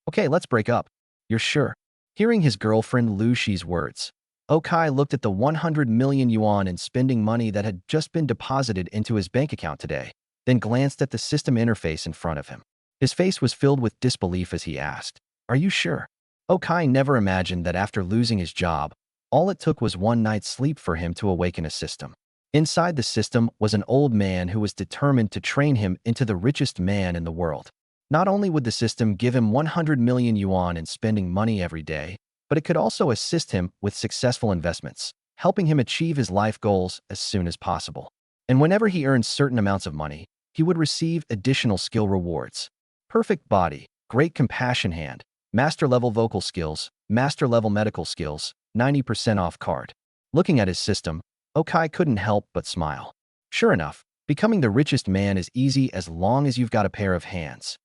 Okay, let's break up. You're sure? Hearing his girlfriend Liu Xi's words, Okai looked at the 100 million yuan in spending money that had just been deposited into his bank account today, then glanced at the system interface in front of him. His face was filled with disbelief as he asked, "Are you sure?" Okai never imagined that after losing his job, all it took was one night's sleep for him to awaken a system. Inside the system was an old man who was determined to train him into the richest man in the world. Not only would the system give him 100 million yuan in spending money every day, but it could also assist him with successful investments, helping him achieve his life goals as soon as possible. And whenever he earned certain amounts of money, he would receive additional skill rewards. Perfect body, great compassion hand, master-level vocal skills, master-level medical skills, 90% off card. Looking at his system, Okai couldn't help but smile. Sure enough, becoming the richest man is easy as long as you've got a pair of hands.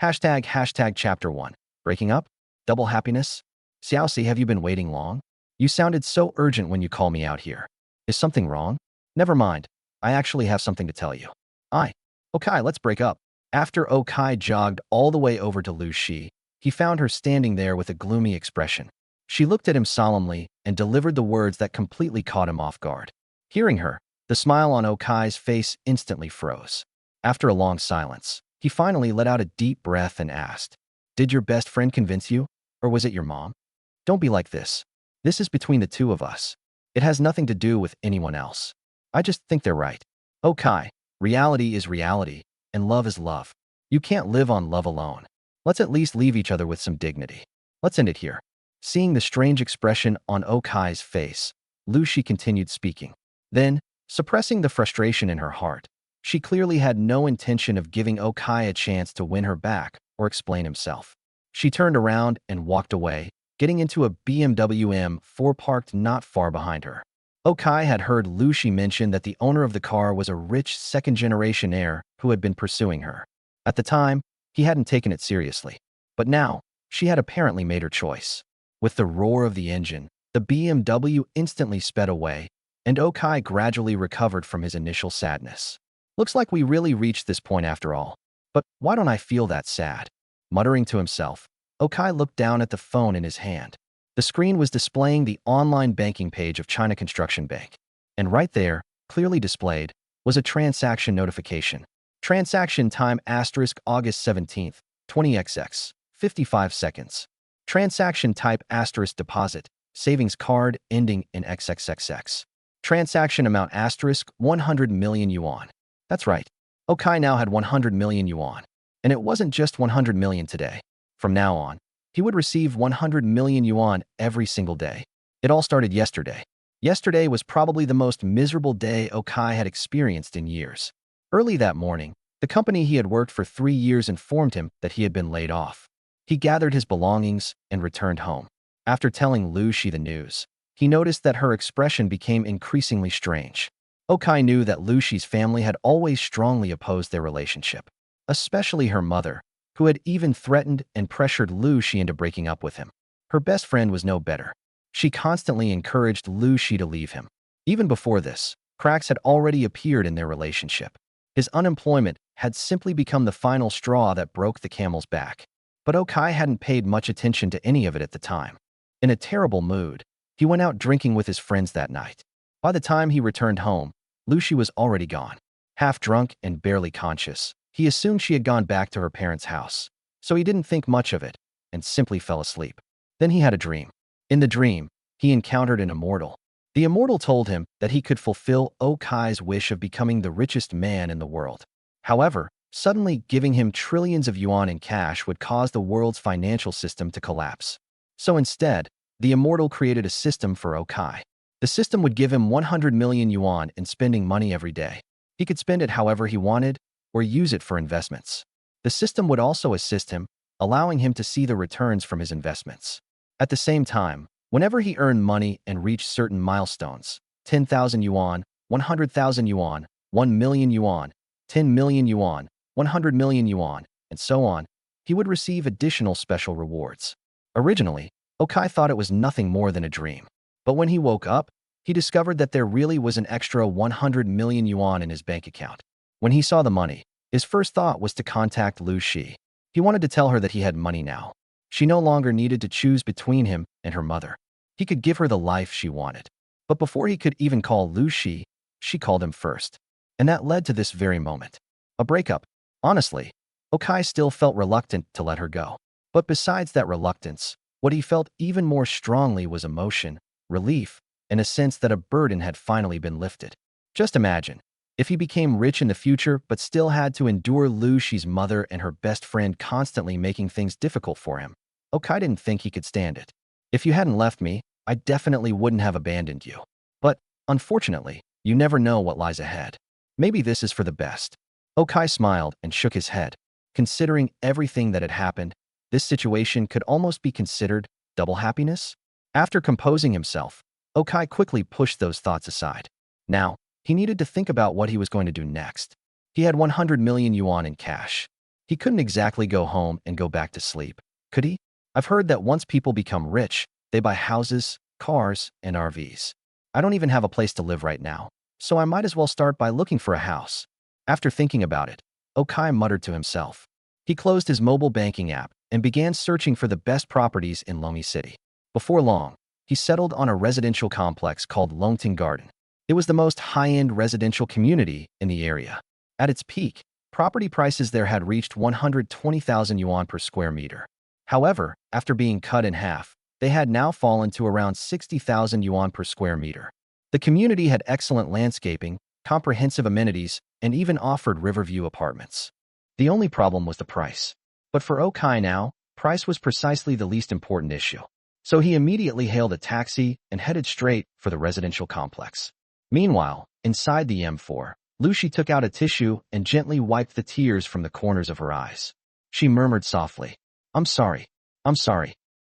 Hashtag chapter 1. Breaking up? Double happiness? Xiaoxi, have you been waiting long? You sounded so urgent when you called me out here. Is something wrong? Never mind. I actually have something to tell you. Okai, let's break up. After Okai jogged all the way over to Liu Xi, he found her standing there with a gloomy expression. She looked at him solemnly and delivered the words that completely caught him off guard. Hearing her, the smile on Okai's face instantly froze. After a long silence, he finally let out a deep breath and asked, "Did your best friend convince you? Or was it your mom? Don't be like this. This is between the two of us. It has nothing to do with anyone else. I just think they're right." Okai, reality is reality, and love is love. You can't live on love alone. Let's at least leave each other with some dignity. Let's end it here. Seeing the strange expression on Okai's face, Liu Xi continued speaking. Then, suppressing the frustration in her heart, she clearly had no intention of giving Okai a chance to win her back or explain himself. She turned around and walked away, getting into a BMW M4 parked not far behind her. Okai had heard Liu Xi mention that the owner of the car was a rich second-generation heir who had been pursuing her. At the time, he hadn't taken it seriously. But now, she had apparently made her choice. With the roar of the engine, the BMW instantly sped away, and Okai gradually recovered from his initial sadness. Looks like we really reached this point after all. But why don't I feel that sad? Muttering to himself, Okai looked down at the phone in his hand. The screen was displaying the online banking page of China Construction Bank. And right there, clearly displayed, was a transaction notification. Transaction time August 17th, 20XX, 55 seconds. Transaction type deposit, savings card ending in XXXX. Transaction amount 100 million yuan. That's right. Okai now had 100 million yuan. And it wasn't just 100 million today. From now on, he would receive 100 million yuan every single day. It all started yesterday. Yesterday was probably the most miserable day Okai had experienced in years. Early that morning, the company he had worked for 3 years informed him that he had been laid off. He gathered his belongings and returned home. After telling Liu Xi the news, he noticed that her expression became increasingly strange. Okai knew that Liu Xi's family had always strongly opposed their relationship, especially her mother, who had even threatened and pressured Liu Xi into breaking up with him. Her best friend was no better. She constantly encouraged Liu Xi to leave him. Even before this, cracks had already appeared in their relationship. His unemployment had simply become the final straw that broke the camel's back. But Okai hadn't paid much attention to any of it at the time. In a terrible mood, he went out drinking with his friends that night. By the time he returned home, Liu Xi was already gone. Half drunk and barely conscious, he assumed she had gone back to her parents' house. So he didn't think much of it and simply fell asleep. Then he had a dream. In the dream, he encountered an immortal. The immortal told him that he could fulfill Okai's wish of becoming the richest man in the world. However, suddenly giving him trillions of yuan in cash would cause the world's financial system to collapse. So instead, the immortal created a system for Okai. The system would give him 100 million yuan in spending money every day. He could spend it however he wanted or use it for investments. The system would also assist him, allowing him to see the returns from his investments. At the same time, whenever he earned money and reached certain milestones, 10,000 yuan, 100,000 yuan, 1 million yuan, 10 million yuan, 100 million yuan, and so on, he would receive additional special rewards. Originally, Okai thought it was nothing more than a dream. But when he woke up, he discovered that there really was an extra 100 million yuan in his bank account. When he saw the money, his first thought was to contact Liu Xi. He wanted to tell her that he had money now. She no longer needed to choose between him and her mother. He could give her the life she wanted. But before he could even call Liu Xi, she called him first. And that led to this very moment. A breakup. Honestly, Okai still felt reluctant to let her go. But besides that reluctance, what he felt even more strongly was emotion, relief, and a sense that a burden had finally been lifted. Just imagine, if he became rich in the future but still had to endure Liu Xi's mother and her best friend constantly making things difficult for him. Okai didn't think he could stand it. If you hadn't left me, I definitely wouldn't have abandoned you. But, unfortunately, you never know what lies ahead. Maybe this is for the best. Okai smiled and shook his head. Considering everything that had happened, this situation could almost be considered double happiness. After composing himself, Okai quickly pushed those thoughts aside. Now, he needed to think about what he was going to do next. He had 100 million yuan in cash. He couldn't exactly go home and go back to sleep, could he? I've heard that once people become rich, they buy houses, cars, and RVs. I don't even have a place to live right now, so I might as well start by looking for a house. After thinking about it, Okai muttered to himself. He closed his mobile banking app and began searching for the best properties in Longmi City. Before long, he settled on a residential complex called Longting Garden. It was the most high-end residential community in the area. At its peak, property prices there had reached 120,000 yuan per square meter. However, after being cut in half, they had now fallen to around 60,000 yuan per square meter. The community had excellent landscaping, comprehensive amenities, and even offered riverview apartments. The only problem was the price. But for Okai now, price was precisely the least important issue. So he immediately hailed a taxi and headed straight for the residential complex. Meanwhile, inside the M4, Liu Xi took out a tissue and gently wiped the tears from the corners of her eyes. She murmured softly, I'm sorry.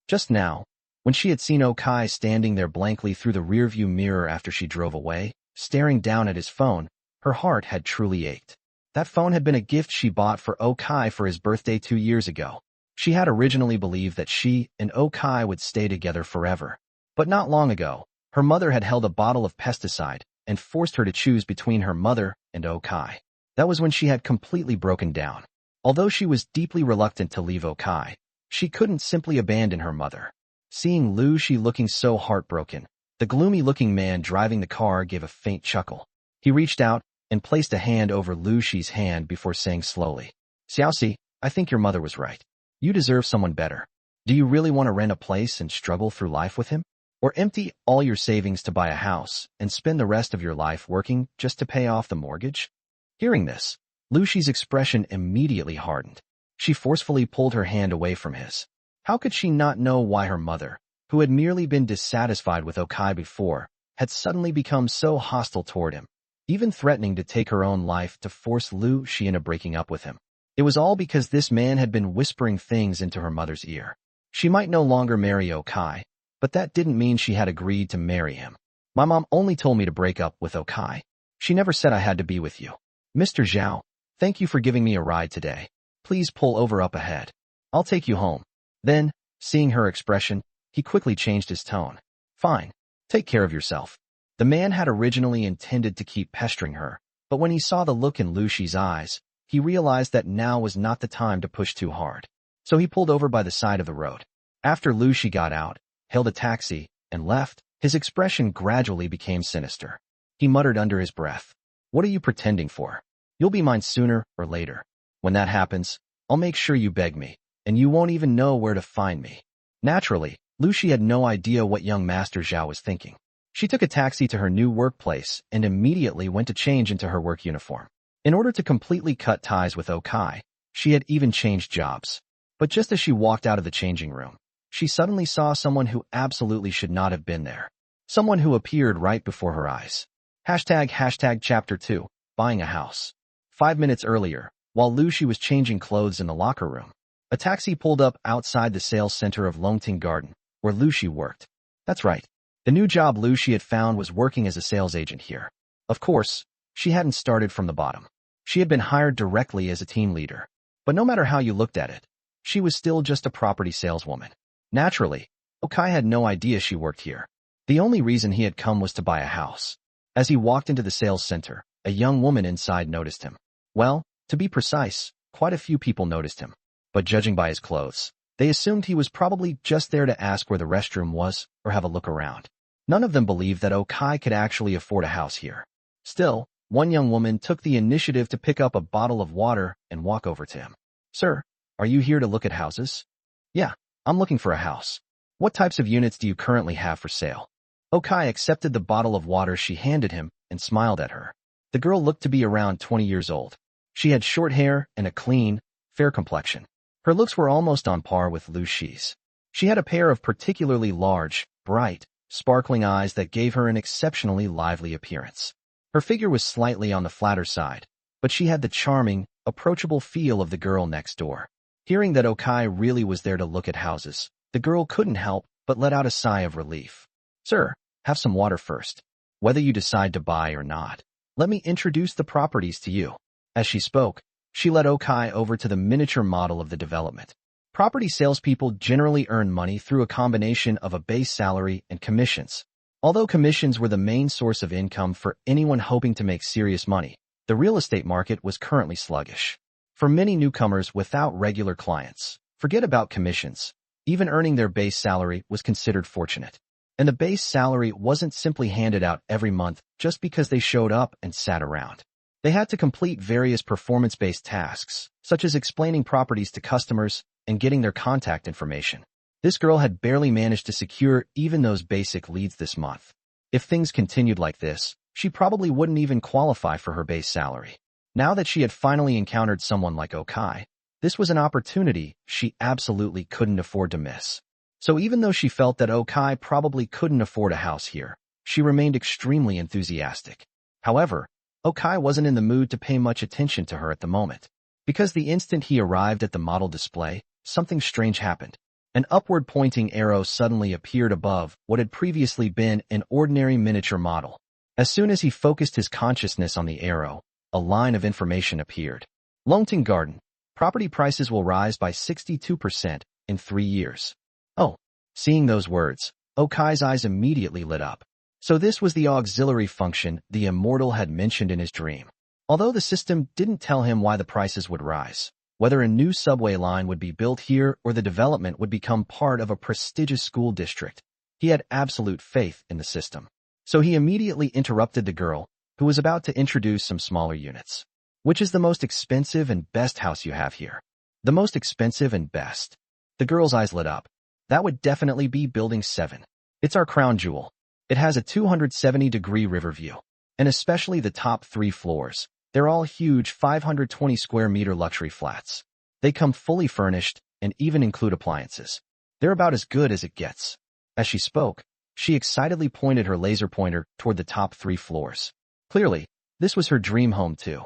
Just now, when she had seen Okai standing there blankly through the rearview mirror after she drove away, staring down at his phone, her heart had truly ached. That phone had been a gift she bought for Okai for his birthday 2 years ago. She had originally believed that she and Okai would stay together forever. But not long ago, her mother had held a bottle of pesticide and forced her to choose between her mother and Okai. That was when she had completely broken down. Although she was deeply reluctant to leave Okai, she couldn't simply abandon her mother. Seeing Liu Xi looking so heartbroken, the gloomy-looking man driving the car gave a faint chuckle. He reached out and placed a hand over Liu Xi's hand before saying slowly, Xiaoxi, I think your mother was right. You deserve someone better. Do you really want to rent a place and struggle through life with him? Or empty all your savings to buy a house and spend the rest of your life working just to pay off the mortgage? Hearing this, Liu Xi's expression immediately hardened. She forcefully pulled her hand away from his. How could she not know why her mother, who had merely been dissatisfied with Okai before, had suddenly become so hostile toward him, even threatening to take her own life to force Liu Xi into breaking up with him? It was all because this man had been whispering things into her mother's ear. She might no longer marry Okai, but that didn't mean she had agreed to marry him. My mom only told me to break up with Okai. She never said I had to be with you. Mr. Zhao, thank you for giving me a ride today. Please pull over up ahead. I'll take you home. Then, seeing her expression, he quickly changed his tone. Fine. Take care of yourself. The man had originally intended to keep pestering her, but when he saw the look in Liu Xi's eyes, he realized that now was not the time to push too hard. So he pulled over by the side of the road. After Liu Xi got out, hailed a taxi, and left, his expression gradually became sinister. He muttered under his breath, What are you pretending for? You'll be mine sooner or later. When that happens, I'll make sure you beg me, and you won't even know where to find me. Naturally, Liu Xi had no idea what young Master Zhao was thinking. She took a taxi to her new workplace and immediately went to change into her work uniform. In order to completely cut ties with Okai, she had even changed jobs. But just as she walked out of the changing room, she suddenly saw someone who absolutely should not have been there. Someone who appeared right before her eyes. Hashtag Chapter 2, Buying a House. 5 minutes earlier, while Liu Xi was changing clothes in the locker room, a taxi pulled up outside the sales center of Longting Garden, where Liu Xi worked. That's right. The new job Liu Xi had found was working as a sales agent here. Of course, she hadn't started from the bottom. She had been hired directly as a team leader. But no matter how you looked at it, she was still just a property saleswoman. Naturally, Okai had no idea she worked here. The only reason he had come was to buy a house. As he walked into the sales center, a young woman inside noticed him. Well, to be precise, quite a few people noticed him. But judging by his clothes, They assumed he was probably just there to ask where the restroom was or have a look around. None of them believed that Okai could actually afford a house here. Still, one young woman took the initiative to pick up a bottle of water and walk over to him. "Sir, are you here to look at houses?" "Yeah, I'm looking for a house. What types of units do you currently have for sale?" Okai accepted the bottle of water she handed him and smiled at her. The girl looked to be around 20 years old. She had short hair and a clean, fair complexion. Her looks were almost on par with Liu Xi's. She had a pair of particularly large, bright, sparkling eyes that gave her an exceptionally lively appearance. Her figure was slightly on the flatter side, but she had the charming, approachable feel of the girl next door. Hearing that Okai really was there to look at houses, the girl couldn't help but let out a sigh of relief. "Sir, have some water first. Whether you decide to buy or not, let me introduce the properties to you." As she spoke, she led Okai over to the miniature model of the development. Property salespeople generally earn money through a combination of a base salary and commissions. Although commissions were the main source of income for anyone hoping to make serious money, the real estate market was currently sluggish. For many newcomers without regular clients, forget about commissions. Even earning their base salary was considered fortunate. And the base salary wasn't simply handed out every month just because they showed up and sat around. They had to complete various performance-based tasks, such as explaining properties to customers and getting their contact information. This girl had barely managed to secure even those basic leads this month. If things continued like this, she probably wouldn't even qualify for her base salary. Now that she had finally encountered someone like Okai, this was an opportunity she absolutely couldn't afford to miss. So even though she felt that Okai probably couldn't afford a house here, she remained extremely enthusiastic. However, Okai wasn't in the mood to pay much attention to her at the moment, because the instant he arrived at the model display, something strange happened. An upward-pointing arrow suddenly appeared above what had previously been an ordinary miniature model. As soon as he focused his consciousness on the arrow, a line of information appeared. Longting Garden. Property prices will rise by 62% in 3 years. Oh, seeing those words, Okai's eyes immediately lit up. So this was the auxiliary function the immortal had mentioned in his dream. Although the system didn't tell him why the prices would rise, whether a new subway line would be built here or the development would become part of a prestigious school district, he had absolute faith in the system. So he immediately interrupted the girl, who was about to introduce some smaller units. "Which is the most expensive and best house you have here?" "The most expensive and best." The girl's eyes lit up. "That would definitely be Building 7. It's our crown jewel. It has a 270-degree river view, and especially the top 3 floors. They're all huge 520 square meter luxury flats. They come fully furnished and even include appliances. They're about as good as it gets." As she spoke, she excitedly pointed her laser pointer toward the top 3 floors. Clearly, this was her dream home too.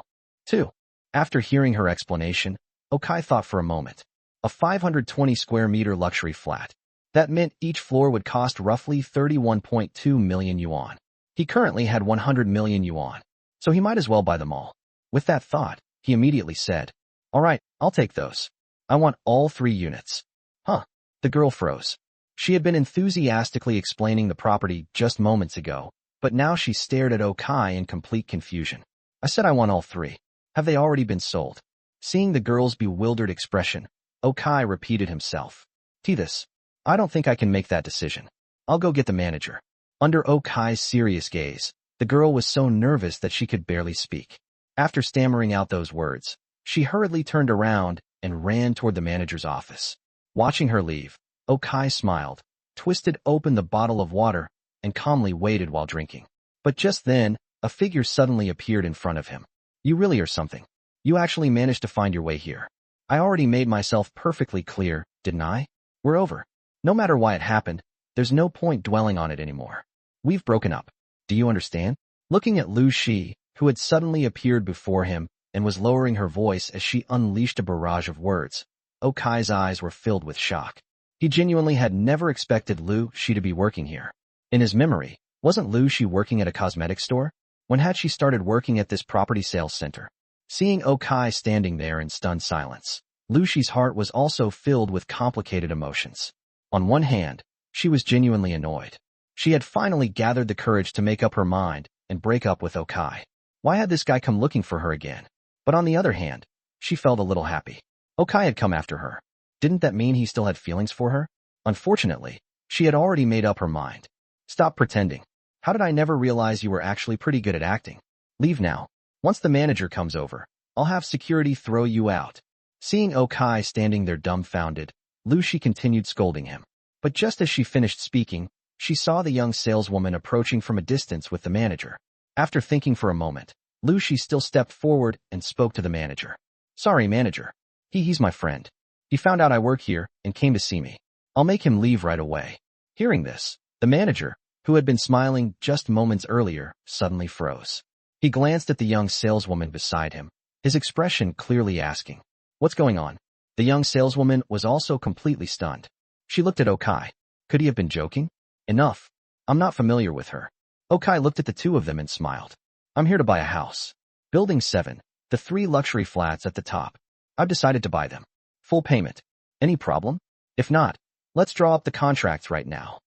After hearing her explanation, Okai thought for a moment. A 520 square meter luxury flat. That meant each floor would cost roughly 31.2 million yuan. He currently had 100 million yuan, so he might as well buy them all. With that thought, he immediately said, "All right, I'll take those. I want all 3 units." "Huh?" The girl froze. She had been enthusiastically explaining the property just moments ago, but now she stared at Okai in complete confusion. "I said I want all 3. Have they already been sold?" Seeing the girl's bewildered expression, Okai repeated himself. "This. I don't think I can make that decision. I'll go get the manager." Under Okai's serious gaze, the girl was so nervous that she could barely speak. After stammering out those words, she hurriedly turned around and ran toward the manager's office. Watching her leave, Okai smiled, twisted open the bottle of water, and calmly waited while drinking. But just then, a figure suddenly appeared in front of him. "You really are something. You actually managed to find your way here. I already made myself perfectly clear, didn't I? We're over. No matter why it happened, there's no point dwelling on it anymore. We've broken up. Do you understand?" Looking at Liu Xi, who had suddenly appeared before him and was lowering her voice as she unleashed a barrage of words, Okai's eyes were filled with shock. He genuinely had never expected Liu Xi to be working here. In his memory, wasn't Liu Xi working at a cosmetics store? When had she started working at this property sales center? Seeing Okai standing there in stunned silence, Liu Xi's heart was also filled with complicated emotions. On one hand, she was genuinely annoyed. She had finally gathered the courage to make up her mind and break up with Okai. Why had this guy come looking for her again? But on the other hand, she felt a little happy. Okai had come after her. Didn't that mean he still had feelings for her? Unfortunately, she had already made up her mind. Stop pretending. How did I never realize you were actually pretty good at acting? Leave now. Once the manager comes over, I'll have security throw you out. Seeing Okai standing there dumbfounded, Liu Xi continued scolding him. But just as she finished speaking, she saw the young saleswoman approaching from a distance with the manager. After thinking for a moment, Liu Xi still stepped forward and spoke to the manager. Sorry, manager. He's my friend. He found out I work here and came to see me. I'll make him leave right away. Hearing this, the manager, who had been smiling just moments earlier, suddenly froze. He glanced at the young saleswoman beside him, his expression clearly asking, "What's going on?" The young saleswoman was also completely stunned. She looked at Okai. Could he have been joking? Enough. I'm not familiar with her. Okai looked at the two of them and smiled. I'm here to buy a house. Building 7, the 3 luxury flats at the top. I've decided to buy them. Full payment. Any problem? If not, let's draw up the contracts right now.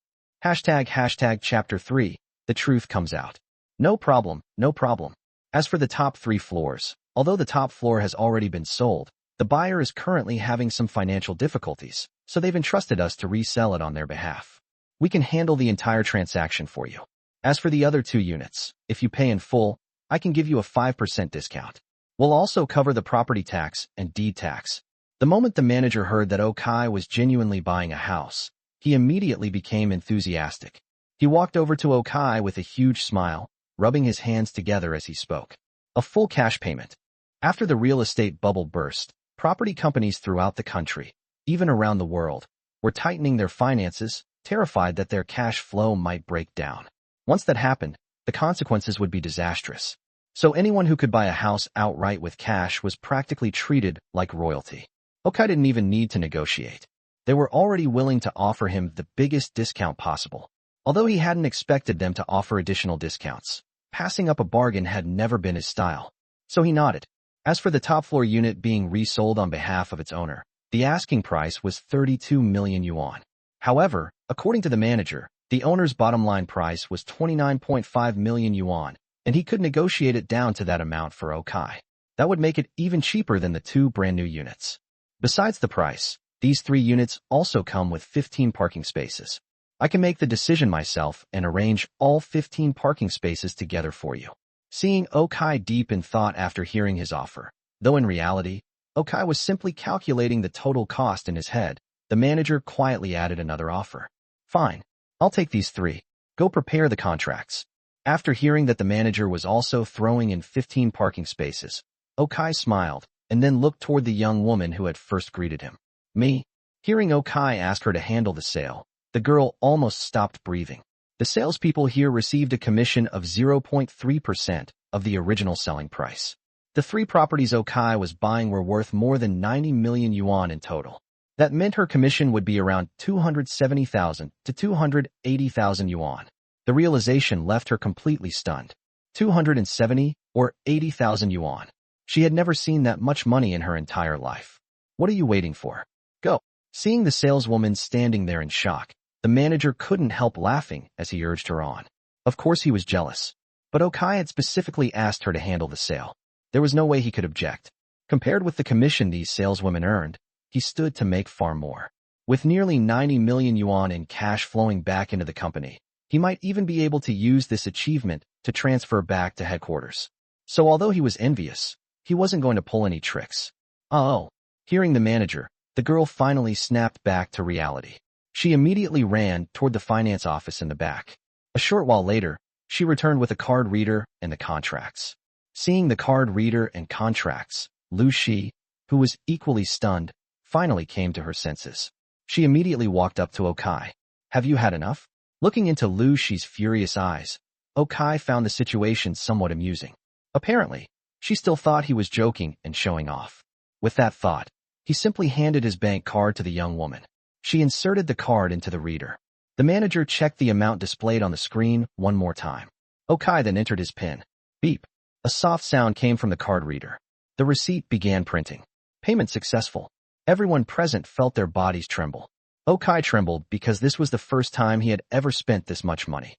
Hashtag chapter 3, the truth comes out. No problem, no problem. As for the top 3 floors, although the top floor has already been sold, the buyer is currently having some financial difficulties, so they've entrusted us to resell it on their behalf. We can handle the entire transaction for you. As for the other 2 units, if you pay in full, I can give you a 5% discount. We'll also cover the property tax and deed tax. The moment the manager heard that Okai was genuinely buying a house, he immediately became enthusiastic. He walked over to Okai with a huge smile, rubbing his hands together as he spoke. A full cash payment. After the real estate bubble burst, property companies throughout the country, even around the world, were tightening their finances, terrified that their cash flow might break down. Once that happened, the consequences would be disastrous. So anyone who could buy a house outright with cash was practically treated like royalty. Okai didn't even need to negotiate. They were already willing to offer him the biggest discount possible. Although he hadn't expected them to offer additional discounts, passing up a bargain had never been his style. So he nodded. As for the top floor unit being resold on behalf of its owner, the asking price was 32 million yuan. However, according to the manager, the owner's bottom line price was 29.5 million yuan, and he could negotiate it down to that amount for Okai. That would make it even cheaper than the 2 brand new units. Besides the price, these 3 units also come with 15 parking spaces. I can make the decision myself and arrange all 15 parking spaces together for you. Seeing Okai deep in thought after hearing his offer, though in reality, Okai was simply calculating the total cost in his head, the manager quietly added another offer. Fine. I'll take these 3. Go prepare the contracts. After hearing that the manager was also throwing in 15 parking spaces, Okai smiled and then looked toward the young woman who had first greeted him. Me? Hearing Okai ask her to handle the sale, the girl almost stopped breathing. The salespeople here received a commission of 0.3% of the original selling price. The 3 properties Okai was buying were worth more than 90 million yuan in total. That meant her commission would be around 270,000 to 280,000 yuan. The realization left her completely stunned. 270 or 80,000 yuan. She had never seen that much money in her entire life. What are you waiting for? Go. Seeing the saleswoman standing there in shock, the manager couldn't help laughing as he urged her on. Of course he was jealous, but Okai had specifically asked her to handle the sale. There was no way he could object. Compared with the commission these saleswomen earned, he stood to make far more. With nearly 90 million yuan in cash flowing back into the company, he might even be able to use this achievement to transfer back to headquarters. So although he was envious, he wasn't going to pull any tricks. Oh. Hearing the manager, the girl finally snapped back to reality. She immediately ran toward the finance office in the back. A short while later, she returned with a card reader and the contracts. Seeing the card reader and contracts, Liu Xi, who was equally stunned, finally came to her senses. She immediately walked up to Okai. Have you had enough? Looking into Liu Xi's furious eyes, Okai found the situation somewhat amusing. Apparently, she still thought he was joking and showing off. With that thought, he simply handed his bank card to the young woman. She inserted the card into the reader. The manager checked the amount displayed on the screen one more time. Okai then entered his PIN. Beep. A soft sound came from the card reader. The receipt began printing. Payment successful. Everyone present felt their bodies tremble. Okai trembled because this was the first time he had ever spent this much money.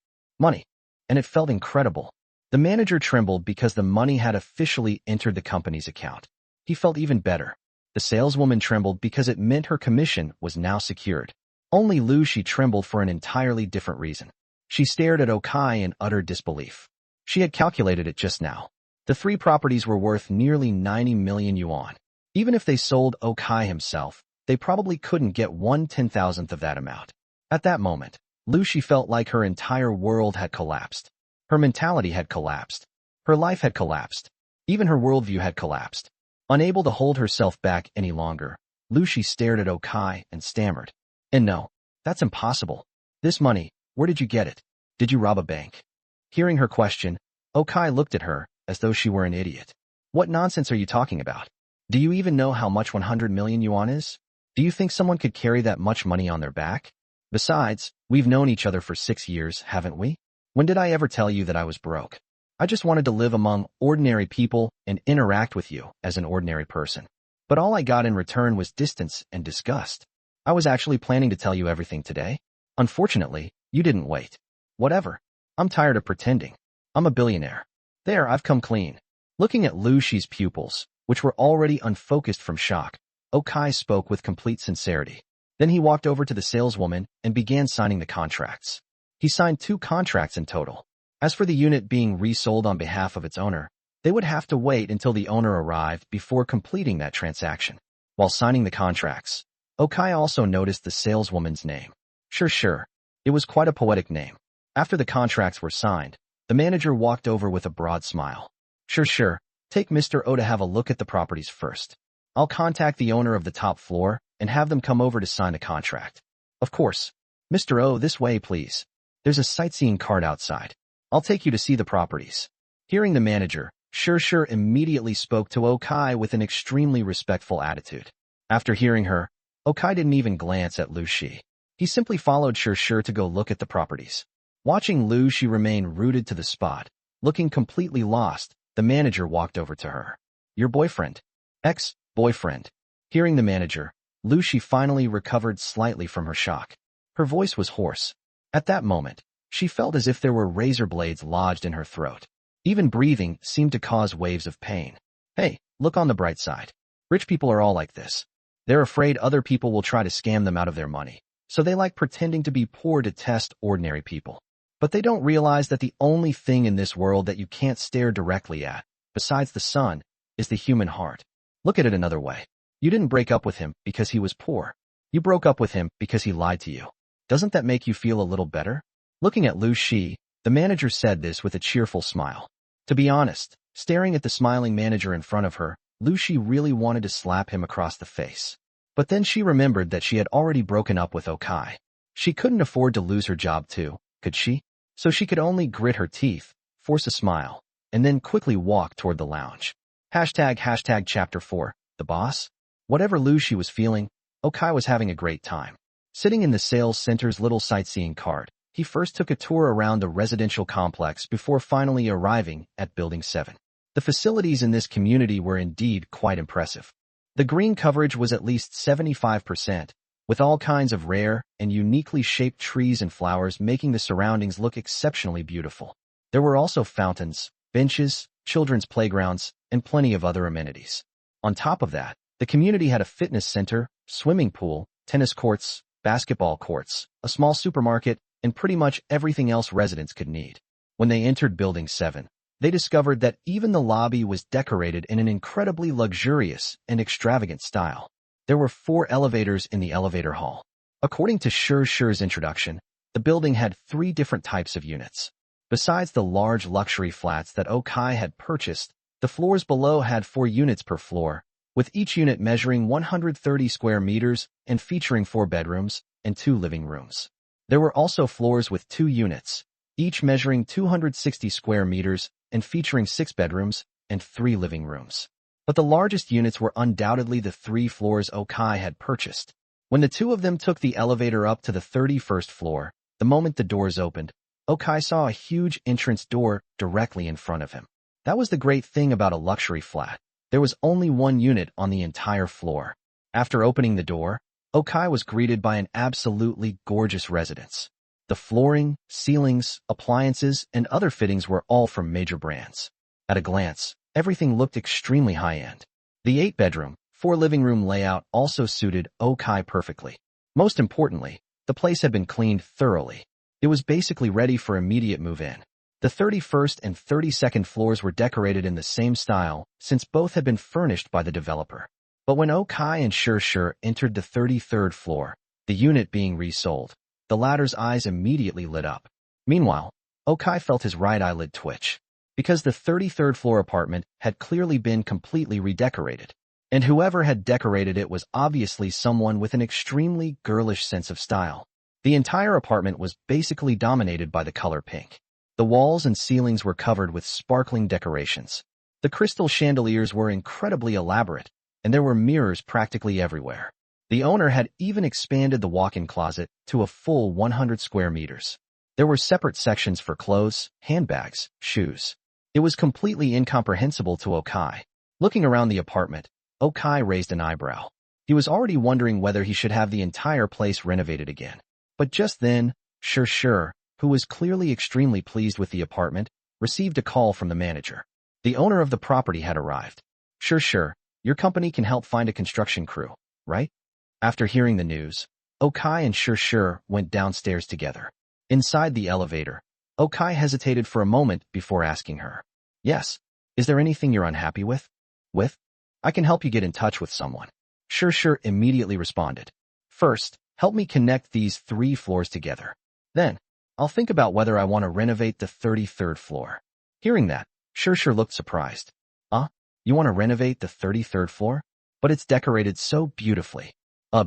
And it felt incredible. The manager trembled because the money had officially entered the company's account. He felt even better. The saleswoman trembled because it meant her commission was now secured. Only Liu Xi trembled for an entirely different reason. She stared at Okai in utter disbelief. She had calculated it just now. The 3 properties were worth nearly 90 million yuan. Even if they sold Okai himself, they probably couldn't get 1/10,000th of that amount. At that moment, Liu Xi felt like her entire world had collapsed. Her mentality had collapsed. Her life had collapsed. Even her worldview had collapsed. Unable to hold herself back any longer, Liu Xi stared at Okai and stammered. And no, that's impossible. This money, where did you get it? Did you rob a bank? Hearing her question, Okai looked at her as though she were an idiot. What nonsense are you talking about? Do you even know how much 100 million yuan is? Do you think someone could carry that much money on their back? Besides, we've known each other for 6 years, haven't we? When did I ever tell you that I was broke? I just wanted to live among ordinary people and interact with you as an ordinary person. But all I got in return was distance and disgust. I was actually planning to tell you everything today. Unfortunately, you didn't wait. Whatever. I'm tired of pretending. I'm a billionaire. There, I've come clean. Looking at Liu Xi's pupils, which were already unfocused from shock, Okai spoke with complete sincerity. Then he walked over to the saleswoman and began signing the contracts. He signed 2 contracts in total. As for the unit being resold on behalf of its owner, they would have to wait until the owner arrived before completing that transaction. While signing the contracts, Okai also noticed the saleswoman's name. Sure. It was quite a poetic name. After the contracts were signed, the manager walked over with a broad smile. Sure. Take Mr. O to have a look at the properties first. I'll contact the owner of the top floor and have them come over to sign the contract. Of course. Mr. O, this way, please. There's a sightseeing cart outside. I'll take you to see the properties. Hearing the manager, Sure immediately spoke to Okai with an extremely respectful attitude. After hearing her, Okai didn't even glance at Liu Xi. He simply followed Sure to go look at the properties. Watching Liu Xi remain rooted to the spot, looking completely lost, the manager walked over to her. Your boyfriend? Ex-boyfriend. Hearing the manager, Liu Xi finally recovered slightly from her shock. Her voice was hoarse. At that moment, she felt as if there were razor blades lodged in her throat. Even breathing seemed to cause waves of pain. Hey, look on the bright side. Rich people are all like this. They're afraid other people will try to scam them out of their money, so they like pretending to be poor to test ordinary people. But they don't realize that the only thing in this world that you can't stare directly at, besides the sun, is the human heart. Look at it another way. You didn't break up with him because he was poor. You broke up with him because he lied to you. Doesn't that make you feel a little better? Looking at Liu Xi, the manager said this with a cheerful smile. To be honest, staring at the smiling manager in front of her, Liu Xi really wanted to slap him across the face. But then she remembered that she had already broken up with Okai. She couldn't afford to lose her job too, could she? So she could only grit her teeth, force a smile, and then quickly walk toward the lounge. Hashtag Chapter 4, The Boss? Whatever Liu Xi was feeling, Okai was having a great time. Sitting in the sales center's little sightseeing cart, he first took a tour around the residential complex before finally arriving at Building 7. The facilities in this community were indeed quite impressive. The green coverage was at least 75%, with all kinds of rare and uniquely shaped trees and flowers making the surroundings look exceptionally beautiful. There were also fountains, benches, children's playgrounds, and plenty of other amenities. On top of that, the community had a fitness center, swimming pool, tennis courts, basketball courts, a small supermarket, and pretty much everything else residents could need. When they entered Building 7, they discovered that even the lobby was decorated in an incredibly luxurious and extravagant style. There were 4 elevators in the elevator hall. According to Shure's introduction, the building had 3 different types of units. Besides the large luxury flats that Okai had purchased, the floors below had 4 units per floor, with each unit measuring 130 square meters and featuring 4 bedrooms and 2 living rooms. There were also floors with 2 units, each measuring 260 square meters and featuring 6 bedrooms and 3 living rooms. But the largest units were undoubtedly the 3 floors Okai had purchased. When the 2 of them took the elevator up to the 31st floor, the moment the doors opened, Okai saw a huge entrance door directly in front of him. That was the great thing about a luxury flat. There was only 1 unit on the entire floor. After opening the door, Okai was greeted by an absolutely gorgeous residence. The flooring, ceilings, appliances, and other fittings were all from major brands. At a glance, everything looked extremely high-end. The 8-bedroom, 4 living room layout also suited Okai perfectly. Most importantly, the place had been cleaned thoroughly. It was basically ready for immediate move-in. The 31st and 32nd floors were decorated in the same style, since both had been furnished by the developer. But when Okai and Shir entered the 33rd floor, the unit being resold, the latter's eyes immediately lit up. Meanwhile, Okai felt his right eyelid twitch, because the 33rd floor apartment had clearly been completely redecorated. And whoever had decorated it was obviously someone with an extremely girlish sense of style. The entire apartment was basically dominated by the color pink. The walls and ceilings were covered with sparkling decorations. The crystal chandeliers were incredibly elaborate, and there were mirrors practically everywhere. The owner had even expanded the walk-in closet to a full 100 square meters. There were separate sections for clothes, handbags, shoes. It was completely incomprehensible to Okai. Looking around the apartment, Okai raised an eyebrow. He was already wondering whether he should have the entire place renovated again. But just then, Shir, who was clearly extremely pleased with the apartment, received a call from the manager. The owner of the property had arrived. Shir, your company can help find a construction crew, right? After hearing the news, Okai and Shir went downstairs together. Inside the elevator, Okai hesitated for a moment before asking her, "Yes, is there anything you're unhappy with? I can help you get in touch with someone." Shir immediately responded, "First, help me connect these 3 floors together. Then, I'll think about whether I want to renovate the 33rd floor." Hearing that, Shir looked surprised. You want to renovate the 33rd floor? But it's decorated so beautifully.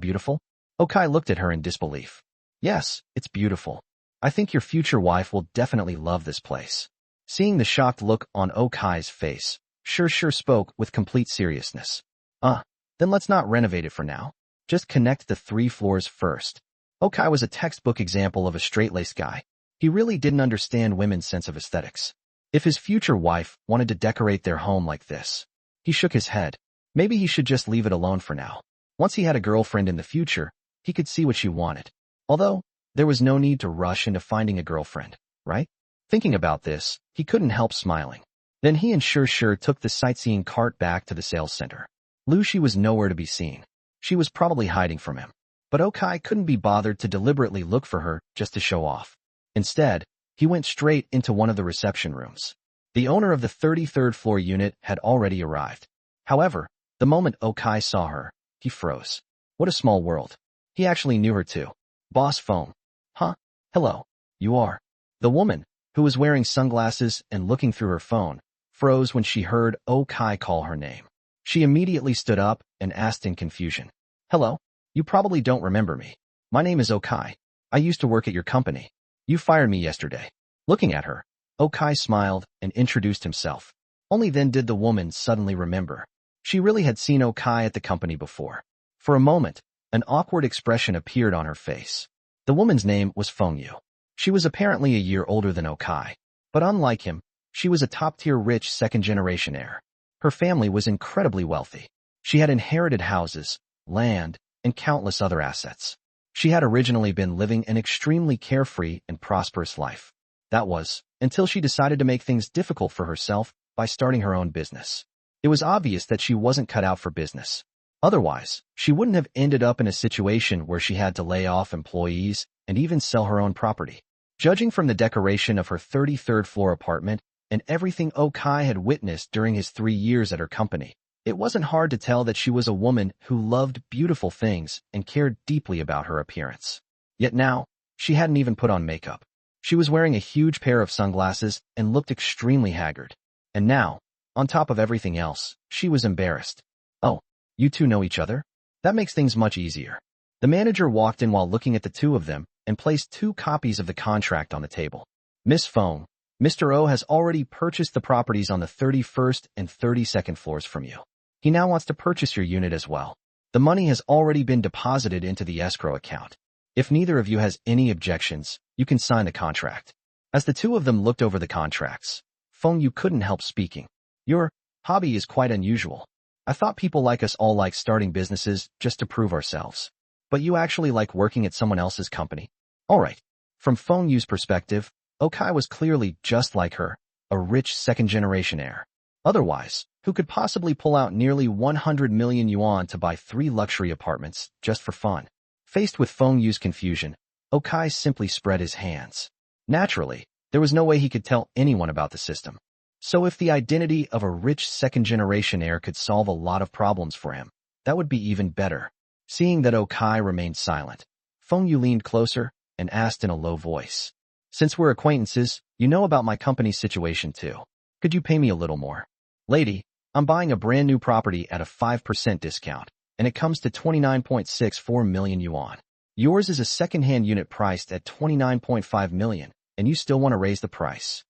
Beautiful? Okai looked at her in disbelief. "Yes, it's beautiful. I think your future wife will definitely love this place." Seeing the shocked look on Okai's face, Shir spoke with complete seriousness. Then let's not renovate it for now. Just connect the 3 floors first." Okai was a textbook example of a straight-laced guy. He really didn't understand women's sense of aesthetics. If his future wife wanted to decorate their home like this, he shook his head. Maybe he should just leave it alone for now. Once he had a girlfriend in the future, he could see what she wanted. Although, there was no need to rush into finding a girlfriend, right? Thinking about this, he couldn't help smiling. Then he and Shir took the sightseeing cart back to the sales center. Liu Xi was nowhere to be seen. She was probably hiding from him. But Okai couldn't be bothered to deliberately look for her just to show off. Instead, he went straight into one of the reception rooms. The owner of the 33rd floor unit had already arrived. However, the moment Okai saw her, he froze. What a small world. He actually knew her too. Boss Feng. "Huh? Hello. You are." The woman, who was wearing sunglasses and looking through her phone, froze when she heard Okai call her name. She immediately stood up and asked in confusion, "Hello? You probably don't remember me. My name is Okai. I used to work at your company. You fired me yesterday." Looking at her, Okai smiled and introduced himself. Only then did the woman suddenly remember. She really had seen Okai at the company before. For a moment, an awkward expression appeared on her face. The woman's name was Feng Yu. She was apparently a year older than Okai, but unlike him, she was a top-tier rich second-generation heir. Her family was incredibly wealthy. She had inherited houses, land, and countless other assets. She had originally been living an extremely carefree and prosperous life. That was, until she decided to make things difficult for herself by starting her own business. It was obvious that she wasn't cut out for business. Otherwise, she wouldn't have ended up in a situation where she had to lay off employees and even sell her own property. Judging from the decoration of her 33rd floor apartment and everything Okai had witnessed during his 3 years at her company, it wasn't hard to tell that she was a woman who loved beautiful things and cared deeply about her appearance. Yet now, she hadn't even put on makeup. She was wearing a huge pair of sunglasses and looked extremely haggard. And now, on top of everything else, she was embarrassed. "Oh, you two know each other? That makes things much easier." The manager walked in while looking at the two of them and placed 2 copies of the contract on the table. "Miss Feng, Mr. O has already purchased the properties on the 31st and 32nd floors from you. He now wants to purchase your unit as well. The money has already been deposited into the escrow account. If neither of you has any objections, you can sign the contract." As the two of them looked over the contracts, Feng Yu couldn't help speaking. "Your hobby is quite unusual. I thought people like us all like starting businesses just to prove ourselves. But you actually like working at someone else's company? Alright." From Feng Yu's perspective, Okai was clearly just like her, a rich second-generation heir. Otherwise, who could possibly pull out nearly 100 million yuan to buy 3 luxury apartments just for fun. Faced with Feng Yu's confusion, Okai simply spread his hands. Naturally, there was no way he could tell anyone about the system. So if the identity of a rich second-generation heir could solve a lot of problems for him, that would be even better. Seeing that Okai remained silent, Feng Yu leaned closer and asked in a low voice. Since we're acquaintances, you know about my company's situation too. Could you pay me a little more? Lady, I'm buying a brand new property at a 5% discount, and it comes to 29.64 million yuan. Yours is a second-hand unit priced at 29.5 million, and you still want to raise the price.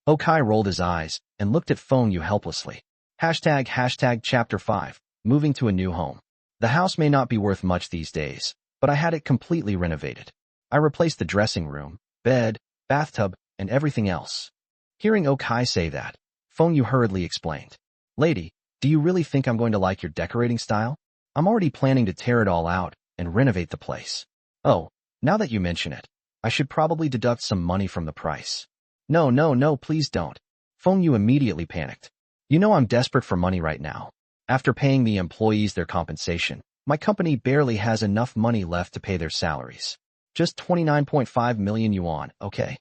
Okai rolled his eyes and looked at Feng Yu helplessly. Hashtag Chapter 5, moving to a new home. The house may not be worth much these days, but I had it completely renovated. I replaced the dressing room, bed, bathtub, and everything else. Hearing Okai say that, Feng Yu hurriedly explained. Lady, do you really think I'm going to like your decorating style? I'm already planning to tear it all out and renovate the place. Oh, now that you mention it, I should probably deduct some money from the price. No, please don't. Feng Yu immediately panicked. You know I'm desperate for money right now. After paying the employees their compensation, my company barely has enough money left to pay their salaries. Just 29.5 million yuan, okay?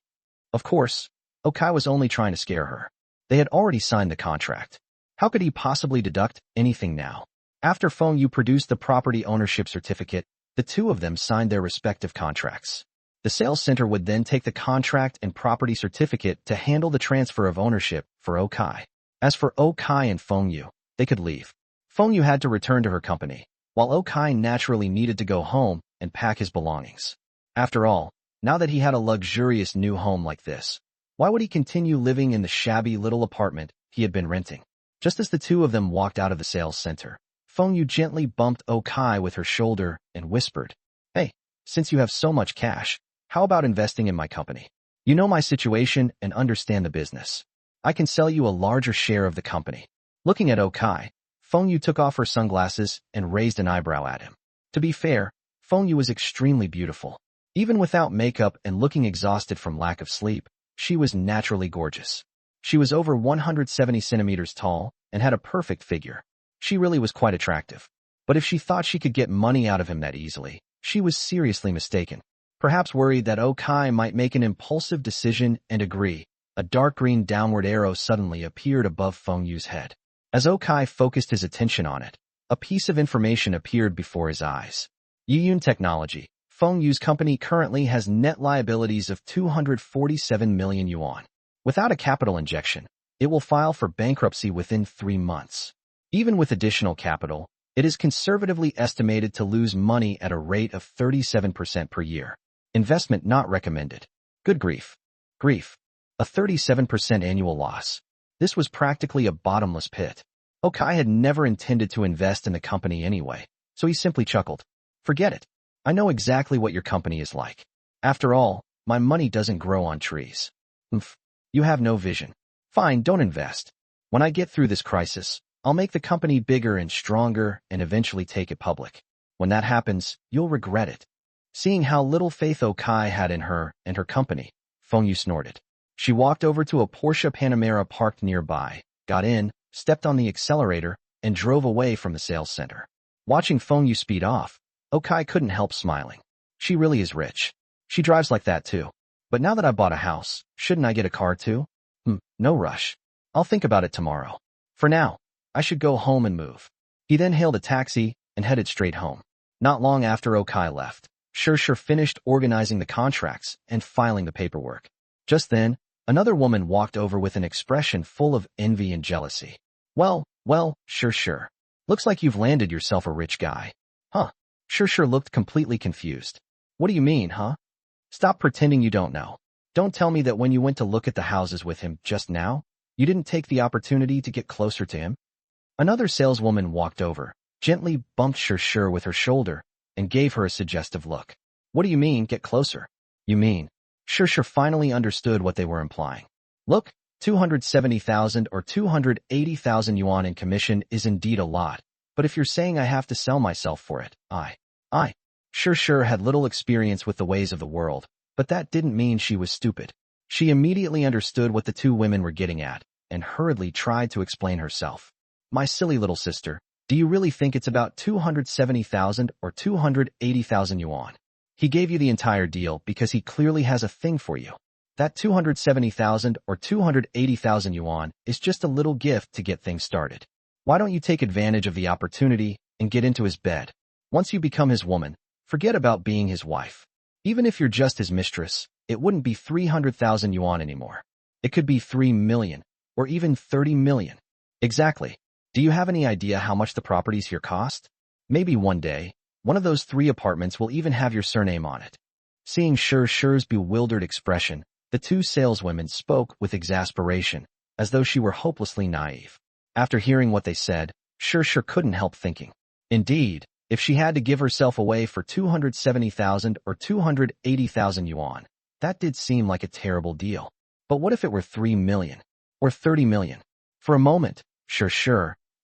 Of course, Okai was only trying to scare her. They had already signed the contract. How could he possibly deduct anything now? After Feng Yu produced the property ownership certificate, the two of them signed their respective contracts. The sales center would then take the contract and property certificate to handle the transfer of ownership for Okai. As for Okai and Feng Yu, they could leave. Feng Yu had to return to her company, while Okai naturally needed to go home and pack his belongings. After all, now that he had a luxurious new home like this, why would he continue living in the shabby little apartment he had been renting? Just as the two of them walked out of the sales center, Feng Yu gently bumped Okai with her shoulder and whispered, Hey, since you have so much cash, how about investing in my company? You know my situation and understand the business. I can sell you a larger share of the company. Looking at Okai, Feng Yu took off her sunglasses and raised an eyebrow at him. To be fair, Feng Yu was extremely beautiful. Even without makeup and looking exhausted from lack of sleep, she was naturally gorgeous. She was over 170 centimeters tall and had a perfect figure. She really was quite attractive. But if she thought she could get money out of him that easily, she was seriously mistaken. Perhaps worried that Okai might make an impulsive decision and agree, a dark green downward arrow suddenly appeared above Feng Yu's head. As Okai focused his attention on it, a piece of information appeared before his eyes. Yuan Technology, Feng Yu's company currently has net liabilities of 247 million yuan. Without a capital injection, it will file for bankruptcy within 3 months. Even with additional capital, it is conservatively estimated to lose money at a rate of 37% per year. Investment not recommended. Good grief. A 37% annual loss. This was practically a bottomless pit. Okai had never intended to invest in the company anyway, so he simply chuckled. Forget it. I know exactly what your company is like. After all, my money doesn't grow on trees. You have no vision. Fine, don't invest. When I get through this crisis, I'll make the company bigger and stronger and eventually take it public. When that happens, you'll regret it. Seeing how little faith Okai had in her and her company, Feng Yu snorted. She walked over to a Porsche Panamera parked nearby, got in, stepped on the accelerator, and drove away from the sales center. Watching Feng Yu speed off, Okai couldn't help smiling. She really is rich. She drives like that too. But now that I bought a house, shouldn't I get a car too? No rush. I'll think about it tomorrow. For now, I should go home and move. He then hailed a taxi and headed straight home. Not long after Okai left, Sure finished organizing the contracts and filing the paperwork. Just then, another woman walked over with an expression full of envy and jealousy. Well, Sure. Looks like you've landed yourself a rich guy. Huh? Sure looked completely confused. What do you mean, huh? Stop pretending you don't know. Don't tell me that when you went to look at the houses with him just now, you didn't take the opportunity to get closer to him? Another saleswoman walked over, gently bumped Sure with her shoulder, and gave her a suggestive look. What do you mean, get closer? You mean? Sure finally understood what they were implying. Look, 270,000 or 280,000 yuan in commission is indeed a lot, but if you're saying I have to sell myself for it, Sure had little experience with the ways of the world, but that didn't mean she was stupid. She immediately understood what the two women were getting at, and hurriedly tried to explain herself. My silly little sister, do you really think it's about 270,000 or 280,000 yuan? He gave you the entire deal because he clearly has a thing for you. That 270,000 or 280,000 yuan is just a little gift to get things started. Why don't you take advantage of the opportunity and get into his bed? Once you become his woman, forget about being his wife. Even if you're just his mistress, it wouldn't be 300,000 yuan anymore. It could be 3 million, or even 30 million. Exactly. Do you have any idea how much the properties here cost? Maybe one day, one of those 3 apartments will even have your surname on it. Seeing Shi's bewildered expression, the 2 saleswomen spoke with exasperation, as though she were hopelessly naive. After hearing what they said, Shi couldn't help thinking. Indeed, if she had to give herself away for 270,000 or 280,000 yuan, that did seem like a terrible deal. But what if it were 3 million? Or 30 million? For a moment, Shi,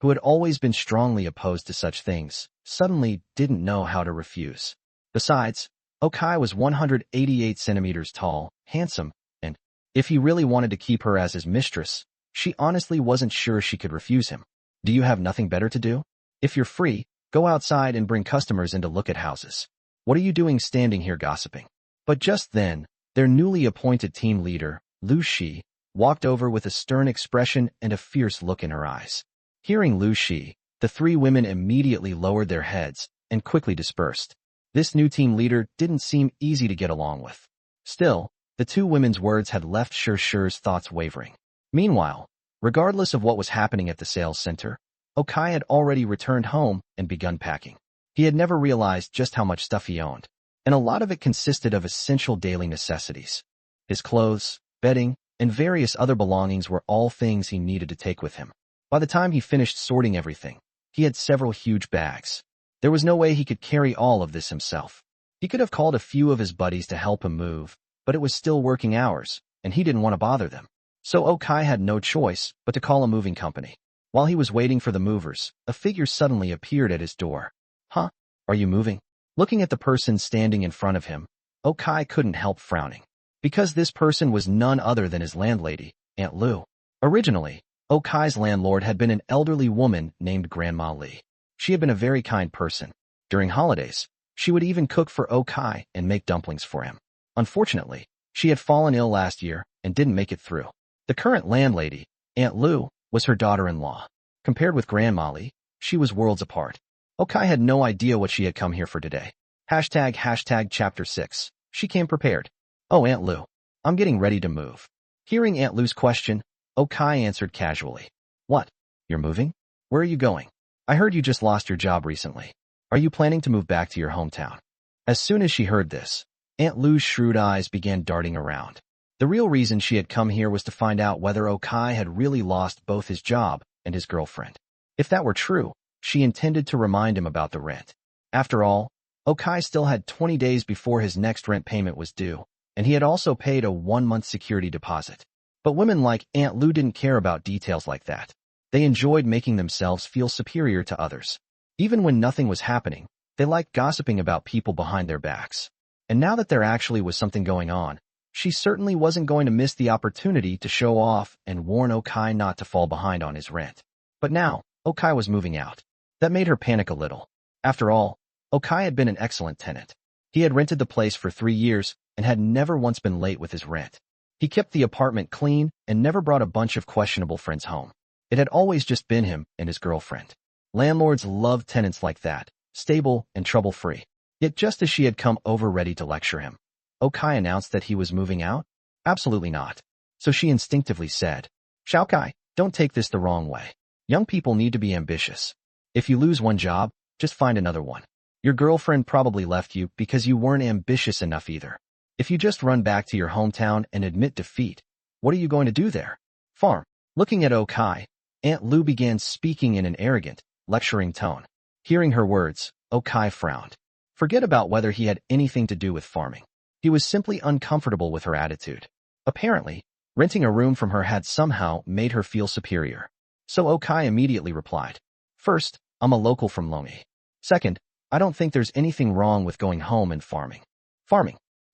who had always been strongly opposed to such things, suddenly didn't know how to refuse. Besides, Okai was 188 centimeters tall, handsome, and, if he really wanted to keep her as his mistress, she honestly wasn't sure she could refuse him. Do you have nothing better to do? If you're free, go outside and bring customers in to look at houses. What are you doing standing here gossiping? But just then, their newly appointed team leader, Liu Xi, walked over with a stern expression and a fierce look in her eyes. Hearing Liu Xi, the 3 women immediately lowered their heads and quickly dispersed. This new team leader didn't seem easy to get along with. Still, the 2 women's words had left Shi's thoughts wavering. Meanwhile, regardless of what was happening at the sales center, Okai had already returned home and begun packing. He had never realized just how much stuff he owned, and a lot of it consisted of essential daily necessities. His clothes, bedding, and various other belongings were all things he needed to take with him. By the time he finished sorting everything, he had several huge bags. There was no way he could carry all of this himself. He could have called a few of his buddies to help him move, but it was still working hours, and he didn't want to bother them. So Okai had no choice but to call a moving company. While he was waiting for the movers, a figure suddenly appeared at his door. Huh? Are you moving? Looking at the person standing in front of him, Okai couldn't help frowning. Because this person was none other than his landlady, Aunt Lu. Originally, Okai's landlord had been an elderly woman named Grandma Li. She had been a very kind person. During holidays, she would even cook for Okai and make dumplings for him. Unfortunately, she had fallen ill last year and didn't make it through. The current landlady, Aunt Lu, was her daughter-in-law. Compared with Grandma Li, she was worlds apart. Okai had no idea what she had come here for today. Hashtag chapter 6. She came prepared. Oh, Aunt Lu, I'm getting ready to move. Hearing Aunt Lu's question, Okai answered casually. What? You're moving? Where are you going? I heard you just lost your job recently. Are you planning to move back to your hometown? As soon as she heard this, Aunt Lu's shrewd eyes began darting around. The real reason she had come here was to find out whether Okai had really lost both his job and his girlfriend. If that were true, she intended to remind him about the rent. After all, Okai still had 20 days before his next rent payment was due, and he had also paid a 1-month security deposit. But women like Aunt Lu didn't care about details like that. They enjoyed making themselves feel superior to others. Even when nothing was happening, they liked gossiping about people behind their backs. And now that there actually was something going on, she certainly wasn't going to miss the opportunity to show off and warn Okai not to fall behind on his rent. But now, Okai was moving out. That made her panic a little. After all, Okai had been an excellent tenant. He had rented the place for 3 years and had never once been late with his rent. He kept the apartment clean and never brought a bunch of questionable friends home. It had always just been him and his girlfriend. Landlords love tenants like that, stable and trouble-free. Yet just as she had come over ready to lecture him, Okai announced that he was moving out? Absolutely not. So she instinctively said, Xiaokai, don't take this the wrong way. Young people need to be ambitious. If you lose one job, just find another one. Your girlfriend probably left you because you weren't ambitious enough either. If you just run back to your hometown and admit defeat, what are you going to do there? Farm. Looking at Okai, Aunt Lu began speaking in an arrogant, lecturing tone. Hearing her words, Okai frowned. Forget about whether he had anything to do with farming. He was simply uncomfortable with her attitude. Apparently, renting a room from her had somehow made her feel superior. So Okai immediately replied. First, I'm a local from Longyi. Second, I don't think there's anything wrong with going home and farming.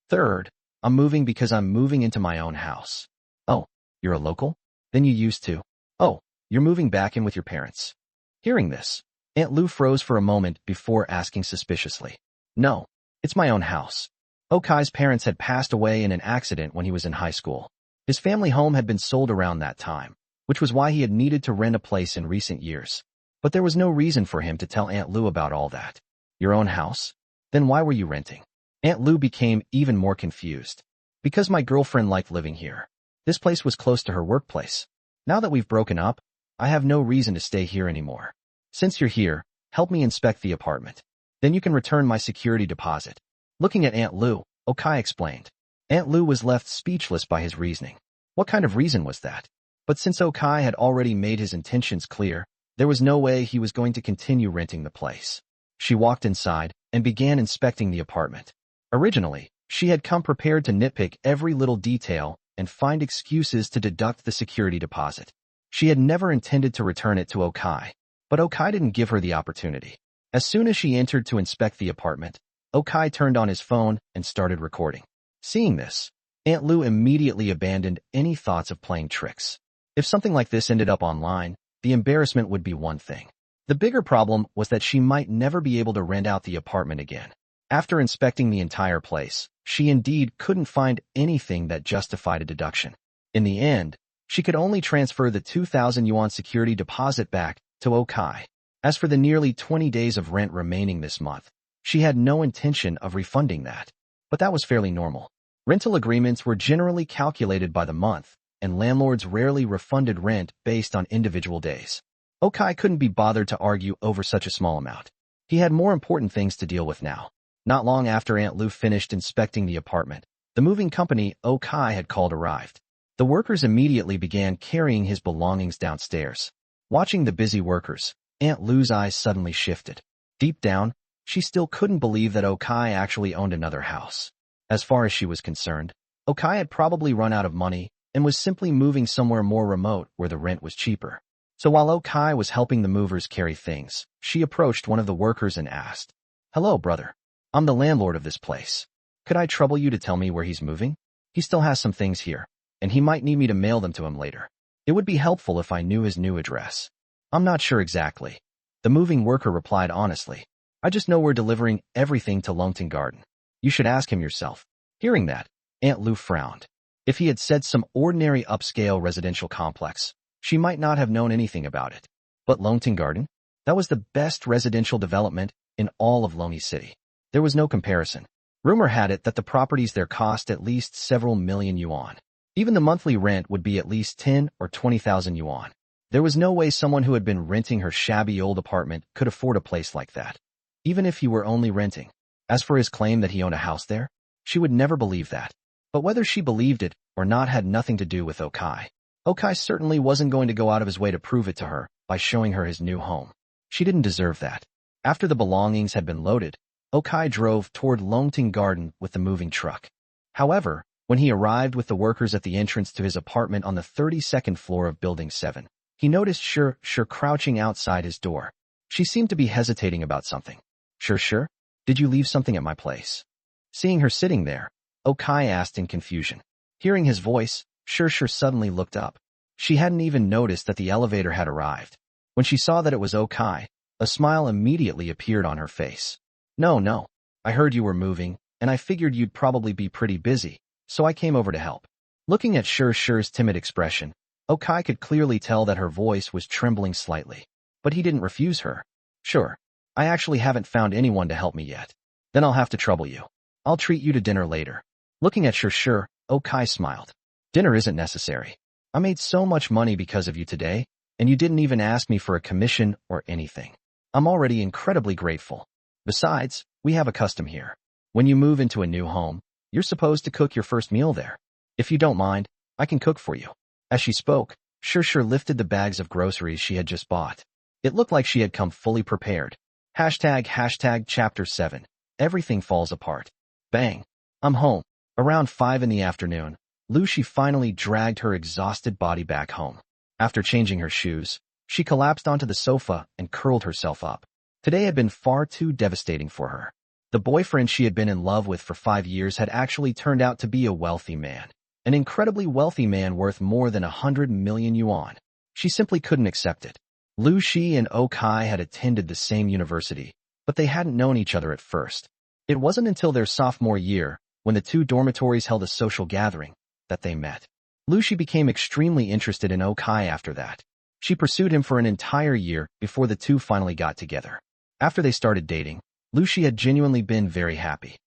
Third, I'm moving because I'm moving into my own house. Oh, you're a local? Then you used to. Oh, you're moving back in with your parents. Hearing this, Aunt Lu froze for a moment before asking suspiciously. No, it's my own house. Okai's parents had passed away in an accident when he was in high school. His family home had been sold around that time, which was why he had needed to rent a place in recent years. But there was no reason for him to tell Aunt Lu about all that. Your own house? Then why were you renting? Aunt Lu became even more confused. Because my girlfriend liked living here. This place was close to her workplace. Now that we've broken up, I have no reason to stay here anymore. Since you're here, help me inspect the apartment. Then you can return my security deposit. Looking at Aunt Lu, Okai explained. Aunt Lu was left speechless by his reasoning. What kind of reason was that? But since Okai had already made his intentions clear, there was no way he was going to continue renting the place. She walked inside and began inspecting the apartment. Originally, she had come prepared to nitpick every little detail and find excuses to deduct the security deposit. She had never intended to return it to Okai, but Okai didn't give her the opportunity. As soon as she entered to inspect the apartment, Okai turned on his phone and started recording. Seeing this, Aunt Lu immediately abandoned any thoughts of playing tricks. If something like this ended up online, the embarrassment would be one thing. The bigger problem was that she might never be able to rent out the apartment again. After inspecting the entire place, she indeed couldn't find anything that justified a deduction. In the end, she could only transfer the 2,000 yuan security deposit back to Okai. As for the nearly 20 days of rent remaining this month, she had no intention of refunding that. But that was fairly normal. Rental agreements were generally calculated by the month, and landlords rarely refunded rent based on individual days. Okai couldn't be bothered to argue over such a small amount. He had more important things to deal with now. Not long after Aunt Lu finished inspecting the apartment, the moving company Okai had called arrived. The workers immediately began carrying his belongings downstairs. Watching the busy workers, Aunt Lu's eyes suddenly shifted. Deep down, she still couldn't believe that Okai actually owned another house. As far as she was concerned, Okai had probably run out of money and was simply moving somewhere more remote where the rent was cheaper. So while Okai was helping the movers carry things, she approached one of the workers and asked, "Hello, brother. I'm the landlord of this place. Could I trouble you to tell me where he's moving? He still has some things here, and he might need me to mail them to him later. It would be helpful if I knew his new address." "I'm not sure exactly," the moving worker replied honestly. "I just know we're delivering everything to Longting Garden. You should ask him yourself." Hearing that, Aunt Lu frowned. If he had said some ordinary upscale residential complex, she might not have known anything about it. But Longting Garden? That was the best residential development in all of Longyi City. There was no comparison. Rumor had it that the properties there cost at least several million yuan. Even the monthly rent would be at least 10 or 20,000 yuan. There was no way someone who had been renting her shabby old apartment could afford a place like that, even if he were only renting. As for his claim that he owned a house there, she would never believe that. But whether she believed it or not had nothing to do with Okai. Okai certainly wasn't going to go out of his way to prove it to her by showing her his new home. She didn't deserve that. After the belongings had been loaded, Okai drove toward Longting Garden with the moving truck. However, when he arrived with the workers at the entrance to his apartment on the 32nd floor of Building 7, he noticed Sure crouching outside his door. She seemed to be hesitating about something. Sure, did you leave something at my place?" Seeing her sitting there, Okai asked in confusion. Hearing his voice, Sure suddenly looked up. She hadn't even noticed that the elevator had arrived. When she saw that it was Okai, a smile immediately appeared on her face. No, I heard you were moving, and I figured you'd probably be pretty busy, so I came over to help." Looking at Sure's timid expression, Okai could clearly tell that her voice was trembling slightly. But he didn't refuse her. "Sure, I actually haven't found anyone to help me yet. Then I'll have to trouble you. I'll treat you to dinner later." Looking at Sure, Okai smiled. "Dinner isn't necessary. I made so much money because of you today, and you didn't even ask me for a commission or anything. I'm already incredibly grateful. Besides, we have a custom here. When you move into a new home, you're supposed to cook your first meal there. If you don't mind, I can cook for you." As she spoke, Sure lifted the bags of groceries she had just bought. It looked like she had come fully prepared. Hashtag Chapter 7. Everything falls apart. Bang. I'm home. Around 5 in the afternoon, Liu Xi finally dragged her exhausted body back home. After changing her shoes, she collapsed onto the sofa and curled herself up. Today had been far too devastating for her. The boyfriend she had been in love with for 5 years had actually turned out to be a wealthy man. An incredibly wealthy man worth more than 100 million yuan. She simply couldn't accept it. Liu Xi and Kai had attended the same university, but they hadn't known each other at first. It wasn't until their sophomore year, when the two dormitories held a social gathering, that they met. Liu Xi became extremely interested in Kai after that. She pursued him for an entire year before the two finally got together. After they started dating, Liu Xi had genuinely been very happy.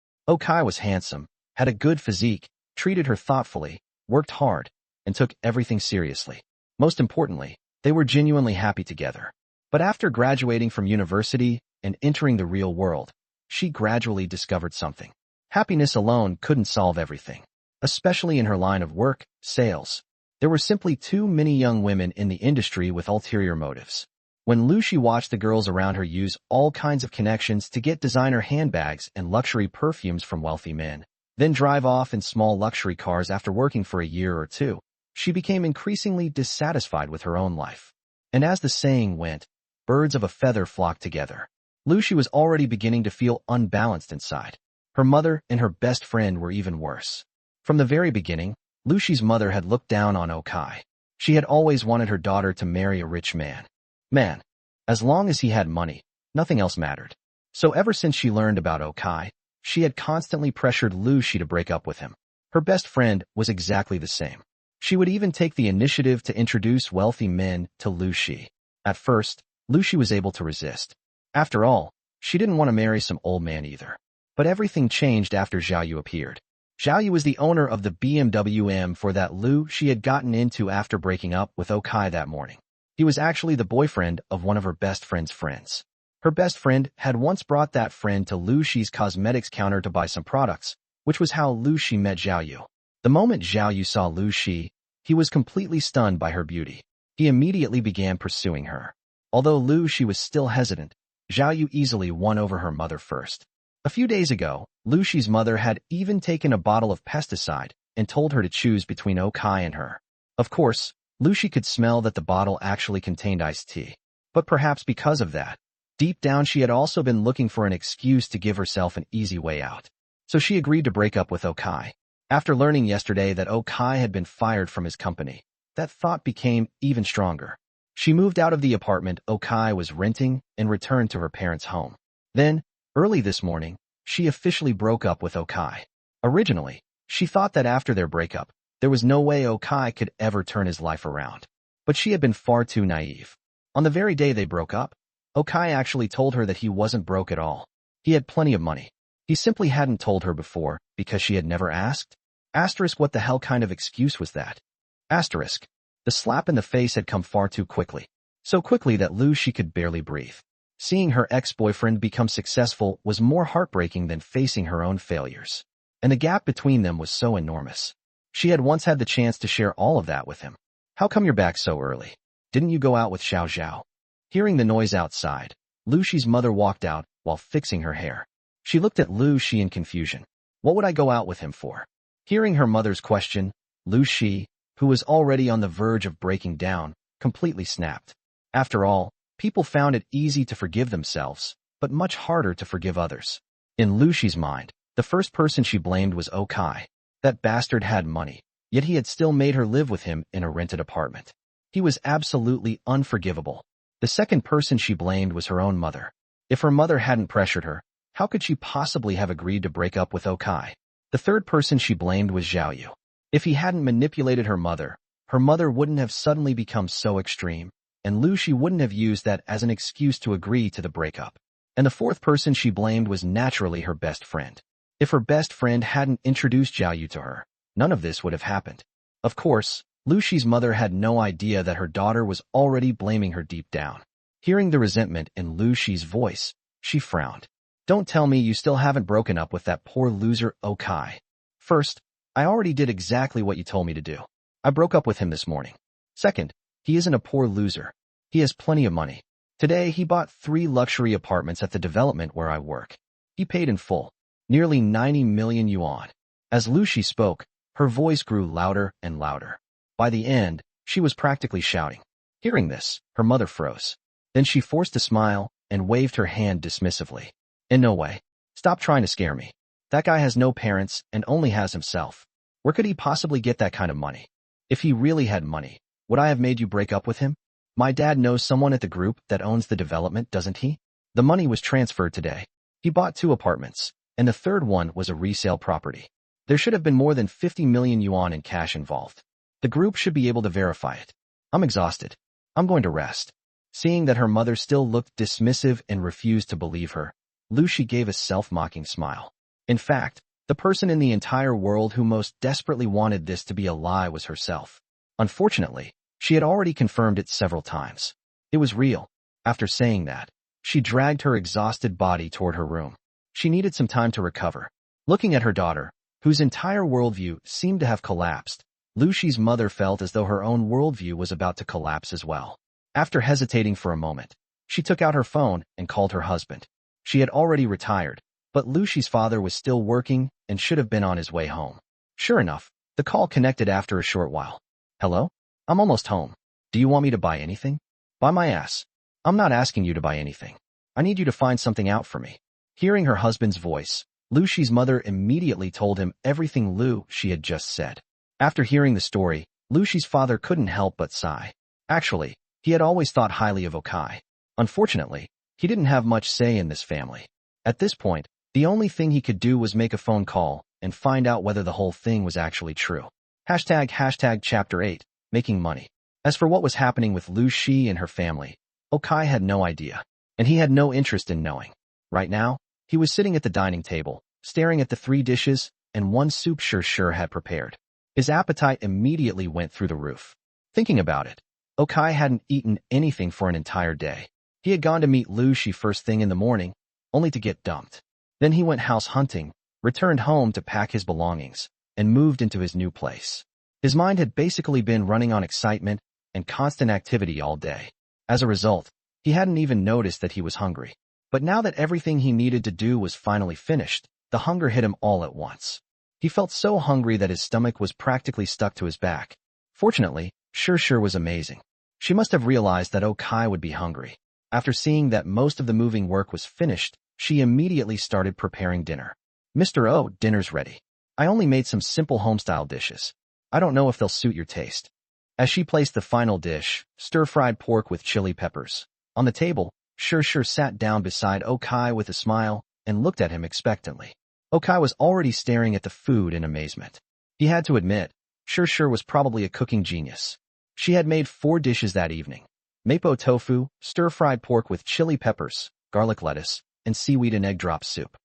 Kai was handsome, had a good physique, treated her thoughtfully, worked hard, and took everything seriously. Most importantly, they were genuinely happy together. But after graduating from university and entering the real world, she gradually discovered something. Happiness alone couldn't solve everything, especially in her line of work, sales. There were simply too many young women in the industry with ulterior motives. When Liu Xi watched the girls around her use all kinds of connections to get designer handbags and luxury perfumes from wealthy men, then drive off in small luxury cars after working for a year or two, she became increasingly dissatisfied with her own life. And as the saying went, birds of a feather flock together. Liu Xi was already beginning to feel unbalanced inside. Her mother and her best friend were even worse. From the very beginning, Liu Xi's mother had looked down on Kai. She had always wanted her daughter to marry a rich man. As long as he had money, nothing else mattered. So ever since she learned about Kai, she had constantly pressured Liu Xi to break up with him. Her best friend was exactly the same. She would even take the initiative to introduce wealthy men to Liu Xi. At first, Liu Xi was able to resist. After all, she didn't want to marry some old man either. But everything changed after Zhao Yu appeared. Zhao Yu was the owner of the BMW M4 that Liu Xi had gotten into after breaking up with Kai that morning. He was actually the boyfriend of one of her best friend's friends. Her best friend had once brought that friend to Liu Xi's cosmetics counter to buy some products, which was how Liu Xi met Zhao Yu. The moment Zhao Yu saw Liu Xi, he was completely stunned by her beauty. He immediately began pursuing her. Although Liu Xi was still hesitant, Zhao Yu easily won over her mother first. A few days ago, Liu Xi's mother had even taken a bottle of pesticide and told her to choose between Kai and her. Of course, Liu Xi could smell that the bottle actually contained iced tea. But perhaps because of that, deep down she had also been looking for an excuse to give herself an easy way out. So she agreed to break up with Kai. After learning yesterday that Kai had been fired from his company, that thought became even stronger. She moved out of the apartment Kai was renting and returned to her parents' home. Then, early this morning, she officially broke up with Kai. Originally, she thought that after their breakup, there was no way Kai could ever turn his life around. But she had been far too naive. On the very day they broke up, Kai actually told her that he wasn't broke at all. He had plenty of money. He simply hadn't told her before because she had never asked. Asterisk, what the hell kind of excuse was that? Asterisk. The slap in the face had come far too quickly. So quickly that Liu Xi could barely breathe. Seeing her ex-boyfriend become successful was more heartbreaking than facing her own failures. And the gap between them was so enormous. She had once had the chance to share all of that with him. How come you're back so early? Didn't you go out with Xiao Zhao? Hearing the noise outside, Liu Xi's mother walked out while fixing her hair. She looked at Liu Xi in confusion. What would I go out with him for? Hearing her mother's question, Liu Xi, who was already on the verge of breaking down, completely snapped. After all, people found it easy to forgive themselves, but much harder to forgive others. In Liu Xi's mind, the first person she blamed was Kai. That bastard had money, yet he had still made her live with him in a rented apartment. He was absolutely unforgivable. The second person she blamed was her own mother. If her mother hadn't pressured her, how could she possibly have agreed to break up with Kai? The third person she blamed was Zhao Yu. If he hadn't manipulated her mother wouldn't have suddenly become so extreme, and Liu Xi wouldn't have used that as an excuse to agree to the breakup. And the fourth person she blamed was naturally her best friend. If her best friend hadn't introduced Zhao Yu to her, none of this would have happened. Of course, Liu Xi's mother had no idea that her daughter was already blaming her deep down. Hearing the resentment in Liu Xi's voice, she frowned. Don't tell me you still haven't broken up with that poor loser Kai. First, I already did exactly what you told me to do. I broke up with him this morning. Second, he isn't a poor loser. He has plenty of money. Today he bought 3 luxury apartments at the development where I work. He paid in full. Nearly 90 million yuan. As Liu Xi spoke, her voice grew louder and louder. By the end, she was practically shouting. Hearing this, her mother froze. Then she forced a smile and waved her hand dismissively. In no way. Stop trying to scare me. That guy has no parents and only has himself. Where could he possibly get that kind of money? If he really had money, would I have made you break up with him? My dad knows someone at the group that owns the development, doesn't he? The money was transferred today. He bought 2 apartments, and the third one was a resale property. There should have been more than 50 million yuan in cash involved. The group should be able to verify it. I'm exhausted. I'm going to rest. Seeing that her mother still looked dismissive and refused to believe her, Liu Xi gave a self-mocking smile. In fact, the person in the entire world who most desperately wanted this to be a lie was herself. Unfortunately, she had already confirmed it several times. It was real. After saying that, she dragged her exhausted body toward her room. She needed some time to recover. Looking at her daughter, whose entire worldview seemed to have collapsed, Liu Xi's mother felt as though her own worldview was about to collapse as well. After hesitating for a moment, she took out her phone and called her husband. She had already retired, but Liu Xi's father was still working and should have been on his way home. Sure enough, the call connected after a short while. Hello? I'm almost home. Do you want me to buy anything? Buy my ass. I'm not asking you to buy anything. I need you to find something out for me. Hearing her husband's voice, Liu Xi's mother immediately told him everything Liu Xi had just said. After hearing the story, Liu Xi's father couldn't help but sigh. Actually, he had always thought highly of Okai. Unfortunately, he didn't have much say in this family. At this point, the only thing he could do was make a phone call and find out whether the whole thing was actually true. Hashtag Chapter 8, Making Money. As for what was happening with Liu Xi and her family, Okai had no idea, and he had no interest in knowing. Right now, he was sitting at the dining table, staring at the 3 dishes and 1 soup Sure had prepared. His appetite immediately went through the roof. Thinking about it, Okai hadn't eaten anything for an entire day. He had gone to meet Liu Xi first thing in the morning, only to get dumped. Then he went house hunting, returned home to pack his belongings, and moved into his new place. His mind had basically been running on excitement and constant activity all day. As a result, he hadn't even noticed that he was hungry. But now that everything he needed to do was finally finished, the hunger hit him all at once. He felt so hungry that his stomach was practically stuck to his back. Fortunately, Sure was amazing. She must have realized that Okai would be hungry. After seeing that most of the moving work was finished, she immediately started preparing dinner. Mr. O, dinner's ready. I only made some simple homestyle dishes. I don't know if they'll suit your taste. As she placed the final dish, stir-fried pork with chili peppers, on the table, Sure sat down beside Okai with a smile and looked at him expectantly. Okai was already staring at the food in amazement. He had to admit, Sure was probably a cooking genius. She had made 4 dishes that evening. Mapo tofu, stir-fried pork with chili peppers, garlic lettuce, and seaweed and egg drop soup.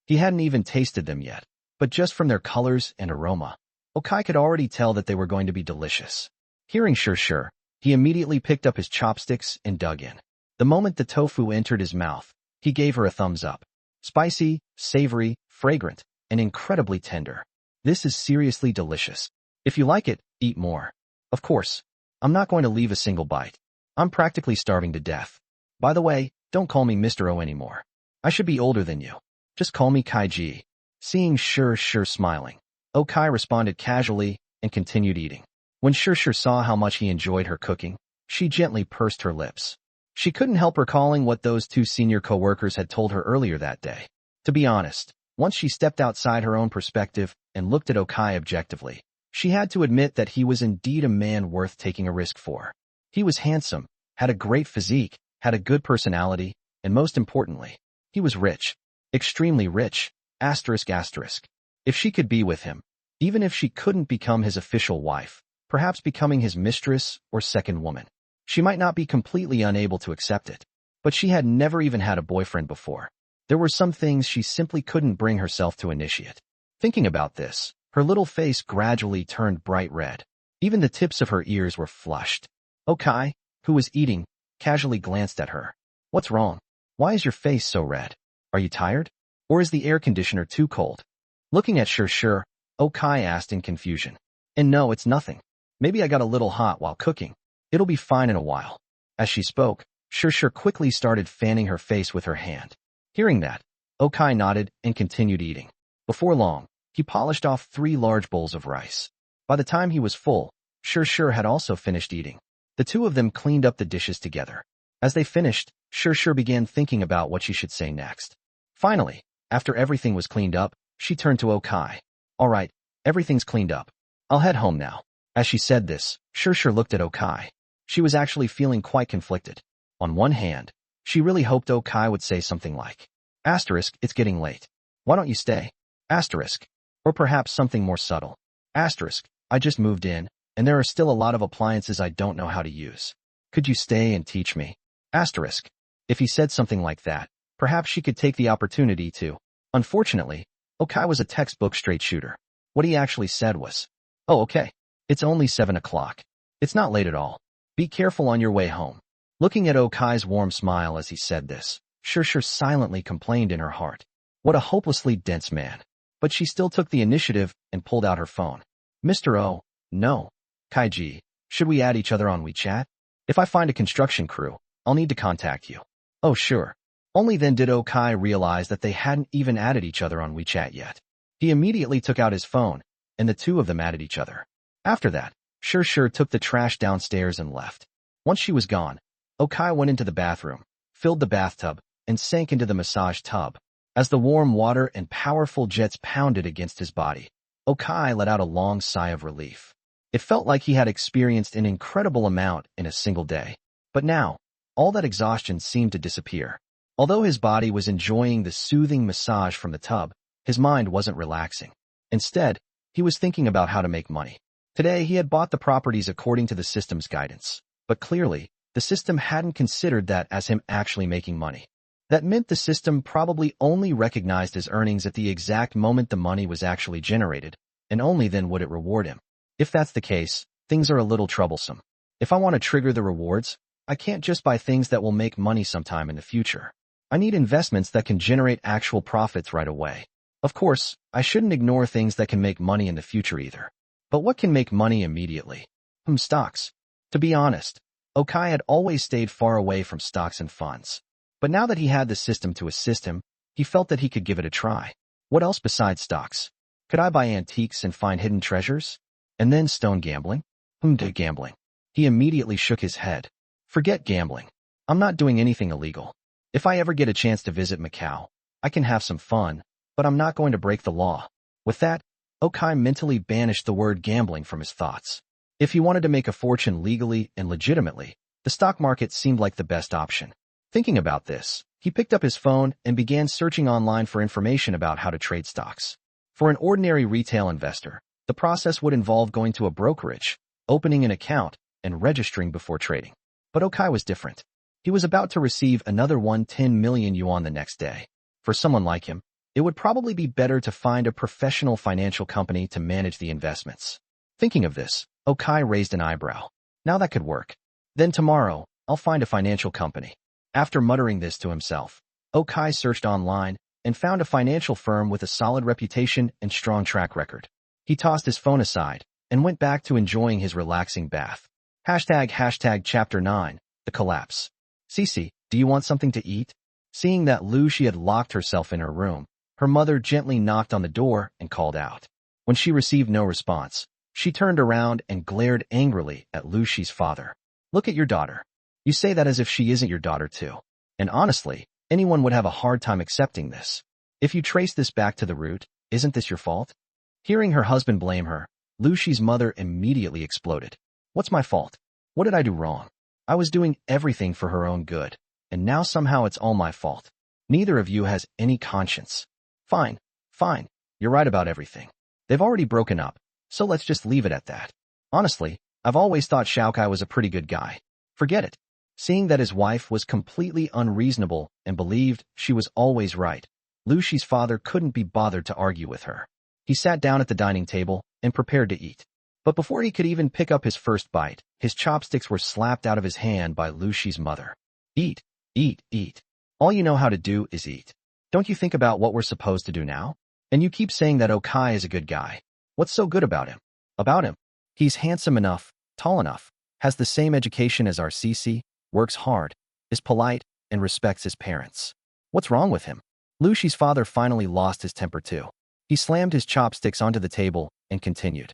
He hadn't even tasted them yet, but just from their colors and aroma, Okai could already tell that they were going to be delicious. Hearing Sure, he immediately picked up his chopsticks and dug in. The moment the tofu entered his mouth, he gave her a thumbs up. Spicy, savory, fragrant, and incredibly tender. This is seriously delicious. If you like it, eat more. Of course, I'm not going to leave a single bite. I'm practically starving to death. By the way, don't call me Mr. O anymore. I should be older than you. Just call me Kaiji. Seeing Sure smiling, Okai responded casually and continued eating. When Sure saw how much he enjoyed her cooking, she gently pursed her lips. She couldn't help recalling what those 2 senior co-workers had told her earlier that day. To be honest, once she stepped outside her own perspective and looked at Okai objectively, she had to admit that he was indeed a man worth taking a risk for. He was handsome, had a great physique, had a good personality, and most importantly, he was rich. Extremely rich, ***. If she could be with him, even if she couldn't become his official wife, perhaps becoming his mistress or second woman, she might not be completely unable to accept it. But she had never even had a boyfriend before. There were some things she simply couldn't bring herself to initiate. Thinking about this, her little face gradually turned bright red. Even the tips of her ears were flushed. Okai, who was eating, casually glanced at her. What's wrong? Why is your face so red? Are you tired? Or is the air conditioner too cold? Looking at Sure, Okai asked in confusion. And no, it's nothing. Maybe I got a little hot while cooking. It'll be fine in a while. As she spoke, Sure quickly started fanning her face with her hand. Hearing that, Okai nodded and continued eating. Before long, he polished off 3 large bowls of rice. By the time he was full, Sure had also finished eating. The 2 of them cleaned up the dishes together. As they finished, Sure began thinking about what she should say next. Finally, after everything was cleaned up, she turned to Okai. All right, everything's cleaned up. I'll head home now. As she said this, Sure looked at Okai. She was actually feeling quite conflicted. On one hand, she really hoped Kai would say something like, asterisk, it's getting late. Why don't you stay? Asterisk. Or perhaps something more subtle. Asterisk, I just moved in, and there are still a lot of appliances I don't know how to use. Could you stay and teach me? Asterisk. If he said something like that, perhaps she could take the opportunity to. Unfortunately, Kai was a textbook straight shooter. What he actually said was, oh, okay. It's only 7 o'clock. It's not late at all. Be careful on your way home. Looking at Kai's warm smile as he said this, Sure silently complained in her heart. What a hopelessly dense man. But she still took the initiative and pulled out her phone. Mr. O, no. Kaiji, should we add each other on WeChat? If I find a construction crew, I'll need to contact you. Oh, sure. Only then did Kai realize that they hadn't even added each other on WeChat yet. He immediately took out his phone, and the two of them added each other. After that, Sure took the trash downstairs and left. Once she was gone, Kai went into the bathroom, filled the bathtub, and sank into the massage tub. As the warm water and powerful jets pounded against his body, Kai let out a long sigh of relief. It felt like he had experienced an incredible amount in a single day. But now, all that exhaustion seemed to disappear. Although his body was enjoying the soothing massage from the tub, his mind wasn't relaxing. Instead, he was thinking about how to make money. Today, he had bought the properties according to the system's guidance. But clearly, the system hadn't considered that as him actually making money. That meant the system probably only recognized his earnings at the exact moment the money was actually generated, and only then would it reward him. If that's the case, things are a little troublesome. If I want to trigger the rewards, I can't just buy things that will make money sometime in the future. I need investments that can generate actual profits right away. Of course, I shouldn't ignore things that can make money in the future either. But what can make money immediately? Stocks. To be honest, Kai had always stayed far away from stocks and funds. But now that he had the system to assist him, he felt that he could give it a try. What else besides stocks? Could I buy antiques and find hidden treasures? And then stone gambling? Gambling. He immediately shook his head. Forget gambling. I'm not doing anything illegal. If I ever get a chance to visit Macau, I can have some fun, but I'm not going to break the law. With that, Kai mentally banished the word gambling from his thoughts. If he wanted to make a fortune legally and legitimately, the stock market seemed like the best option. Thinking about this, he picked up his phone and began searching online for information about how to trade stocks. For an ordinary retail investor, the process would involve going to a brokerage, opening an account, and registering before trading. But Kai was different. He was about to receive another 110 million yuan the next day. For someone like him, it would probably be better to find a professional financial company to manage the investments. Thinking of this, Kai raised an eyebrow. Now that could work. Then tomorrow, I'll find a financial company. After muttering this to himself, Kai searched online and found a financial firm with a solid reputation and strong track record. He tossed his phone aside and went back to enjoying his relaxing bath. Hashtag Chapter 9, The Collapse. Cece, do you want something to eat? Seeing that Liu Xi had locked herself in her room, her mother gently knocked on the door and called out. When she received no response, she turned around and glared angrily at Liu Xi's father. Look at your daughter. You say that as if she isn't your daughter too. And honestly, anyone would have a hard time accepting this. If you trace this back to the root, isn't this your fault? Hearing her husband blame her, Liu Xi's mother immediately exploded. What's my fault? What did I do wrong? I was doing everything for her own good, and now somehow it's all my fault. Neither of you has any conscience. Fine. You're right about everything. They've already broken up, so let's just leave it at that. Honestly, I've always thought Xiaokai was a pretty good guy. Forget it. Seeing that his wife was completely unreasonable and believed she was always right, Liu Xi's father couldn't be bothered to argue with her. He sat down at the dining table and prepared to eat. But before he could even pick up his first bite, his chopsticks were slapped out of his hand by Liu Xi's mother. Eat. All you know how to do is eat. Don't you think about what we're supposed to do now? And you keep saying that Kai is a good guy. What's so good about him? He's handsome enough, tall enough, has the same education as our Cece, works hard, is polite, and respects his parents. What's wrong with him? Liu Xi's father finally lost his temper too. He slammed his chopsticks onto the table and continued.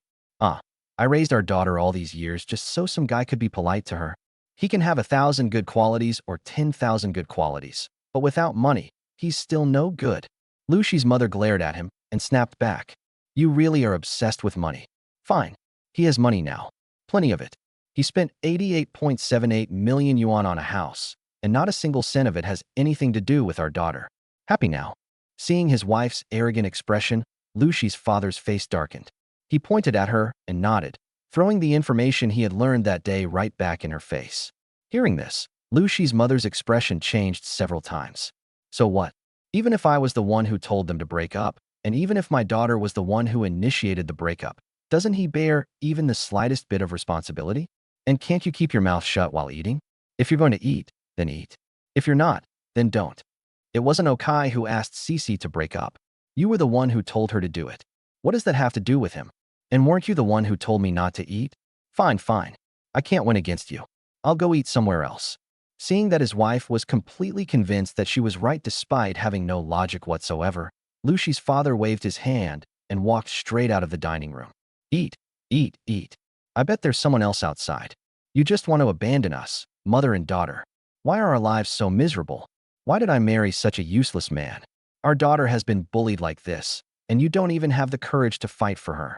I raised our daughter all these years just so some guy could be polite to her. He can have 1,000 good qualities or 10,000 good qualities, but without money, he's still no good. Liu Xi's mother glared at him and snapped back. You really are obsessed with money. Fine. He has money now. Plenty of it. He spent 88.78 million yuan on a house, and not a single cent of it has anything to do with our daughter. Happy now. Seeing his wife's arrogant expression, Liu Xi's father's face darkened. He pointed at her and nodded, throwing the information he had learned that day right back in her face. Hearing this, Liu Xi's mother's expression changed several times. So what? Even if I was the one who told them to break up, and even if my daughter was the one who initiated the breakup, doesn't he bear even the slightest bit of responsibility? And can't you keep your mouth shut while eating? If you're going to eat, then eat. If you're not, then don't. It wasn't Okai who asked Cece to break up. You were the one who told her to do it. What does that have to do with him? And weren't you the one who told me not to eat? Fine, fine. I can't win against you. I'll go eat somewhere else. Seeing that his wife was completely convinced that she was right despite having no logic whatsoever, Liu Xi's father waved his hand and walked straight out of the dining room. Eat, eat, eat. I bet there's someone else outside. You just want to abandon us, mother and daughter. Why are our lives so miserable? Why did I marry such a useless man? Our daughter has been bullied like this, and you don't even have the courage to fight for her.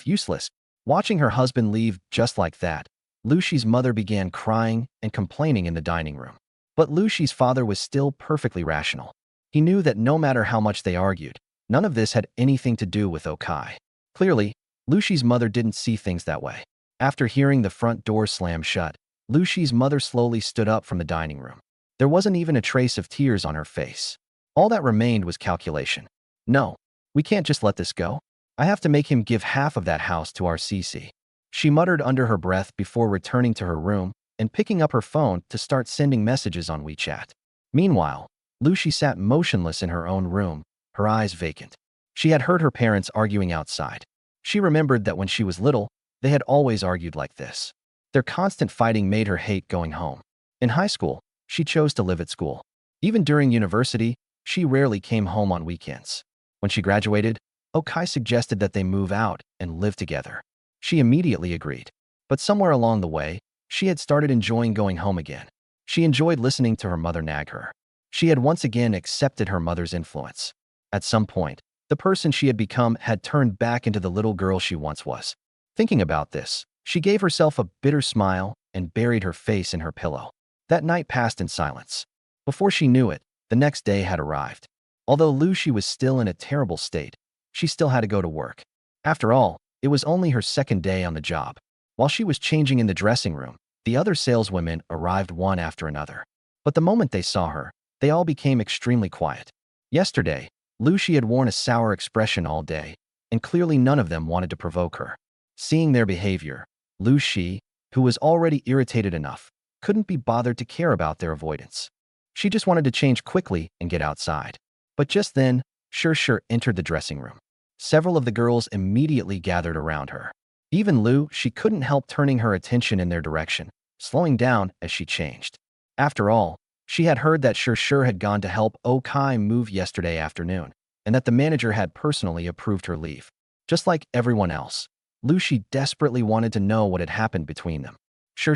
Useless. Watching her husband leave just like that, Liu Xi's mother began crying and complaining in the dining room. But Liu Xi's father was still perfectly rational. He knew that no matter how much they argued, none of this had anything to do with Okai. Clearly, Liu Xi's mother didn't see things that way. After hearing the front door slam shut, Liu Xi's mother slowly stood up from the dining room. There wasn't even a trace of tears on her face. All that remained was calculation. No, we can't just let this go. I have to make him give half of that house to our Cece. She muttered under her breath before returning to her room and picking up her phone to start sending messages on WeChat. Meanwhile, Liu Xi sat motionless in her own room, her eyes vacant. She had heard her parents arguing outside. She remembered that when she was little, they had always argued like this. Their constant fighting made her hate going home. In high school, she chose to live at school. Even during university, she rarely came home on weekends. When she graduated, Okai suggested that they move out and live together. She immediately agreed. But somewhere along the way, she had started enjoying going home again. She enjoyed listening to her mother nag her. She had once again accepted her mother's influence. At some point, the person she had become had turned back into the little girl she once was. Thinking about this, she gave herself a bitter smile and buried her face in her pillow. That night passed in silence. Before she knew it, the next day had arrived. Although Liu Xi was still in a terrible state, she still had to go to work. After all, it was only her second day on the job. While she was changing in the dressing room, the other saleswomen arrived one after another. But the moment they saw her, they all became extremely quiet. Yesterday, Liu Xi had worn a sour expression all day, and clearly none of them wanted to provoke her. Seeing their behavior, Liu Xi, who was already irritated enough, couldn't be bothered to care about their avoidance. She just wanted to change quickly and get outside. But just then, Shi entered the dressing room. Several of the girls immediately gathered around her. Even Liu, she couldn't help turning her attention in their direction, slowing down as she changed. After all, she had heard that Shi had gone to help Okai move yesterday afternoon, and that the manager had personally approved her leave. Just like everyone else, Liu Xi desperately wanted to know what had happened between them. Shi,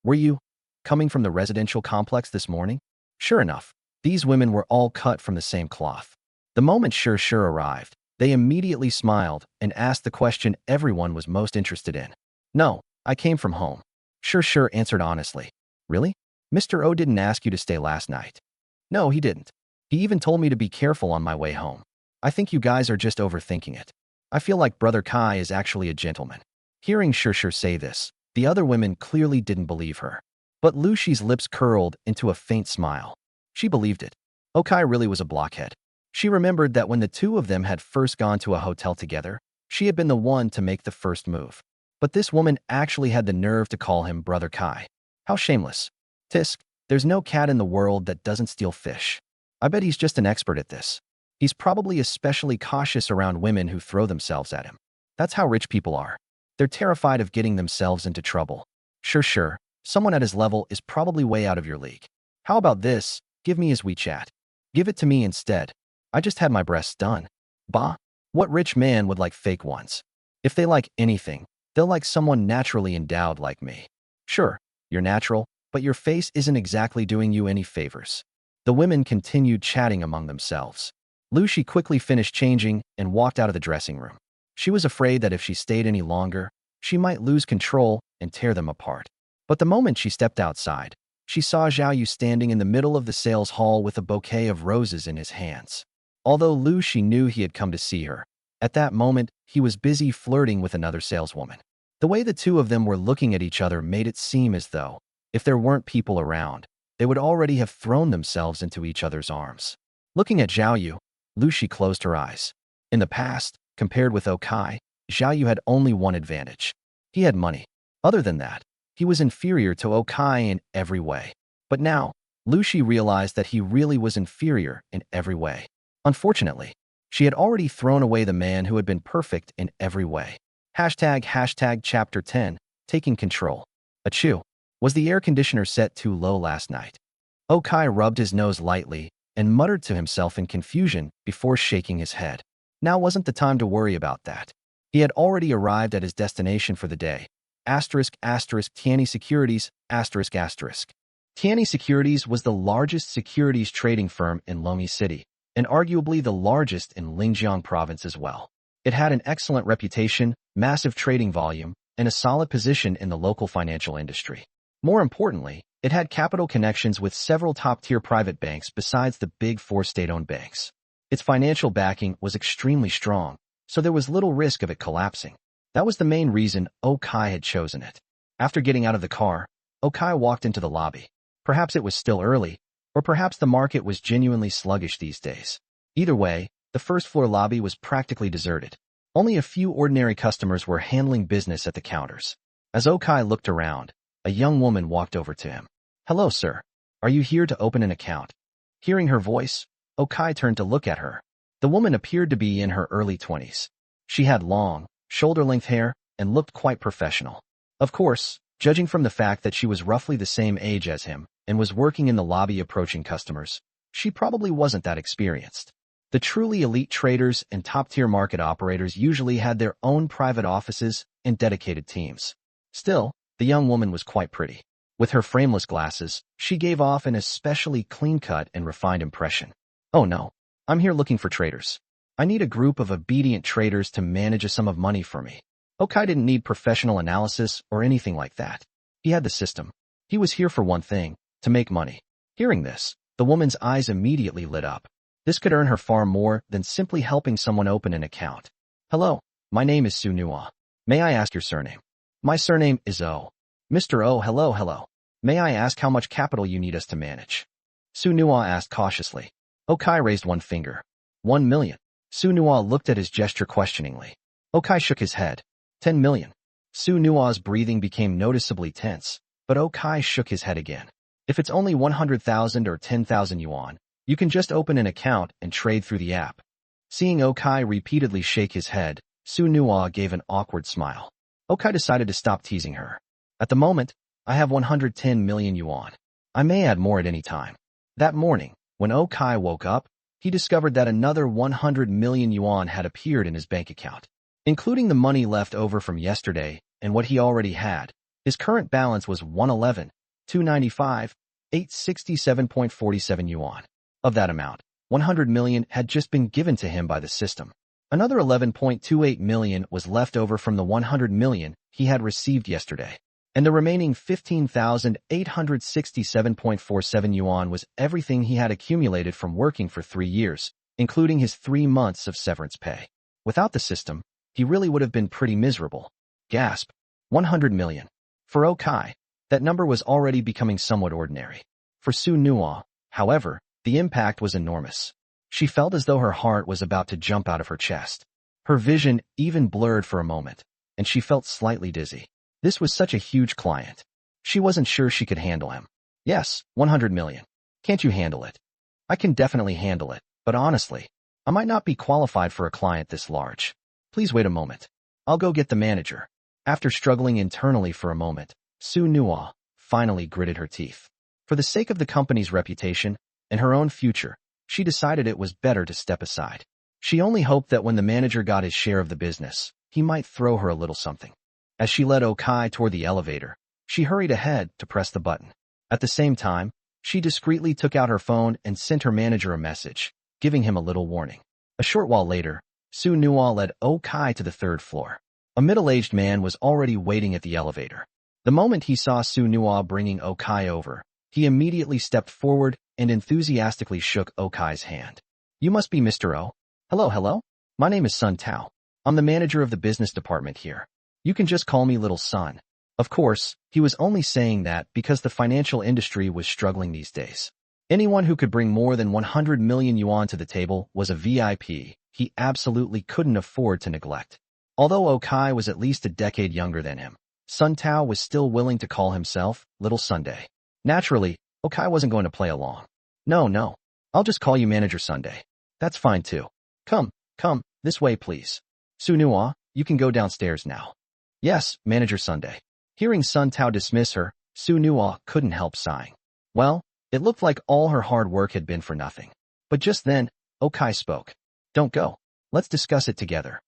were you coming from the residential complex this morning? Sure enough, these women were all cut from the same cloth. The moment Shi arrived, they immediately smiled and asked the question everyone was most interested in. No, I came from home. Shi answered honestly. Really? Mr. O didn't ask you to stay last night. No, he didn't. He even told me to be careful on my way home. I think you guys are just overthinking it. I feel like Brother Kai is actually a gentleman. Hearing Shi say this, the other women clearly didn't believe her. But Liu Xi's lips curled into a faint smile. She believed it. Okai really was a blockhead. She remembered that when the two of them had first gone to a hotel together, she had been the one to make the first move. But this woman actually had the nerve to call him Brother Kai. How shameless. Tisk, there's no cat in the world that doesn't steal fish. I bet he's just an expert at this. He's probably especially cautious around women who throw themselves at him. That's how rich people are. They're terrified of getting themselves into trouble. Sure, someone at his level is probably way out of your league. How about this? Give me his WeChat. Give it to me instead. I just had my breasts done. Bah, what rich man would like fake ones? If they like anything, they'll like someone naturally endowed like me. Sure, you're natural, but your face isn't exactly doing you any favors. The women continued chatting among themselves. Liu Xi quickly finished changing and walked out of the dressing room. She was afraid that if she stayed any longer, she might lose control and tear them apart. But the moment she stepped outside, she saw Zhao Yu standing in the middle of the sales hall with a bouquet of roses in his hands. Although Liu Xi knew he had come to see her, at that moment, he was busy flirting with another saleswoman. The way the two of them were looking at each other made it seem as though, if there weren't people around, they would already have thrown themselves into each other's arms. Looking at Zhao Yu, Liu Xi closed her eyes. In the past, compared with Okai, Zhao Yu had only one advantage. He had money. Other than that, he was inferior to Okai in every way. But now, Liu Xi realized that he really was inferior in every way. Unfortunately, she had already thrown away the man who had been perfect in every way. Hashtag Chapter 10, Taking Control. Achoo. Was the air conditioner set too low last night? Okai rubbed his nose lightly and muttered to himself in confusion before shaking his head. Now wasn't the time to worry about that. He had already arrived at his destination for the day. Tianyi Securities, Tianyi Securities was the largest securities trading firm in Longyi City, and arguably the largest in Linjiang province as well. It had an excellent reputation, massive trading volume, and a solid position in the local financial industry. More importantly, it had capital connections with several top-tier private banks besides the big four state-owned banks. Its financial backing was extremely strong, so there was little risk of it collapsing. That was the main reason Okai had chosen it. After getting out of the car, Okai walked into the lobby. Perhaps it was still early, or perhaps the market was genuinely sluggish these days. Either way, the first-floor lobby was practically deserted. Only a few ordinary customers were handling business at the counters. As Okai looked around, a young woman walked over to him. "Hello, sir. Are you here to open an account?" Hearing her voice, Okai turned to look at her. The woman appeared to be in her early 20s. She had long, shoulder-length hair and looked quite professional. Of course, judging from the fact that she was roughly the same age as him and was working in the lobby approaching customers, she probably wasn't that experienced. The truly elite traders and top-tier market operators usually had their own private offices and dedicated teams. Still, the young woman was quite pretty. With her frameless glasses, she gave off an especially clean-cut and refined impression. "Oh no, I'm here looking for traders. I need a group of obedient traders to manage a sum of money for me." Okai didn't need professional analysis or anything like that. He had the system. He was here for one thing, to make money. Hearing this, the woman's eyes immediately lit up. This could earn her far more than simply helping someone open an account. "Hello, my name is Su Nua. May I ask your surname?" "My surname is O." "Mr. O, hello. May I ask how much capital you need us to manage?" Su Nua asked cautiously. Okai raised one finger. 1 million. Su Nua looked at his gesture questioningly. Okai shook his head. 10 million. Su Nua's breathing became noticeably tense, but Okai shook his head again. "If it's only 100,000 or 10,000 yuan, you can just open an account and trade through the app." Seeing Okai repeatedly shake his head, Su Nua gave an awkward smile. Okai decided to stop teasing her. "At the moment, I have 110 million yuan. I may add more at any time." That morning, when Okai woke up, he discovered that another 100 million yuan had appeared in his bank account. Including the money left over from yesterday and what he already had, his current balance was 111,295,867.47 yuan. Of that amount, 100 million had just been given to him by the system. Another 11.28 million was left over from the 100 million he had received yesterday. And the remaining 15,867.47 yuan was everything he had accumulated from working for 3 years, including his 3 months of severance pay. Without the system, he really would have been pretty miserable. Gasp. 100 million. For Okai, that number was already becoming somewhat ordinary. For Su Nua, however, the impact was enormous. She felt as though her heart was about to jump out of her chest. Her vision even blurred for a moment, and she felt slightly dizzy. This was such a huge client. She wasn't sure she could handle him. "Yes, 100 million. Can't you handle it?" "I can definitely handle it, but honestly, I might not be qualified for a client this large. Please wait a moment. I'll go get the manager." After struggling internally for a moment, Su Nua finally gritted her teeth. For the sake of the company's reputation and her own future, she decided it was better to step aside. She only hoped that when the manager got his share of the business, he might throw her a little something. As she led Okai toward the elevator, she hurried ahead to press the button. At the same time, she discreetly took out her phone and sent her manager a message, giving him a little warning. A short while later, Su Nua led Okai to the 3rd floor. A middle-aged man was already waiting at the elevator. The moment he saw Su Nua bringing Okai over, he immediately stepped forward and enthusiastically shook Okai's hand. You must be Mr. O. Hello, hello. My name is Sun Tao. I'm the manager of the business department here. You can just call me Little Sun. Of course, he was only saying that because the financial industry was struggling these days. Anyone who could bring more than 100 million yuan to the table was a VIP he absolutely couldn't afford to neglect. Although Okai was at least a decade younger than him, Sun Tao was still willing to call himself Little Sunday. Naturally, Okai wasn't going to play along. No, I'll just call you Manager Sunday. That's fine too. Come, this way please. Su Nua, you can go downstairs now. Yes, Manager Sunday. Hearing Sun Tao dismiss her, Su Nua couldn't help sighing. Well, it looked like all her hard work had been for nothing. But just then, Okai spoke. Don't go. Let's discuss it together.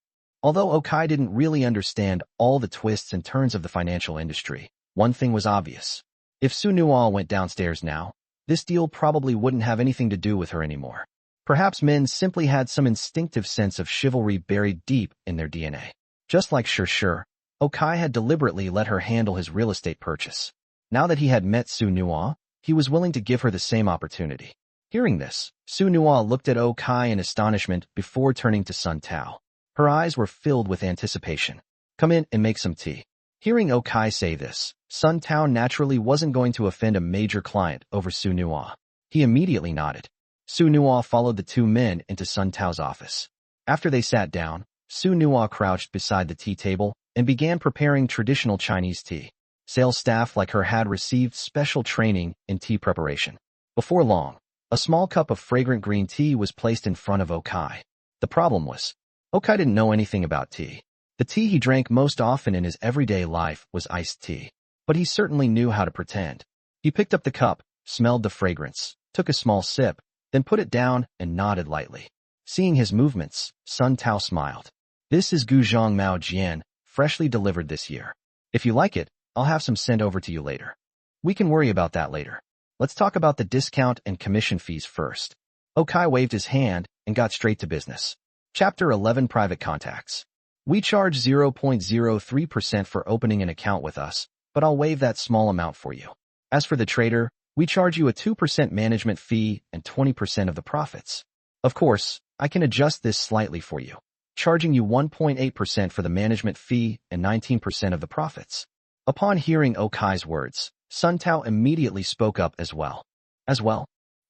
Although Okai didn't really understand all the twists and turns of the financial industry, one thing was obvious. If Su Nua went downstairs now, this deal probably wouldn't have anything to do with her anymore. Perhaps men simply had some instinctive sense of chivalry buried deep in their DNA. Just like Sure, Okai had deliberately let her handle his real estate purchase. Now that he had met Su Nua, he was willing to give her the same opportunity. Hearing this, Su Nua looked at Okai in astonishment before turning to Sun Tao. Her eyes were filled with anticipation. Come in and make some tea. Hearing Okai say this, Sun Tao naturally wasn't going to offend a major client over Su Nua. He immediately nodded. Su Nua followed the two men into Sun Tao's office. After they sat down, Su Nua crouched beside the tea table and began preparing traditional Chinese tea. Sales staff like her had received special training in tea preparation. Before long, a small cup of fragrant green tea was placed in front of Okai. The problem was, Okai didn't know anything about tea. The tea he drank most often in his everyday life was iced tea. But he certainly knew how to pretend. He picked up the cup, smelled the fragrance, took a small sip, then put it down and nodded lightly. Seeing his movements, Sun Tao smiled. This is Guzhong Mao Jian, freshly delivered this year. If you like it, I'll have some sent over to you later. We can worry about that later. Let's talk about the discount and commission fees first. Okai waved his hand and got straight to business. Chapter 11 Private Contacts. We charge 0.03% for opening an account with us, but I'll waive that small amount for you. As for the trader, we charge you a 2% management fee and 20% of the profits. Of course, I can adjust this slightly for you, charging you 1.8% for the management fee and 19% of the profits. Upon hearing Okai's words, Sun Tao immediately spoke up as well.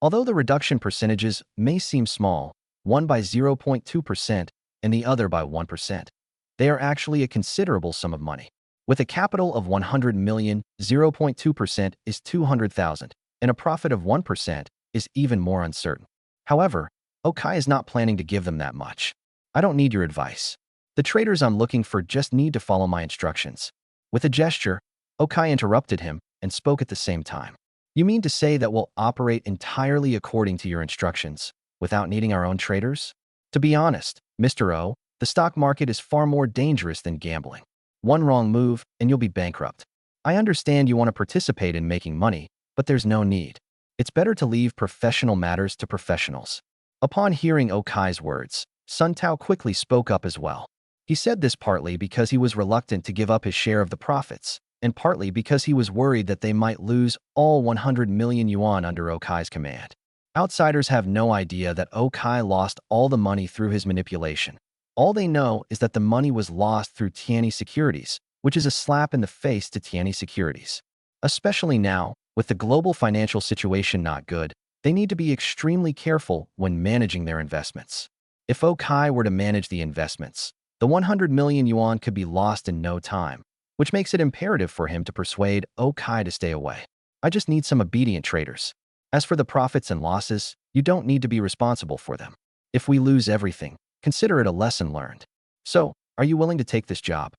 Although the reduction percentages may seem small, one by 0.2% and the other by 1%, they are actually a considerable sum of money. With a capital of 100 million, 0.2% is 200,000, and a profit of 1% is even more uncertain. However, Okai is not planning to give them that much. I don't need your advice. The traders I'm looking for just need to follow my instructions. With a gesture, Okai interrupted him and spoke at the same time. You mean to say that we'll operate entirely according to your instructions, without needing our own traders? To be honest, Mr. O, the stock market is far more dangerous than gambling. One wrong move, and you'll be bankrupt. I understand you want to participate in making money, but there's no need. It's better to leave professional matters to professionals. Upon hearing Okai's words, Sun Tao quickly spoke up as well. He said this partly because he was reluctant to give up his share of the profits, and partly because he was worried that they might lose all 100 million yuan under Okai's command. Outsiders have no idea that Okai lost all the money through his manipulation. All they know is that the money was lost through Tianyi Securities, which is a slap in the face to Tianyi Securities. Especially now, with the global financial situation not good, they need to be extremely careful when managing their investments. If Okai were to manage the investments, the 100 million yuan could be lost in no time, which makes it imperative for him to persuade Okai to stay away. I just need some obedient traders. As for the profits and losses, you don't need to be responsible for them. If we lose everything, consider it a lesson learned. So, are you willing to take this job?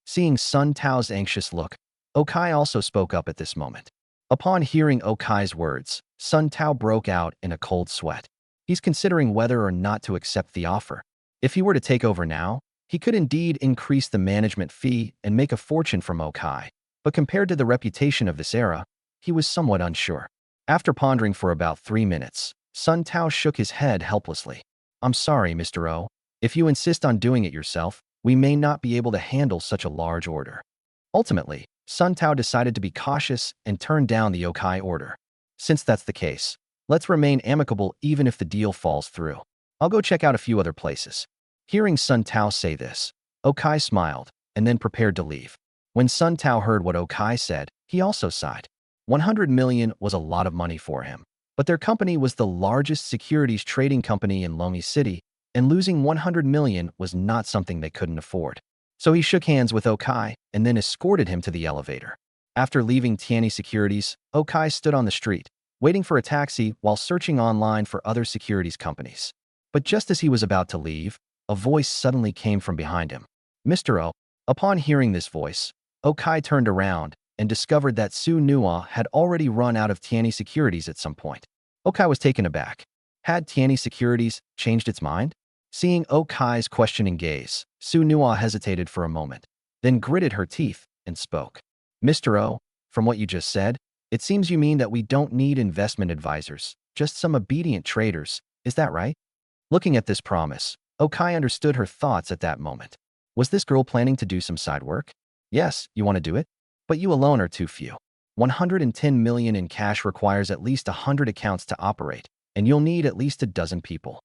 Seeing Sun Tao's anxious look, Okai also spoke up at this moment. Upon hearing Okai's words, Sun Tao broke out in a cold sweat. He's considering whether or not to accept the offer. If he were to take over now, he could indeed increase the management fee and make a fortune from Okai, but compared to the reputation of this era, he was somewhat unsure. After pondering for about 3 minutes, Sun Tao shook his head helplessly. I'm sorry, Mr. O. If you insist on doing it yourself, we may not be able to handle such a large order. Ultimately, Sun Tao decided to be cautious and turned down the Okai order. Since that's the case, let's remain amicable even if the deal falls through. I'll go check out a few other places. Hearing Sun Tao say this, Okai smiled and then prepared to leave. When Sun Tao heard what Okai said, he also sighed. 100 million was a lot of money for him, but their company was the largest securities trading company in Lomi City, and losing 100 million was not something they couldn't afford. So he shook hands with Okai and then escorted him to the elevator. After leaving Tianyi Securities, Okai stood on the street, waiting for a taxi while searching online for other securities companies. But just as he was about to leave, a voice suddenly came from behind him. Mr. O. Upon hearing this voice, Okai turned around and discovered that Su Nua had already run out of Tianyi Securities at some point. Okai was taken aback. Had Tianyi Securities changed its mind? Seeing Okai's questioning gaze, Su Nua hesitated for a moment, then gritted her teeth and spoke. Mr. O, from what you just said, it seems you mean that we don't need investment advisors, just some obedient traders, is that right? Looking at this promise, Okai understood her thoughts at that moment. Was this girl planning to do some side work? Yes, you want to do it? But you alone are too few. 110 million in cash requires at least 100 accounts to operate, and you'll need at least a dozen people.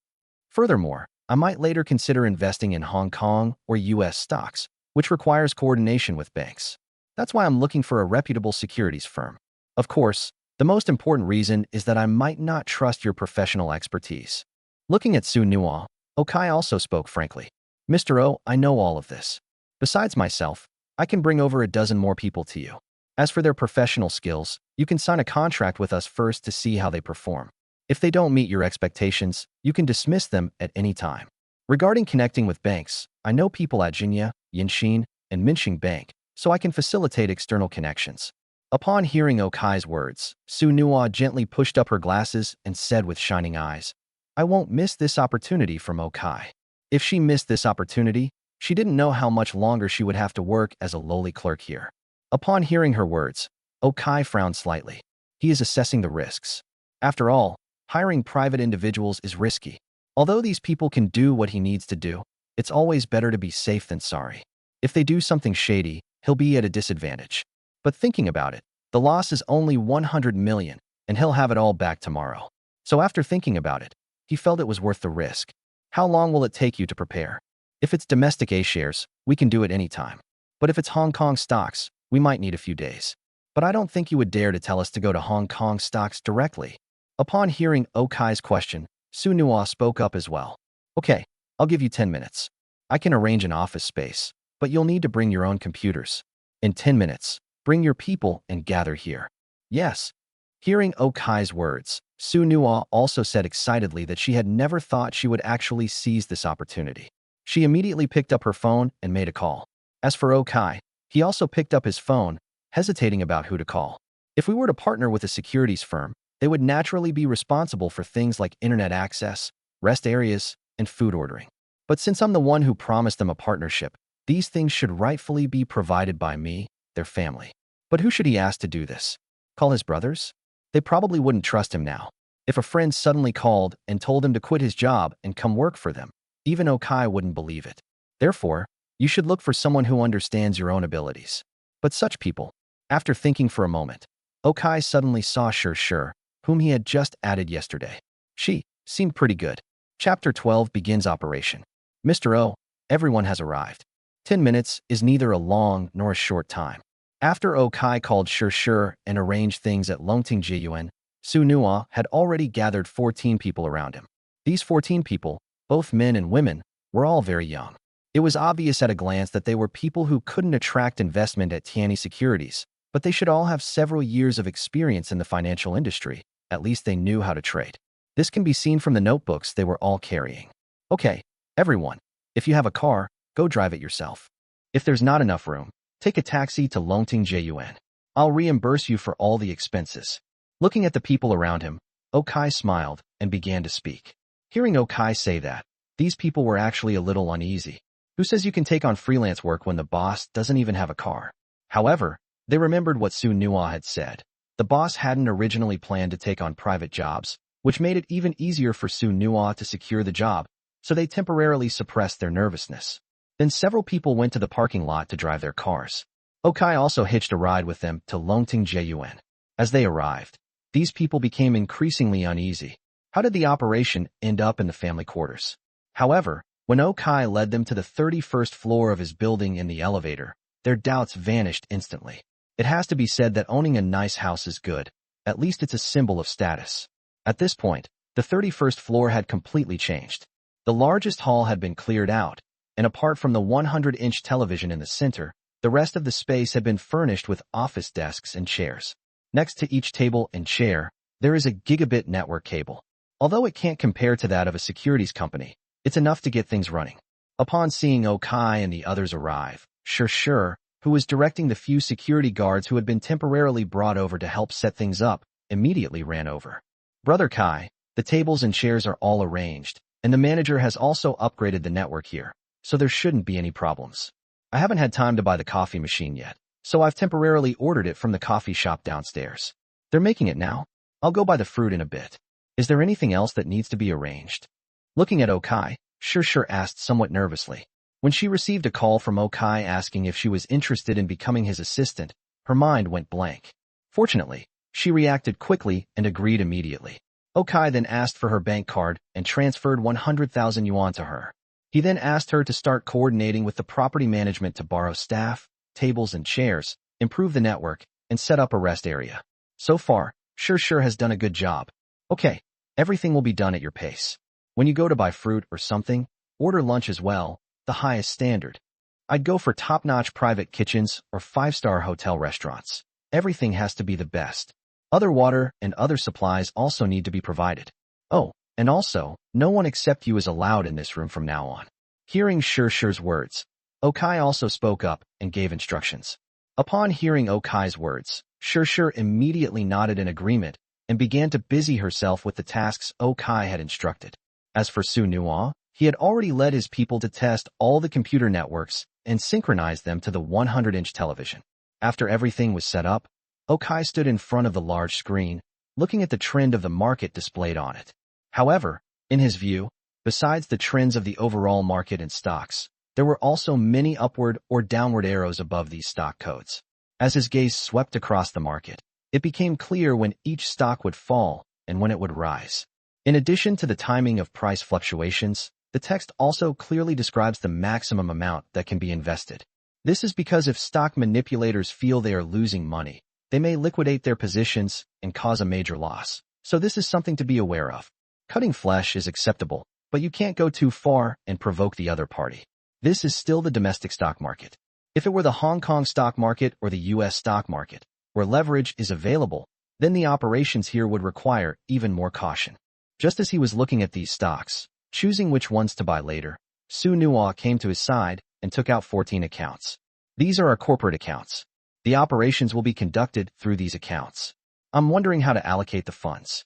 Furthermore, I might later consider investing in Hong Kong or US stocks, which requires coordination with banks. That's why I'm looking for a reputable securities firm. Of course, the most important reason is that I might not trust your professional expertise. Looking at Su Nua, Okai also spoke frankly. Mr. O, I know all of this. Besides myself, I can bring over a dozen more people to you. As for their professional skills, you can sign a contract with us first to see how they perform. If they don't meet your expectations, you can dismiss them at any time. Regarding connecting with banks, I know people at Jinya, Yinxin, and Minxing Bank, so I can facilitate external connections. Upon hearing Okai's words, Su Nua gently pushed up her glasses and said with shining eyes, I won't miss this opportunity from Okai. If she missed this opportunity, she didn't know how much longer she would have to work as a lowly clerk here. Upon hearing her words, Okai frowned slightly. He is assessing the risks. After all, hiring private individuals is risky. Although these people can do what he needs to do, it's always better to be safe than sorry. If they do something shady, he'll be at a disadvantage. But thinking about it, the loss is only 100 million, and he'll have it all back tomorrow. So after thinking about it, he felt it was worth the risk. How long will it take you to prepare? If it's domestic A-shares, we can do it anytime. But if it's Hong Kong stocks, we might need a few days. But I don't think you would dare to tell us to go to Hong Kong stocks directly. Upon hearing Okai's question, Su Nua spoke up as well. Okay, I'll give you 10 minutes. I can arrange an office space, but you'll need to bring your own computers. In 10 minutes, bring your people and gather here. Yes. Hearing Okai's words, Su Nua also said excitedly that she had never thought she would actually seize this opportunity. She immediately picked up her phone and made a call. As for Okai, he also picked up his phone, hesitating about who to call. If we were to partner with a securities firm, they would naturally be responsible for things like internet access, rest areas, and food ordering. But since I'm the one who promised them a partnership, these things should rightfully be provided by me, their family. But who should he ask to do this? Call his brothers? They probably wouldn't trust him now. If a friend suddenly called and told him to quit his job and come work for them, even Okai wouldn't believe it. Therefore, you should look for someone who understands your own abilities. But such people, after thinking for a moment, Okai suddenly saw Sure, whom he had just added yesterday. She seemed pretty good. Chapter 12 begins operation. Mr. O, everyone has arrived. 10 minutes is neither a long nor a short time. After Okai called Sure and arranged things at Longting Jiyuan, Su Nua had already gathered 14 people around him. These 14 people, both men and women, were all very young. It was obvious at a glance that they were people who couldn't attract investment at Tianyi Securities, but they should all have several years of experience in the financial industry. At least they knew how to trade. This can be seen from the notebooks they were all carrying. Okay, everyone, if you have a car, go drive it yourself. If there's not enough room, take a taxi to Longting Jiyuan. I'll reimburse you for all the expenses. Looking at the people around him, Okai smiled and began to speak. Hearing Okai say that, these people were actually a little uneasy. Who says you can take on freelance work when the boss doesn't even have a car? However, they remembered what Su Nua had said. The boss hadn't originally planned to take on private jobs, which made it even easier for Su Nua to secure the job, so they temporarily suppressed their nervousness. Then several people went to the parking lot to drive their cars. Okai also hitched a ride with them to Longting Yuan. As they arrived, these people became increasingly uneasy. How did the operation end up in the family quarters? However, when Okai led them to the 31st floor of his building in the elevator, their doubts vanished instantly. It has to be said that owning a nice house is good. At least it's a symbol of status. At this point, the 31st floor had completely changed. The largest hall had been cleared out, and apart from the 100-inch television in the center, the rest of the space had been furnished with office desks and chairs. Next to each table and chair, there is a gigabit network cable. Although it can't compare to that of a securities company, it's enough to get things running. Upon seeing Okai and the others arrive, Sure, who was directing the few security guards who had been temporarily brought over to help set things up, immediately ran over. Brother Kai, the tables and chairs are all arranged, and the manager has also upgraded the network here, so there shouldn't be any problems. I haven't had time to buy the coffee machine yet, so I've temporarily ordered it from the coffee shop downstairs. They're making it now. I'll go buy the fruit in a bit. Is there anything else that needs to be arranged? Looking at Okai, Sure asked somewhat nervously. When she received a call from Okai asking if she was interested in becoming his assistant, her mind went blank. Fortunately, she reacted quickly and agreed immediately. Okai then asked for her bank card and transferred 100,000 yuan to her. He then asked her to start coordinating with the property management to borrow staff, tables and chairs, improve the network, and set up a rest area. So far, Sure has done a good job. Okay, everything will be done at your pace. When you go to buy fruit or something, order lunch as well, the highest standard. I'd go for top-notch private kitchens or 5-star hotel restaurants. Everything has to be the best. Other water and other supplies also need to be provided. Oh, and also, no one except you is allowed in this room from now on. Hearing Sure's words, Okai also spoke up and gave instructions. Upon hearing Okai's words, Sure immediately nodded in agreement and began to busy herself with the tasks Okai had instructed. As for Su Nuo, he had already led his people to test all the computer networks and synchronize them to the 100-inch television. After everything was set up, Okai stood in front of the large screen, looking at the trend of the market displayed on it. However, in his view, besides the trends of the overall market and stocks, there were also many upward or downward arrows above these stock codes. As his gaze swept across the market, it became clear when each stock would fall and when it would rise. In addition to the timing of price fluctuations, the text also clearly describes the maximum amount that can be invested. This is because if stock manipulators feel they are losing money, they may liquidate their positions and cause a major loss. So this is something to be aware of. Cutting flesh is acceptable, but you can't go too far and provoke the other party. This is still the domestic stock market. If it were the Hong Kong stock market or the US stock market, where leverage is available, then the operations here would require even more caution. Just as he was looking at these stocks, choosing which ones to buy later, Su Nuo came to his side and took out 14 accounts. These are our corporate accounts. The operations will be conducted through these accounts. I'm wondering how to allocate the funds.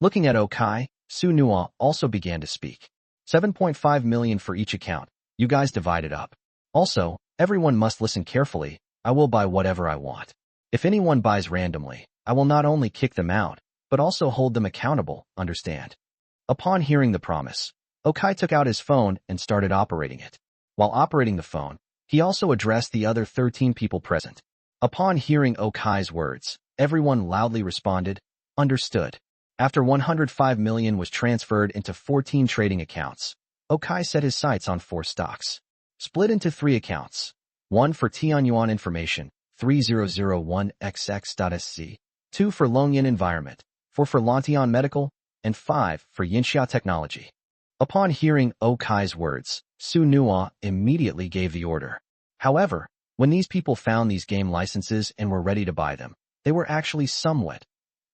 Looking at Okai, Su Nuo also began to speak. 7.5 million for each account. You guys divide it up. Also, everyone must listen carefully. I will buy whatever I want. If anyone buys randomly, I will not only kick them out, but also hold them accountable, understand? Upon hearing the promise, Okai took out his phone and started operating it. While operating the phone, he also addressed the other 13 people present. Upon hearing Okai's words, everyone loudly responded, understood. After 105 million was transferred into 14 trading accounts, Okai set his sights on 4 stocks. Split into 3 accounts. 1 for Tianyuan Information, 3001XX.SC, 2 for Longyan Environment, 4 for Lantian Medical, and 5 for Yinxia Technology. Upon hearing Okai's words, Su Nuo immediately gave the order. However, when these people found these game licenses and were ready to buy them, they were actually somewhat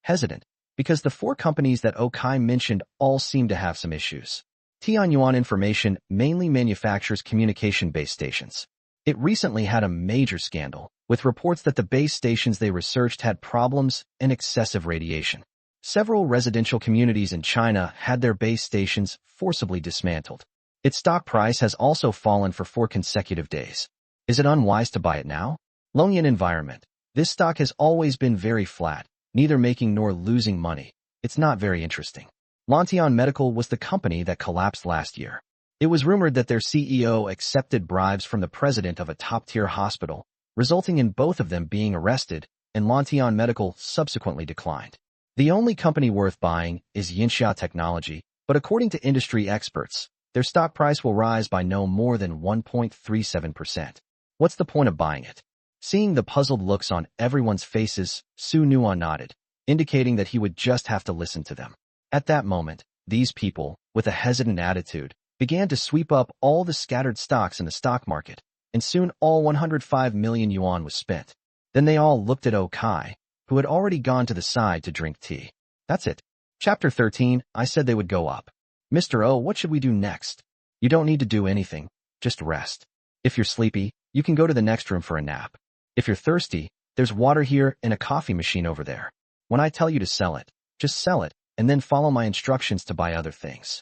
hesitant, because the 4 companies that Okai mentioned all seemed to have some issues. Tianyuan Information mainly manufactures communication base stations. It recently had a major scandal, with reports that the base stations they researched had problems and excessive radiation. Several residential communities in China had their base stations forcibly dismantled. Its stock price has also fallen for 4 consecutive days. Is it unwise to buy it now? Longyan Environment. This stock has always been very flat, neither making nor losing money. It's not very interesting. Lantian Medical was the company that collapsed last year. It was rumored that their CEO accepted bribes from the president of a top-tier hospital resulting in both of them being arrested, and Lantian Medical subsequently declined. The only company worth buying is Xi Technology, but according to industry experts, their stock price will rise by no more than 1.37%. What's the point of buying it? Seeing the puzzled looks on everyone's faces, Su Nuo nodded, indicating that he would just have to listen to them. At that moment, these people, with a hesitant attitude, began to sweep up all the scattered stocks in the stock market, and soon all 105 million yuan was spent. Then they all looked at Okai, who had already gone to the side to drink tea. That's it. Chapter 13, I said they would go up. Mr. O, what should we do next? You don't need to do anything, just rest. If you're sleepy, you can go to the next room for a nap. If you're thirsty, there's water here and a coffee machine over there. When I tell you to sell it, just sell it, and then follow my instructions to buy other things.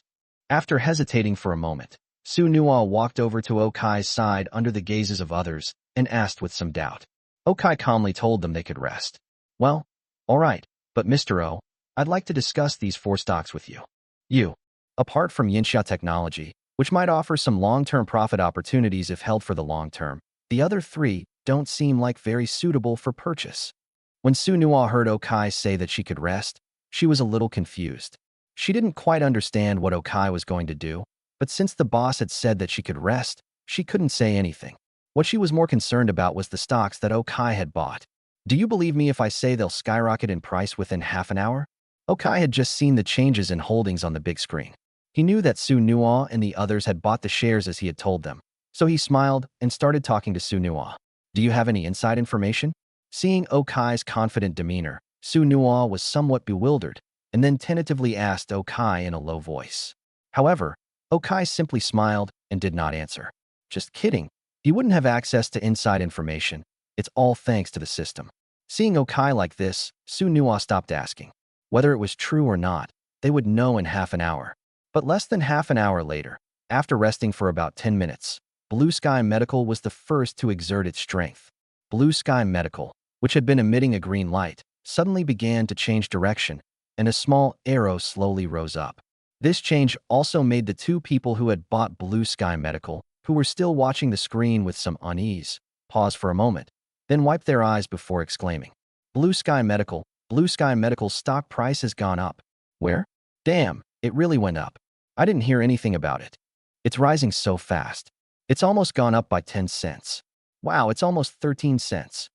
After hesitating for a moment, Su Nuo walked over to Okai's side under the gazes of others and asked with some doubt. Okai calmly told them they could rest. Well, all right, but Mr. O, I'd like to discuss these 4 stocks with you. Apart from Xi Technology, which might offer some long-term profit opportunities if held for the long term, the other 3 don't seem like very suitable for purchase. When Su Nuo heard Okai say that she could rest, she was a little confused. She didn't quite understand what Okai was going to do, but since the boss had said that she could rest, she couldn't say anything. What she was more concerned about was the stocks that Okai had bought. Do you believe me if I say they'll skyrocket in price within half an hour? Okai had just seen the changes in holdings on the big screen. He knew that Su Nuo and the others had bought the shares as he had told them, so he smiled and started talking to Su Nuo. Do you have any inside information? Seeing Okai's confident demeanor, Su Nuo was somewhat bewildered, and then tentatively asked Okai in a low voice. However, Okai simply smiled and did not answer. Just kidding. He wouldn't have access to inside information. It's all thanks to the system. Seeing Okai like this, Su Nuo stopped asking. Whether it was true or not, they would know in half an hour. But less than half an hour later, after resting for about 10 minutes, Blue Sky Medical was the first to exert its strength. Blue Sky Medical, which had been emitting a green light, suddenly began to change direction, and a small arrow slowly rose up. This change also made the 2 people who had bought Blue Sky Medical, who were still watching the screen with some unease, pause for a moment, then wipe their eyes before exclaiming, Blue Sky Medical's stock price has gone up. Where? Damn, it really went up. I didn't hear anything about it. It's rising so fast. It's almost gone up by 10 cents. Wow, it's almost 13 cents.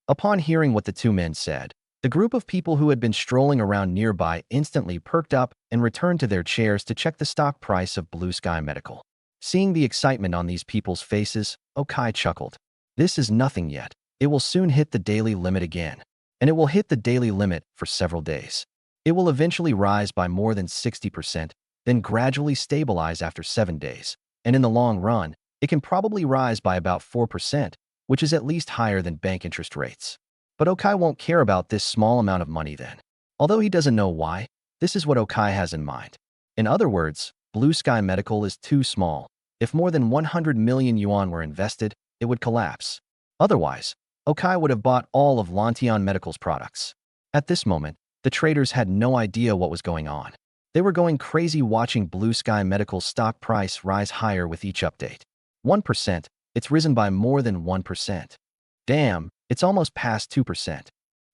Upon hearing what the 2 men said, the group of people who had been strolling around nearby instantly perked up and returned to their chairs to check the stock price of Blue Sky Medical. Seeing the excitement on these people's faces, Okai chuckled. This is nothing yet. It will soon hit the daily limit again. And it will hit the daily limit for several days. It will eventually rise by more than 60%, then gradually stabilize after 7 days. And in the long run, it can probably rise by about 4%, which is at least higher than bank interest rates. But Okai won't care about this small amount of money then. Although he doesn't know why, this is what Okai has in mind. In other words, Blue Sky Medical is too small. If more than 100 million yuan were invested, it would collapse. Otherwise, Okai would have bought all of Lantian Medical's products. At this moment, the traders had no idea what was going on. They were going crazy watching Blue Sky Medical's stock price rise higher with each update. 1%, it's risen by more than 1%. Damn, it's almost past 2%.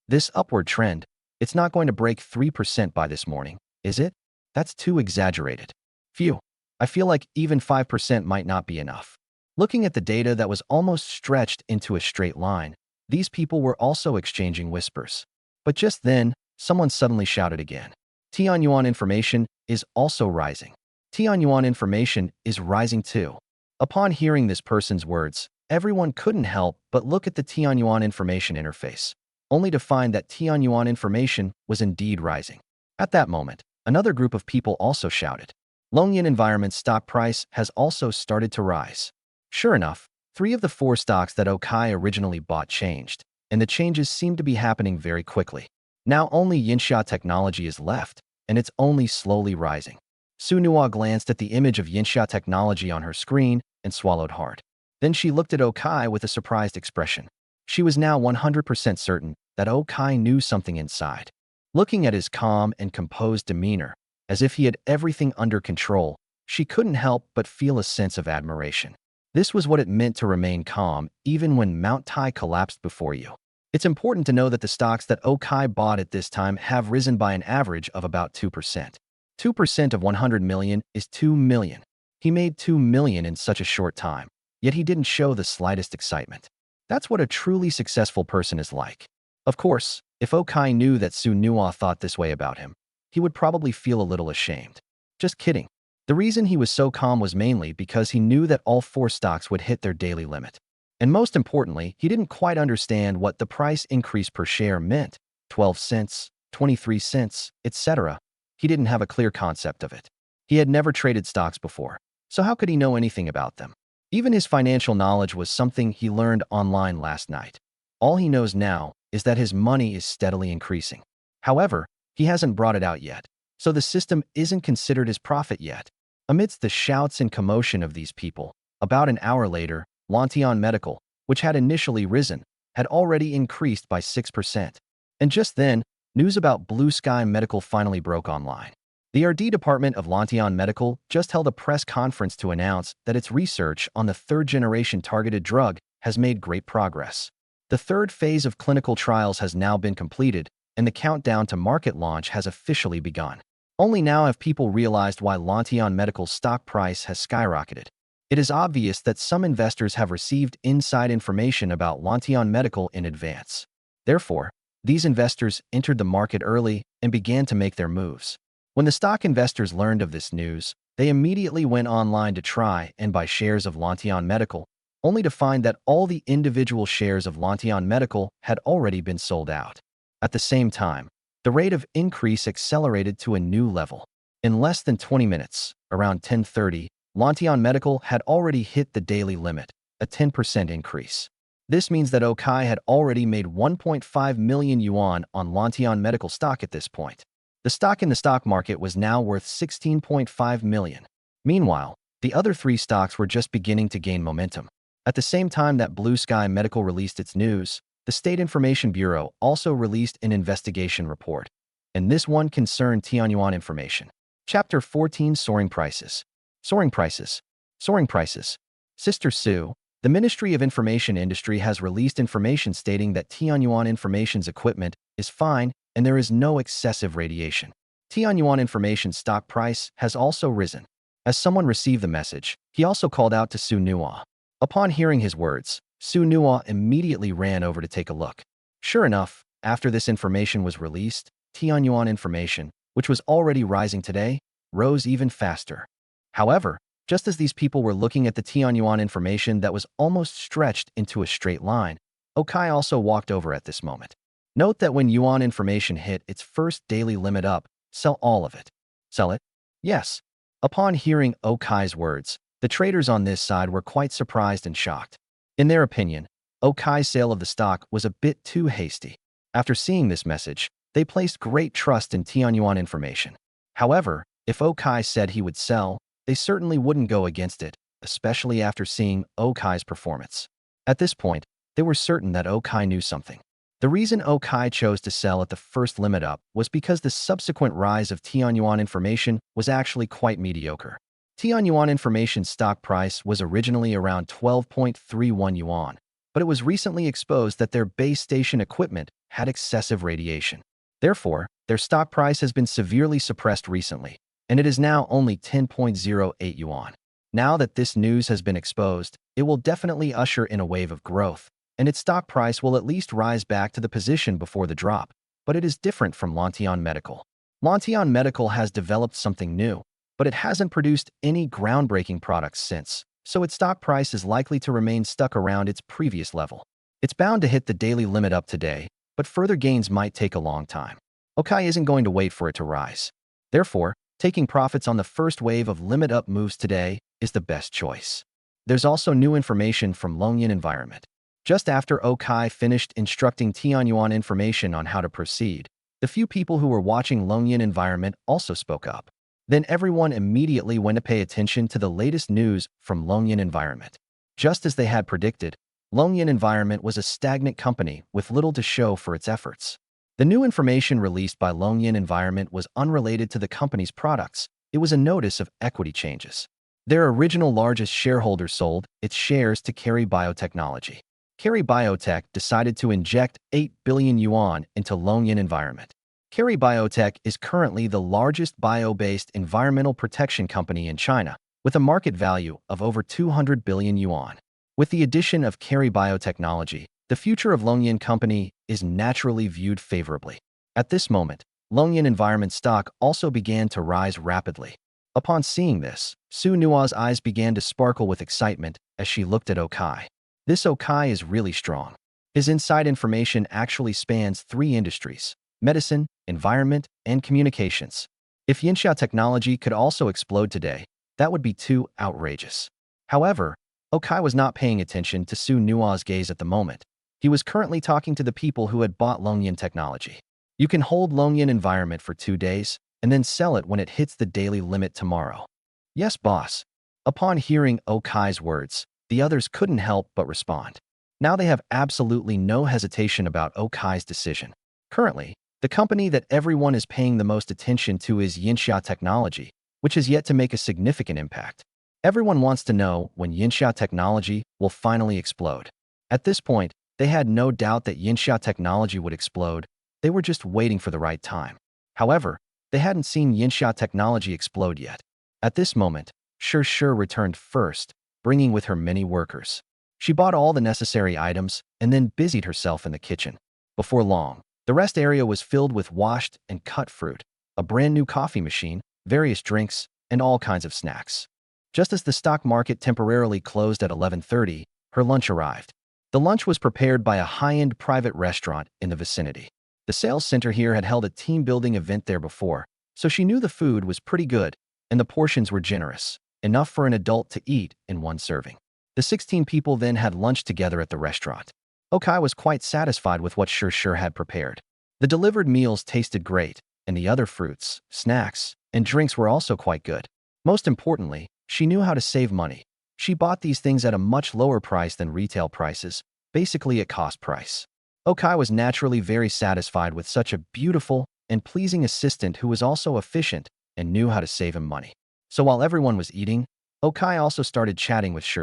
This upward trend, it's not going to break 3% by this morning, is it? That's too exaggerated. Phew, I feel like even 5% might not be enough. Looking at the data that was almost stretched into a straight line, these people were also exchanging whispers. But just then, someone suddenly shouted again. Tianyuan information is also rising. Tianyuan information is rising too. Upon hearing this person's words, everyone couldn't help but look at the Tianyuan information interface, only to find that Tianyuan information was indeed rising. At that moment, another group of people also shouted. Longyan Environment's stock price has also started to rise. Sure enough, 3 of the 4 stocks that Okai originally bought changed, and the changes seem to be happening very quickly. Now only Xi Technology is left, and it's only slowly rising. Su Nuo glanced at the image of Xi Technology on her screen and swallowed hard. Then she looked at Okai with a surprised expression. She was now 100% certain that Okai knew something inside. Looking at his calm and composed demeanor, as if he had everything under control, she couldn't help but feel a sense of admiration. This was what it meant to remain calm, even when Mount Tai collapsed before you. It's important to know that the stocks that Okai bought at this time have risen by an average of about 2%. 2% of 100 million is 2 million. He made 2 million in such a short time, yet he didn't show the slightest excitement. That's what a truly successful person is like. Of course, if Okai knew that Su Nuo thought this way about him, he would probably feel a little ashamed. Just kidding. The reason he was so calm was mainly because he knew that all 4 stocks would hit their daily limit. And most importantly, he didn't quite understand what the price increase per share meant, 12 cents, 23 cents, etc. He didn't have a clear concept of it. He had never traded stocks before, so how could he know anything about them? Even his financial knowledge was something he learned online last night. All he knows now is that his money is steadily increasing. However, he hasn't brought it out yet, so the system isn't considered his profit yet. Amidst the shouts and commotion of these people, about an hour later, Lantian Medical, which had initially risen, had already increased by 6%. And just then, news about Blue Sky Medical finally broke online. The R&D department of Lantian Medical just held a press conference to announce that its research on the third-generation targeted drug has made great progress. The third phase of clinical trials has now been completed, and the countdown to market launch has officially begun. Only now have people realized why Lantian Medical's stock price has skyrocketed. It is obvious that some investors have received inside information about Lantian Medical in advance. Therefore, these investors entered the market early and began to make their moves. When the stock investors learned of this news, they immediately went online to try and buy shares of Lantian Medical, only to find that all the individual shares of Lantian Medical had already been sold out. At the same time, the rate of increase accelerated to a new level. In less than 20 minutes, around 10:30, Lantian Medical had already hit the daily limit, a 10% increase. This means that Okai had already made 1.5 million yuan on Lantian Medical stock at this point. The stock in the stock market was now worth 16.5 million. Meanwhile, the other 3 stocks were just beginning to gain momentum. At the same time that Blue Sky Medical released its news, the State Information Bureau also released an investigation report, and this one concerned Tianyuan information. Chapter 14: Soaring Prices. Soaring prices. Soaring prices. Sister Sue, the Ministry of Information Industry has released information stating that Tianyuan Information's equipment is fine and there is no excessive radiation. Tianyuan Information's stock price has also risen. As someone received the message, he also called out to Su Nuo. Upon hearing his words, Su Nuo immediately ran over to take a look. Sure enough, after this information was released, Tianyuan Information, which was already rising today, rose even faster. However, just as these people were looking at the Tianyuan Information that was almost stretched into a straight line, Okai also walked over at this moment. Note that when Yuan Information hit its first daily limit up, sell all of it. Sell it? Yes. Upon hearing Okai's words, the traders on this side were quite surprised and shocked. In their opinion, Okai's sale of the stock was a bit too hasty. After seeing this message, they placed great trust in Tianyuan Information. However, if Okai said he would sell, they certainly wouldn't go against it, especially after seeing Okai's performance. At this point, they were certain that Okai knew something. The reason Okai chose to sell at the first limit up was because the subsequent rise of Tianyuan Information was actually quite mediocre. Tianyuan Information's stock price was originally around 12.31 yuan, but it was recently exposed that their base station equipment had excessive radiation. Therefore, their stock price has been severely suppressed recently, and it is now only 10.08 yuan. Now that this news has been exposed, it will definitely usher in a wave of growth, and its stock price will at least rise back to the position before the drop. But it is different from Lantian Medical. Lantian Medical has developed something new, but it hasn't produced any groundbreaking products since, so its stock price is likely to remain stuck around its previous level. It's bound to hit the daily limit up today, but further gains might take a long time. Okai isn't going to wait for it to rise. Therefore, taking profits on the first wave of limit up moves today is the best choice. There's also new information from Longyan Environment. Just after Okai finished instructing Tianyuan Information on how to proceed, the few people who were watching Longyan Environment also spoke up. Then everyone immediately went to pay attention to the latest news from Longyan Environment. Just as they had predicted, Longyan Environment was a stagnant company with little to show for its efforts. The new information released by Longyan Environment was unrelated to the company's products. It was a notice of equity changes. Their original largest shareholder sold its shares to Kerry Biotechnology. Kerry Biotech decided to inject 8 billion yuan into Longyan Environment. Kerry Biotech is currently the largest bio-based environmental protection company in China, with a market value of over 200 billion yuan. With the addition of Kerry Biotechnology, the future of Longyan Company is naturally viewed favorably. At this moment, Longyan Environment stock also began to rise rapidly. Upon seeing this, Su Nua's eyes began to sparkle with excitement as she looked at Okai. This Okai is really strong. His inside information actually spans 3 industries: medicine, environment, and communications. If Yinxia technology could also explode today, that would be too outrageous. However, Okai was not paying attention to Su Nua's gaze at the moment. He was currently talking to the people who had bought Longyan technology. You can hold Longyan Environment for 2 days, and then sell it when it hits the daily limit tomorrow. Yes, boss. Upon hearing Okai's words, the others couldn't help but respond. Now they have absolutely no hesitation about Okai's decision. Currently, the company that everyone is paying the most attention to is Yinxia Technology, which has yet to make a significant impact. Everyone wants to know when Yinxia Technology will finally explode. At this point, they had no doubt that Yinxia Technology would explode. They were just waiting for the right time. However, they hadn't seen Yinxia Technology explode yet. At this moment, Shi returned first, bringing with her many workers. She bought all the necessary items and then busied herself in the kitchen. Before long, the rest area was filled with washed and cut fruit, a brand new coffee machine, various drinks, and all kinds of snacks. Just as the stock market temporarily closed at 11:30, her lunch arrived. The lunch was prepared by a high-end private restaurant in the vicinity. The sales center here had held a team-building event there before, so she knew the food was pretty good and the portions were generous, enough for an adult to eat in one serving. The 16 people then had lunch together at the restaurant. Okai was quite satisfied with what Shi had prepared. The delivered meals tasted great, and the other fruits, snacks, and drinks were also quite good. Most importantly, she knew how to save money. She bought these things at a much lower price than retail prices, basically at cost price. Okai was naturally very satisfied with such a beautiful and pleasing assistant who was also efficient and knew how to save him money. So while everyone was eating, Okai also started chatting with Shi.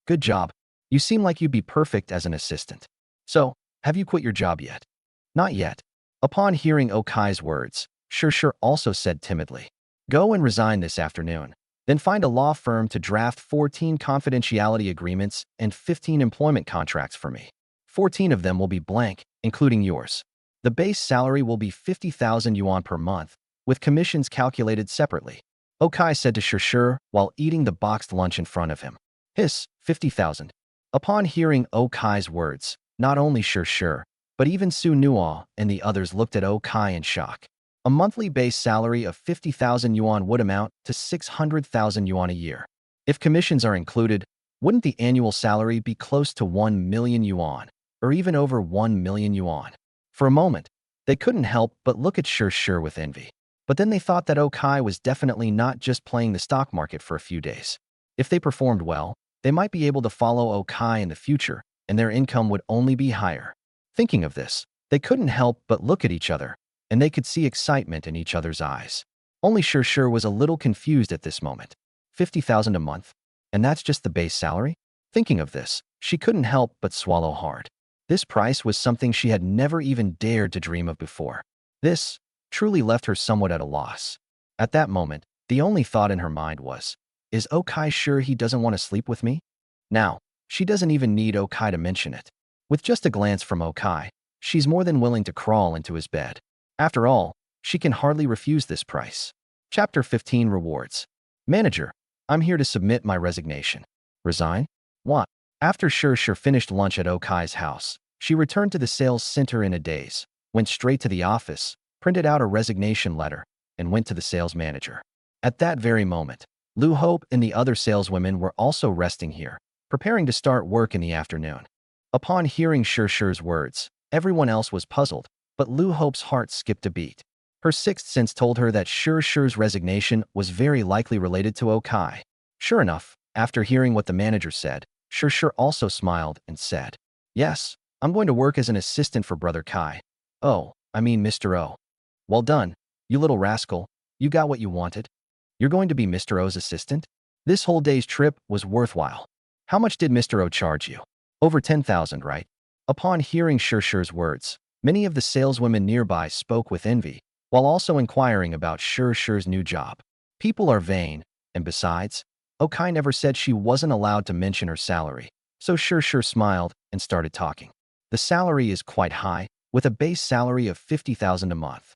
Good job. You seem like you'd be perfect as an assistant. So, have you quit your job yet? Not yet. Upon hearing Okai's words, Shi also said timidly, Go and resign this afternoon. Then find a law firm to draft 14 confidentiality agreements and 15 employment contracts for me. 14 of them will be blank, including yours. The base salary will be 50,000 yuan per month, with commissions calculated separately. Okai said to Shi while eating the boxed lunch in front of him. 50,000. Upon hearing Okai's words, not only Shi, but even Su Nua and the others looked at Okai in shock. A monthly base salary of 50,000 yuan would amount to 600,000 yuan a year. If commissions are included, wouldn't the annual salary be close to 1 million yuan, or even over 1 million yuan? For a moment, they couldn't help but look at Shi with envy. But then they thought that Okai was definitely not just playing the stock market for a few days. If they performed well, they might be able to follow Okai in the future, and their income would only be higher. Thinking of this, they couldn't help but look at each other, and they could see excitement in each other's eyes. Only Shi was a little confused at this moment. 50,000 a month? And that's just the base salary? Thinking of this, she couldn't help but swallow hard. This price was something she had never even dared to dream of before. This truly left her somewhat at a loss. At that moment, the only thought in her mind was, is Okai sure he doesn't want to sleep with me? Now, she doesn't even need Okai to mention it. With just a glance from Okai, she's more than willing to crawl into his bed. After all, she can hardly refuse this price. Chapter 15 Rewards. Manager, I'm here to submit my resignation. Resign? What? After Shi finished lunch at Okai's house, she returned to the sales center in a daze, went straight to the office, printed out a resignation letter, and went to the sales manager. At that very moment, Lu Hope and the other saleswomen were also resting here, preparing to start work in the afternoon. Upon hearing Shi's words, everyone else was puzzled, but Lu Hope's heart skipped a beat. Her sixth sense told her that Shi's resignation was very likely related to Okai. Sure enough, after hearing what the manager said, Shi also smiled and said, Yes, I'm going to work as an assistant for Brother Kai. Oh, I mean Mr. O. Well done, you little rascal, you got what you wanted. You're going to be Mr. O's assistant? This whole day's trip was worthwhile. How much did Mr. O charge you? Over 10,000, right? Upon hearing Sher's words, many of the saleswomen nearby spoke with envy, while also inquiring about Sher's new job. People are vain, and besides, Okai never said she wasn't allowed to mention her salary, so Sher smiled and started talking. The salary is quite high, with a base salary of 50,000 a month.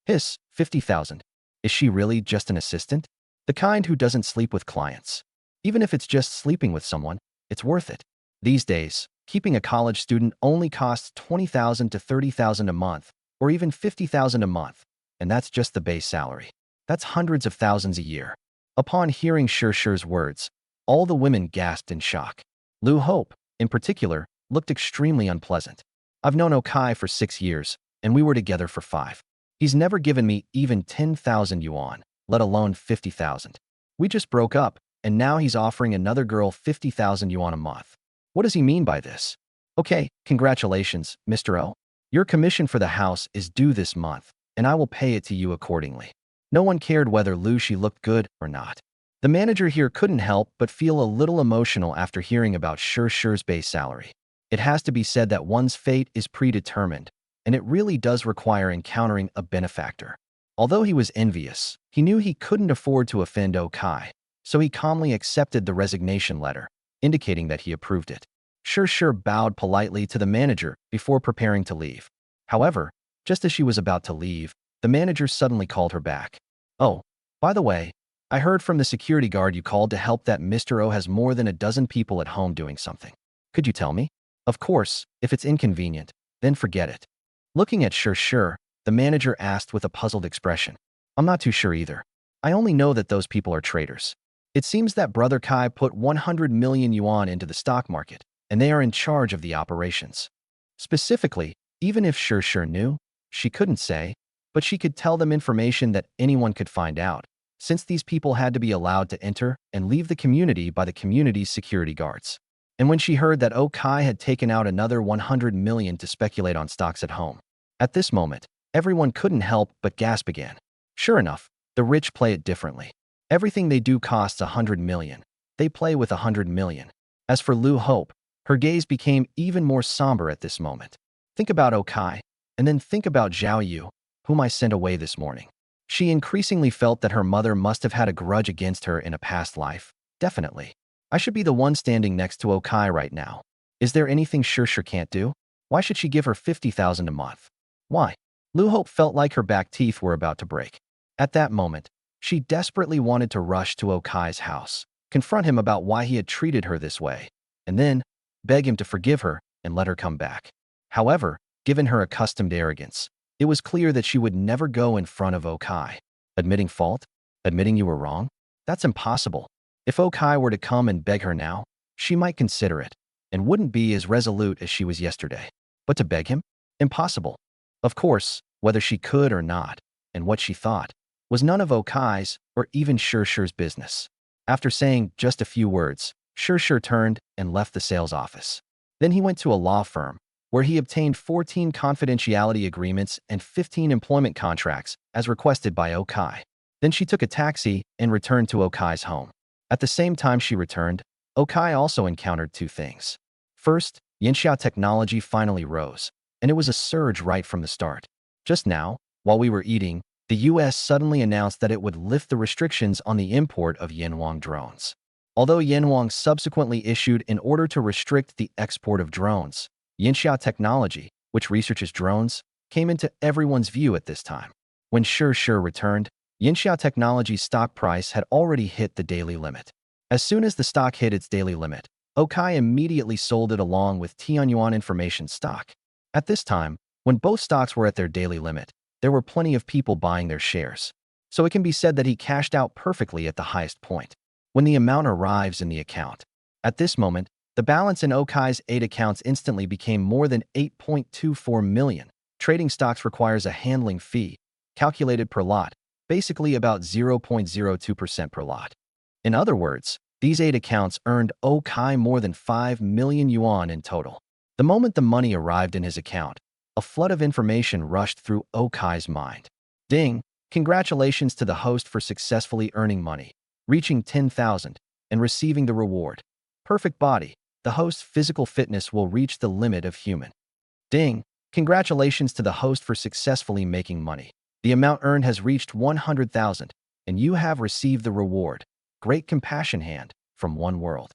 Hiss, 50,000. Is she really just an assistant? The kind who doesn't sleep with clients. Even if it's just sleeping with someone, it's worth it. These days, keeping a college student only costs 20,000 to 30,000 a month, or even 50,000 a month, and that's just the base salary. That's hundreds of thousands a year. Upon hearing Sher's words, all the women gasped in shock. Liu Hope, in particular, looked extremely unpleasant. I've known Okai for 6 years, and we were together for 5. He's never given me even 10,000 yuan, let alone 50,000. We just broke up, and now he's offering another girl 50,000 yuan a month. What does he mean by this? Okay, congratulations, Mr. O. Your commission for the house is due this month, and I will pay it to you accordingly. No one cared whether Liu Xi looked good or not. The manager here couldn't help but feel a little emotional after hearing about Sher's base salary. It has to be said that one's fate is predetermined, and it really does require encountering a benefactor. Although he was envious, he knew he couldn't afford to offend Okai, so he calmly accepted the resignation letter, indicating that he approved it. Sher bowed politely to the manager before preparing to leave. However, just as she was about to leave, the manager suddenly called her back. Oh, by the way, I heard from the security guard you called to help that Mr. O has more than a dozen people at home doing something. Could you tell me? Of course, if it's inconvenient, then forget it. Looking at Sher, the manager asked with a puzzled expression. I'm not too sure either. I only know that those people are traders. It seems that Brother Kai put 100 million yuan into the stock market, and they are in charge of the operations. Specifically, even if Sher knew, she couldn't say, but she could tell them information that anyone could find out, since these people had to be allowed to enter and leave the community by the community's security guards. And when she heard that Okai had taken out another 100 million to speculate on stocks at home, at this moment, everyone couldn't help but gasp again. Sure enough, the rich play it differently. Everything they do costs 100 million. They play with 100 million. As for Liu Hope, her gaze became even more somber at this moment. Think about Okai, and then think about Zhao Yu, whom I sent away this morning. She increasingly felt that her mother must have had a grudge against her in a past life. Definitely. I should be the one standing next to Okai right now. Is there anything Sher can't do? Why should she give her 50,000 a month? Why? Liu Hope felt like her back teeth were about to break. At that moment, she desperately wanted to rush to Okai's house, confront him about why he had treated her this way, and then beg him to forgive her and let her come back. However, given her accustomed arrogance, it was clear that she would never go in front of Okai. Admitting fault? Admitting you were wrong? That's impossible. If Okai were to come and beg her now, she might consider it, and wouldn't be as resolute as she was yesterday. But to beg him? Impossible. Of course, whether she could or not, and what she thought, was none of Okai's or even Sher's business. After saying just a few words, Sher turned and left the sales office. Then he went to a law firm, where he obtained 14 confidentiality agreements and 15 employment contracts as requested by Okai. Then she took a taxi and returned to Okai's home. At the same time she returned, Okai also encountered 2 things. First, Yinxia technology finally rose, and it was a surge right from the start. Just now, while we were eating, the US suddenly announced that it would lift the restrictions on the import of Yanhuang drones. Although Yanhuang subsequently issued an order to restrict the export of drones, Yinxia technology, which researches drones, came into everyone's view at this time. When Sher returned, Yinxia Technology's stock price had already hit the daily limit. As soon as the stock hit its daily limit, Okai immediately sold it along with Tianyuan Information stock. At this time, when both stocks were at their daily limit, there were plenty of people buying their shares. So it can be said that he cashed out perfectly at the highest point. When the amount arrives in the account, at this moment, the balance in Okai's 8 accounts instantly became more than 8.24 million. Trading stocks requires a handling fee, calculated per lot, basically about 0.02% per lot. In other words, these 8 accounts earned Okai more than 5 million yuan in total. The moment the money arrived in his account, a flood of information rushed through Okai's mind. Ding! Congratulations to the host for successfully earning money, reaching 10,000. and receiving the reward. Perfect body. The host's physical fitness will reach the limit of human. Ding! Congratulations to the host for successfully making money. The amount earned has reached 100,000, and you have received the reward. Great compassion hand from One World.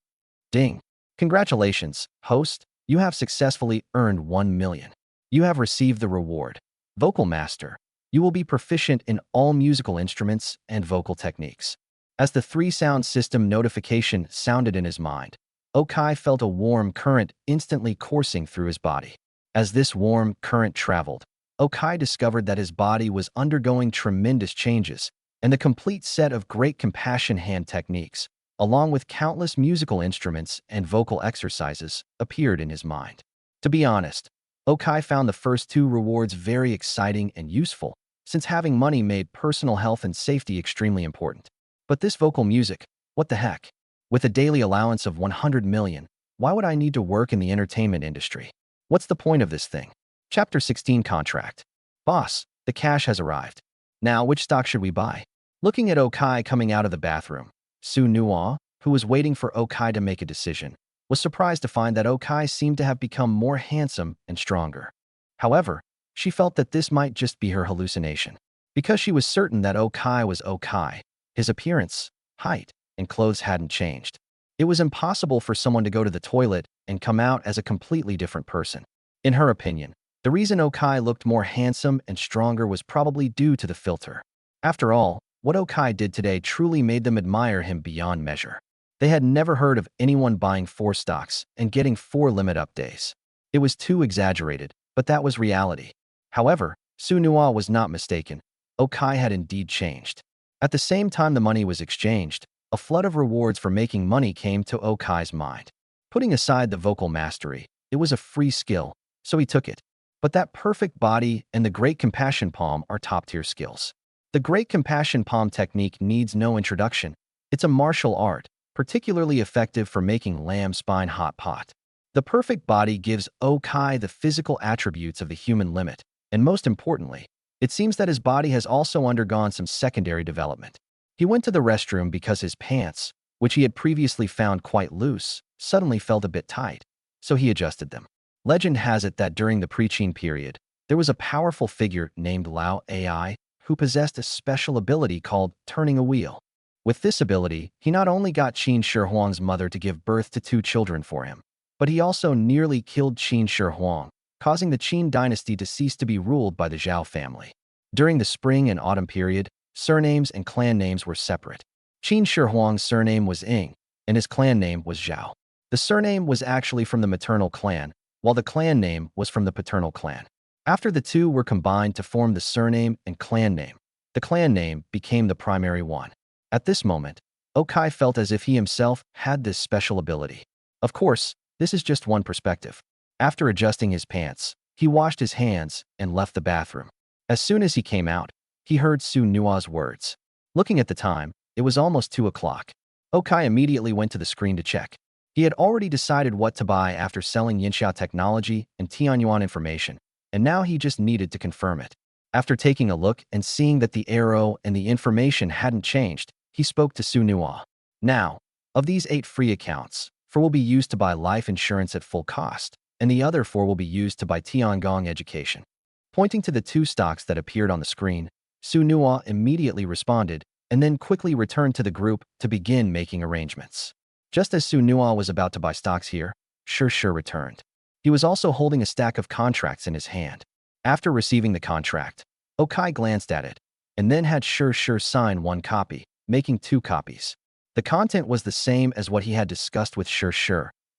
Ding! Congratulations, host. You have successfully earned 1 million. You have received the reward. Vocal Master. You will be proficient in all musical instruments and vocal techniques. As the three-sound system notification sounded in his mind, Okai felt a warm current instantly coursing through his body. As this warm current traveled, Okai discovered that his body was undergoing tremendous changes, and the complete set of great compassion hand techniques, along with countless musical instruments and vocal exercises, appeared in his mind. To be honest, Okai found the first two rewards very exciting and useful, since having money made personal health and safety extremely important. But this vocal music, what the heck? With a daily allowance of 100 million, why would I need to work in the entertainment industry? What's the point of this thing? Chapter 16 Contract. Boss, the cash has arrived. Now, which stock should we buy? Looking at Okai coming out of the bathroom, Su Nuo, who was waiting for Okai to make a decision, was surprised to find that Okai seemed to have become more handsome and stronger. However, she felt that this might just be her hallucination, because she was certain that Okai was Okai. His appearance, height, and clothes hadn't changed. It was impossible for someone to go to the toilet and come out as a completely different person. In her opinion, the reason Okai looked more handsome and stronger was probably due to the filter. After all, what Okai did today truly made them admire him beyond measure. They had never heard of anyone buying 4 stocks and getting 4 limit-up days. It was too exaggerated, but that was reality. However, Su Nuo was not mistaken. Okai had indeed changed. At the same time the money was exchanged, a flood of rewards for making money came to Okai's mind. Putting aside the vocal mastery, it was a free skill, so he took it. But that perfect body and the Great Compassion Palm are top-tier skills. The Great Compassion Palm technique needs no introduction. It's a martial art, particularly effective for making lamb spine hot pot. The perfect body gives Okai the physical attributes of the human limit, and most importantly, it seems that his body has also undergone some secondary development. He went to the restroom because his pants, which he had previously found quite loose, suddenly felt a bit tight, so he adjusted them. Legend has it that during the pre-Qin period, there was a powerful figure named Lao Ai who possessed a special ability called turning a wheel. With this ability, he not only got Qin Shi Huang's mother to give birth to 2 children for him, but he also nearly killed Qin Shi Huang, causing the Qin dynasty to cease to be ruled by the Zhao family. During the spring and autumn period, surnames and clan names were separate. Qin Shi Huang's surname was Ying, and his clan name was Zhao. The surname was actually from the maternal clan, while the clan name was from the paternal clan. After the two were combined to form the surname and clan name, the clan name became the primary one. At this moment, Okai felt as if he himself had this special ability. Of course, this is just one perspective. After adjusting his pants, he washed his hands and left the bathroom. As soon as he came out, he heard Su Nuo's words. Looking at the time, it was almost 2 o'clock. Okai immediately went to the screen to check. He had already decided what to buy after selling Yinxiao technology and Tianyuan information, and now he just needed to confirm it. After taking a look and seeing that the arrow and the information hadn't changed, he spoke to Su Nuo. Now, of these 8 free accounts, 4 will be used to buy life insurance at full cost, and the other 4 will be used to buy Tiangong education. Pointing to the 2 stocks that appeared on the screen, Su Nuo immediately responded and then quickly returned to the group to begin making arrangements. Just as Su Nuo was about to buy stocks here, Shi returned. He was also holding a stack of contracts in his hand. After receiving the contract, Okai glanced at it, and then had Shi sign 1 copy, making 2 copies. The content was the same as what he had discussed with Shi.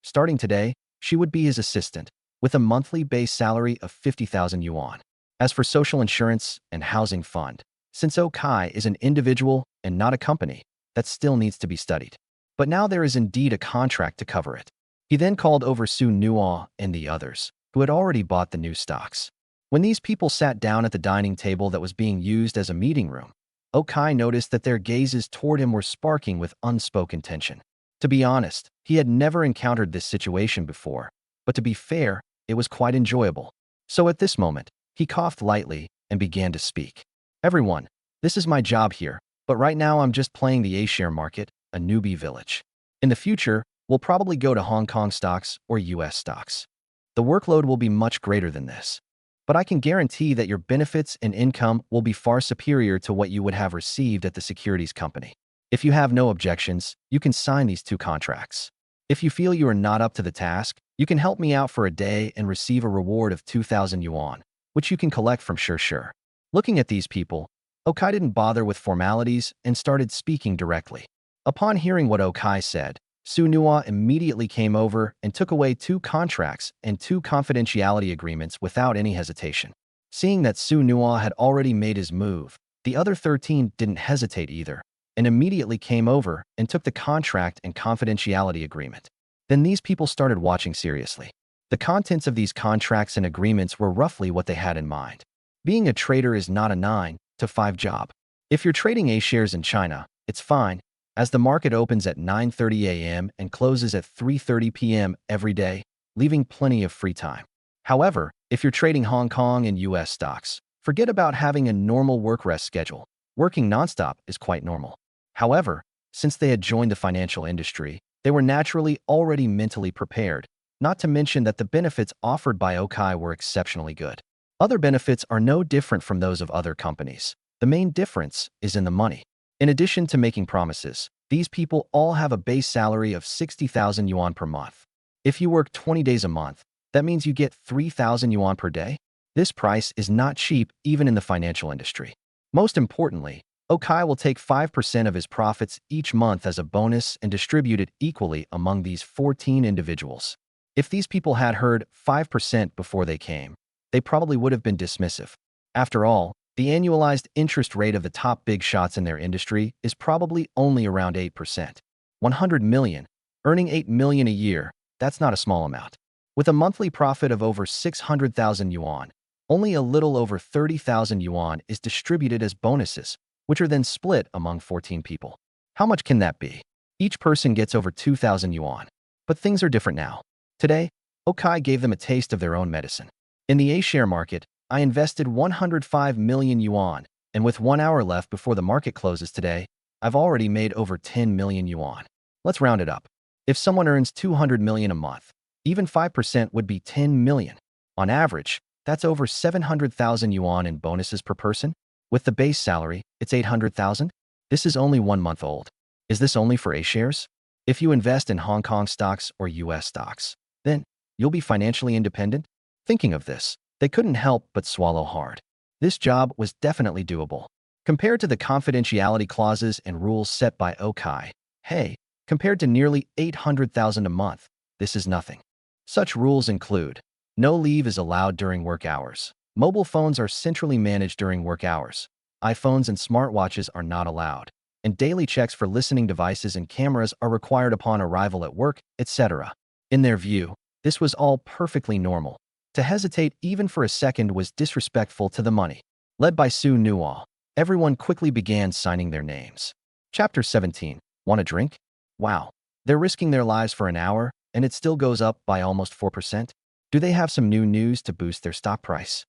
Starting today, she would be his assistant, with a monthly base salary of 50,000 yuan. As for social insurance and housing fund, since Okai is an individual and not a company, that still needs to be studied. But now there is indeed a contract to cover it. He then called over Su Nuo and the others, who had already bought the new stocks. When these people sat down at the dining table that was being used as a meeting room, Okai noticed that their gazes toward him were sparking with unspoken tension. To be honest, he had never encountered this situation before, but to be fair, it was quite enjoyable. So at this moment, he coughed lightly and began to speak. Everyone, this is my job here, but right now I'm just playing the A-share market, a newbie village. In the future, we'll probably go to Hong Kong stocks or US stocks. The workload will be much greater than this. But I can guarantee that your benefits and income will be far superior to what you would have received at the securities company. If you have no objections, you can sign these 2 contracts. If you feel you are not up to the task, you can help me out for a day and receive a reward of 2,000 yuan, which you can collect from Sure. Looking at these people, Okai didn't bother with formalities and started speaking directly. Upon hearing what Okai said, Su Nua immediately came over and took away 2 contracts and 2 confidentiality agreements without any hesitation. Seeing that Su Nua had already made his move, the other 13 didn't hesitate either, and immediately came over and took the contract and confidentiality agreement. Then these people started watching seriously. The contents of these contracts and agreements were roughly what they had in mind. Being a trader is not a 9 to 5 job. If you're trading A shares in China, it's fine, as the market opens at 9:30 a.m. and closes at 3:30 p.m. every day, leaving plenty of free time. However, if you're trading Hong Kong and US stocks, forget about having a normal work-rest schedule. Working nonstop is quite normal. However, since they had joined the financial industry, they were naturally already mentally prepared, not to mention that the benefits offered by Okai were exceptionally good. Other benefits are no different from those of other companies. The main difference is in the money. In addition to making promises, these people all have a base salary of 60,000 yuan per month. If you work 20 days a month, that means you get 3,000 yuan per day. This price is not cheap even in the financial industry. Most importantly, Okai will take 5% of his profits each month as a bonus and distribute it equally among these 14 individuals. If these people had heard 5% before they came, they probably would have been dismissive. After all, the annualized interest rate of the top big shots in their industry is probably only around 8%. 100 million, earning 8 million a year, that's not a small amount. With a monthly profit of over 600,000 yuan, only a little over 30,000 yuan is distributed as bonuses, which are then split among 14 people. How much can that be? Each person gets over 2,000 yuan. But things are different now. Today, Okai gave them a taste of their own medicine. In the A-share market, I invested 105 million yuan, and with 1 hour left before the market closes today, I've already made over 10 million yuan. Let's round it up. If someone earns 200 million a month, even 5% would be 10 million. On average, that's over 700,000 yuan in bonuses per person. With the base salary, it's 800,000. This is only 1 month old. Is this only for A-shares? If you invest in Hong Kong stocks or US stocks, then you'll be financially independent. Thinking of this, they couldn't help but swallow hard. This job was definitely doable. Compared to the confidentiality clauses and rules set by Okai, hey, compared to nearly 800,000 a month, this is nothing. Such rules include: no leave is allowed during work hours. Mobile phones are centrally managed during work hours. iPhones and smartwatches are not allowed. And daily checks for listening devices and cameras are required upon arrival at work, etc. In their view, this was all perfectly normal. To hesitate even for a second was disrespectful to the money. Led by Su Nua, everyone quickly began signing their names. Chapter 17. Want a drink? Wow. They're risking their lives for an hour, and it still goes up by almost 4%. Do they have some new news to boost their stock price?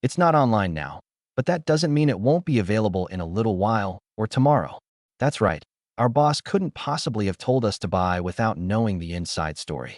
It's not online now, but that doesn't mean it won't be available in a little while or tomorrow. That's right. Our boss couldn't possibly have told us to buy without knowing the inside story.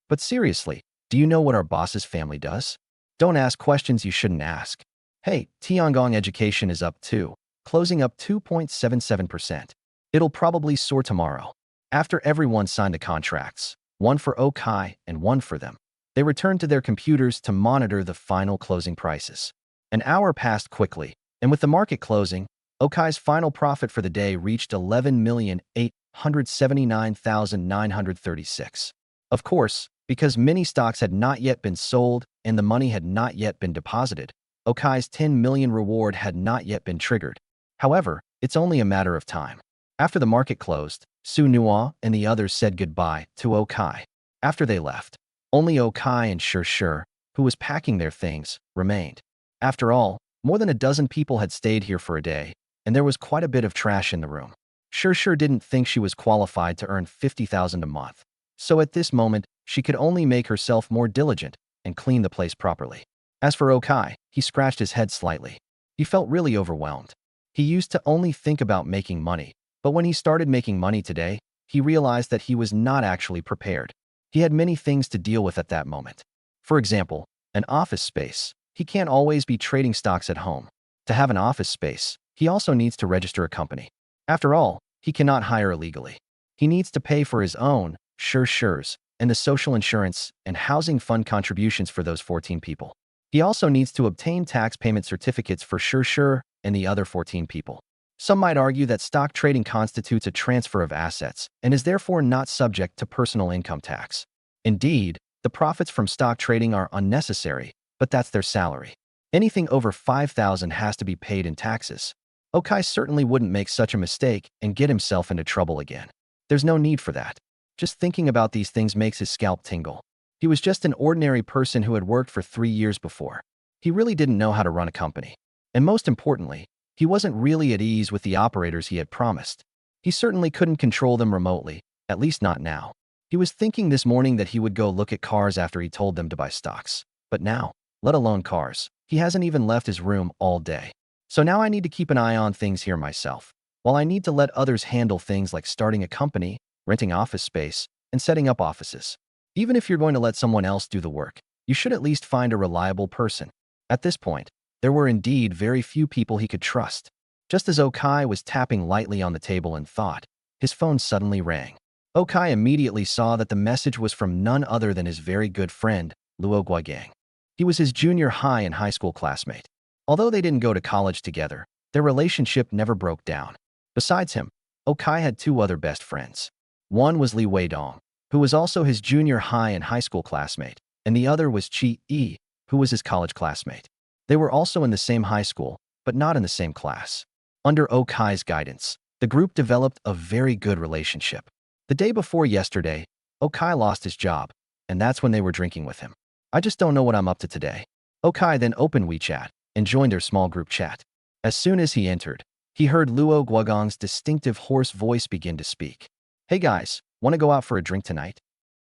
But seriously, do you know what our boss's family does? Don't ask questions you shouldn't ask. Hey, Tiangong education is up too, closing up 2.77%. It'll probably soar tomorrow. After everyone signed the contracts, one for Okai and one for them, they returned to their computers to monitor the final closing prices. An hour passed quickly, and with the market closing, Okai's final profit for the day reached 11,879,936. Of course, because many stocks had not yet been sold and the money had not yet been deposited, Okai's 10 million reward had not yet been triggered. However, it's only a matter of time. After the market closed, Su Nua and the others said goodbye to Okai. After they left, only Okai and Sure, who was packing their things, remained. After all, more than a dozen people had stayed here for a day, and there was quite a bit of trash in the room. Sure didn't think she was qualified to earn 50,000 a month. So at this moment, she could only make herself more diligent and clean the place properly. As for Okai, he scratched his head slightly. He felt really overwhelmed. He used to only think about making money, but when he started making money today, he realized that he was not actually prepared. He had many things to deal with at that moment. For example, an office space. He can't always be trading stocks at home. To have an office space, he also needs to register a company. After all, he cannot hire illegally. He needs to pay for his own shares and the social insurance and housing fund contributions for those 14 people. He also needs to obtain tax payment certificates for sure and the other 14 people. Some might argue that stock trading constitutes a transfer of assets and is therefore not subject to personal income tax. Indeed, the profits from stock trading are unnecessary, but that's their salary. Anything over 5,000 has to be paid in taxes. Okai certainly wouldn't make such a mistake and get himself into trouble again. There's no need for that. Just thinking about these things makes his scalp tingle. He was just an ordinary person who had worked for 3 years before. He really didn't know how to run a company. And most importantly, he wasn't really at ease with the operators he had promised. He certainly couldn't control them remotely, at least not now. He was thinking this morning that he would go look at cars after he told them to buy stocks. But now, let alone cars, he hasn't even left his room all day. So now I need to keep an eye on things here myself, while I need to let others handle things like starting a company, renting office space, and setting up offices. Even if you're going to let someone else do the work, you should at least find a reliable person. At this point, there were indeed very few people he could trust. Just as Okai was tapping lightly on the table in thought, his phone suddenly rang. Okai immediately saw that the message was from none other than his very good friend, Liu Xi. He was his junior high and high school classmate. Although they didn't go to college together, their relationship never broke down. Besides him, Okai had 2 other best friends. One was Li Weidong, who was also his junior high and high school classmate, and the other was Qi Yi, who was his college classmate. They were also in the same high school, but not in the same class. Under Okai's guidance, the group developed a very good relationship. The day before yesterday, Okai lost his job, and that's when they were drinking with him. I just don't know what I'm up to today. Okai then opened WeChat and joined their small group chat. As soon as he entered, he heard Luo Guogong's distinctive hoarse voice begin to speak. Hey guys, want to go out for a drink tonight?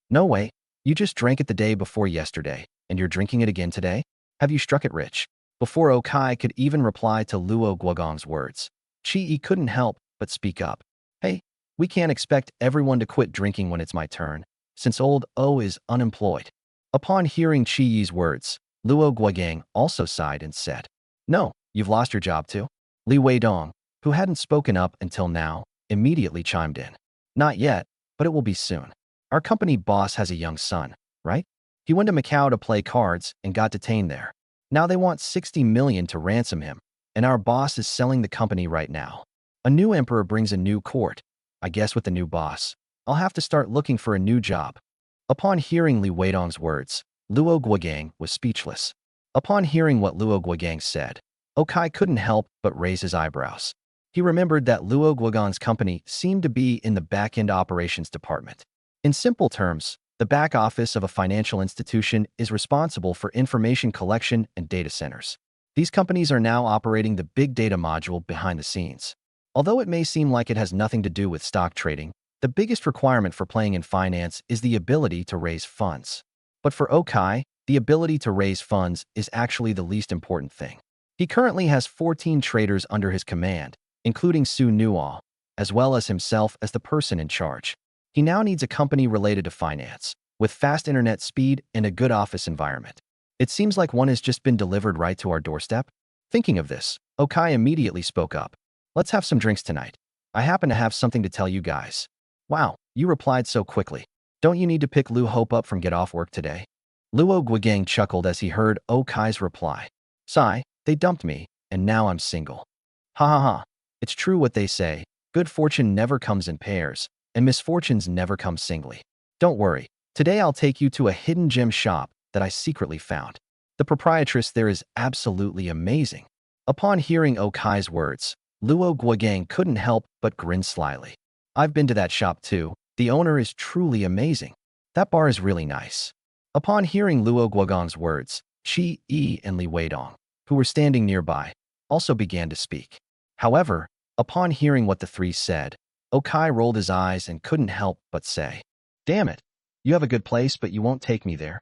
No way, you just drank it the day before yesterday, and you're drinking it again today? Have you struck it rich? Before Okai could even reply to Luo Guogong's words, Qi Yi couldn't help but speak up. Hey, we can't expect everyone to quit drinking when it's my turn, since old O is unemployed. Upon hearing Qi Yi's words, Luo Guogang also sighed and said, No, you've lost your job too? Li Weidong, who hadn't spoken up until now, immediately chimed in. Not yet, but it will be soon. Our company boss has a young son, right? He went to Macau to play cards and got detained there. Now they want 60 million to ransom him, and our boss is selling the company right now. A new emperor brings a new court. I guess with the new boss, I'll have to start looking for a new job. Upon hearing Li Weidong's words, Luo Guogang was speechless. Upon hearing what Luo Guogang said, Okai couldn't help but raise his eyebrows. He remembered that Luo Guogong's company seemed to be in the back-end operations department. In simple terms, the back office of a financial institution is responsible for information collection and data centers. These companies are now operating the big data module behind the scenes. Although it may seem like it has nothing to do with stock trading, the biggest requirement for playing in finance is the ability to raise funds. But for Okai, the ability to raise funds is actually the least important thing. He currently has 14 traders under his command, including Su Nuo, as well as himself as the person in charge. He now needs a company related to finance, with fast internet speed and a good office environment. It seems like one has just been delivered right to our doorstep. Thinking of this, Okai immediately spoke up. Let's have some drinks tonight. I happen to have something to tell you guys. Wow, you replied so quickly. Don't you need to pick Lu Hope up from get off work today? Luo Guogang chuckled as he heard Okai's reply. Sigh, they dumped me, and now I'm single. Ha ha ha. It's true what they say, good fortune never comes in pairs, and misfortunes never come singly. Don't worry, today I'll take you to a hidden gem shop that I secretly found. The proprietress there is absolutely amazing. Upon hearing Okai's words, Luo Guogang couldn't help but grin slyly. I've been to that shop too. The owner is truly amazing. That bar is really nice. Upon hearing Luo Guogong's words, Qi Yi and Li Weidong, who were standing nearby, also began to speak. However, upon hearing what the 3 said, Okai rolled his eyes and couldn't help but say, Damn it, you have a good place but you won't take me there.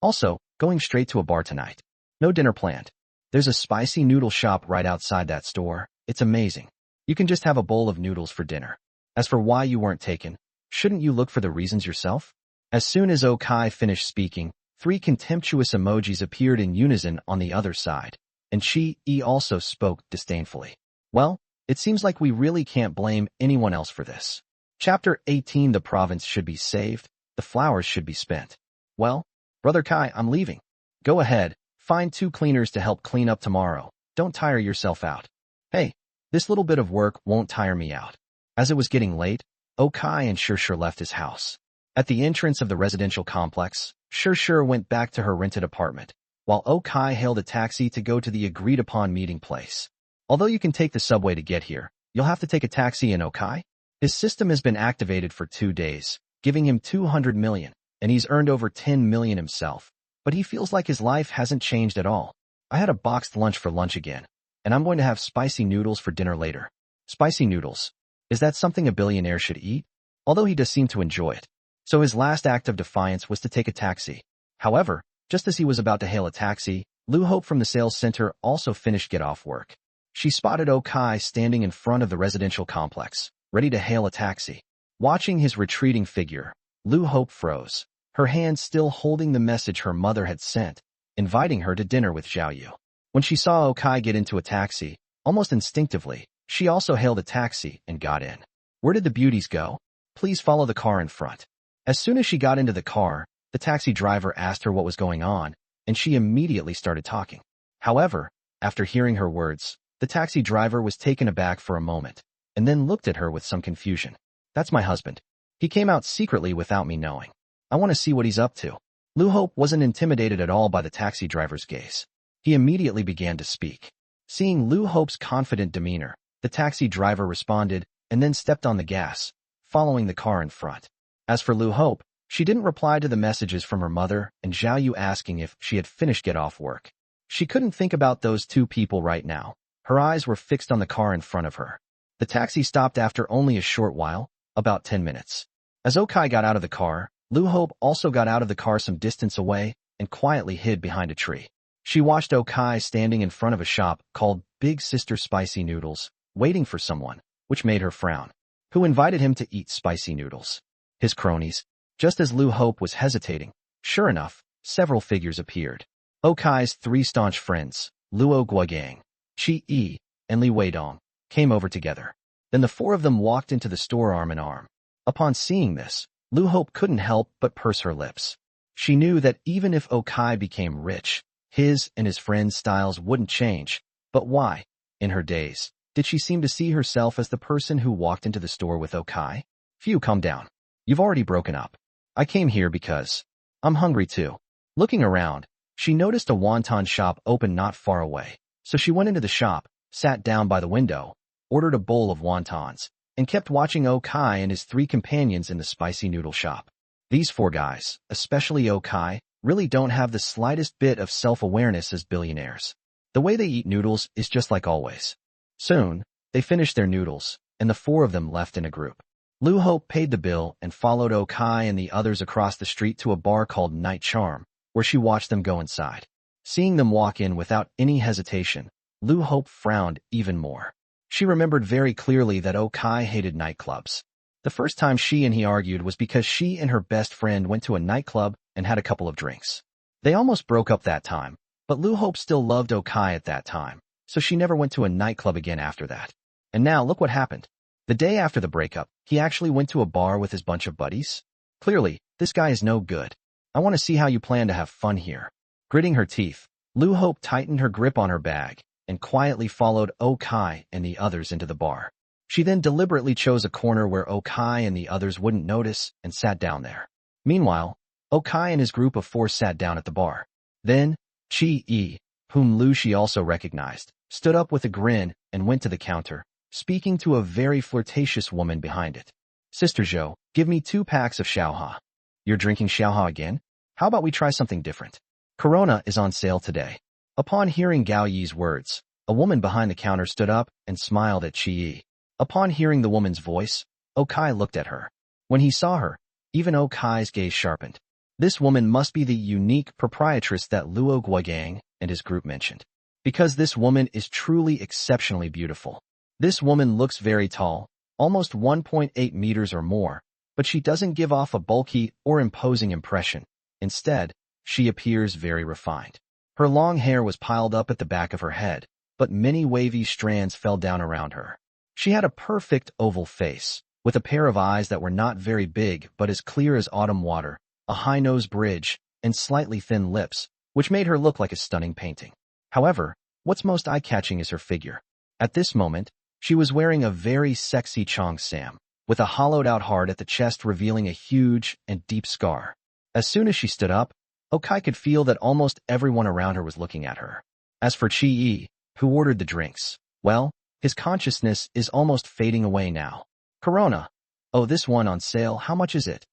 Also, going straight to a bar tonight. No dinner planned. There's a spicy noodle shop right outside that store. It's amazing. You can just have a bowl of noodles for dinner. As for why you weren't taken, Shouldn't you look for the reasons yourself? As soon as Okai finished speaking, 3 contemptuous emojis appeared in unison on the other side, and Chi-E also spoke disdainfully. Well, it seems like we really can't blame anyone else for this. Chapter 18. The province should be saved, the flowers should be spent. Well, Brother Kai, I'm leaving. Go ahead, find 2 cleaners to help clean up tomorrow. Don't tire yourself out. Hey, this little bit of work won't tire me out. As it was getting late, Okai and Shir left his house. At the entrance of the residential complex, Shir went back to her rented apartment, while Okai hailed a taxi to go to the agreed-upon meeting place. Although you can take the subway to get here, you'll have to take a taxi in Okai. His system has been activated for 2 days, giving him 200 million, and he's earned over 10 million himself. But he feels like his life hasn't changed at all. I had a boxed lunch for lunch again, and I'm going to have spicy noodles for dinner later. Spicy noodles. Is that something a billionaire should eat? Although he does seem to enjoy it. So his last act of defiance was to take a taxi. However, just as he was about to hail a taxi, Liu Hope from the sales center also finished get off work. She spotted Okai standing in front of the residential complex, ready to hail a taxi. Watching his retreating figure, Liu Hope froze, her hand still holding the message her mother had sent, inviting her to dinner with Zhao Yu. When she saw Okai get into a taxi, almost instinctively, she also hailed a taxi and got in. Where did the beauties go? Please follow the car in front. As soon as she got into the car, the taxi driver asked her what was going on, and she immediately started talking. However, after hearing her words, the taxi driver was taken aback for a moment, and then looked at her with some confusion. That's my husband. He came out secretly without me knowing. I want to see what he's up to. Liu Hope wasn't intimidated at all by the taxi driver's gaze. He immediately began to speak. Seeing Liu Hope's confident demeanor, the taxi driver responded and then stepped on the gas, following the car in front. As for Liu Hope, she didn't reply to the messages from her mother and Zhao Yu asking if she had finished get off work. She couldn't think about those 2 people right now. Her eyes were fixed on the car in front of her. The taxi stopped after only a short while, about 10 minutes. As Okai got out of the car, Liu Hope also got out of the car some distance away and quietly hid behind a tree. She watched Okai standing in front of a shop called Big Sister Spicy Noodles, waiting for someone, which made her frown. Who invited him to eat spicy noodles? His cronies. Just as Liu Hope was hesitating, sure enough, several figures appeared. Okai's 3 staunch friends, Luo Guogang, Chi-E, and Li Weidong, came over together. Then the 4 of them walked into the store arm in arm. Upon seeing this, Liu Hope couldn't help but purse her lips. She knew that even if Okai became rich, his and his friends' styles wouldn't change. But why, in her days, did she seem to see herself as the person who walked into the store with Okai? Phew, calm down. You've already broken up. I came here because I'm hungry too. Looking around, she noticed a wonton shop open not far away. So she went into the shop, sat down by the window, ordered a bowl of wontons, and kept watching Okai and his 3 companions in the spicy noodle shop. These 4 guys, especially Okai, really don't have the slightest bit of self-awareness as billionaires. The way they eat noodles is just like always. Soon, they finished their noodles, and the 4 of them left in a group. Liu Hope paid the bill and followed Okai and the others across the street to a bar called Night Charm, where she watched them go inside. Seeing them walk in without any hesitation, Liu Hope frowned even more. She remembered very clearly that Okai hated nightclubs. The first time she and he argued was because she and her best friend went to a nightclub and had a couple of drinks. They almost broke up that time, but Liu Hope still loved Okai at that time, so she never went to a nightclub again after that. And now look what happened. The day after the breakup, he actually went to a bar with his bunch of buddies. Clearly, this guy is no good. I want to see how you plan to have fun here. Gritting her teeth, Liu Hope tightened her grip on her bag and quietly followed Okai and the others into the bar. She then deliberately chose a corner where Okai and the others wouldn't notice and sat down there. Meanwhile, Okai and his group of 4 sat down at the bar. Then, Chi-E, whom Liu Xi also recognized, stood up with a grin and went to the counter, speaking to a very flirtatious woman behind it. Sister Zhou, give me 2 packs of Xiaoha. You're drinking Xiaoha again? How about we try something different? Corona is on sale today. Upon hearing Gao Yi's words, a woman behind the counter stood up and smiled at Chi-E. Upon hearing the woman's voice, Okai looked at her. When he saw her, even Okai's gaze sharpened. This woman must be the unique proprietress that Luo Guogang and his group mentioned. Because this woman is truly exceptionally beautiful. This woman looks very tall, almost 1.8 meters or more, but she doesn't give off a bulky or imposing impression. Instead, she appears very refined. Her long hair was piled up at the back of her head, but many wavy strands fell down around her. She had a perfect oval face, with a pair of eyes that were not very big but as clear as autumn water, a high nose bridge, and slightly thin lips, which made her look like a stunning painting. However, what's most eye-catching is her figure. At this moment, she was wearing a very sexy cheongsam, with a hollowed-out heart at the chest revealing a huge and deep scar. As soon as she stood up, Okai could feel that almost everyone around her was looking at her. As for Chi-E, who ordered the drinks, well, his consciousness is almost fading away now. Corona. Oh, this one on sale, how much is it?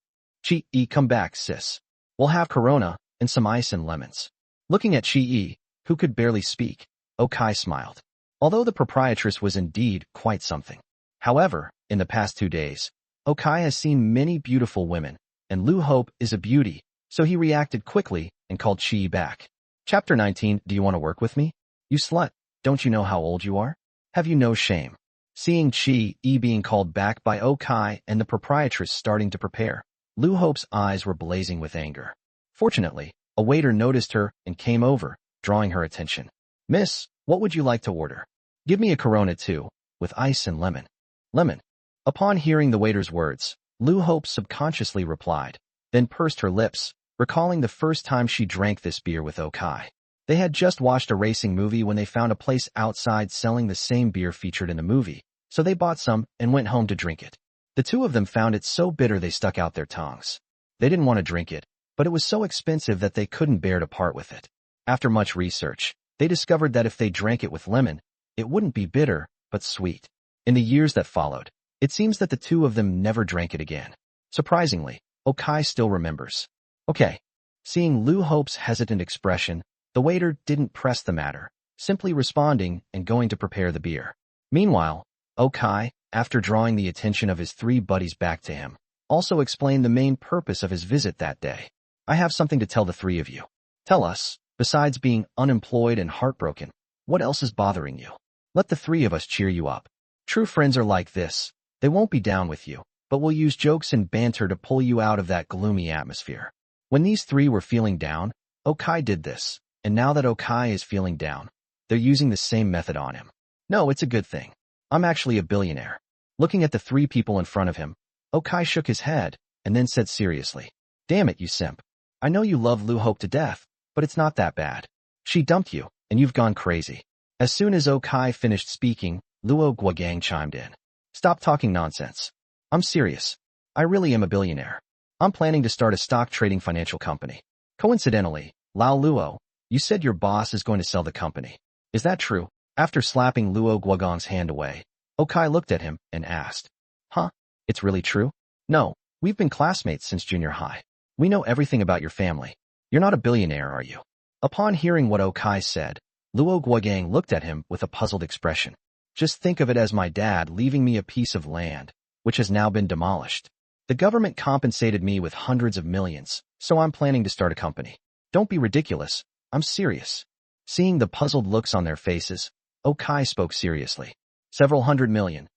Chi-E, come back, sis. We'll have Corona and some ice and lemons. Looking at Chi-E, who could barely speak, Okai smiled. Although the proprietress was indeed quite something. However, in the past 2 days, Okai has seen many beautiful women, and Liu Hope is a beauty, so he reacted quickly and called Chi-E back. Chapter 19, do you want to work with me? You slut, don't you know how old you are? Have you no shame? Seeing Chi-E being called back by Okai and the proprietress starting to prepare, Liu Hope's eyes were blazing with anger. Fortunately, a waiter noticed her and came over, drawing her attention. Miss, what would you like to order? Give me a Corona too, with ice and lemon. Lemon. Upon hearing the waiter's words, Liu Hope subconsciously replied, then pursed her lips, recalling the first time she drank this beer with Okai. They had just watched a racing movie when they found a place outside selling the same beer featured in the movie, so they bought some and went home to drink it. The two of them found it so bitter they stuck out their tongues. They didn't want to drink it, but it was so expensive that they couldn't bear to part with it. After much research, they discovered that if they drank it with lemon, it wouldn't be bitter, but sweet. In the years that followed, it seems that the two of them never drank it again. Surprisingly, Okai still remembers. Okay. Seeing Liu Hope's hesitant expression, the waiter didn't press the matter, simply responding and going to prepare the beer. Meanwhile, Okai, after drawing the attention of his 3 buddies back to him, also explained the main purpose of his visit that day. I have something to tell the 3 of you. Tell us, besides being unemployed and heartbroken, what else is bothering you? Let the 3 of us cheer you up. True friends are like this. They won't be down with you, but will use jokes and banter to pull you out of that gloomy atmosphere. When these 3 were feeling down, Okai did this, and now that Okai is feeling down, they're using the same method on him. No, it's a good thing. I'm actually a billionaire. Looking at the 3 people in front of him, Okai shook his head, and then said seriously, damn it, you simp. I know you love Liu Hope to death, but it's not that bad. She dumped you, and you've gone crazy. As soon as Okai finished speaking, Luo Guogang chimed in. Stop talking nonsense. I'm serious. I really am a billionaire. I'm planning to start a stock trading financial company. Coincidentally, Lao Luo, you said your boss is going to sell the company. Is that true? After slapping Luo Guogang's hand away, Okai looked at him and asked, Huh? It's really true? No, we've been classmates since junior high. We know everything about your family. You're not a billionaire, are you? Upon hearing what Okai said, Luo Guogang looked at him with a puzzled expression. Just think of it as my dad leaving me a piece of land, which has now been demolished. The government compensated me with hundreds of millions, so I'm planning to start a company. Don't be ridiculous. I'm serious. Seeing the puzzled looks on their faces, Okai spoke seriously. Several hundred million.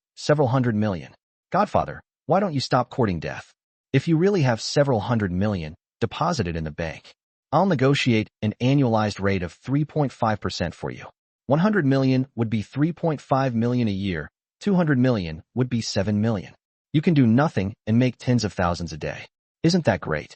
Godfather, why don't you stop courting death? If you really have several hundred million, deposit it in the bank. I'll negotiate an annualized rate of 3.5% for you. 100 million would be 3.5 million a year, 200 million would be 7 million. You can do nothing and make tens of thousands a day. Isn't that great?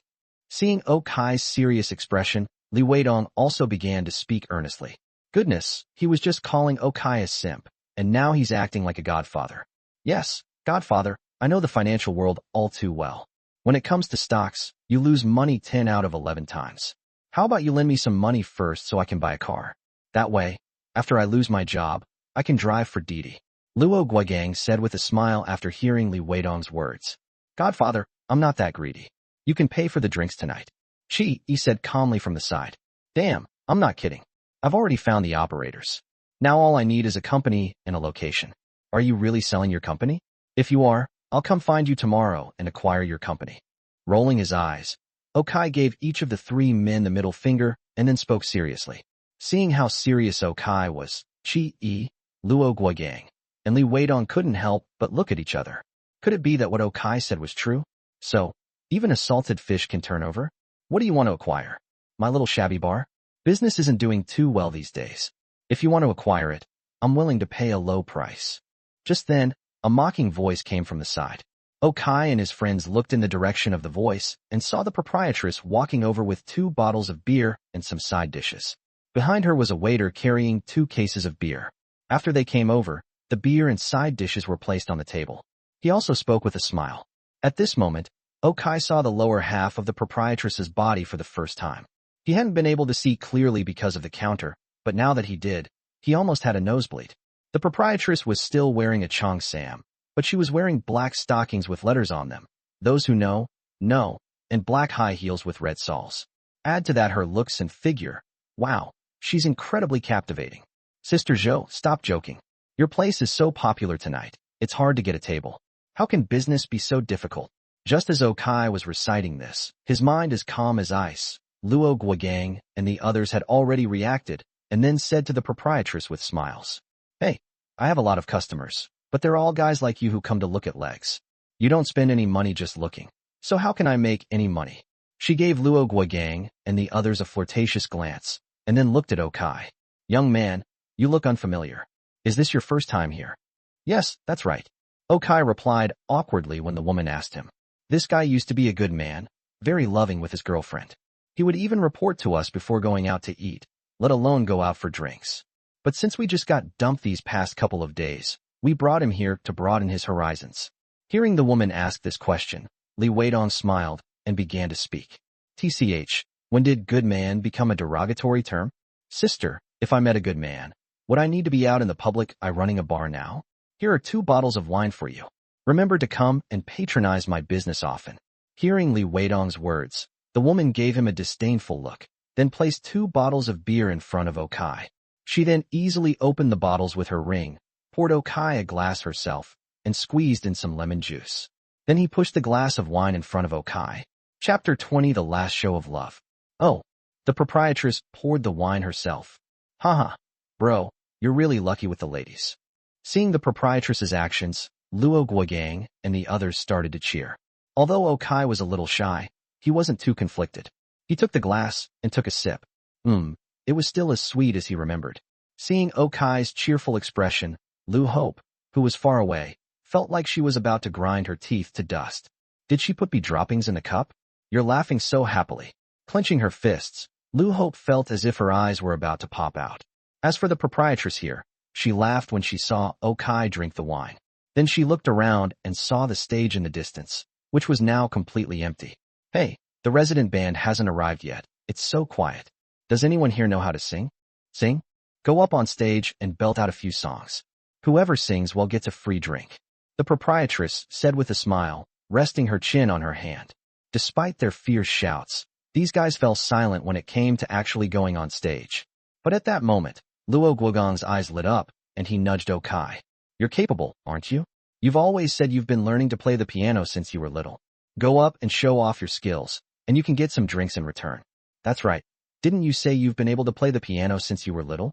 Seeing Okai's serious expression, Li Weidong also began to speak earnestly. Goodness, he was just calling Okai a simp, and now he's acting like a godfather. Yes, godfather, I know the financial world all too well. When it comes to stocks, you lose money 10 out of 11 times. How about you lend me some money first so I can buy a car? That way, after I lose my job, I can drive for Didi. Luo Guogang said with a smile after hearing Li Weidong's words. Godfather, I'm not that greedy. You can pay for the drinks tonight. He said calmly from the side. Damn, I'm not kidding. I've already found the operators. Now all I need is a company and a location. Are you really selling your company? If you are, I'll come find you tomorrow and acquire your company. Rolling his eyes, Okai gave each of the 3 men the middle finger and then spoke seriously. Seeing how serious Okai was, Chi-E, Luo Guogang, and Li Weidong couldn't help but look at each other. Could it be that what Okai said was true? So, even a salted fish can turn over? What do you want to acquire? My little shabby bar? Business isn't doing too well these days. If you want to acquire it, I'm willing to pay a low price. Just then, a mocking voice came from the side. Okai and his friends looked in the direction of the voice and saw the proprietress walking over with 2 bottles of beer and some side dishes. Behind her was a waiter carrying 2 cases of beer. After they came over, the beer and side dishes were placed on the table. He also spoke with a smile. At this moment, Okai saw the lower half of the proprietress's body for the first time. He hadn't been able to see clearly because of the counter, but now that he did, he almost had a nosebleed. The proprietress was still wearing a cheongsam, but she was wearing black stockings with letters on them. Those who know, know, and black high heels with red soles. Add to that her looks and figure. Wow, she's incredibly captivating. Sister Zhou, stop joking. Your place is so popular tonight, it's hard to get a table. How can business be so difficult? Just as Okai was reciting this, his mind as calm as ice, Luo Guogang and the others had already reacted, and then said to the proprietress with smiles, "Hey, I have a lot of customers, but they're all guys like you who come to look at legs. You don't spend any money just looking, so how can I make any money?" She gave Luo Guogang and the others a flirtatious glance, and then looked at Okai. "Young man, you look unfamiliar. Is this your first time here?" "Yes, that's right." Okai replied awkwardly when the woman asked him. This guy used to be a good man, very loving with his girlfriend. He would even report to us before going out to eat, let alone go out for drinks. But since we just got dumped these past couple of days, we brought him here to broaden his horizons. Hearing the woman ask this question, Li Weidong smiled and began to speak. "TCH, when did good man become a derogatory term? Sister, if I met a good man, would I need to be out in the public running a bar now? Here are 2 bottles of wine for you. Remember to come and patronize my business often." Hearing Li Weidong's words, the woman gave him a disdainful look, then placed 2 bottles of beer in front of Okai. She then easily opened the bottles with her ring, poured Okai a glass herself, and squeezed in some lemon juice. Then he pushed the glass of wine in front of Okai. Chapter 20, The Last Show of Love. Oh, the proprietress poured the wine herself. Haha, bro, you're really lucky with the ladies. Seeing the proprietress's actions, Luo Guogang and the others started to cheer. Although Okai was a little shy, he wasn't too conflicted. He took the glass and took a sip. It was still as sweet as he remembered. Seeing Okai's cheerful expression, Lu Hope, who was far away, felt like she was about to grind her teeth to dust. Did she put droppings in the cup? You're laughing so happily. Clenching her fists, Lu Hope felt as if her eyes were about to pop out. As for the proprietress here, she laughed when she saw Okai drink the wine. Then she looked around and saw the stage in the distance, which was now completely empty. Hey, the resident band hasn't arrived yet. It's so quiet. Does anyone here know how to sing? Sing? Go up on stage and belt out a few songs. Whoever sings will get a free drink. The proprietress said with a smile, resting her chin on her hand. Despite their fierce shouts, these guys fell silent when it came to actually going on stage. But at that moment, Luo Guogang's eyes lit up, and he nudged Okai. You're capable, aren't you? You've always said you've been learning to play the piano since you were little. Go up and show off your skills, and you can get some drinks in return. That's right. Didn't you say you've been able to play the piano since you were little?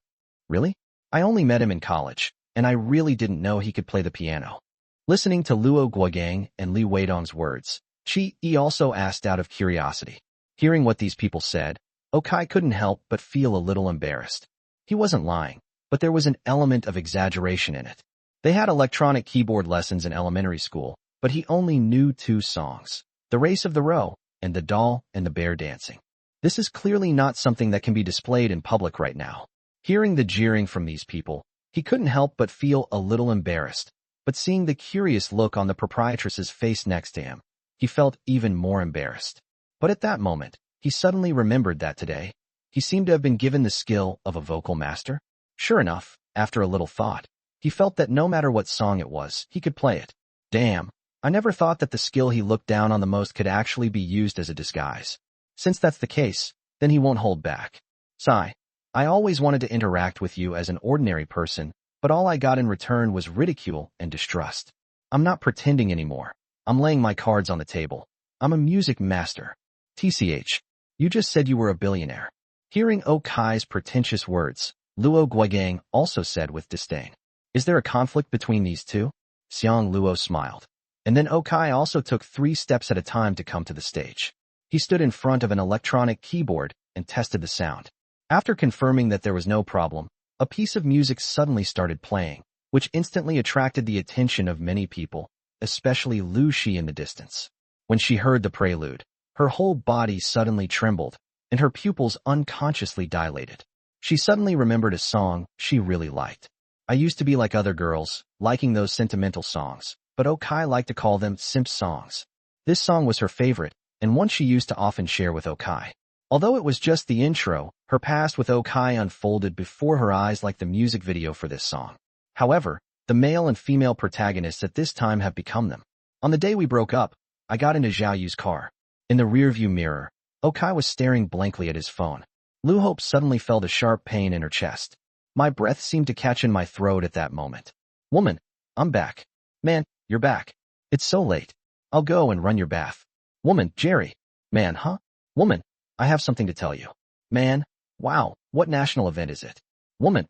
Really? I only met him in college, and I really didn't know he could play the piano. Listening to Luo Guogang and Li Weidong's words, Qi Yi also asked out of curiosity. Hearing what these people said, Okai couldn't help but feel a little embarrassed. He wasn't lying, but there was an element of exaggeration in it. They had electronic keyboard lessons in elementary school, but he only knew 2 songs, The Race of the Row and The Doll and the Bear Dancing. This is clearly not something that can be displayed in public right now. Hearing the jeering from these people, he couldn't help but feel a little embarrassed, but seeing the curious look on the proprietress's face next to him, he felt even more embarrassed. But at that moment, he suddenly remembered that today, he seemed to have been given the skill of a vocal master. Sure enough, after a little thought, he felt that no matter what song it was, he could play it. Damn, I never thought that the skill he looked down on the most could actually be used as a disguise. Since that's the case, then he won't hold back. Sigh, I always wanted to interact with you as an ordinary person, but all I got in return was ridicule and distrust. I'm not pretending anymore. I'm laying my cards on the table. I'm a music master. TCH, you just said you were a billionaire. Hearing Okai's pretentious words, Luo Guogang also said with disdain. Is there a conflict between these two? Xiang Luo smiled. And then Okai also took 3 steps at a time to come to the stage. He stood in front of an electronic keyboard and tested the sound. After confirming that there was no problem, a piece of music suddenly started playing, which instantly attracted the attention of many people, especially Liu Xi in the distance. When she heard the prelude, her whole body suddenly trembled, and her pupils unconsciously dilated. She suddenly remembered a song she really liked. I used to be like other girls, liking those sentimental songs, but Okai liked to call them simp songs. This song was her favorite, and one she used to often share with Okai. Although it was just the intro, her past with Okai unfolded before her eyes like the music video for this song. However, the male and female protagonists at this time have become them. On the day we broke up, I got into Zhao Yu's car. In the rearview mirror, Okai was staring blankly at his phone. Liu Hope suddenly felt a sharp pain in her chest. My breath seemed to catch in my throat at that moment. Woman, I'm back. Man, you're back. It's so late. I'll go and run your bath. Woman, Jerry. Man, huh? Woman, I have something to tell you. Man, wow, what national event is it? Woman,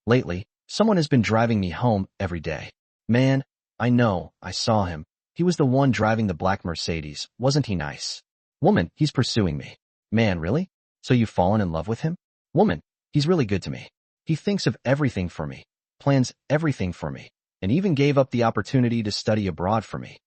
lately, someone has been driving me home every day. Man, I know, I saw him. He was the one driving the black Mercedes, wasn't he nice? Woman, he's pursuing me. Man, really? So you've fallen in love with him? Woman, he's really good to me. He thinks of everything for me, plans everything for me, and even gave up the opportunity to study abroad for me.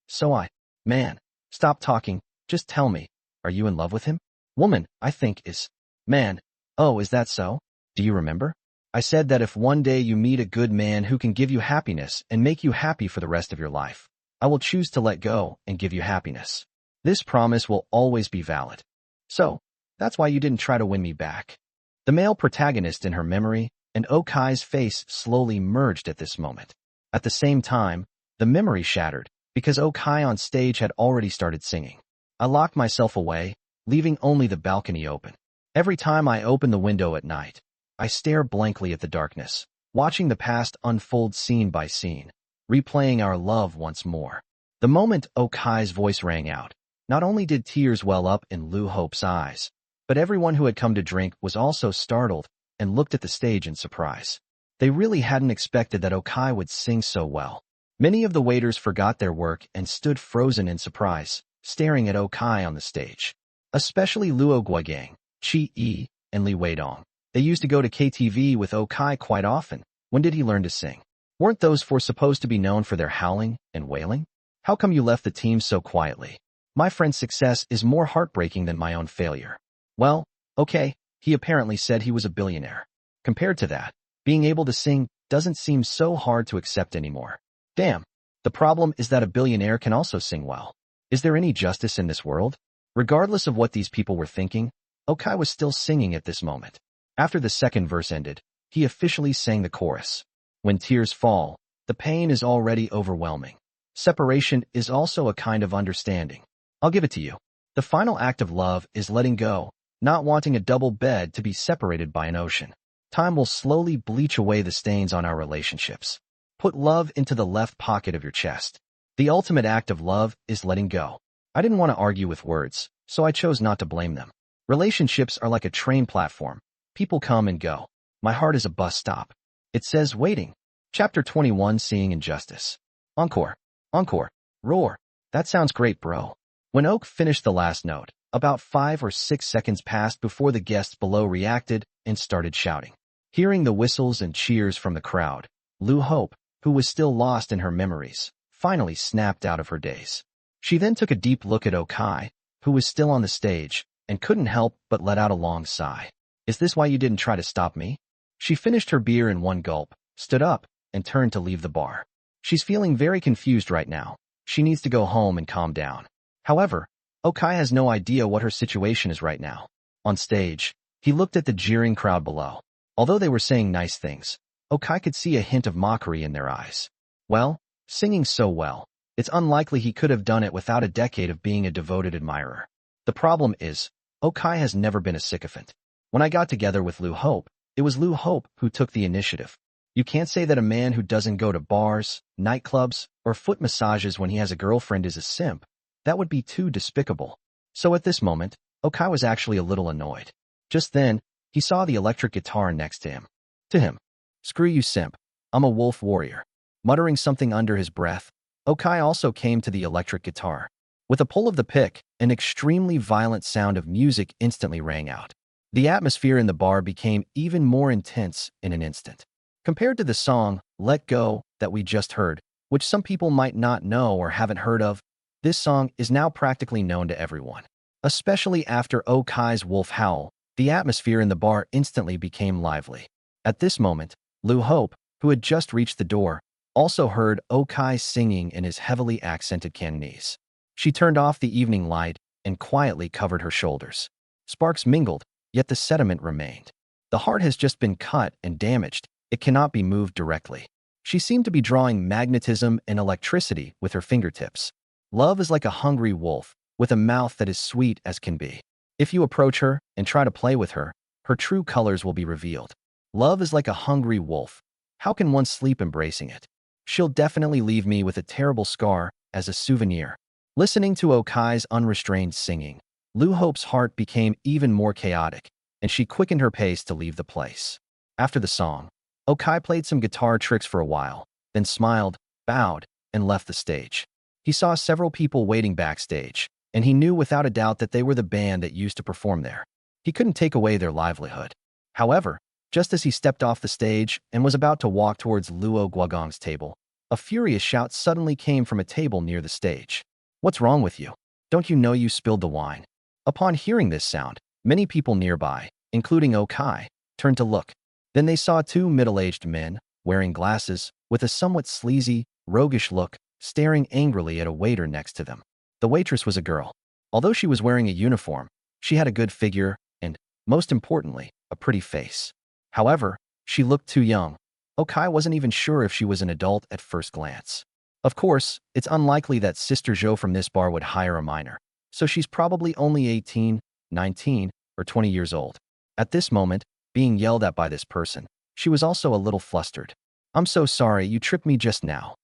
Man, stop talking, just tell me, are you in love with him? Woman, I think is. Man, oh, is that so? Do you remember? I said that if one day you meet a good man who can give you happiness and make you happy for the rest of your life, I will choose to let go and give you happiness. This promise will always be valid. So, that's why you didn't try to win me back. The male protagonist in her memory and Okai's face slowly merged at this moment. At the same time, the memory shattered because Okai on stage had already started singing. I locked myself away, leaving only the balcony open. Every time I open the window at night, I stare blankly at the darkness, watching the past unfold scene by scene, replaying our love once more. The moment Okai's voice rang out, not only did tears well up in Liu Hope's eyes, but everyone who had come to drink was also startled and looked at the stage in surprise. They really hadn't expected that Okai would sing so well. Many of the waiters forgot their work and stood frozen in surprise, staring at Okai on the stage. Especially Luo Guigang, Qi Yi, and Li Weidong. They used to go to KTV with Okai quite often. When did he learn to sing? Weren't those four supposed to be known for their howling and wailing? How come you left the team so quietly? My friend's success is more heartbreaking than my own failure. Well, okay, he apparently said he was a billionaire. Compared to that, being able to sing doesn't seem so hard to accept anymore. Damn, the problem is that a billionaire can also sing well. Is there any justice in this world? Regardless of what these people were thinking, Okai was still singing at this moment. After the second verse ended, he officially sang the chorus. When tears fall, the pain is already overwhelming. Separation is also a kind of understanding. I'll give it to you. The final act of love is letting go, not wanting a double bed to be separated by an ocean. Time will slowly bleach away the stains on our relationships. Put love into the left pocket of your chest. The ultimate act of love is letting go. I didn't want to argue with words, so I chose not to blame them. Relationships are like a train platform. People come and go. My heart is a bus stop. It says waiting. Chapter 21, Seeing Injustice. Encore. Encore. Roar. That sounds great, bro. When Oak finished the last note, about 5 or 6 seconds passed before the guests below reacted and started shouting. Hearing the whistles and cheers from the crowd, Liu Hope, who was still lost in her memories, finally snapped out of her daze. She then took a deep look at Okai, who was still on the stage, and couldn't help but let out a long sigh. Is this why you didn't try to stop me? She finished her beer in one gulp, stood up, and turned to leave the bar. She's feeling very confused right now. She needs to go home and calm down. However, Okai has no idea what her situation is right now. On stage, he looked at the jeering crowd below. Although they were saying nice things, Okai could see a hint of mockery in their eyes. Well, singing so well, it's unlikely he could have done it without a decade of being a devoted admirer. The problem is, Okai has never been a sycophant. When I got together with Liu Hope, it was Liu Hope who took the initiative. You can't say that a man who doesn't go to bars, nightclubs, or foot massages when he has a girlfriend is a simp. That would be too despicable. So at this moment, Okai was actually a little annoyed. Just then, he saw the electric guitar next to him. To him, screw you, simp. I'm a wolf warrior. Muttering something under his breath, Okai also came to the electric guitar. With a pull of the pick, an extremely violent sound of music instantly rang out. The atmosphere in the bar became even more intense in an instant. Compared to the song, Let Go, that we just heard, which some people might not know or haven't heard of, this song is now practically known to everyone. Especially after Okai's wolf howl, the atmosphere in the bar instantly became lively. At this moment, Liu Hope, who had just reached the door, also heard Okai singing in his heavily accented Cantonese. She turned off the evening light and quietly covered her shoulders. Sparks mingled, yet the sediment remained. The heart has just been cut and damaged. It cannot be moved directly. She seemed to be drawing magnetism and electricity with her fingertips. Love is like a hungry wolf, with a mouth that is sweet as can be. If you approach her and try to play with her, her true colors will be revealed. Love is like a hungry wolf. How can one sleep embracing it? She'll definitely leave me with a terrible scar as a souvenir. Listening to Okai's unrestrained singing, Liu Hope's heart became even more chaotic, and she quickened her pace to leave the place. After the song, Okai played some guitar tricks for a while, then smiled, bowed, and left the stage. He saw several people waiting backstage, and he knew without a doubt that they were the band that used to perform there. He couldn't take away their livelihood. However, just as he stepped off the stage and was about to walk towards Luo Guogong's table, a furious shout suddenly came from a table near the stage. "What's wrong with you? Don't you know you spilled the wine?" Upon hearing this sound, many people nearby, including Okai, turned to look. Then they saw two middle-aged men, wearing glasses, with a somewhat sleazy, roguish look, staring angrily at a waiter next to them. The waitress was a girl. Although she was wearing a uniform, she had a good figure and, most importantly, a pretty face. However, she looked too young. Okai wasn't even sure if she was an adult at first glance. Of course, it's unlikely that Sister Zhou from this bar would hire a minor, so she's probably only 18, 19, or 20 years old. At this moment, being yelled at by this person, she was also a little flustered. "I'm so sorry, you tripped me just now."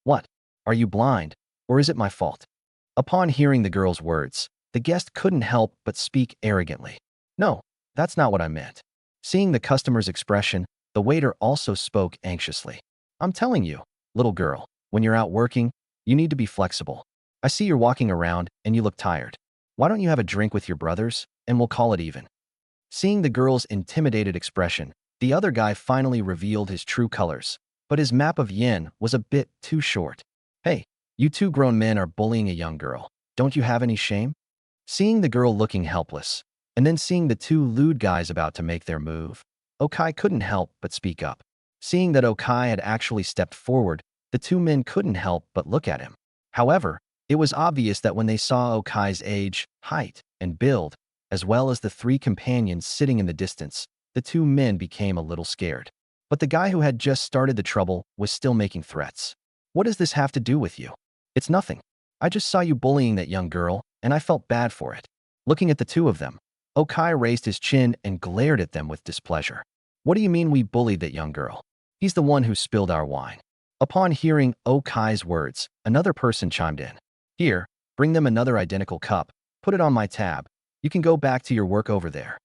"What? Are you blind? Or is it my fault?" Upon hearing the girl's words, the guest couldn't help but speak arrogantly. "No, that's not what I meant." Seeing the customer's expression, the waiter also spoke anxiously. "I'm telling you, little girl, when you're out working, you need to be flexible. I see you're walking around and you look tired. Why don't you have a drink with your brothers, and we'll call it even?" Seeing the girl's intimidated expression, the other guy finally revealed his true colors, but his map of yin was a bit too short. "Hey, you two grown men are bullying a young girl. Don't you have any shame?" Seeing the girl looking helpless, and then seeing the two lewd guys about to make their move, Okai couldn't help but speak up. Seeing that Okai had actually stepped forward, the two men couldn't help but look at him. However, it was obvious that when they saw Okai's age, height, and build, as well as the three companions sitting in the distance, the two men became a little scared. But the guy who had just started the trouble was still making threats. "What does this have to do with you?" "It's nothing. I just saw you bullying that young girl, and I felt bad for it." Looking at the two of them, Okai raised his chin and glared at them with displeasure. "What do you mean we bullied that young girl? He's the one who spilled our wine." Upon hearing Okai's words, another person chimed in. "Here, bring them another identical cup. Put it on my tab. You can go back to your work over there."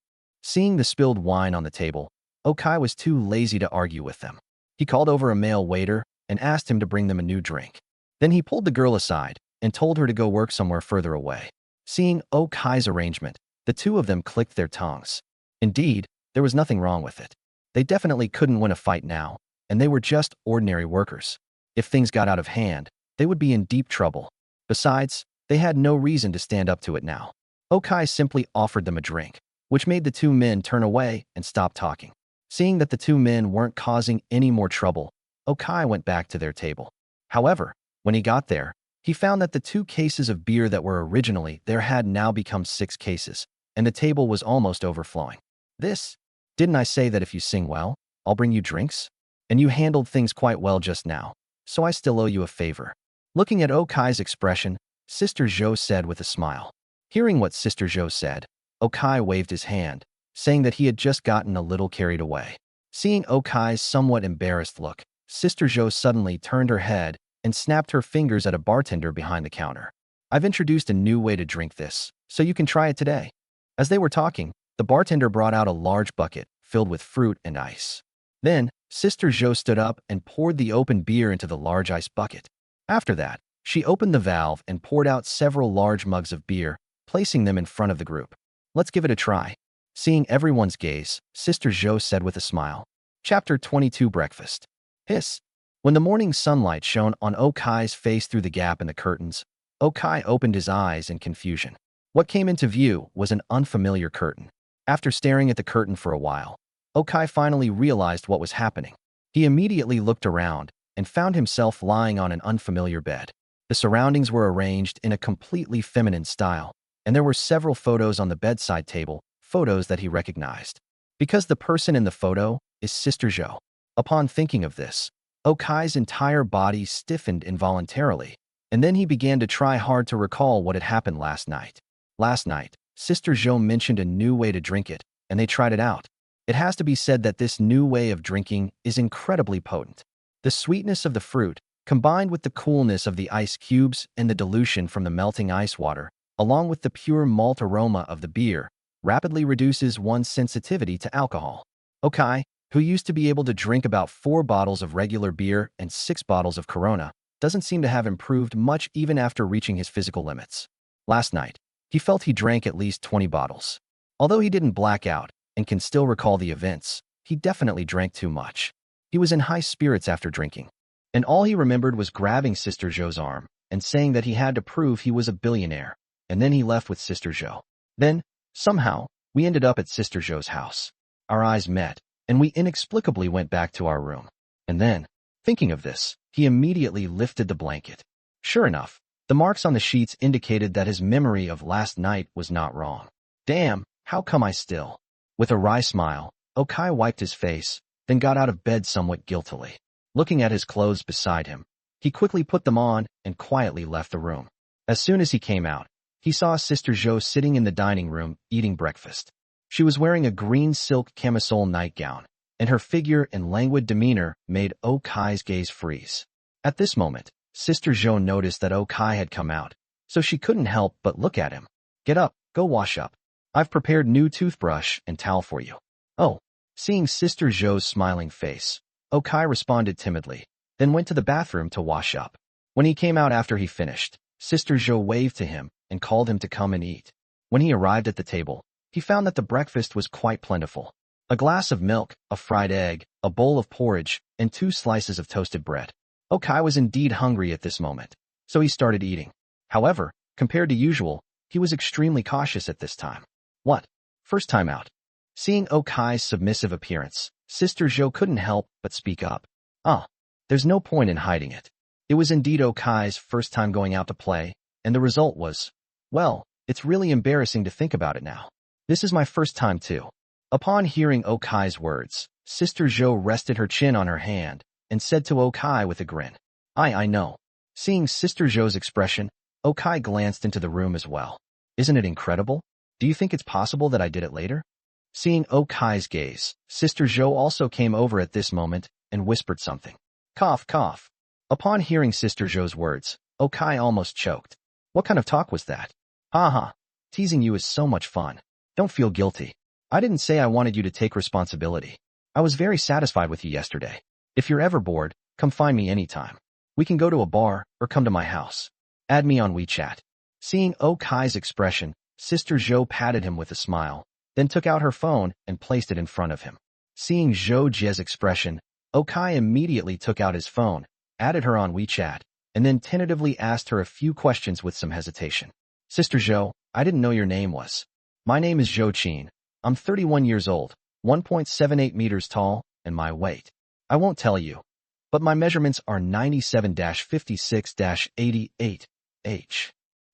Seeing the spilled wine on the table, Okai was too lazy to argue with them. He called over a male waiter and asked him to bring them a new drink. Then he pulled the girl aside and told her to go work somewhere further away. Seeing Okai's arrangement, the two of them clicked their tongues. Indeed, there was nothing wrong with it. They definitely couldn't win a fight now, and they were just ordinary workers. If things got out of hand, they would be in deep trouble. Besides, they had no reason to stand up to it now. Okai simply offered them a drink, which made the two men turn away and stop talking. Seeing that the two men weren't causing any more trouble, Okai went back to their table. However, when he got there, he found that the 2 cases of beer that were originally there had now become 6 cases, and the table was almost overflowing. Didn't I say that if you sing well, I'll bring you drinks? And you handled things quite well just now, so I still owe you a favor." Looking at Okai's expression, Sister Zhou said with a smile. Hearing what Sister Zhou said, Okai waved his hand, saying that he had just gotten a little carried away. Seeing Okai's somewhat embarrassed look, Sister Zhou suddenly turned her head and snapped her fingers at a bartender behind the counter. "I've introduced a new way to drink this, so you can try it today." As they were talking, the bartender brought out a large bucket filled with fruit and ice. Then, Sister Zhou stood up and poured the open beer into the large ice bucket. After that, she opened the valve and poured out several large mugs of beer, placing them in front of the group. Let's give it a try. Seeing everyone's gaze, Sister Zhou said with a smile. Chapter 22 Breakfast. Hiss. When the morning sunlight shone on Okai's face through the gap in the curtains, Okai opened his eyes in confusion. What came into view was an unfamiliar curtain. After staring at the curtain for a while, Okai finally realized what was happening. He immediately looked around and found himself lying on an unfamiliar bed. The surroundings were arranged in a completely feminine style, and there were several photos on the bedside table, photos that he recognized. Because the person in the photo is Sister Zhou. Upon thinking of this, Okai's entire body stiffened involuntarily, and then he began to try hard to recall what had happened last night. Last night, Sister Zhou mentioned a new way to drink it, and they tried it out. It has to be said that this new way of drinking is incredibly potent. The sweetness of the fruit, combined with the coolness of the ice cubes and the dilution from the melting ice water, along with the pure malt aroma of the beer, rapidly reduces one's sensitivity to alcohol. Okai, who used to be able to drink about 4 bottles of regular beer and 6 bottles of Corona, doesn't seem to have improved much even after reaching his physical limits. Last night, he felt he drank at least 20 bottles. Although he didn't black out and can still recall the events, he definitely drank too much. He was in high spirits after drinking, and all he remembered was grabbing Sister Zhou's arm and saying that he had to prove he was a billionaire, and then he left with Sister Zhou. Then, somehow, we ended up at Sister Zhou's house. Our eyes met, and we inexplicably went back to our room. And then, thinking of this, he immediately lifted the blanket. Sure enough, the marks on the sheets indicated that his memory of last night was not wrong. Damn, how come I still? With a wry smile, Okai wiped his face, then got out of bed somewhat guiltily. Looking at his clothes beside him, he quickly put them on and quietly left the room. As soon as he came out, he saw Sister Zhou sitting in the dining room eating breakfast. She was wearing a green silk camisole nightgown, and her figure and languid demeanor made Okai's gaze freeze. At this moment, Sister Zhou noticed that Okai had come out, so she couldn't help but look at him. Get up, go wash up. I've prepared new toothbrush and towel for you. Oh. Seeing Sister Zhou's smiling face, Okai responded timidly, then went to the bathroom to wash up. When he came out after he finished, Sister Zhou waved to him and called him to come and eat. When he arrived at the table, he found that the breakfast was quite plentiful. A glass of milk, a fried egg, a bowl of porridge, and 2 slices of toasted bread. Okai was indeed hungry at this moment, so he started eating. However, compared to usual, he was extremely cautious at this time. What? First time out? Seeing Okai's submissive appearance, Sister Zhou couldn't help but speak up. There's no point in hiding it. It was indeed Okai's first time going out to play, and the result was, well, it's really embarrassing to think about it now. This is my first time too. Upon hearing Okai's words, Sister Zhou rested her chin on her hand and said to Okai with a grin, I know. Seeing Sister Zhou's expression, Okai glanced into the room as well. Isn't it incredible? Do you think it's possible that I did it later? Seeing Okai's gaze, Sister Zhou also came over at this moment and whispered something. Cough, cough. Upon hearing Sister Zhou's words, Okai almost choked. What kind of talk was that? Ha. Teasing you is so much fun. Don't feel guilty. I didn't say I wanted you to take responsibility. I was very satisfied with you yesterday. If you're ever bored, come find me anytime. We can go to a bar or come to my house. Add me on WeChat. Seeing Okai's expression, Sister Zhou patted him with a smile, then took out her phone and placed it in front of him. Seeing Zhou Jie's expression, Okai immediately took out his phone, added her on WeChat, and then tentatively asked her a few questions with some hesitation. Sister Zhou, I didn't know your name was. My name is Zhou Qin. I'm 31 years old, 1.78 meters tall, and my weight. I won't tell you, but my measurements are 97-56-88H.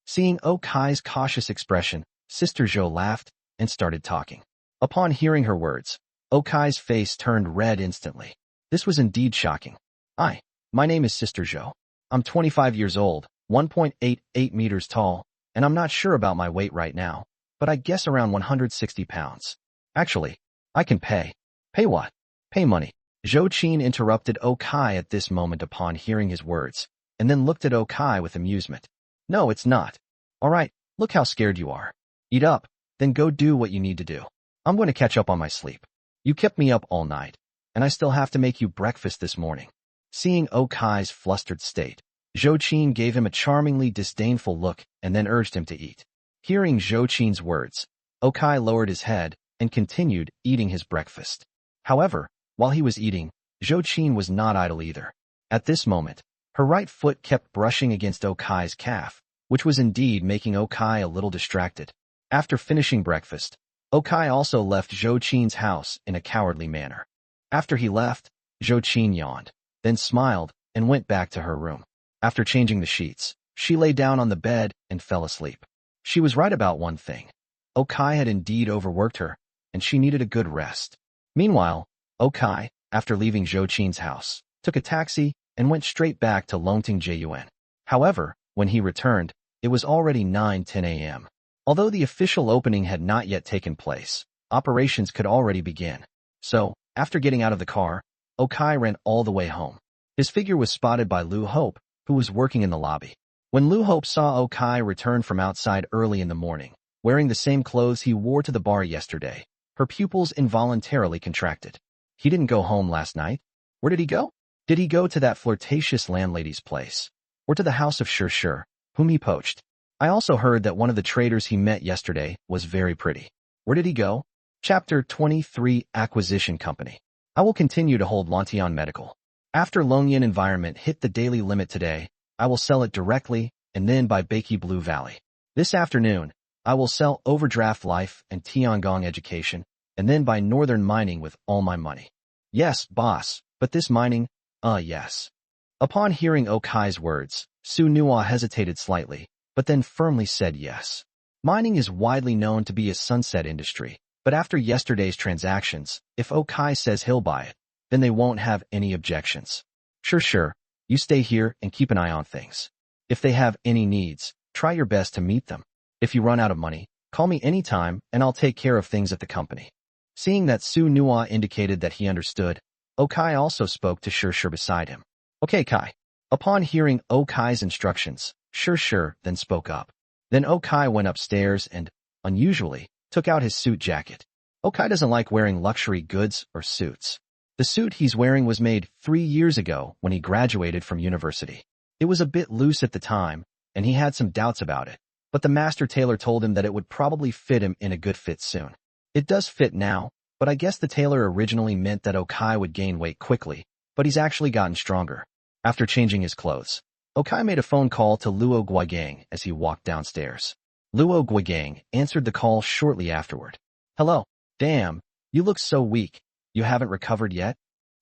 Seeing Okai's cautious expression, Sister Zhou laughed and started talking. Upon hearing her words, Okai's face turned red instantly. This was indeed shocking. My name is Sister Zhou. I'm 25 years old, 1.88 meters tall, and I'm not sure about my weight right now, but I guess around 160 pounds. Actually, I can pay. Pay what? Pay money. Zhou Qin interrupted Okai at this moment upon hearing his words, and then looked at Okai with amusement. No, it's not. All right, look how scared you are. Eat up, then go do what you need to do. I'm going to catch up on my sleep. You kept me up all night, and I still have to make you breakfast this morning. Seeing Okai's flustered state, Zhou Qin gave him a charmingly disdainful look and then urged him to eat. Hearing Zhou Qin's words, Okai lowered his head and continued eating his breakfast. However, while he was eating, Zhou Qin was not idle either. At this moment, her right foot kept brushing against Okai's calf, which was indeed making Okai a little distracted. After finishing breakfast, Okai also left Zhou Qin's house in a cowardly manner. After he left, Zhou Qin yawned, then smiled and went back to her room. After changing the sheets, she lay down on the bed and fell asleep. She was right about one thing. Okai had indeed overworked her, and she needed a good rest. Meanwhile, Okai, after leaving Zhou Qin's house, took a taxi and went straight back to Longting Yuan. However, when he returned, it was already 9:10 a.m. Although the official opening had not yet taken place, operations could already begin. So, after getting out of the car, Okai ran all the way home. His figure was spotted by Liu Hope, who was working in the lobby. When Liu Hope saw Okai return from outside early in the morning, wearing the same clothes he wore to the bar yesterday, her pupils involuntarily contracted. He didn't go home last night. Where did he go? Did he go to that flirtatious landlady's place? Or to the house of Shi, whom he poached? I also heard that one of the traders he met yesterday was very pretty. Where did he go? Chapter 23 Acquisition Company. I will continue to hold Lantian Medical. After Longyan Environment hit the daily limit today, I will sell it directly and then by Beiki Blue Valley. This afternoon, I will sell Overdraft Life and Tiangong Education, and then buy Northern Mining with all my money. Yes, boss, but this mining, yes. Upon hearing Okai's words, Su Nuo hesitated slightly, but then firmly said yes. Mining is widely known to be a sunset industry, but after yesterday's transactions, if Okai says he'll buy it, then they won't have any objections. Sure, you stay here and keep an eye on things. If they have any needs, try your best to meet them. If you run out of money, call me anytime and I'll take care of things at the company. Seeing that Su Nuo indicated that he understood, Okai also spoke to Shi beside him. Okay, Kai. Upon hearing Okai's instructions, Shi then spoke up. Then Okai went upstairs and, unusually, took out his suit jacket. Okai doesn't like wearing luxury goods or suits. The suit he's wearing was made 3 years ago when he graduated from university. It was a bit loose at the time, and he had some doubts about it, but the master tailor told him that it would probably fit him in a good fit soon. It does fit now, but I guess the tailor originally meant that Okai would gain weight quickly, but he's actually gotten stronger. After changing his clothes, Okai made a phone call to Luo Guigang as he walked downstairs. Luo Guigang answered the call shortly afterward. Hello. Damn, you look so weak. You haven't recovered yet?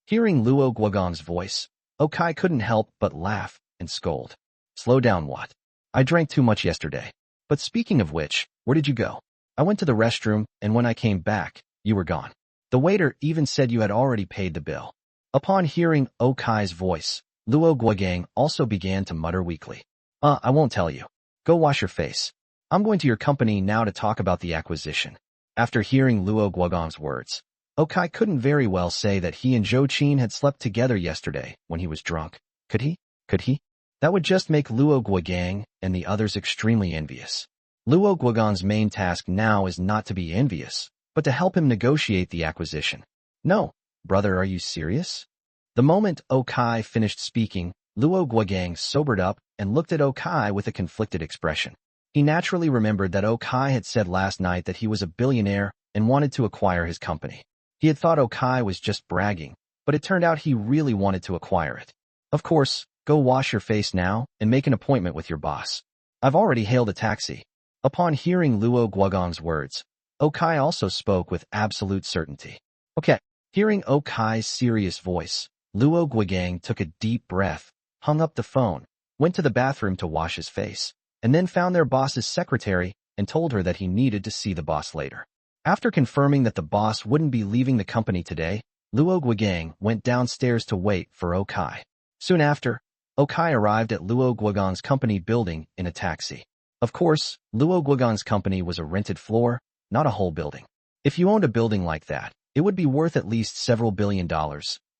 Hearing Luo Guigang's voice, Okai couldn't help but laugh and scold. Slow down, what? I drank too much yesterday. But speaking of which, where did you go? I went to the restroom, and when I came back, you were gone. The waiter even said you had already paid the bill. Upon hearing Okai's voice, Luo Guigang also began to mutter weakly. I won't tell you. Go wash your face. I'm going to your company now to talk about the acquisition. After hearing Luo Guigang's words, Okai couldn't very well say that he and Zhou Qin had slept together yesterday when he was drunk. Could he? That would just make Luo Guigang and the others extremely envious. Luo Guigang's main task now is not to be envious, but to help him negotiate the acquisition. No, brother, are you serious? The moment Okai finished speaking, Luo Guigang sobered up and looked at Okai with a conflicted expression. He naturally remembered that Okai had said last night that he was a billionaire and wanted to acquire his company. He had thought Okai was just bragging, but it turned out he really wanted to acquire it. Of course, go wash your face now and make an appointment with your boss. I've already hailed a taxi. Upon hearing Luo Guigang's words, Okai also spoke with absolute certainty. Okay. Hearing Okai's serious voice, Luo Guigang took a deep breath, hung up the phone, went to the bathroom to wash his face, and then found their boss's secretary and told her that he needed to see the boss later. After confirming that the boss wouldn't be leaving the company today, Luo Guigang went downstairs to wait for Okai. Soon after, Okai arrived at Luo Guigang's company building in a taxi. Of course, Luo Guigang's company was a rented floor, not a whole building. If you owned a building like that, it would be worth at least several $1 billion,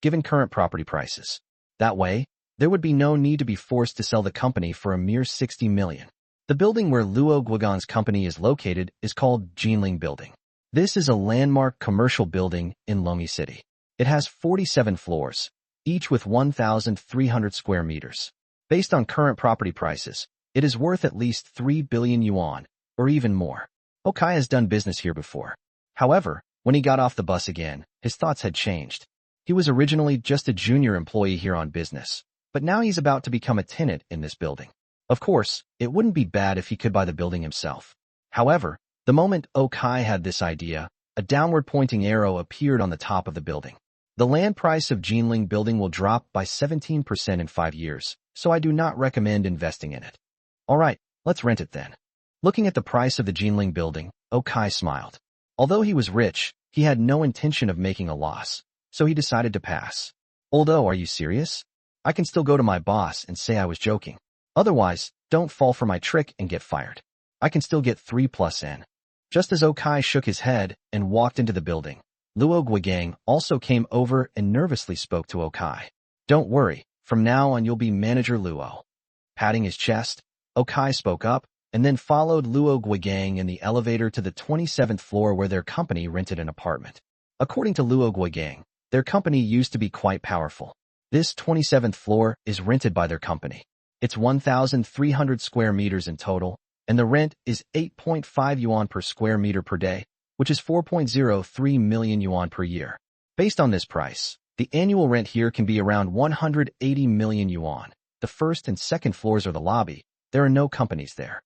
given current property prices. That way, there would be no need to be forced to sell the company for a mere 60 million. The building where Luo Guigang's company is located is called Jinling Building. This is a landmark commercial building in Longyi City. It has 47 floors, each with 1,300 square meters. Based on current property prices, it is worth at least 3 billion yuan, or even more. Okai has done business here before. However, when he got off the bus again, his thoughts had changed. He was originally just a junior employee here on business, but now he's about to become a tenant in this building. Of course, it wouldn't be bad if he could buy the building himself. However, the moment Okai had this idea, a downward-pointing arrow appeared on the top of the building. The land price of Jinling building will drop by 17% in 5 years, so I do not recommend investing in it. Alright, let's rent it then. Looking at the price of the Jinling building, Okai smiled. Although he was rich, he had no intention of making a loss, so he decided to pass. Although, are you serious? I can still go to my boss and say I was joking. Otherwise, don't fall for my trick and get fired. I can still get 3+N. Just as Okai shook his head and walked into the building, Luo Guigang also came over and nervously spoke to Okai. Don't worry, from now on you'll be Manager Luo. Patting his chest, Okai spoke up, and then followed Luo Guigang in the elevator to the 27th floor where their company rented an apartment. According to Luo Guigang, their company used to be quite powerful. This 27th floor is rented by their company. It's 1,300 square meters in total, and the rent is 8.5 yuan per square meter per day, which is 4.03 million yuan per year. Based on this price, the annual rent here can be around 180 million yuan. The first and second floors are the lobby. There are no companies there.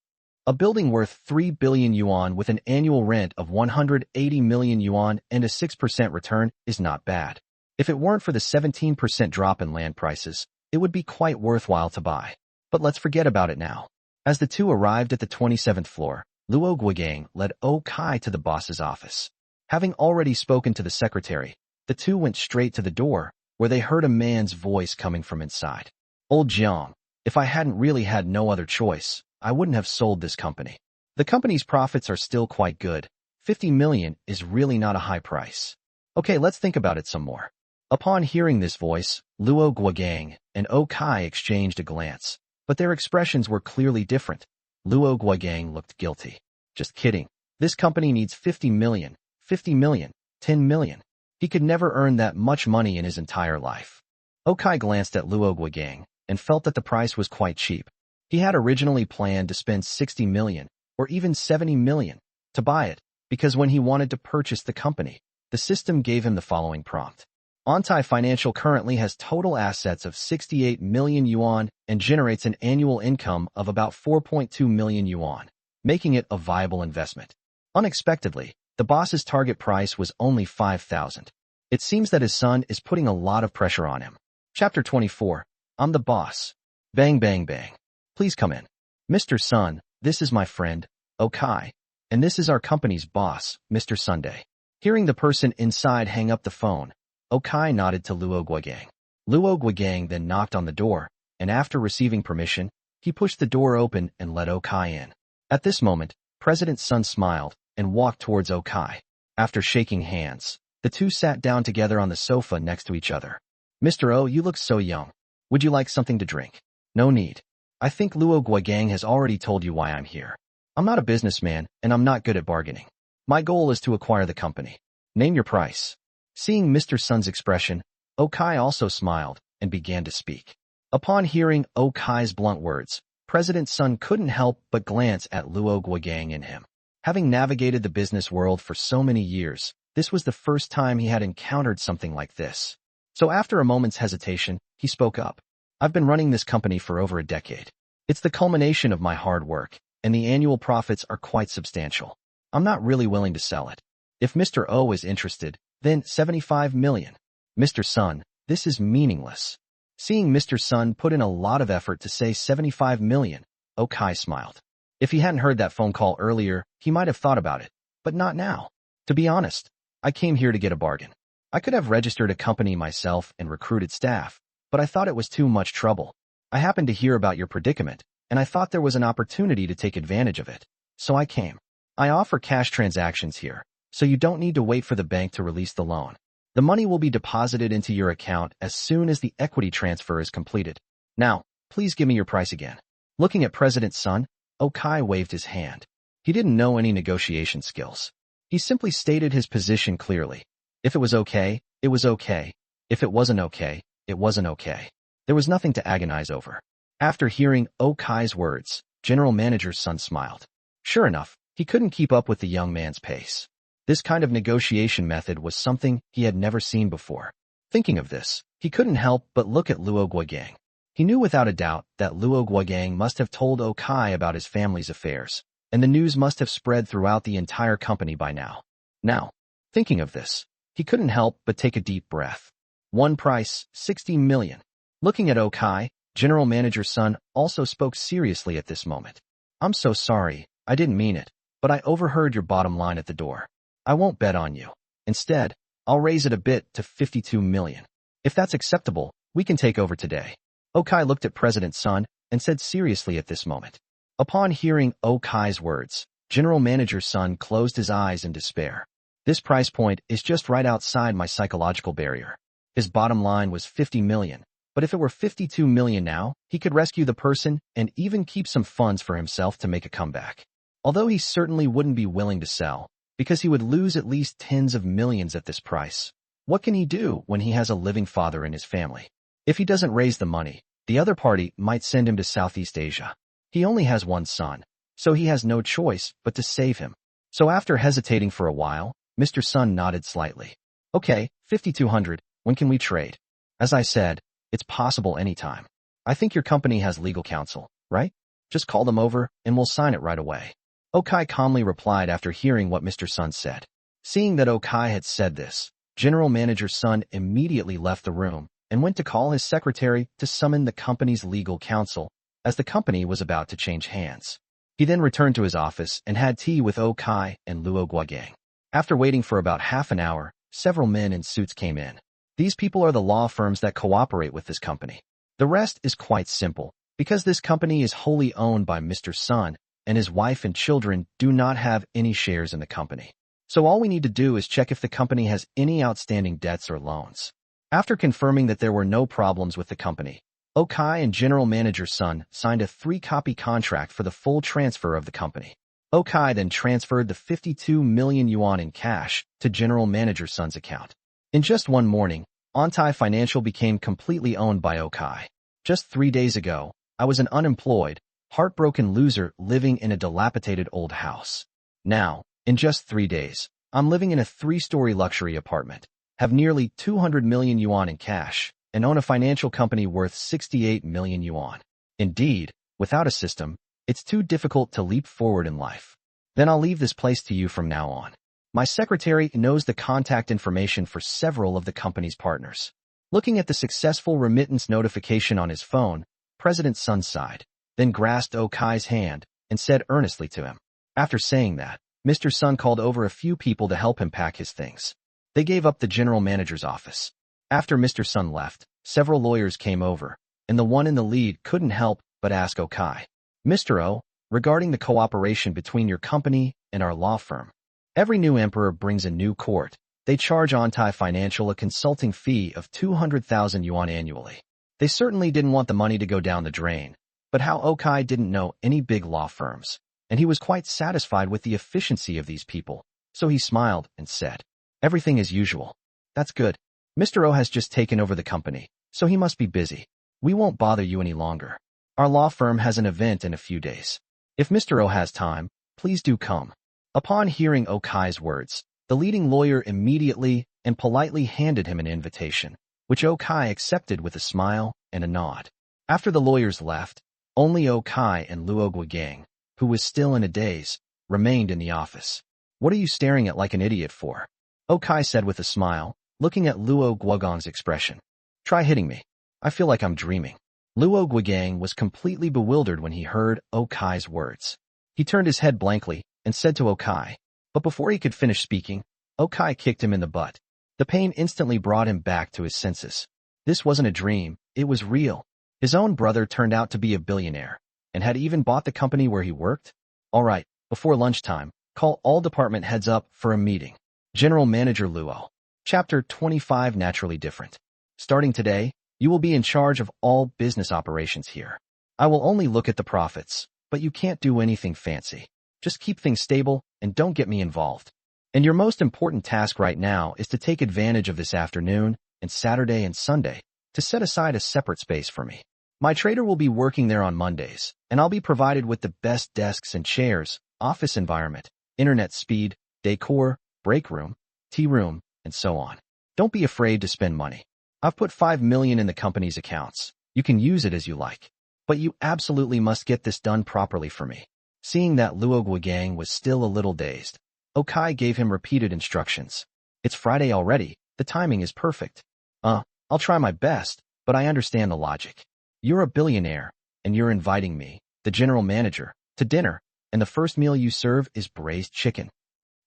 A building worth 3 billion yuan with an annual rent of 180 million yuan and a 6% return is not bad. If it weren't for the 17% drop in land prices, it would be quite worthwhile to buy. But let's forget about it now. As the two arrived at the 27th floor, Luo Guigang led Okai to the boss's office. Having already spoken to the secretary, the two went straight to the door, where they heard a man's voice coming from inside. Old Jiang, if I hadn't really had no other choice, I wouldn't have sold this company. The company's profits are still quite good. 50 million is really not a high price. Okay, let's think about it some more. Upon hearing this voice, Luo Guigang and Okai exchanged a glance, but their expressions were clearly different. Luo Guigang looked guilty. Just kidding. This company needs 50 million, 50 million, 10 million. He could never earn that much money in his entire life. Okai glanced at Luo Guigang and felt that the price was quite cheap. He had originally planned to spend 60 million, or even 70 million, to buy it, because when he wanted to purchase the company, the system gave him the following prompt. Ontai Financial currently has total assets of 68 million yuan and generates an annual income of about 4.2 million yuan, making it a viable investment. Unexpectedly, the boss's target price was only 5,000. It seems that his son is putting a lot of pressure on him. Chapter 24. I'm the boss. Bang bang bang. Please come in. Mr. Sun, this is my friend, Okai, and this is our company's boss, Mr. Sunday. Hearing the person inside hang up the phone, Okai nodded to Luo Guigang. Luo Guigang then knocked on the door, and after receiving permission, he pushed the door open and let Okai in. At this moment, President Sun smiled and walked towards Okai. After shaking hands, the two sat down together on the sofa next to each other. Mr. O, you look so young. Would you like something to drink? No need. I think Luo Guigang has already told you why I'm here. I'm not a businessman, and I'm not good at bargaining. My goal is to acquire the company. Name your price. Seeing Mr. Sun's expression, Okai also smiled and began to speak. Upon hearing Okai's blunt words, President Sun couldn't help but glance at Luo Guigang in him. Having navigated the business world for so many years, this was the first time he had encountered something like this. So after a moment's hesitation, he spoke up. I've been running this company for over a decade. It's the culmination of my hard work, and the annual profits are quite substantial. I'm not really willing to sell it. If Mr. O is interested, then 75 million. Mr. Sun, this is meaningless. Seeing Mr. Sun put in a lot of effort to say 75 million, Okai smiled. If he hadn't heard that phone call earlier, he might have thought about it, but not now. To be honest, I came here to get a bargain. I could have registered a company myself and recruited staff, but I thought it was too much trouble. I happened to hear about your predicament, and I thought there was an opportunity to take advantage of it. So I came. I offer cash transactions here, so you don't need to wait for the bank to release the loan. The money will be deposited into your account as soon as the equity transfer is completed. Now, please give me your price again. Looking at President Sun, Okai waved his hand. He didn't know any negotiation skills. He simply stated his position clearly. If it was okay, it was okay. If it wasn't okay, it wasn't okay. There was nothing to agonize over. After hearing Okai's words, General Manager's son smiled. Sure enough, he couldn't keep up with the young man's pace. This kind of negotiation method was something he had never seen before. Thinking of this, he couldn't help but look at Luo Guogang. He knew without a doubt that Luo Guogang must have told Okai about his family's affairs, and the news must have spread throughout the entire company by now. Now, thinking of this, he couldn't help but take a deep breath. One price, 60 million. Looking at Okai, General Manager's son also spoke seriously at this moment. I'm so sorry, I didn't mean it, but I overheard your bottom line at the door. I won't bet on you. Instead, I'll raise it a bit to 52 million. If that's acceptable, we can take over today. Okai looked at President Sun and said seriously at this moment. Upon hearing Okai's words, General Manager's son closed his eyes in despair. This price point is just right outside my psychological barrier. His bottom line was 50 million, but if it were 52 million now, he could rescue the person and even keep some funds for himself to make a comeback. Although he certainly wouldn't be willing to sell, because he would lose at least tens of millions at this price. What can he do when he has a living father in his family? If he doesn't raise the money, the other party might send him to Southeast Asia. He only has one son, so he has no choice but to save him. So after hesitating for a while, Mr. Sun nodded slightly. Okay, 5200, when can we trade? As I said, it's possible anytime. I think your company has legal counsel, right? Just call them over and we'll sign it right away. Okai calmly replied after hearing what Mr. Sun said. Seeing that Okai had said this, General Manager's son immediately left the room and went to call his secretary to summon the company's legal counsel, as the company was about to change hands. He then returned to his office and had tea with Okai and Luo Guogang. After waiting for about half an hour, several men in suits came in. These people are the law firms that cooperate with this company. The rest is quite simple, because this company is wholly owned by Mr. Sun, and his wife and children do not have any shares in the company. So all we need to do is check if the company has any outstanding debts or loans. After confirming that there were no problems with the company, Okai and General Manager's son signed a 3-copy contract for the full transfer of the company. Okai then transferred the 52 million yuan in cash to General Manager's son's account. In just one morning, Ontai Financial became completely owned by Okai. Just 3 days ago, I was an unemployed, heartbroken loser living in a dilapidated old house. Now, in just 3 days, I'm living in a 3-story luxury apartment, have nearly 200 million yuan in cash, and own a financial company worth 68 million yuan. Indeed, without a system, it's too difficult to leap forward in life. Then I'll leave this place to you from now on. My secretary knows the contact information for several of the company's partners. Looking at the successful remittance notification on his phone, President Sun sighed, then grasped Okai's hand and said earnestly to him. After saying that, Mr. Sun called over a few people to help him pack his things. They gave up the general manager's office. After Mr. Sun left, several lawyers came over, and the one in the lead couldn't help but ask Okai, Mr. O, regarding the cooperation between your company and our law firm. Every new emperor brings a new court. They charge Ontai Financial a consulting fee of 200,000 yuan annually. They certainly didn't want the money to go down the drain, but how Okai didn't know any big law firms, and he was quite satisfied with the efficiency of these people, so he smiled and said, everything as usual. That's good. Mr. O has just taken over the company, so he must be busy. We won't bother you any longer. Our law firm has an event in a few days. If Mr. O has time, please do come. Upon hearing Okai's words, the leading lawyer immediately and politely handed him an invitation, which Okai accepted with a smile and a nod. After the lawyers left, only Okai and Luo Guogang, who was still in a daze, remained in the office. What are you staring at like an idiot for? Okai said with a smile, looking at Luo Guogang's expression. Try hitting me. I feel like I'm dreaming. Luo Guogang was completely bewildered when he heard Okai's words. He turned his head blankly and said to Okai, but before he could finish speaking, Okai kicked him in the butt. The pain instantly brought him back to his senses. This wasn't a dream, it was real. His own brother turned out to be a billionaire, and had even bought the company where he worked. All right, before lunchtime, call all department heads up for a meeting. General Manager Luo. Chapter 25 Naturally Different. Starting today, you will be in charge of all business operations here. I will only look at the profits, but you can't do anything fancy. Just keep things stable and don't get me involved. And your most important task right now is to take advantage of this afternoon and Saturday and Sunday to set aside a separate space for me. My trader will be working there on Mondays, and I'll be provided with the best desks and chairs, office environment, internet speed, decor, break room, tea room, and so on. Don't be afraid to spend money. I've put 5 million in the company's accounts. You can use it as you like. But you absolutely must get this done properly for me. Seeing that Luo Guogang was still a little dazed, Okai gave him repeated instructions. It's Friday already. The timing is perfect. I'll try my best, but I understand the logic. You're a billionaire, and you're inviting me, the general manager, to dinner, and the first meal you serve is braised chicken.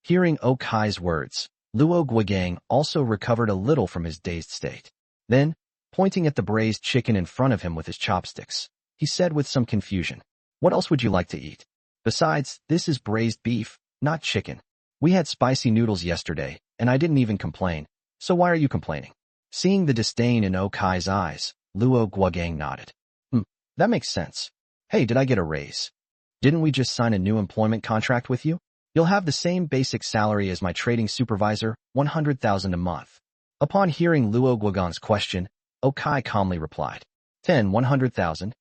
Hearing Okai's words, Luo Guogang also recovered a little from his dazed state. Then, pointing at the braised chicken in front of him with his chopsticks, he said with some confusion, "What else would you like to eat? Besides, this is braised beef, not chicken. We had spicy noodles yesterday, and I didn't even complain, so why are you complaining?" Seeing the disdain in Okai's eyes, Luo Guogang nodded. That makes sense. Hey, did I get a raise? Didn't we just sign a new employment contract with you? You'll have the same basic salary as my trading supervisor, 100,000 a month. Upon hearing Luo Guogang's question, Okai calmly replied, 100,000?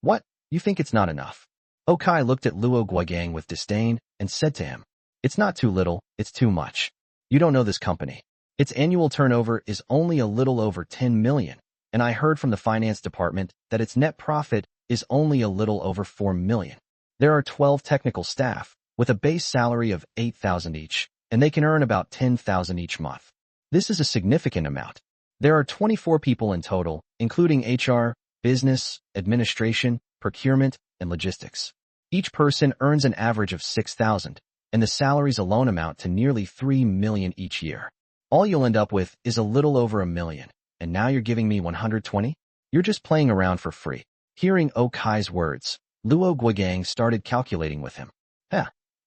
What? You think it's not enough? Okai looked at Luo Guogang with disdain and said to him, "It's not too little, it's too much. You don't know this company. Its annual turnover is only a little over 10 million, and I heard from the finance department that its net profit is only a little over 4 million. There are 12 technical staff, with a base salary of 8,000 each, and they can earn about 10,000 each month. This is a significant amount. There are 24 people in total, including HR, business, administration, procurement, and logistics. Each person earns an average of 6,000, and the salaries alone amount to nearly 3 million each year. All you'll end up with is a little over 1 million, and now you're giving me 120? You're just playing around for free." Hearing Okai's words, Luo Guogang started calculating with him.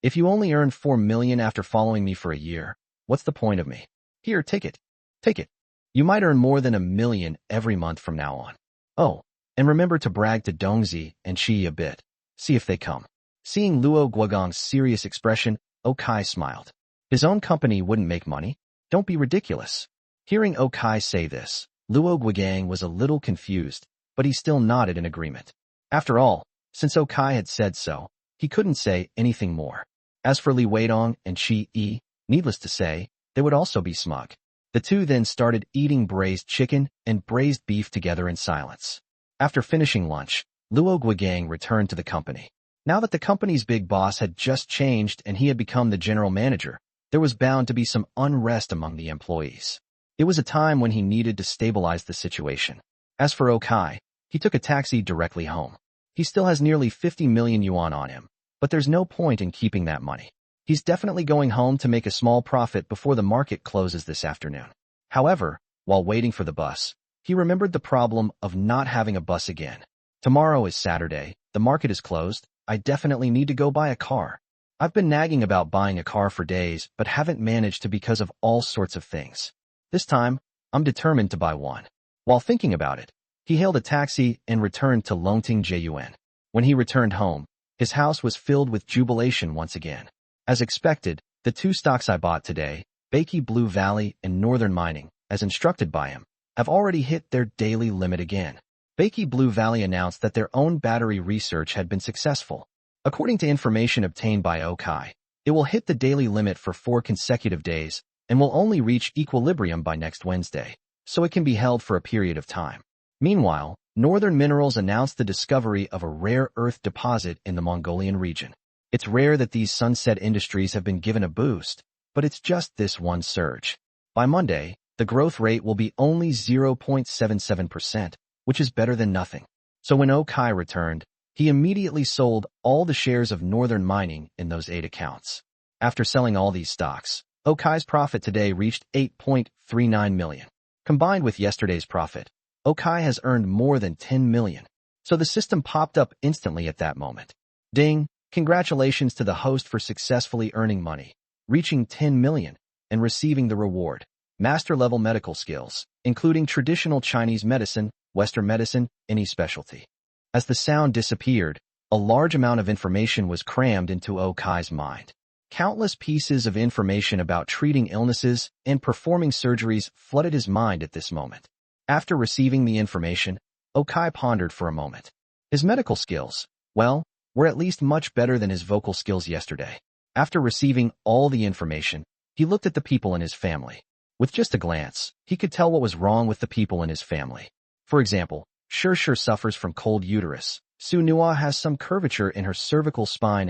If you only earn 4 million after following me for a year, what's the point of me? Here, take it. Take it. You might earn more than 1 million every month from now on. Oh, and remember to brag to Dongzi and Qi a bit. See if they come. Seeing Luo Guogang's serious expression, Okai smiled. His own company wouldn't make money? Don't be ridiculous. Hearing Okai say this, Luo Guogang was a little confused, but he still nodded in agreement. After all, since Okai had said so, he couldn't say anything more. As for Li Weidong and Qi Yi, needless to say, they would also be smug. The two then started eating braised chicken and braised beef together in silence. After finishing lunch, Luo Guogang returned to the company. Now that the company's big boss had just changed and he had become the general manager, there was bound to be some unrest among the employees. It was a time when he needed to stabilize the situation. As for Okai, he took a taxi directly home. He still has nearly 50 million yuan on him, but there's no point in keeping that money. He's definitely going home to make a small profit before the market closes this afternoon. However, while waiting for the bus, he remembered the problem of not having a bus again. Tomorrow is Saturday, the market is closed, I definitely need to go buy a car. I've been nagging about buying a car for days, but haven't managed to because of all sorts of things. This time, I'm determined to buy one. While thinking about it, he hailed a taxi and returned to Longting Jiyuan. When he returned home, his house was filled with jubilation once again. As expected, the two stocks I bought today, Beike Blue Valley and Northern Mining, as instructed by him, have already hit their daily limit again. Beike Blue Valley announced that their own battery research had been successful. According to information obtained by Okai, it will hit the daily limit for 4 consecutive days and will only reach equilibrium by next Wednesday, so it can be held for a period of time. Meanwhile, Northern Minerals announced the discovery of a rare earth deposit in the Mongolian region. It's rare that these sunset industries have been given a boost, but it's just this one surge. By Monday, the growth rate will be only 0.77%, which is better than nothing. So when Okai returned, he immediately sold all the shares of Northern Mining in those 8 accounts. After selling all these stocks, Okai's profit today reached 8.39 million. Combined with yesterday's profit, Okai has earned more than 10 million. So the system popped up instantly at that moment. Ding! Congratulations to the host for successfully earning money, reaching 10 million, and receiving the reward. Master-level medical skills, including traditional Chinese medicine, Western medicine, any specialty. As the sound disappeared, a large amount of information was crammed into Okai's mind. Countless pieces of information about treating illnesses and performing surgeries flooded his mind at this moment. After receiving the information, Okai pondered for a moment. His medical skills, well, were at least much better than his vocal skills yesterday. After receiving all the information, he looked at the people in his family. With just a glance, he could tell what was wrong with the people in his family. For example, Shir suffers from cold uterus, Su Nua has some curvature in her cervical spine,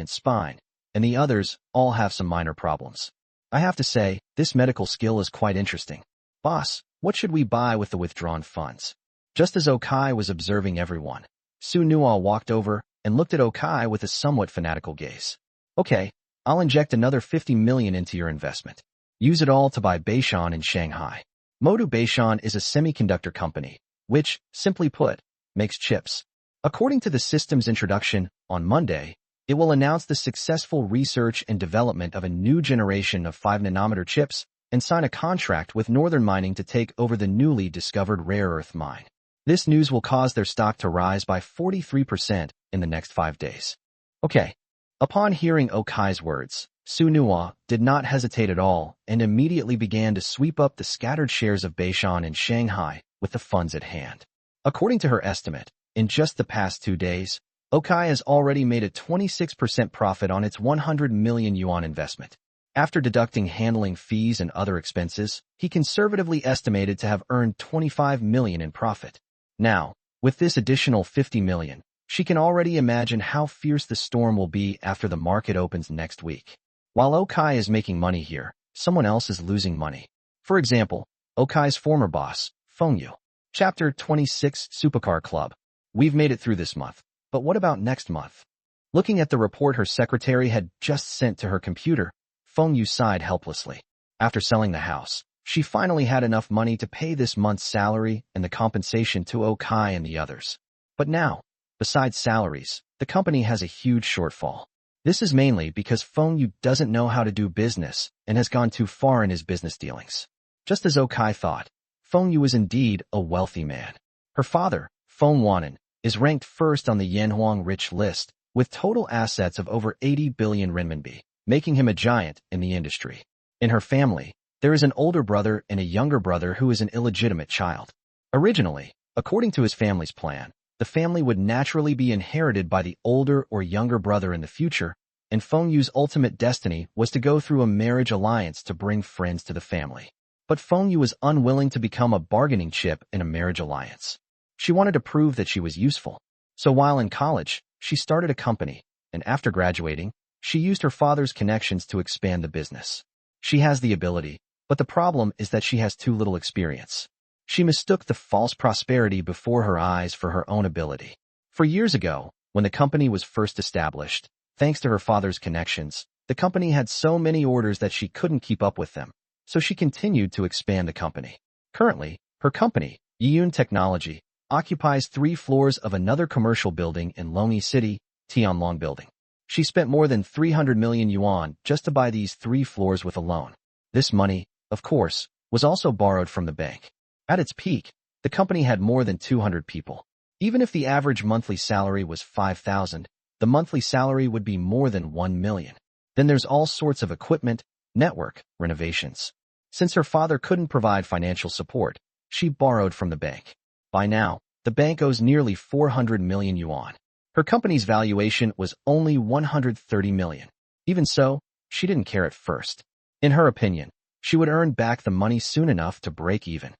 and the others all have some minor problems. I have to say, this medical skill is quite interesting. Boss, what should we buy with the withdrawn funds? Just as Okai was observing everyone, Su Nua walked over and looked at Okai with a somewhat fanatical gaze. Okay, I'll inject another 50 million into your investment. Use it all to buy Beishan in Shanghai. Modu Beishan is a semiconductor company, which, simply put, makes chips. According to the system's introduction on Monday, it will announce the successful research and development of a new generation of 5-nanometer chips and sign a contract with Northern Mining to take over the newly discovered rare earth mine. This news will cause their stock to rise by 43% in the next 5 days. Okay. Upon hearing Okai's words, Su Nua did not hesitate at all and immediately began to sweep up the scattered shares of Beishan in Shanghai with the funds at hand. According to her estimate, in just the past 2 days, Okai has already made a 26% profit on its 100 million yuan investment. After deducting handling fees and other expenses, he conservatively estimated to have earned 25 million in profit. Now, with this additional 50 million, she can already imagine how fierce the storm will be after the market opens next week. While Okai is making money here, someone else is losing money. For example, Okai's former boss, Fengyu. Chapter 26 Supercar Club. We've made it through this month, but what about next month? Looking at the report her secretary had just sent to her computer, Fengyu sighed helplessly. After selling the house, she finally had enough money to pay this month's salary and the compensation to Okai and the others. But now, besides salaries, the company has a huge shortfall. This is mainly because Fengyu doesn't know how to do business and has gone too far in his business dealings. Just as Okai thought, Fengyu is indeed a wealthy man. Her father, Feng Wanan, is ranked first on the Yanhuang rich list, with total assets of over 80 billion renminbi, making him a giant in the industry. In her family, there is an older brother and a younger brother who is an illegitimate child. Originally, according to his family's plan, the family would naturally be inherited by the older or younger brother in the future, and Fengyu's ultimate destiny was to go through a marriage alliance to bring friends to the family. But Fengyu was unwilling to become a bargaining chip in a marriage alliance. She wanted to prove that she was useful. So while in college, she started a company, and after graduating, she used her father's connections to expand the business. She has the ability, but the problem is that she has too little experience. She mistook the false prosperity before her eyes for her own ability. For years ago, when the company was first established, thanks to her father's connections, the company had so many orders that she couldn't keep up with them, so she continued to expand the company. Currently, her company, Yiyun Technology, occupies 3 floors of another commercial building in Longyi City, Tianlong Building. She spent more than 300 million yuan just to buy these 3 floors with a loan. This money, of course, was also borrowed from the bank. At its peak, the company had more than 200 people. Even if the average monthly salary was 5,000, the monthly salary would be more than 1 million. Then there's all sorts of equipment, network, renovations. Since her father couldn't provide financial support, she borrowed from the bank. By now, the bank owes nearly 400 million yuan. Her company's valuation was only 130 million. Even so, she didn't care at first. In her opinion, she would earn back the money soon enough to break even.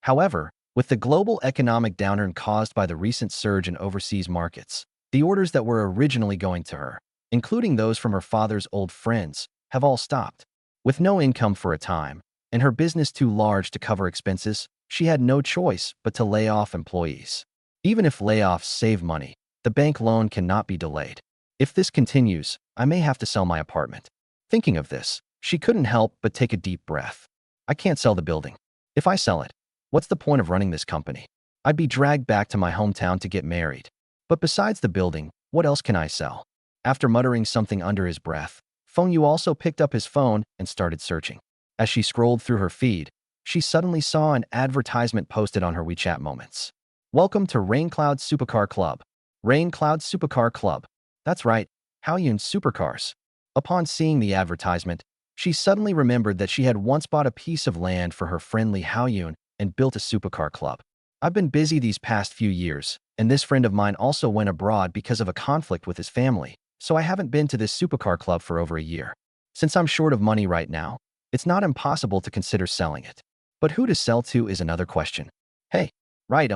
However, with the global economic downturn caused by the recent surge in overseas markets, the orders that were originally going to her, including those from her father's old friends, have all stopped. With no income for a time, and her business too large to cover expenses, she had no choice but to lay off employees. Even if layoffs save money, the bank loan cannot be delayed. If this continues, I may have to sell my apartment. Thinking of this, she couldn't help but take a deep breath. I can't sell the building. If I sell it, what's the point of running this company? I'd be dragged back to my hometown to get married. But besides the building, what else can I sell? After muttering something under his breath, Fengyu also picked up his phone and started searching. As she scrolled through her feed, she suddenly saw an advertisement posted on her WeChat Moments. Welcome to Raincloud Supercar Club. Raincloud Supercar Club. That's right, Haoyun Supercars. Upon seeing the advertisement, she suddenly remembered that she had once bought a piece of land for her friend Li Haoyun and built a supercar club. I've been busy these past few years, and this friend of mine also went abroad because of a conflict with his family, so I haven't been to this supercar club for over a year. Since I'm short of money right now, it's not impossible to consider selling it. But who to sell to is another question. Hey, right,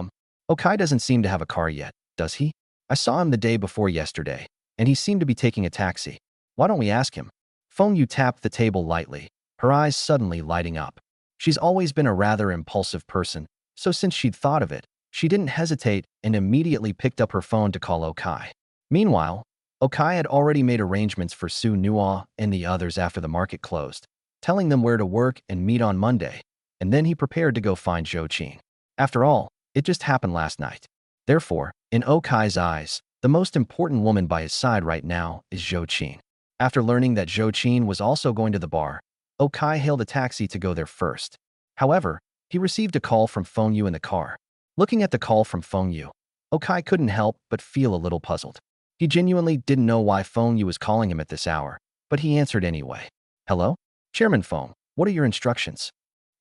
Okai doesn't seem to have a car yet, does he? I saw him the day before yesterday, and he seemed to be taking a taxi. Why don't we ask him? Feng Yu tapped the table lightly, her eyes suddenly lighting up. She's always been a rather impulsive person, so since she'd thought of it, she didn't hesitate and immediately picked up her phone to call Okai. Meanwhile, Okai had already made arrangements for Su Nua and the others after the market closed, telling them where to work and meet on Monday, and then he prepared to go find Zhou Qin. After all, it just happened last night. Therefore, in Okai's eyes, the most important woman by his side right now is Zhou Qin. After learning that Zhou Qin was also going to the bar, Okai hailed a taxi to go there first. However, he received a call from Feng Yu in the car. Looking at the call from Feng Yu, Okai couldn't help but feel a little puzzled. He genuinely didn't know why Feng Yu was calling him at this hour, but he answered anyway. Hello? Chairman Feng, what are your instructions?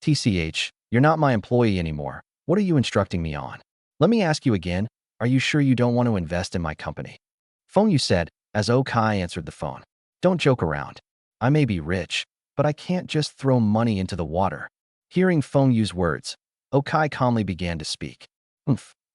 TCH, you're not my employee anymore. What are you instructing me on? Let me ask you again, are you sure you don't want to invest in my company? Feng Yu said, as Okai answered the phone. Don't joke around. I may be rich, but I can't just throw money into the water. Hearing Feng Yu's words, Okai calmly began to speak.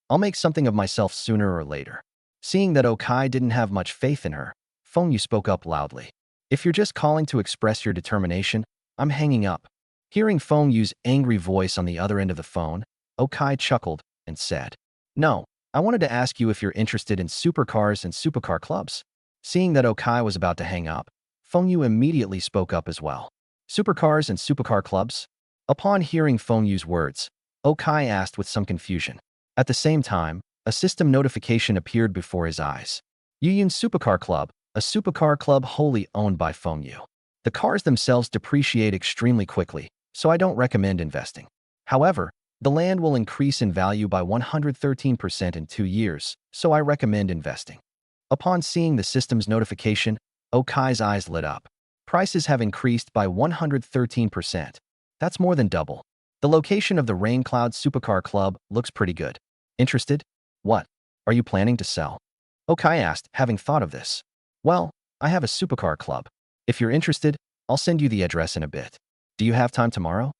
I'll make something of myself sooner or later. Seeing that Okai didn't have much faith in her, Feng Yu spoke up loudly. If you're just calling to express your determination, I'm hanging up. Hearing Feng Yu's angry voice on the other end of the phone, Okai chuckled and said, No, I wanted to ask you if you're interested in supercars and supercar clubs. Seeing that Okai was about to hang up, Feng Yu immediately spoke up as well. Supercars and supercar clubs? Upon hearing Feng Yu's words, Okai asked with some confusion. At the same time, a system notification appeared before his eyes. Yuyun Supercar Club, a supercar club wholly owned by Feng Yu. The cars themselves depreciate extremely quickly, so I don't recommend investing. However, the land will increase in value by 113% in 2 years, so I recommend investing. Upon seeing the system's notification, Okai's eyes lit up. Prices have increased by 113%. That's more than double. The location of the Rain Cloud Supercar Club looks pretty good. Interested? What? Are you planning to sell? Okai asked, having thought of this. Well, I have a supercar club. If you're interested, I'll send you the address in a bit. Do you have time tomorrow?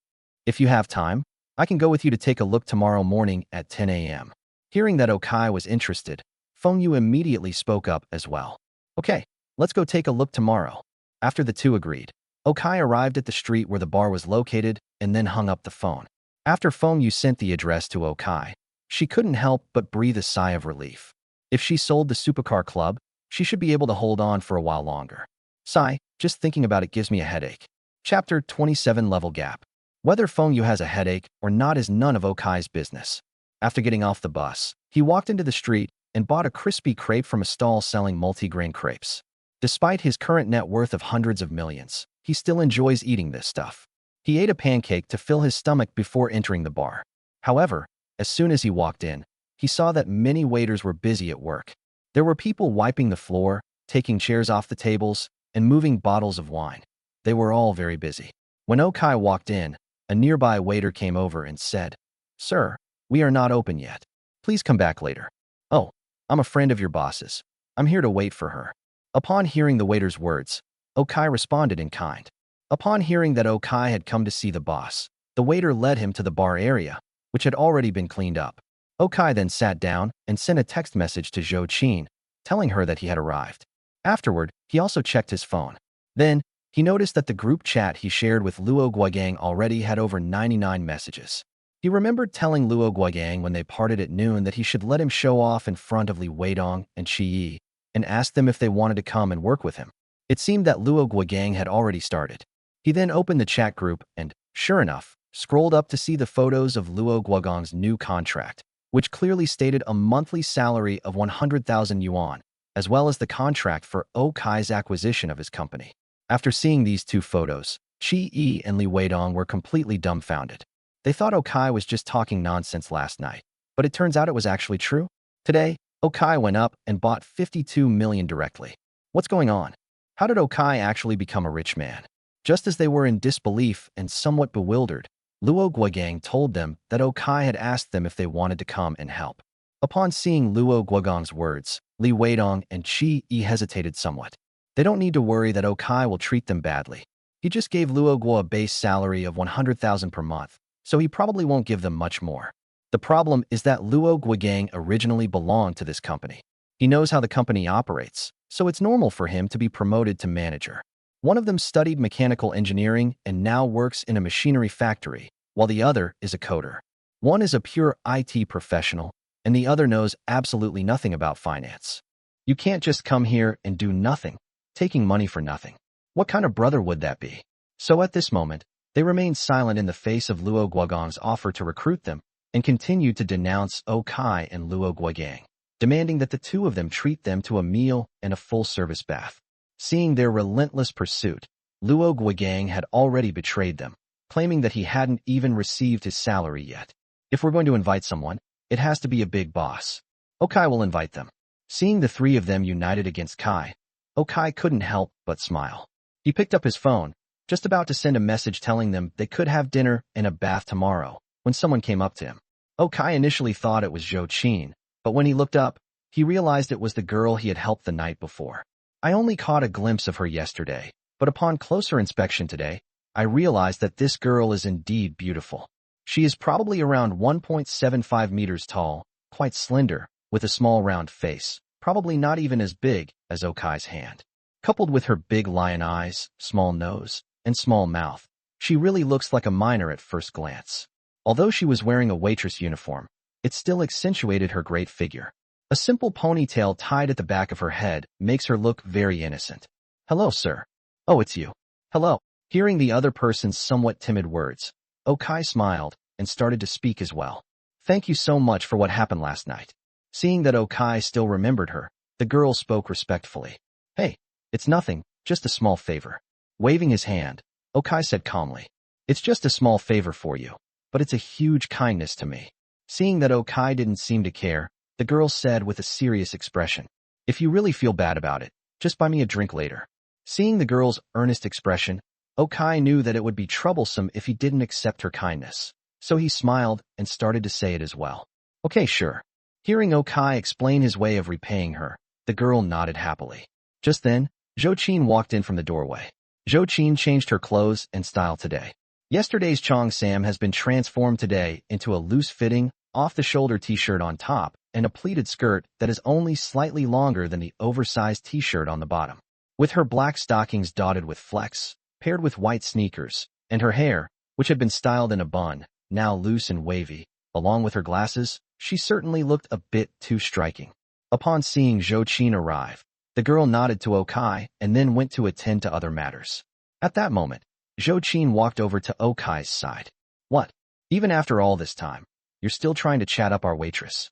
If you have time, I can go with you to take a look tomorrow morning at 10 a.m. Hearing that Okai was interested, Feng Yu immediately spoke up as well. Okay, let's go take a look tomorrow. After the two agreed, Okai arrived at the street where the bar was located and then hung up the phone. After Feng Yu sent the address to Okai, she couldn't help but breathe a sigh of relief. If she sold the supercar club, she should be able to hold on for a while longer. Sigh, just thinking about it gives me a headache. Chapter 27 Level Gap. Whether Feng Yu has a headache or not is none of Okai's business. After getting off the bus, he walked into the street and bought a crispy crepe from a stall selling multigrain crepes. Despite his current net worth of hundreds of millions, he still enjoys eating this stuff. He ate a pancake to fill his stomach before entering the bar. However, as soon as he walked in, he saw that many waiters were busy at work. There were people wiping the floor, taking chairs off the tables, and moving bottles of wine. They were all very busy. When Okai walked in, a nearby waiter came over and said, Sir, we are not open yet. Please come back later. Oh, I'm a friend of your boss's. I'm here to wait for her. Upon hearing the waiter's words, Okai responded in kind. Upon hearing that Okai had come to see the boss, the waiter led him to the bar area, which had already been cleaned up. Okai then sat down and sent a text message to Zhou Qin, telling her that he had arrived. Afterward, he also checked his phone. Then, he noticed that the group chat he shared with Luo Guogang already had over 99 messages. He remembered telling Luo Guogang when they parted at noon that he should let him show off in front of Li Weidong and Qi Yi, and asked them if they wanted to come and work with him. It seemed that Luo Guogang had already started. He then opened the chat group and, sure enough, scrolled up to see the photos of Luo Guogang's new contract, which clearly stated a monthly salary of 100,000 yuan, as well as the contract for Okai's acquisition of his company. After seeing these two photos, Qi Yi and Li Weidong were completely dumbfounded. They thought Okai was just talking nonsense last night, but it turns out it was actually true. Today, Okai went up and bought 52 million directly. What's going on? How did Okai actually become a rich man? Just as they were in disbelief and somewhat bewildered, Luo Guogang told them that Okai had asked them if they wanted to come and help. Upon seeing Luo Guogang's words, Li Weidong and Qi Yi hesitated somewhat. They don't need to worry that Okai will treat them badly. He just gave Luo Guo a base salary of 100,000 per month, so he probably won't give them much more. The problem is that Luo Guogang originally belonged to this company. He knows how the company operates, so it's normal for him to be promoted to manager. One of them studied mechanical engineering and now works in a machinery factory, while the other is a coder. One is a pure IT professional, and the other knows absolutely nothing about finance. You can't just come here and do nothing, taking money for nothing. What kind of brother would that be? So at this moment, they remained silent in the face of Luo Guogang's offer to recruit them, and continued to denounce Okai and Luo Guogang, demanding that the two of them treat them to a meal and a full-service bath. Seeing their relentless pursuit, Luo Guogang had already betrayed them, claiming that he hadn't even received his salary yet. If we're going to invite someone, it has to be a big boss. Okai will invite them. Seeing the three of them united against Kai, Okai couldn't help but smile. He picked up his phone, just about to send a message telling them they could have dinner and a bath tomorrow, when someone came up to him. Okai initially thought it was Zhou Qin, but when he looked up, he realized it was the girl he had helped the night before. I only caught a glimpse of her yesterday, but upon closer inspection today, I realized that this girl is indeed beautiful. She is probably around 1.75 meters tall, quite slender, with a small round face, probably not even as big as Okai's hand. Coupled with her big lion eyes, small nose, and small mouth, she really looks like a minor at first glance. Although she was wearing a waitress uniform, it still accentuated her great figure. A simple ponytail tied at the back of her head makes her look very innocent. "Hello, sir." "Oh, it's you." "Hello." Hearing the other person's somewhat timid words, Okai smiled and started to speak as well. "Thank you so much for what happened last night." Seeing that Okai still remembered her, the girl spoke respectfully. "Hey, it's nothing, just a small favor." Waving his hand, Okai said calmly, "It's just a small favor for you, but it's a huge kindness to me." Seeing that Okai didn't seem to care, the girl said with a serious expression, "If you really feel bad about it, just buy me a drink later." Seeing the girl's earnest expression, Okai knew that it would be troublesome if he didn't accept her kindness, so he smiled and started to say it as well. "Okay, sure." Hearing Okai explain his way of repaying her, the girl nodded happily. Just then, Zhou Qin walked in from the doorway. Zhou Qin changed her clothes and style today. Yesterday's Chong Sam has been transformed today into a loose-fitting, off-the-shoulder t-shirt on top and a pleated skirt that is only slightly longer than the oversized t-shirt on the bottom. With her black stockings dotted with flecks, paired with white sneakers, and her hair, which had been styled in a bun, now loose and wavy, along with her glasses, she certainly looked a bit too striking. Upon seeing Zhou Qin arrive, the girl nodded to Okai and then went to attend to other matters. At that moment, Zhou Qin walked over to Okai's side. "What? Even after all this time, you're still trying to chat up our waitress?"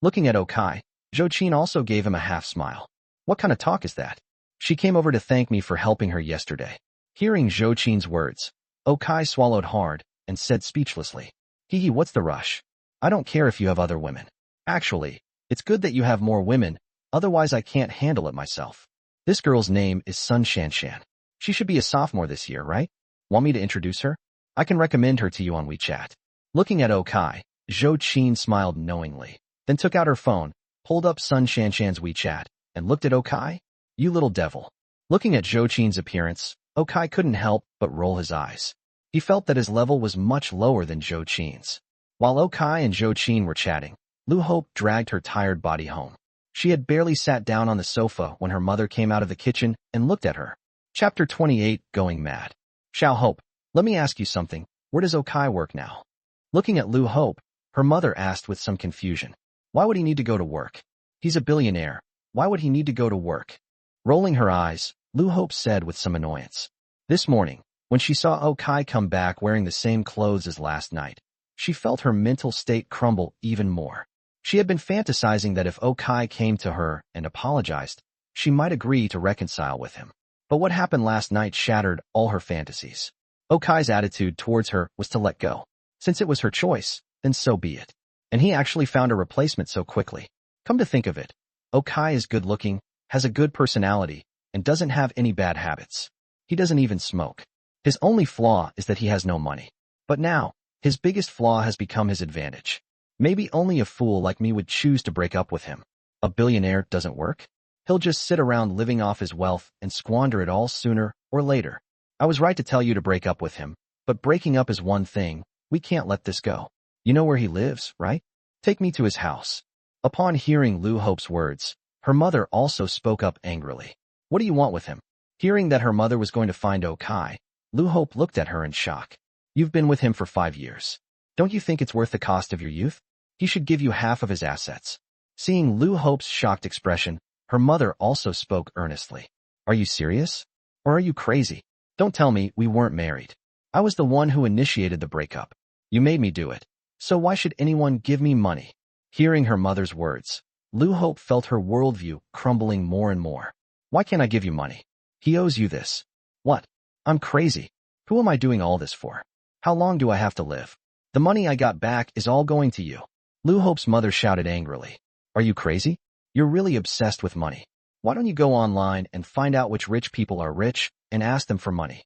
Looking at Okai, Zhou Qin also gave him a half-smile. "What kind of talk is that? She came over to thank me for helping her yesterday." Hearing Zhou Qin's words, Okai swallowed hard and said speechlessly, "Hee, what's the rush? I don't care if you have other women. Actually, it's good that you have more women, otherwise I can't handle it myself. This girl's name is Sun Shanshan. She should be a sophomore this year, right? Want me to introduce her? I can recommend her to you on WeChat." Looking at Okai, Zhou Qin smiled knowingly, then took out her phone, pulled up Sun Shanshan's WeChat, and looked at Okai. "You little devil." Looking at Zhou Qin's appearance, Okai couldn't help but roll his eyes. He felt that his level was much lower than Zhou Qin's. While Okai and Zhou Qin were chatting, Lu Hope dragged her tired body home. She had barely sat down on the sofa when her mother came out of the kitchen and looked at her. Chapter 28, Going Mad. "Xiao Hope, let me ask you something. Where does Okai work now?" Looking at Lu Hope, her mother asked with some confusion. "Why would he need to go to work? He's a billionaire. Why would he need to go to work?" Rolling her eyes, Lu Hope said with some annoyance. This morning, when she saw Okai come back wearing the same clothes as last night, she felt her mental state crumble even more. She had been fantasizing that if Okai came to her and apologized, she might agree to reconcile with him. But what happened last night shattered all her fantasies. Okai's attitude towards her was to let go. Since it was her choice, then so be it. And he actually found a replacement so quickly. Come to think of it, Okai is good-looking, has a good personality, and doesn't have any bad habits. He doesn't even smoke. His only flaw is that he has no money. But now, His biggest flaw has become his advantage. Maybe only a fool like me would choose to break up with him. A billionaire doesn't work? He'll just sit around living off his wealth and squander it all sooner or later. I was right to tell you to break up with him, but breaking up is one thing. We can't let this go. You know where he lives, right? Take me to his house. Upon hearing Liu Hope's words, her mother also spoke up angrily. What do you want with him? Hearing that her mother was going to find Okai, Liu Hope looked at her in shock. You've been with him for 5 years. Don't you think it's worth the cost of your youth? He should give you half of his assets. Seeing Liu Hope's shocked expression, her mother also spoke earnestly. Are you serious? Or are you crazy? Don't tell me we weren't married. I was the one who initiated the breakup. You made me do it. So why should anyone give me money? Hearing her mother's words, Liu Hope felt her worldview crumbling more and more. Why can't I give you money? He owes you this. What? I'm crazy. Who am I doing all this for? How long do I have to live? The money I got back is all going to you. Liu Hope's mother shouted angrily. Are you crazy? You're really obsessed with money. Why don't you go online and find out which rich people are rich and ask them for money?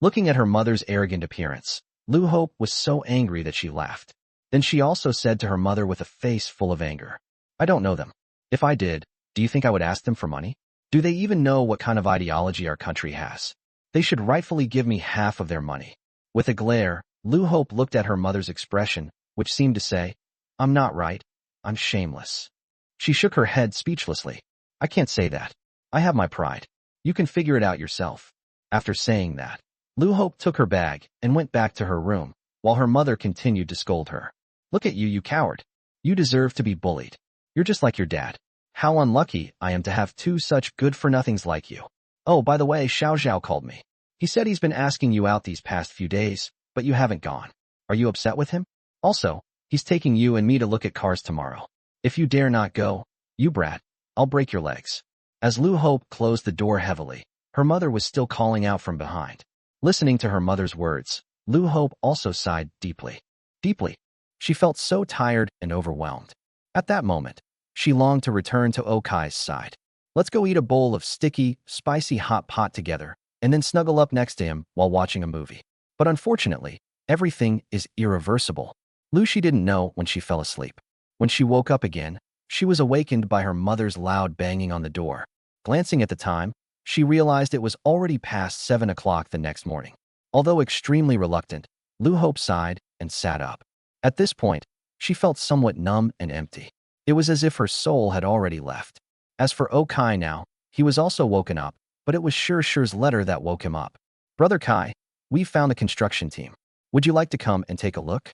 Looking at her mother's arrogant appearance, Liu Hope was so angry that she laughed. Then she also said to her mother with a face full of anger, I don't know them. If I did, do you think I would ask them for money? Do they even know what kind of ideology our country has? They should rightfully give me half of their money. With a glare, Liu Hope looked at her mother's expression, which seemed to say, I'm not right. I'm shameless. She shook her head speechlessly. I can't say that. I have my pride. You can figure it out yourself. After saying that, Liu Hope took her bag and went back to her room, while her mother continued to scold her. Look at you, you coward. You deserve to be bullied. You're just like your dad. How unlucky I am to have two such good-for-nothings like you. Oh, by the way, Xiao Zhao called me. He said he's been asking you out these past few days, but you haven't gone. Are you upset with him? Also, he's taking you and me to look at cars tomorrow. If you dare not go, you brat, I'll break your legs. As Liu Hope closed the door heavily, her mother was still calling out from behind. Listening to her mother's words, Liu Hope also sighed deeply. Deeply. She felt so tired and overwhelmed. At that moment, she longed to return to Okai's side. Let's go eat a bowl of sticky, spicy hot pot together, and then snuggle up next to him while watching a movie. But unfortunately, everything is irreversible. Liu Xi didn't know when she fell asleep. When she woke up again, she was awakened by her mother's loud banging on the door. Glancing at the time, she realized it was already past 7 o'clock the next morning. Although extremely reluctant, Liu Hope sighed and sat up. At this point, she felt somewhat numb and empty. It was as if her soul had already left. As for Okai now, he was also woken up, but it was Shi's letter that woke him up. Brother Kai, we've found the construction team. Would you like to come and take a look?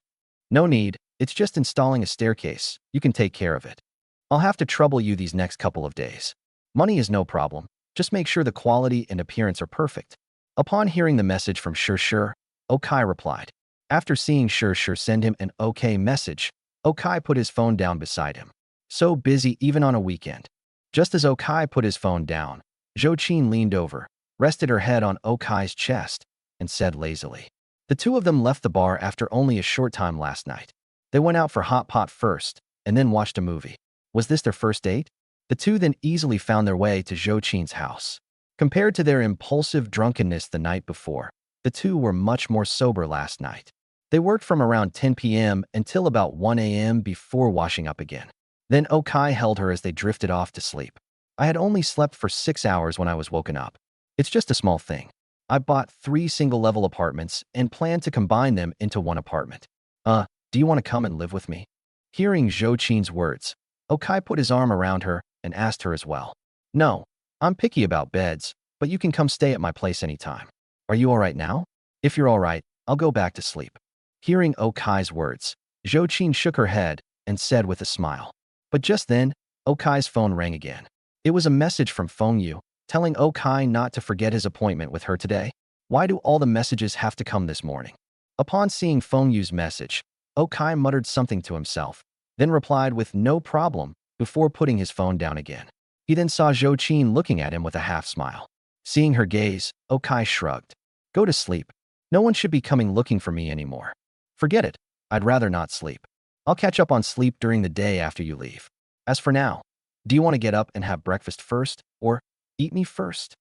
No need, it's just installing a staircase. You can take care of it. I'll have to trouble you these next couple of days. Money is no problem. Just make sure the quality and appearance are perfect. Upon hearing the message from Shi, Okai replied. After seeing Shi send him an okay message, Okai put his phone down beside him. So busy even on a weekend. Just as Okai put his phone down, Zhou Qin leaned over, rested her head on Okai's chest, and said lazily. The two of them left the bar after only a short time last night. They went out for hot pot first, and then watched a movie. Was this their first date? The two then easily found their way to Zhou Qin's house. Compared to their impulsive drunkenness the night before, the two were much more sober last night. They worked from around 10 p.m. until about 1 a.m. before washing up again. Then Okai held her as they drifted off to sleep. I had only slept for 6 hours when I was woken up. It's just a small thing. I bought 3 single-level apartments and plan to combine them into one apartment. Do you want to come and live with me? Hearing Zhou Qin's words, Okai put his arm around her and asked her as well. No, I'm picky about beds, but you can come stay at my place anytime. Are you all right now? If you're all right, I'll go back to sleep. Hearing Okai's words, Zhou Qin shook her head and said with a smile. But just then, Okai's phone rang again. It was a message from Feng Yu, telling Okai not to forget his appointment with her today. Why do all the messages have to come this morning? Upon seeing Feng Yu's message, Okai muttered something to himself, then replied with no problem before putting his phone down again. He then saw Zhou Qin looking at him with a half-smile. Seeing her gaze, Okai shrugged. Go to sleep. No one should be coming looking for me anymore. Forget it. I'd rather not sleep. I'll catch up on sleep during the day after you leave. As for now, do you want to get up and have breakfast first, or eat me first?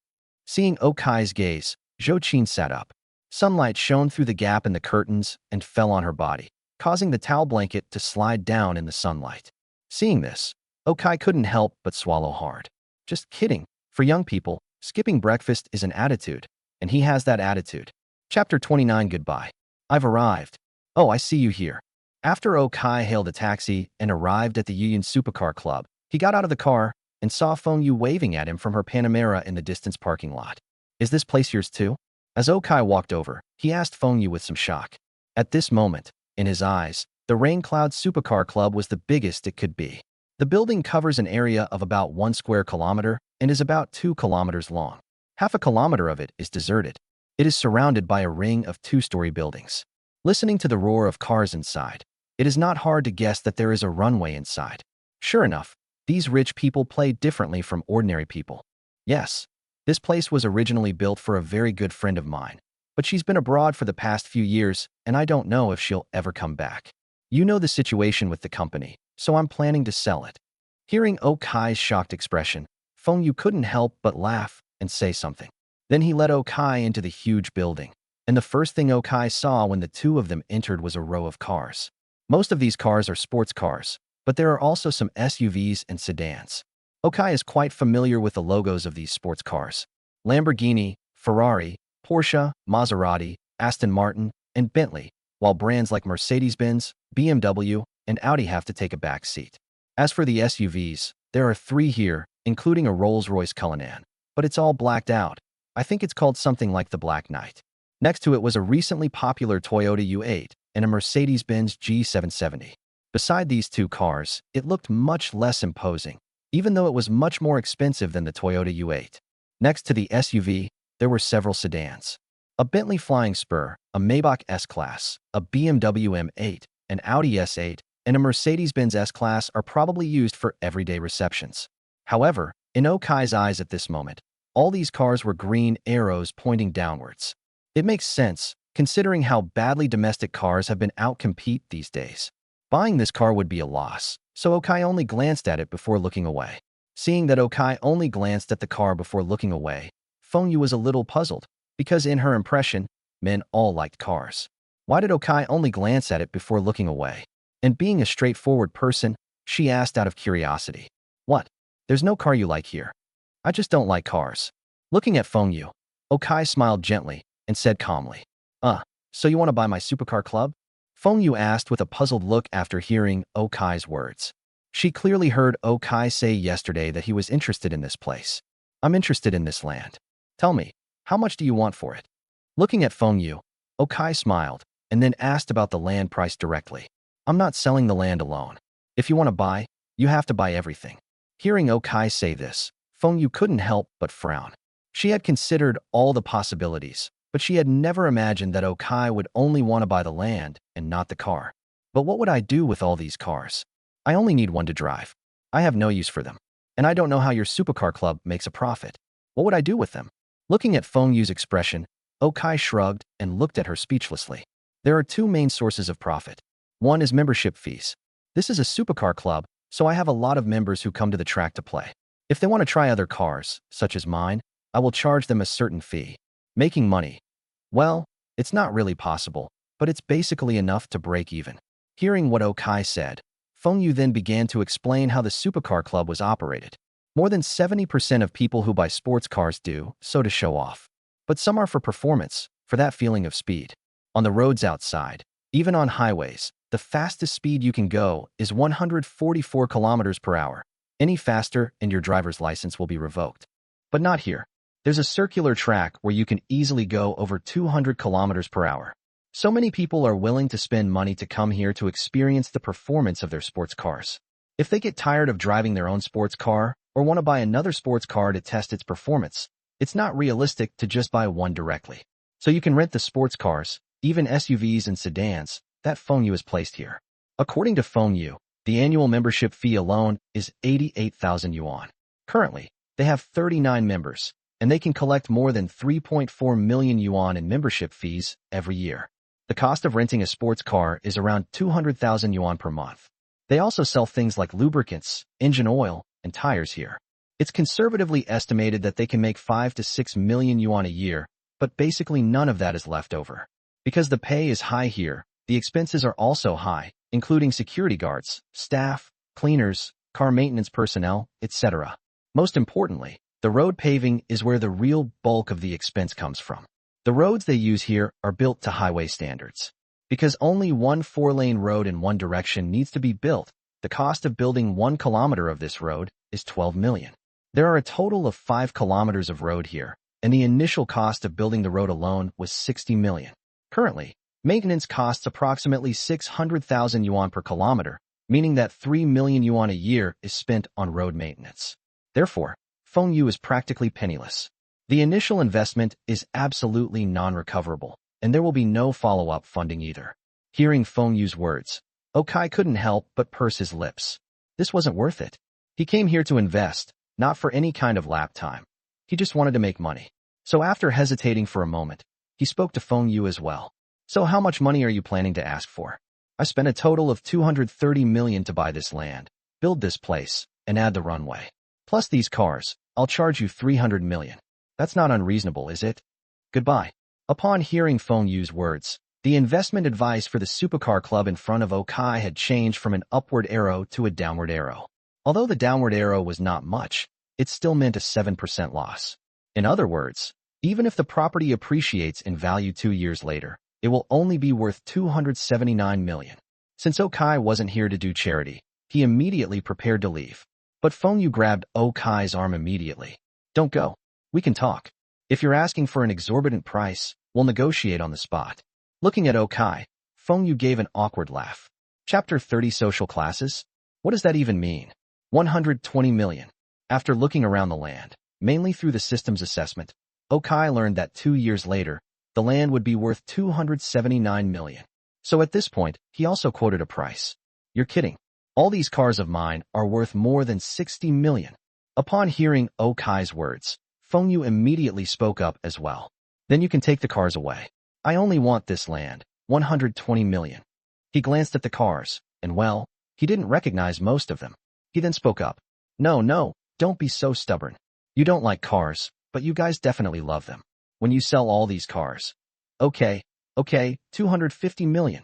Seeing Okai's gaze, Zhou Qin sat up. Sunlight shone through the gap in the curtains and fell on her body, causing the towel blanket to slide down in the sunlight. Seeing this, Okai couldn't help but swallow hard. Just kidding. For young people, skipping breakfast is an attitude, and he has that attitude. Chapter 29. Goodbye. I've arrived. Oh, I see you here. After Okai hailed a taxi and arrived at the Yuan Supercar Club, he got out of the car and saw Feng Yu waving at him from her Panamera in the distance parking lot. Is this place yours too? As Okai walked over, he asked Feng Yu with some shock. At this moment, in his eyes, the Rain Cloud Supercar Club was the biggest it could be. The building covers an area of about 1 square kilometer and is about 2 kilometers long. Half a kilometer of it is deserted. It is surrounded by a ring of 2-story buildings. Listening to the roar of cars inside, it is not hard to guess that there is a runway inside. Sure enough, these rich people play differently from ordinary people. Yes, this place was originally built for a very good friend of mine, but she's been abroad for the past few years, and I don't know if she'll ever come back. You know the situation with the company, so I'm planning to sell it. Hearing Okai's shocked expression, Feng Yu couldn't help but laugh and say something. Then he led Okai into the huge building, and the first thing Okai saw when the two of them entered was a row of cars. Most of these cars are sports cars, but there are also some SUVs and sedans. Okai is quite familiar with the logos of these sports cars: Lamborghini, Ferrari, Porsche, Maserati, Aston Martin, and Bentley, while brands like Mercedes-Benz, BMW, and Audi have to take a back seat. As for the SUVs, there are 3 here, including a Rolls-Royce Cullinan, but it's all blacked out. I think it's called something like the Black Knight. Next to it was a recently popular Toyota U8 and a Mercedes-Benz G770. Beside these 2 cars, it looked much less imposing, even though it was much more expensive than the Toyota U8. Next to the SUV, there were several sedans. A Bentley Flying Spur, a Maybach S-Class, a BMW M8, an Audi S8, and a Mercedes-Benz S-Class are probably used for everyday receptions. However, in Okai's eyes at this moment, all these cars were green arrows pointing downwards. It makes sense, considering how badly domestic cars have been outcompete these days. Buying this car would be a loss, so Okai only glanced at it before looking away. Seeing that Okai only glanced at the car before looking away, Feng Yu was a little puzzled, because in her impression, men all liked cars. Why did Okai only glance at it before looking away? And being a straightforward person, she asked out of curiosity. What? There's no car you like here. I just don't like cars. Looking at Feng Yu, Okai smiled gently and said calmly, so you want to buy my supercar club? Feng Yu asked with a puzzled look after hearing Okai's words. She clearly heard Okai say yesterday that he was interested in this place. I'm interested in this land. Tell me, how much do you want for it? Looking at Feng Yu, Okai smiled and then asked about the land price directly. I'm not selling the land alone. If you want to buy, you have to buy everything. Hearing Okai say this, Feng Yu couldn't help but frown. She had considered all the possibilities, but she had never imagined that Okai would only want to buy the land and not the car. But what would I do with all these cars? I only need one to drive. I have no use for them. And I don't know how your supercar club makes a profit. What would I do with them? Looking at Feng Yu's expression, Okai shrugged and looked at her speechlessly. There are 2 main sources of profit. One is membership fees. This is a supercar club, so I have a lot of members who come to the track to play. If they want to try other cars, such as mine, I will charge them a certain fee. Making money. Well, it's not really possible, but it's basically enough to break even. Hearing what Okai said, Feng Yu then began to explain how the supercar club was operated. More than 70% of people who buy sports cars do so to show off. But some are for performance, for that feeling of speed. On the roads outside, even on highways, the fastest speed you can go is 144 kilometers per hour. Any faster and your driver's license will be revoked. But not here. There's a circular track where you can easily go over 200 kilometers per hour. So many people are willing to spend money to come here to experience the performance of their sports cars. If they get tired of driving their own sports car or want to buy another sports car to test its performance, it's not realistic to just buy one directly. So you can rent the sports cars, even SUVs and sedans, that Feng Yu has placed here. According to Feng Yu, the annual membership fee alone is 88,000 yuan. Currently, they have 39 members, and they can collect more than 3.4 million yuan in membership fees every year. The cost of renting a sports car is around 200,000 yuan per month. They also sell things like lubricants, engine oil, and tires here. It's conservatively estimated that they can make 5 to 6 million yuan a year, but basically none of that is left over. Because the pay is high here, the expenses are also high, including security guards, staff, cleaners, car maintenance personnel, etc. Most importantly, the road paving is where the real bulk of the expense comes from. The roads they use here are built to highway standards. Because only one 4-lane road in one direction needs to be built, the cost of building 1 kilometer of this road is 12 million. There are a total of 5 kilometers of road here, and the initial cost of building the road alone was 60 million. Currently, maintenance costs approximately 600,000 yuan per kilometer, meaning that 3 million yuan a year is spent on road maintenance. Therefore, Fengyu is practically penniless. The initial investment is absolutely non-recoverable, and there will be no follow-up funding either. Hearing Fengyu's words, Okai couldn't help but purse his lips. This wasn't worth it. He came here to invest, not for any kind of lap time. He just wanted to make money. So after hesitating for a moment, he spoke to Fengyu as well. So how much money are you planning to ask for? I spent a total of 230 million to buy this land, build this place, and add the runway. Plus these cars, I'll charge you 300 million. That's not unreasonable, is it? Goodbye. Upon hearing Fengyu's words, the investment advice for the supercar club in front of Okai had changed from an upward arrow to a downward arrow. Although the downward arrow was not much, it still meant a 7% loss. In other words, even if the property appreciates in value 2 years later, it will only be worth 279 million. Since Okai wasn't here to do charity, he immediately prepared to leave. But Fengyu grabbed Okai's arm immediately. Don't go. We can talk. If you're asking for an exorbitant price, we'll negotiate on the spot. Looking at Okai, Fengyu gave an awkward laugh. Chapter 30 Social Classes? What does that even mean? 120 million. After looking around the land, mainly through the system's assessment, Okai learned that 2 years later, the land would be worth 279 million. So at this point, he also quoted a price. You're kidding. All these cars of mine are worth more than 60 million. Upon hearing Okai's words, Fengyu immediately spoke up as well. Then you can take the cars away. I only want this land, 120 million. He glanced at the cars, and well, he didn't recognize most of them. He then spoke up. No, don't be so stubborn. You don't like cars, but you guys definitely love them. When you sell all these cars. Okay, 250 million.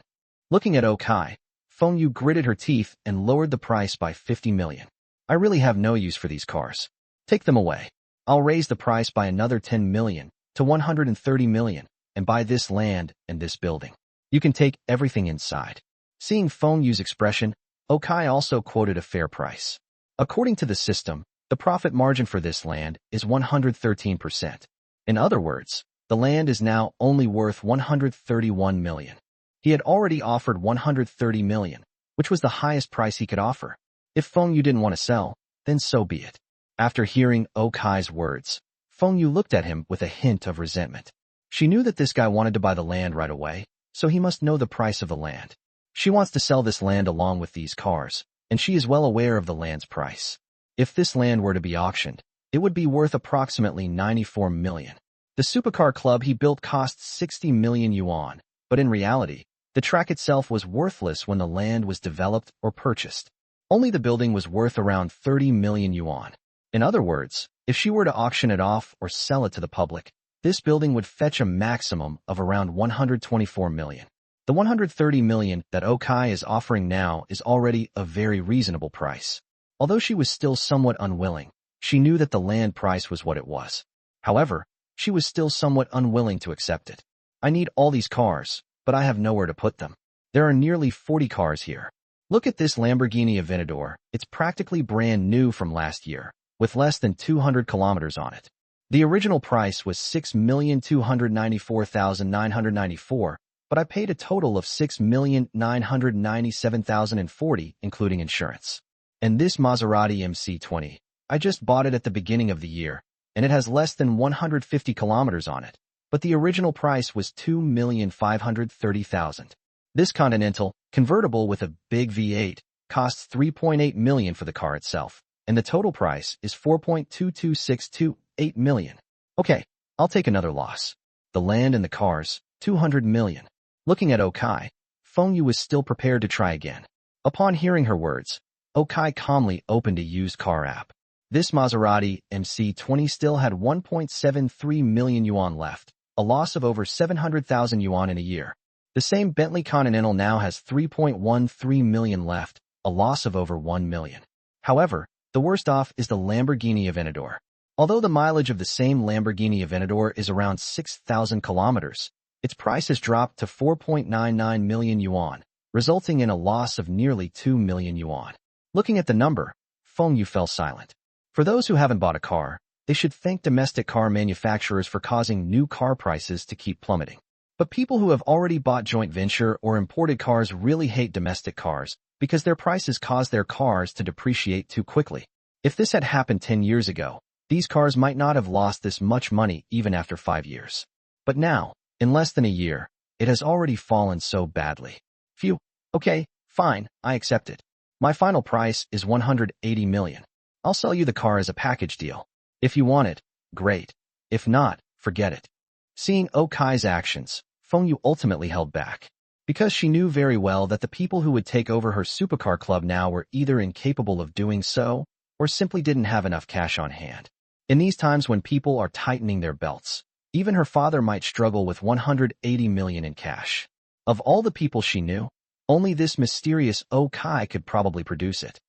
Looking at Okai, Fengyu gritted her teeth and lowered the price by 50 million. I really have no use for these cars. Take them away. I'll raise the price by another 10 million to 130 million and buy this land and this building. You can take everything inside. Seeing Fengyu's expression, Okai also quoted a fair price. According to the system, the profit margin for this land is 113%. In other words, the land is now only worth 131 million. He had already offered 130 million, which was the highest price he could offer. If Fengyu didn't want to sell, then so be it. After hearing Okai's words, Fengyu looked at him with a hint of resentment. She knew that this guy wanted to buy the land right away, so he must know the price of the land. She wants to sell this land along with these cars, and she is well aware of the land's price. If this land were to be auctioned, it would be worth approximately 94 million. The supercar club he built cost 60 million yuan, but in reality, the track itself was worthless when the land was developed or purchased. Only the building was worth around 30 million yuan. In other words, if she were to auction it off or sell it to the public, this building would fetch a maximum of around 124 million. The 130 million that Okai is offering now is already a very reasonable price. Although she was still somewhat unwilling, she knew that the land price was what it was. However, she was still somewhat unwilling to accept it. I need all these cars, but I have nowhere to put them. There are nearly 40 cars here. Look at this Lamborghini Aventador. It's practically brand new from last year, with less than 200 kilometers on it. The original price was 6,294,994, but I paid a total of 6,997,040, including insurance. And this Maserati MC20, I just bought it at the beginning of the year, and it has less than 150 kilometers on it, but the original price was 2,530,000. This Continental, convertible with a big V8, costs 3.8 million for the car itself, and the total price is 4.22628 million. Okay, I'll take another loss. The land and the cars, 200 million. Looking at Okai, Fengyu was still prepared to try again. Upon hearing her words, Okai calmly opened a used car app. This Maserati MC20 still had 1.73 million yuan left, a loss of over 700,000 yuan in a year. The same Bentley Continental now has 3.13 million left, a loss of over 1 million. However, the worst off is the Lamborghini Aventador. Although the mileage of the same Lamborghini Aventador is around 6,000 kilometers, its price has dropped to 4.99 million yuan, resulting in a loss of nearly 2 million yuan. Looking at the number, Feng Yu fell silent. For those who haven't bought a car, they should thank domestic car manufacturers for causing new car prices to keep plummeting. But people who have already bought joint venture or imported cars really hate domestic cars because their prices cause their cars to depreciate too quickly. If this had happened 10 years ago, these cars might not have lost this much money even after 5 years. But now, in less than a year, it has already fallen so badly. Phew. Okay, fine, I accept it. My final price is 180 million. I'll sell you the car as a package deal. If you want it, great. If not, forget it. Seeing Okai's actions, Feng Yu ultimately held back. Because she knew very well that the people who would take over her supercar club now were either incapable of doing so, or simply didn't have enough cash on hand. In these times when people are tightening their belts, even her father might struggle with 180 million in cash. Of all the people she knew, only this mysterious Okai could probably produce it.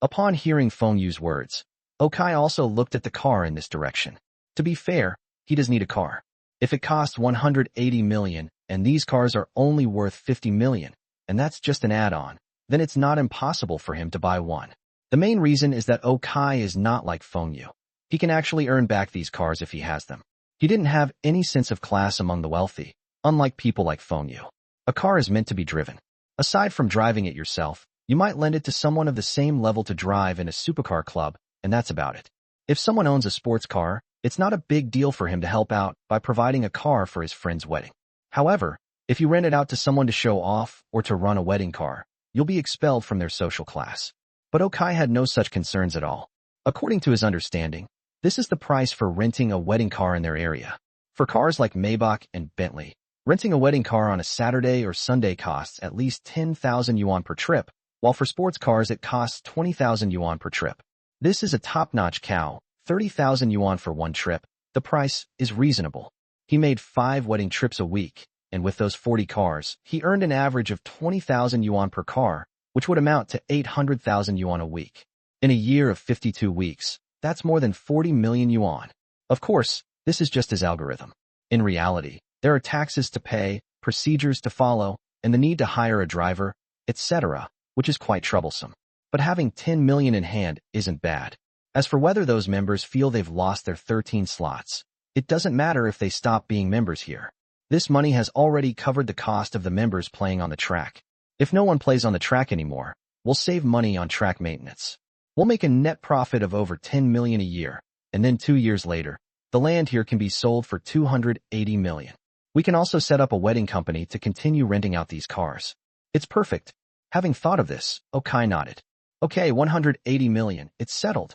Upon hearing Feng Yu's words, Okai also looked at the car in this direction. To be fair, he does need a car. If it costs 180 million, and these cars are only worth 50 million, and that's just an add-on, then it's not impossible for him to buy one. The main reason is that Okai is not like Feng Yu. He can actually earn back these cars if he has them. He didn't have any sense of class among the wealthy, unlike people like Feng Yu. A car is meant to be driven. Aside from driving it yourself, you might lend it to someone of the same level to drive in a supercar club, and that's about it. If someone owns a sports car, it's not a big deal for him to help out by providing a car for his friend's wedding. However, if you rent it out to someone to show off or to run a wedding car, you'll be expelled from their social class. But Okai had no such concerns at all. According to his understanding, this is the price for renting a wedding car in their area. For cars like Maybach and Bentley, renting a wedding car on a Saturday or Sunday costs at least 10,000 yuan per trip, while for sports cars it costs 20,000 yuan per trip. This is a top-notch cow, 30,000 yuan for one trip. The price is reasonable. He made 5 wedding trips a week, and with those 40 cars, he earned an average of 20,000 yuan per car, which would amount to 800,000 yuan a week. In a year of 52 weeks, that's more than 40 million yuan. Of course, this is just his algorithm. In reality, there are taxes to pay, procedures to follow, and the need to hire a driver, etc., which is quite troublesome. But having 10 million in hand isn't bad. As for whether those members feel they've lost their 13 slots, it doesn't matter if they stop being members here. This money has already covered the cost of the members playing on the track. If no one plays on the track anymore, we'll save money on track maintenance. We'll make a net profit of over 10 million a year, and then 2 years later, the land here can be sold for 280 million. We can also set up a wedding company to continue renting out these cars. It's perfect. Having thought of this, Okai nodded. Okay, 180 million, it's settled.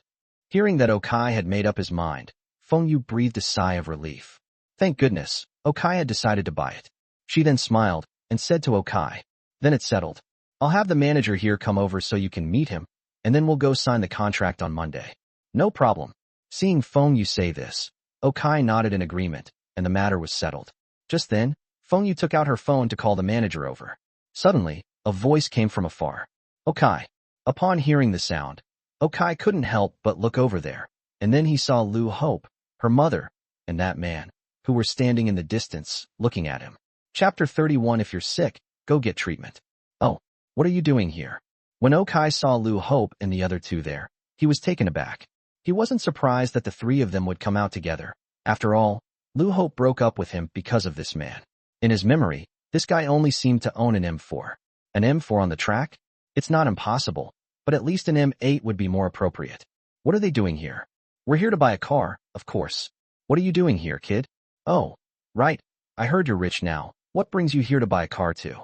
Hearing that Okai had made up his mind, Feng Yu breathed a sigh of relief. Thank goodness, Okai had decided to buy it. She then smiled and said to Okai, then it's settled. I'll have the manager here come over so you can meet him, and then we'll go sign the contract on Monday. No problem. Seeing Feng Yu say this, Okai nodded in agreement, and the matter was settled. Just then, Feng Yu took out her phone to call the manager over. Suddenly, a voice came from afar. Okai. Upon hearing the sound, Okai couldn't help but look over there, and then he saw Liu Hope, her mother, and that man, who were standing in the distance, looking at him. Chapter 31. If you're sick, go get treatment. Oh, what are you doing here? When Okai saw Liu Hope and the other two there, he was taken aback. He wasn't surprised that the three of them would come out together. After all, Liu Hope broke up with him because of this man. In his memory, this guy only seemed to own an M4. An M4 on the track? It's not impossible, but at least an M8 would be more appropriate. What are they doing here? We're here to buy a car, of course. What are you doing here, kid? Oh, right. I heard you're rich now. What brings you here to buy a car too?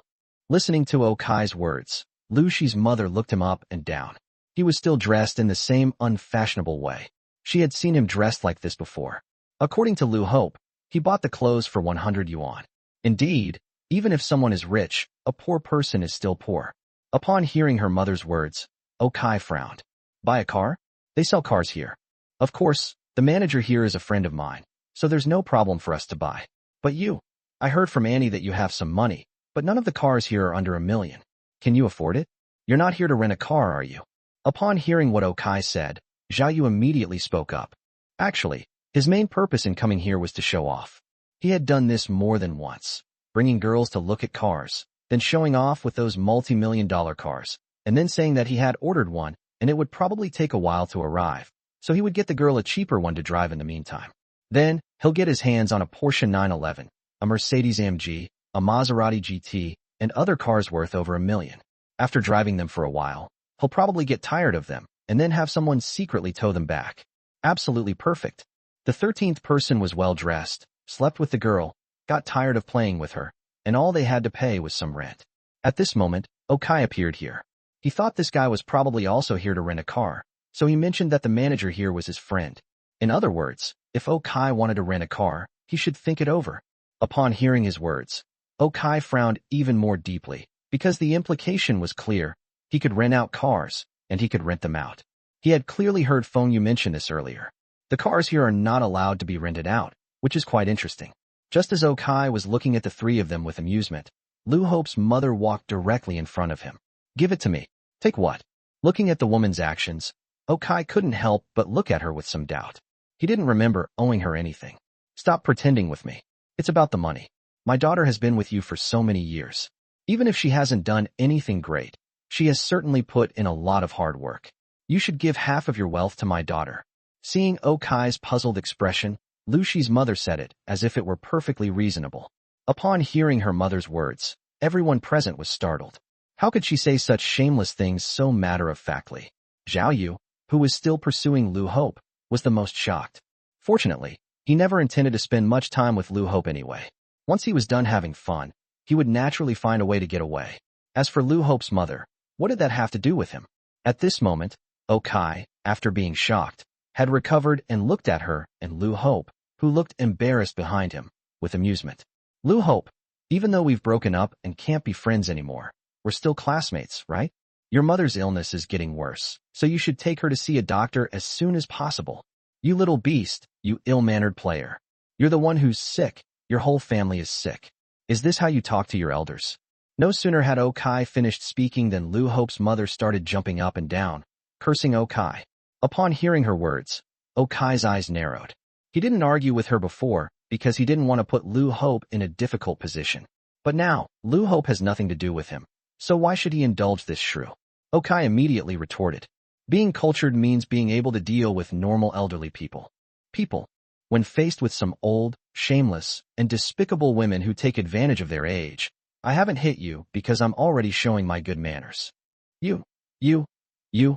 Listening to Okai's words, Liu Xi's mother looked him up and down. He was still dressed in the same unfashionable way. She had seen him dressed like this before. According to Liu Hope, he bought the clothes for 100 yuan. Indeed, even if someone is rich, a poor person is still poor. Upon hearing her mother's words, Okai frowned. Buy a car? They sell cars here. Of course, the manager here is a friend of mine, so there's no problem for us to buy. But you, I heard from Annie that you have some money, but none of the cars here are under $1 million. Can you afford it? You're not here to rent a car, are you? Upon hearing what Okai said, Zhao Yu immediately spoke up. Actually, his main purpose in coming here was to show off. He had done this more than once, bringing girls to look at cars, then showing off with those multi-million-dollar cars, and then saying that he had ordered one, and it would probably take a while to arrive, so he would get the girl a cheaper one to drive in the meantime. Then, he'll get his hands on a Porsche 911, a Mercedes-AMG, a Maserati GT, and other cars worth over $1 million. After driving them for a while, he'll probably get tired of them, and then have someone secretly tow them back. Absolutely perfect. The 13th person was well-dressed, slept with the girl, got tired of playing with her, and all they had to pay was some rent. At this moment, Okai appeared here. He thought this guy was probably also here to rent a car, so he mentioned that the manager here was his friend. In other words, if Okai wanted to rent a car, he should think it over. Upon hearing his words, Okai frowned even more deeply, because the implication was clear. He could rent out cars, and he could rent them out. He had clearly heard Feng Yu mention this earlier. The cars here are not allowed to be rented out, which is quite interesting. Just as Okai was looking at the three of them with amusement, Lu Hope's mother walked directly in front of him. Give it to me. Take what? Looking at the woman's actions, Okai couldn't help but look at her with some doubt. He didn't remember owing her anything. Stop pretending with me. It's about the money. My daughter has been with you for so many years. Even if she hasn't done anything great, she has certainly put in a lot of hard work. You should give half of your wealth to my daughter. Seeing Okai's puzzled expression, Liu Xi's mother said it as if it were perfectly reasonable. Upon hearing her mother's words, everyone present was startled. How could she say such shameless things so matter-of-factly? Zhao Yu, who was still pursuing Lu Hope, was the most shocked. Fortunately, he never intended to spend much time with Lu Hope anyway. Once he was done having fun, he would naturally find a way to get away. As for Lu Hope's mother, what did that have to do with him? At this moment, Okai, after being shocked, had recovered and looked at her and Lu Hope, who looked embarrassed behind him, with amusement. Lu Hope, even though we've broken up and can't be friends anymore, we're still classmates, right? Your mother's illness is getting worse, so you should take her to see a doctor as soon as possible. You little beast, you ill-mannered player. You're the one who's sick. Your whole family is sick. Is this how you talk to your elders? No sooner had Okai finished speaking than Lu Hope's mother started jumping up and down, cursing Okai. Upon hearing her words, Okai's eyes narrowed. He didn't argue with her before because he didn't want to put Lu Hope in a difficult position. But now, Lu Hope has nothing to do with him, so why should he indulge this shrew? Okai immediately retorted. Being cultured means being able to deal with normal elderly people. When faced with some old, shameless, and despicable women who take advantage of their age, I haven't hit you because I'm already showing my good manners. You, Lu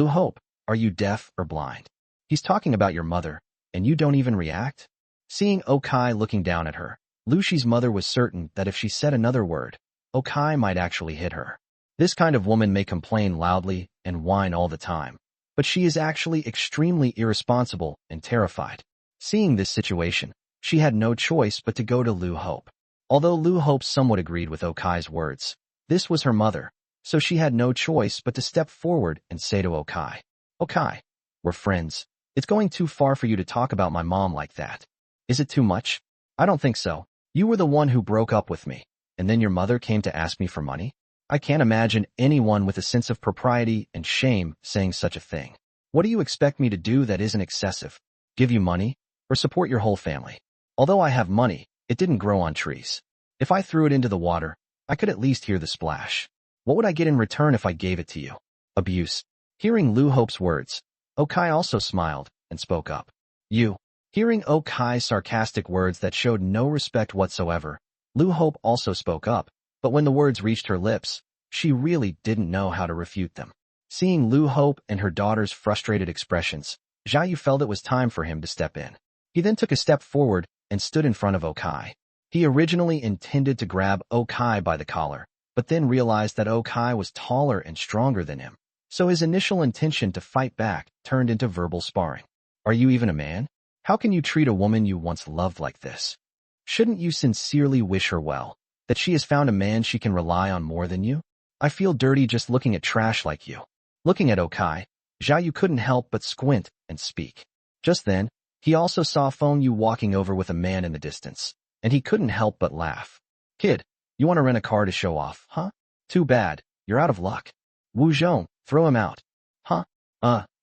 Hope, are you deaf or blind? He's talking about your mother, and you don't even react? Seeing Okai looking down at her, Liu Xi's mother was certain that if she said another word, Okai might actually hit her. This kind of woman may complain loudly and whine all the time, but she is actually extremely irresponsible and terrified. Seeing this situation, she had no choice but to go to Lu Hope. Although Lu Hope somewhat agreed with Okai's words, this was her mother, so she had no choice but to step forward and say to Okai, Okai, we're friends. It's going too far for you to talk about my mom like that. Is it too much? I don't think so. You were the one who broke up with me, and then your mother came to ask me for money? I can't imagine anyone with a sense of propriety and shame saying such a thing. What do you expect me to do that isn't excessive? Give you money? Or support your whole family? Although I have money, it didn't grow on trees. If I threw it into the water, I could at least hear the splash. What would I get in return if I gave it to you? Abuse. Hearing Lu Hope's words, Okai also smiled and spoke up. You. Hearing Okai's sarcastic words that showed no respect whatsoever, Lu Hope also spoke up, but when the words reached her lips, she really didn't know how to refute them. Seeing Lu Hope and her daughter's frustrated expressions, Zhao Yu felt it was time for him to step in. He then took a step forward and stood in front of Okai. He originally intended to grab Okai by the collar, but then realized that Okai was taller and stronger than him, so his initial intention to fight back turned into verbal sparring. Are you even a man? How can you treat a woman you once loved like this? Shouldn't you sincerely wish her well, that she has found a man she can rely on more than you? I feel dirty just looking at trash like you. Looking at Okai, Zhao Yu couldn't help but squint and speak. Just then, He also saw Feng Yu walking over with a man in the distance, and he couldn't help but laugh. Kid, you want to rent a car to show off, huh? Too bad, you're out of luck. Wu Zhong, throw him out. Huh?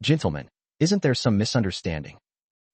Gentlemen, isn't there some misunderstanding?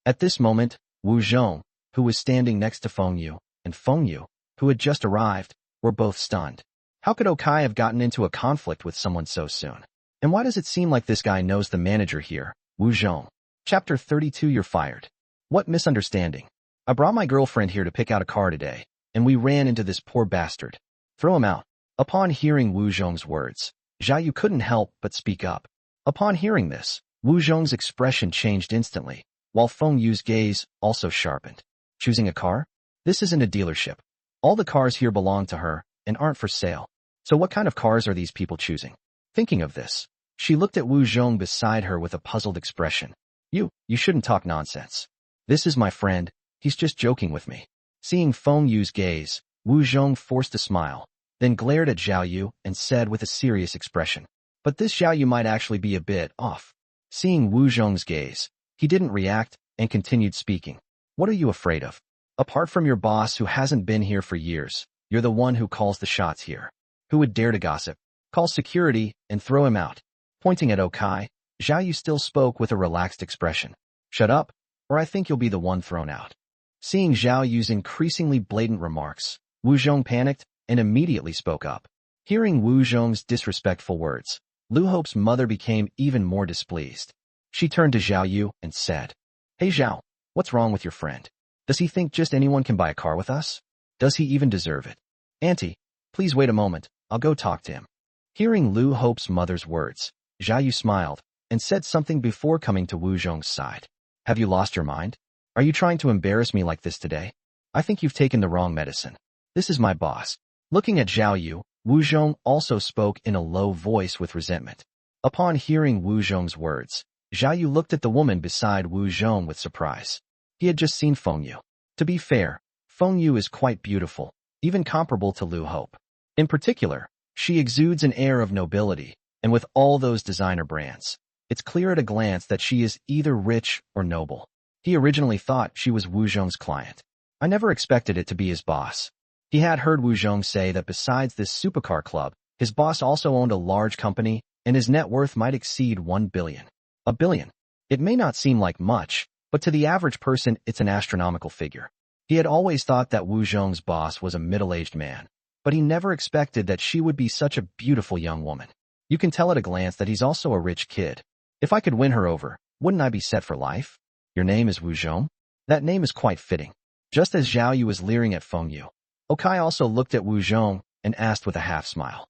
At this moment, Wu Zhong, who was standing next to Feng Yu, and Feng Yu, who had just arrived, were both stunned. How could Okai have gotten into a conflict with someone so soon? And why does it seem like this guy knows the manager here, Wu Zhong? Chapter 32 You're fired. What misunderstanding? I brought my girlfriend here to pick out a car today, and we ran into this poor bastard. Throw him out. Upon hearing Wu Zhong's words, Zhao Yu couldn't help but speak up. Upon hearing this, Wu Zhong's expression changed instantly, while Feng Yu's gaze also sharpened. Choosing a car? This isn't a dealership. All the cars here belong to her and aren't for sale. So what kind of cars are these people choosing? Thinking of this, she looked at Wu Zhong beside her with a puzzled expression. You shouldn't talk nonsense. This is my friend, he's just joking with me. Seeing Feng Yu's gaze, Wu Zhong forced a smile, then glared at Zhao Yu and said with a serious expression. But this Zhao Yu might actually be a bit off. Seeing Wu Zhong's gaze, he didn't react and continued speaking. What are you afraid of? Apart from your boss who hasn't been here for years, you're the one who calls the shots here. Who would dare to gossip? Call security and throw him out. Pointing at Okai, Zhao Yu still spoke with a relaxed expression. Shut up, or I think you'll be the one thrown out. Seeing Zhao Yu's increasingly blatant remarks, Wu Zhong panicked and immediately spoke up. Hearing Wu Zhong's disrespectful words, Lu Hope's mother became even more displeased. She turned to Zhao Yu and said, Hey Zhao, what's wrong with your friend? Does he think just anyone can buy a car with us? Does he even deserve it? Auntie, please wait a moment, I'll go talk to him. Hearing Lu Hope's mother's words, Zhao Yu smiled and said something before coming to Wu Zhong's side. Have you lost your mind? Are you trying to embarrass me like this today? I think you've taken the wrong medicine. This is my boss. Looking at Zhao Yu, Wu Zhong also spoke in a low voice with resentment. Upon hearing Wu Zhong's words, Zhao Yu looked at the woman beside Wu Zhong with surprise. He had just seen Feng Yu. To be fair, Feng Yu is quite beautiful, even comparable to Lu Hope. In particular, she exudes an air of nobility, and with all those designer brands, it's clear at a glance that she is either rich or noble. He originally thought she was Wu Zhong's client. I never expected it to be his boss. He had heard Wu Zhong say that besides this supercar club, his boss also owned a large company, and his net worth might exceed 1 billion. A billion. It may not seem like much, but to the average person it's an astronomical figure. He had always thought that Wu Zhong's boss was a middle-aged man, but he never expected that she would be such a beautiful young woman. You can tell at a glance that he's also a rich kid. If I could win her over, wouldn't I be set for life? Your name is Wu Zhong? That name is quite fitting. Just as Zhao Yu was leering at Feng Yu, Okai also looked at Wu Zhong and asked with a half-smile.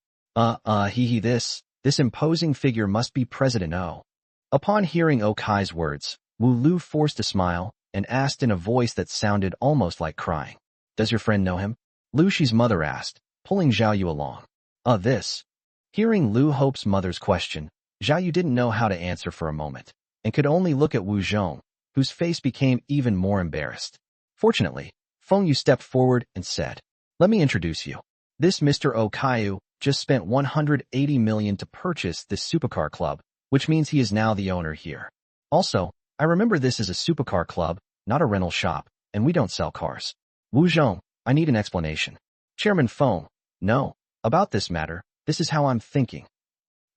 This imposing figure must be President O. Upon hearing Okai's words, Wu Lu forced a smile and asked in a voice that sounded almost like crying. Does your friend know him? Liu Xi's mother asked, pulling Zhao Yu along. This. Hearing Lu Hope's mother's question, Zhao Yu didn't know how to answer for a moment, and could only look at Wu Zhong, whose face became even more embarrassed. Fortunately, Feng Yu stepped forward and said, Let me introduce you. This Mr. Okayu just spent 180 million to purchase this supercar club, which means he is now the owner here. Also, I remember this is a supercar club, not a rental shop, and we don't sell cars. Wu Zhong, I need an explanation. Chairman Feng, no, about this matter, this is how I'm thinking.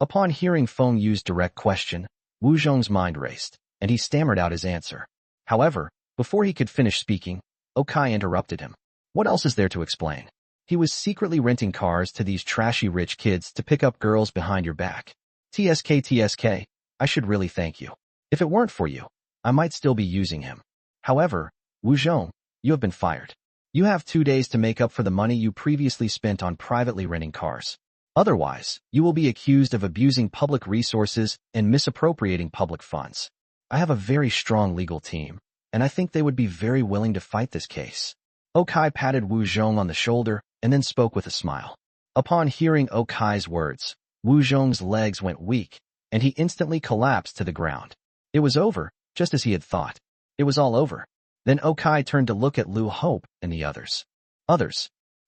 Upon hearing Feng Yu's direct question, Wu Zhong's mind raced, and he stammered out his answer. However, before he could finish speaking, Okai interrupted him. What else is there to explain? He was secretly renting cars to these trashy rich kids to pick up girls behind your back. TSK, I should really thank you. If it weren't for you, I might still be using him. However, Wu Zhong, you have been fired. You have 2 days to make up for the money you previously spent on privately renting cars. Otherwise, you will be accused of abusing public resources and misappropriating public funds. I have a very strong legal team, and I think they would be very willing to fight this case. Okai patted Wu Zhong on the shoulder and then spoke with a smile. Upon hearing Okai's words, Wu Zhong's legs went weak, and he instantly collapsed to the ground. It was over, just as he had thought. It was all over. Then Okai turned to look at Lu Hope and the others.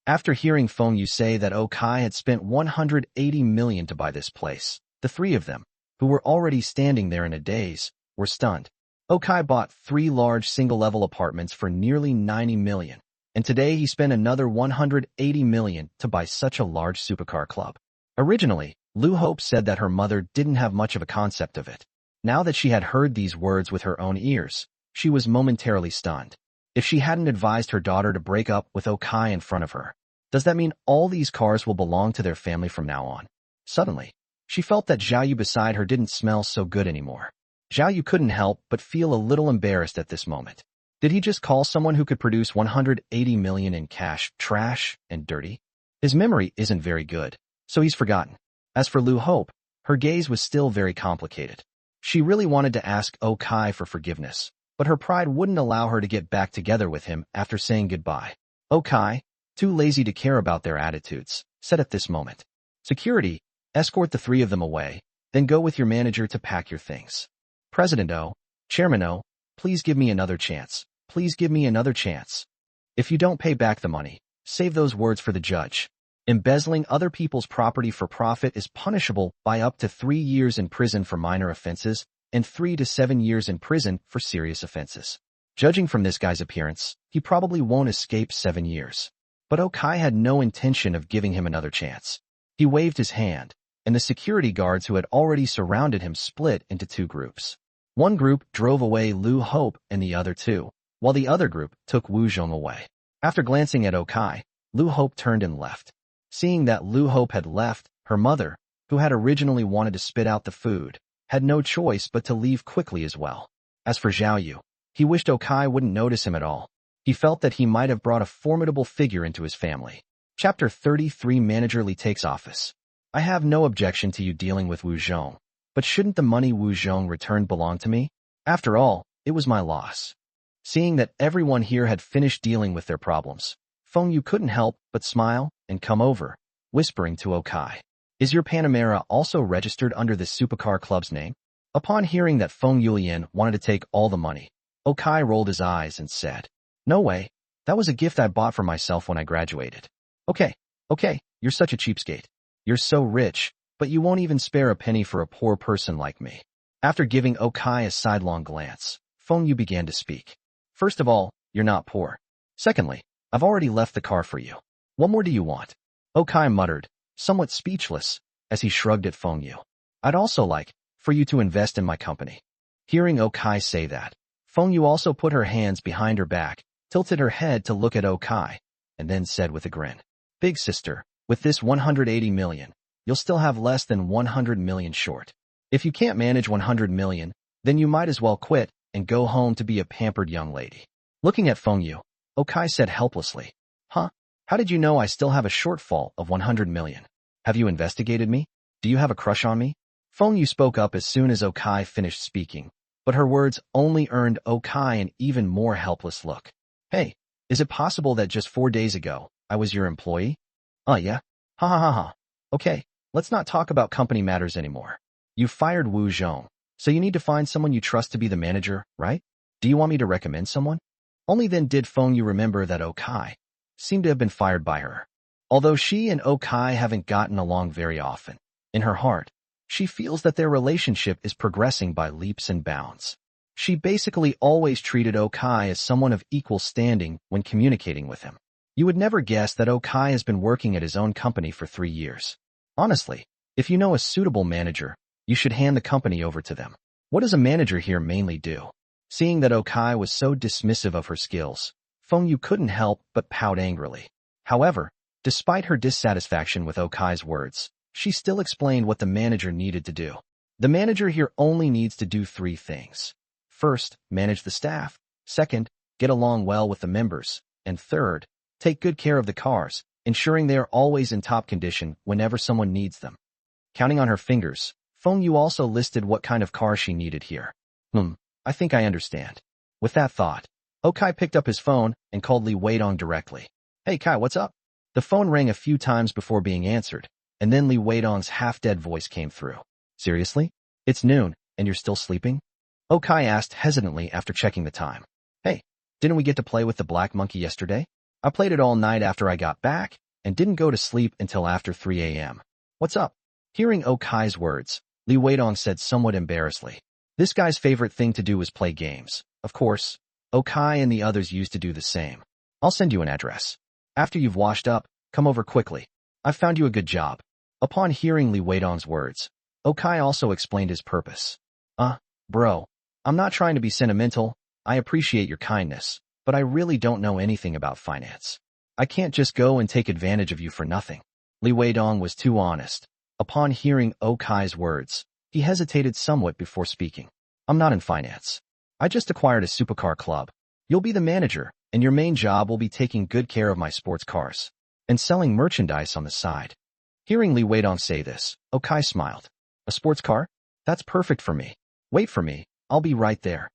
After hearing Feng Yu say that Okai had spent 180 million to buy this place, the three of them, who were already standing there in a daze, were stunned. Okai bought 3 large single-level apartments for nearly 90 million, and today he spent another 180 million to buy such a large supercar club. Originally, Liu Hope said that her mother didn't have much of a concept of it. Now that she had heard these words with her own ears, she was momentarily stunned. If she hadn't advised her daughter to break up with Okai in front of her, does that mean all these cars will belong to their family from now on? Suddenly, she felt that Zhao Yu beside her didn't smell so good anymore. Zhao Yu couldn't help but feel a little embarrassed at this moment. Did he just call someone who could produce 180 million in cash trash and dirty? His memory isn't very good, so he's forgotten. As for Liu Hope, her gaze was still very complicated. She really wanted to ask Okai for forgiveness, but her pride wouldn't allow her to get back together with him after saying goodbye. Okai, too lazy to care about their attitudes, said at this moment, "Security, escort the 3 of them away, then go with your manager to pack your things. President O, Chairman O, please give me another chance. Please give me another chance. If you don't pay back the money, save those words for the judge. Embezzling other people's property for profit is punishable by up to 3 years in prison for minor offenses and 3 to 7 years in prison for serious offenses. Judging from this guy's appearance, he probably won't escape 7 years." But Okai had no intention of giving him another chance. He waved his hand, and the security guards who had already surrounded him split into 2 groups. One group drove away Liu Hope and the other 2, while the other group took Wu Zhong away. After glancing at Okai, Liu Hope turned and left. Seeing that Liu Hope had left, her mother, who had originally wanted to spit out the food, had no choice but to leave quickly as well. As for Zhao Yu, he wished Okai wouldn't notice him at all. He felt that he might have brought a formidable figure into his family. Chapter 33 Manager Li takes office. I have no objection to you dealing with Wu Zhong, but shouldn't the money Wu Zhong returned belong to me? After all, it was my loss. Seeing that everyone here had finished dealing with their problems, Feng Yu couldn't help but smile and come over, whispering to Okai, "Is your Panamera also registered under this supercar club's name?" Upon hearing that Feng Yulian wanted to take all the money, Okai rolled his eyes and said, "No way, that was a gift I bought for myself when I graduated." Okay, you're such a cheapskate. You're so rich, but you won't even spare a penny for a poor person like me." After giving Okai a sidelong glance, Feng Yu began to speak. "First of all, you're not poor. Secondly, I've already left the car for you. What more do you want?" Okai muttered, somewhat speechless, as he shrugged at Feng Yu. "I'd also like for you to invest in my company." Hearing Okai say that, Feng Yu also put her hands behind her back, tilted her head to look at Okai, and then said with a grin, "Big sister, with this 180 million, you'll still have less than 100 million short. If you can't manage 100 million, then you might as well quit and go home to be a pampered young lady." Looking at Feng Yu, Okai said helplessly, "Huh? How did you know I still have a shortfall of 100 million? Have you investigated me? Do you have a crush on me?" Feng Yu spoke up as soon as Okai finished speaking, but her words only earned Okai an even more helpless look. "Hey, is it possible that just 4 days ago, I was your employee?" Yeah? Ha ha ha ha. Okay, let's not talk about company matters anymore. You fired Wu Zhong, so you need to find someone you trust to be the manager, right? Do you want me to recommend someone? Only then did Feng Yu remember that Okai seemed to have been fired by her. Although she and Okai haven't gotten along very often, in her heart, she feels that their relationship is progressing by leaps and bounds. She basically always treated Okai as someone of equal standing when communicating with him. You would never guess that Okai has been working at his own company for 3 years. Honestly, if you know a suitable manager, you should hand the company over to them. What does a manager here mainly do? Seeing that Okai was so dismissive of her skills, Feng Yu couldn't help but pout angrily. However, despite her dissatisfaction with Okai's words, she still explained what the manager needed to do. The manager here only needs to do 3 things. First, manage the staff. Second, get along well with the members. And third, take good care of the cars, ensuring they are always in top condition whenever someone needs them. Counting on her fingers, Feng Yu also listed what kind of car she needed here. I think I understand. With that thought, Okai picked up his phone and called Li Weidong directly. "Hey Kai, what's up?" The phone rang a few times before being answered, and then Li Weidong's half-dead voice came through. "Seriously? It's noon, and you're still sleeping?" Okai asked hesitantly after checking the time. "Hey, didn't we get to play with the black monkey yesterday? I played it all night after I got back, and didn't go to sleep until after 3 a.m. What's up?" Hearing Okai's words, Li Weidong said somewhat embarrassedly, This guy's favorite thing to do was play games. Of course, Okai and the others used to do the same. I'll send you an address. After you've washed up, come over quickly. I've found you a good job. Upon hearing Li Weidong's words, Okai also explained his purpose. Bro, I'm not trying to be sentimental. I appreciate your kindness, but I really don't know anything about finance. I can't just go and take advantage of you for nothing. Li Weidong was too honest. Upon hearing Okai's words, he hesitated somewhat before speaking. I'm not in finance. I just acquired a supercar club. You'll be the manager, and your main job will be taking good care of my sports cars and selling merchandise on the side. Hearing Li Weidong say this, Okai smiled. A sports car? That's perfect for me. Wait for me, I'll be right there.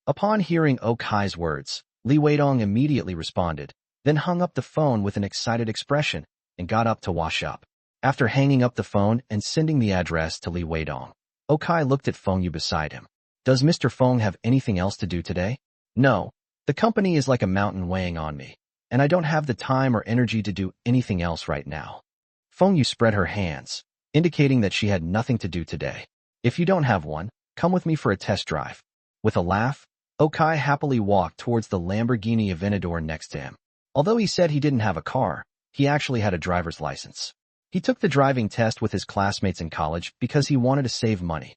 Upon hearing Okai's words, Li Weidong immediately responded, then hung up the phone with an excited expression and got up to wash up. After hanging up the phone and sending the address to Li Weidong, Okai looked at Feng Yu beside him. Does Mr. Feng have anything else to do today? No. The company is like a mountain weighing on me, and I don't have the time or energy to do anything else right now. Feng Yu spread her hands, indicating that she had nothing to do today. If you don't have one, come with me for a test drive. With a laugh, Okai happily walked towards the Lamborghini Aventador next to him. Although he said he didn't have a car, he actually had a driver's license. He took the driving test with his classmates in college because he wanted to save money.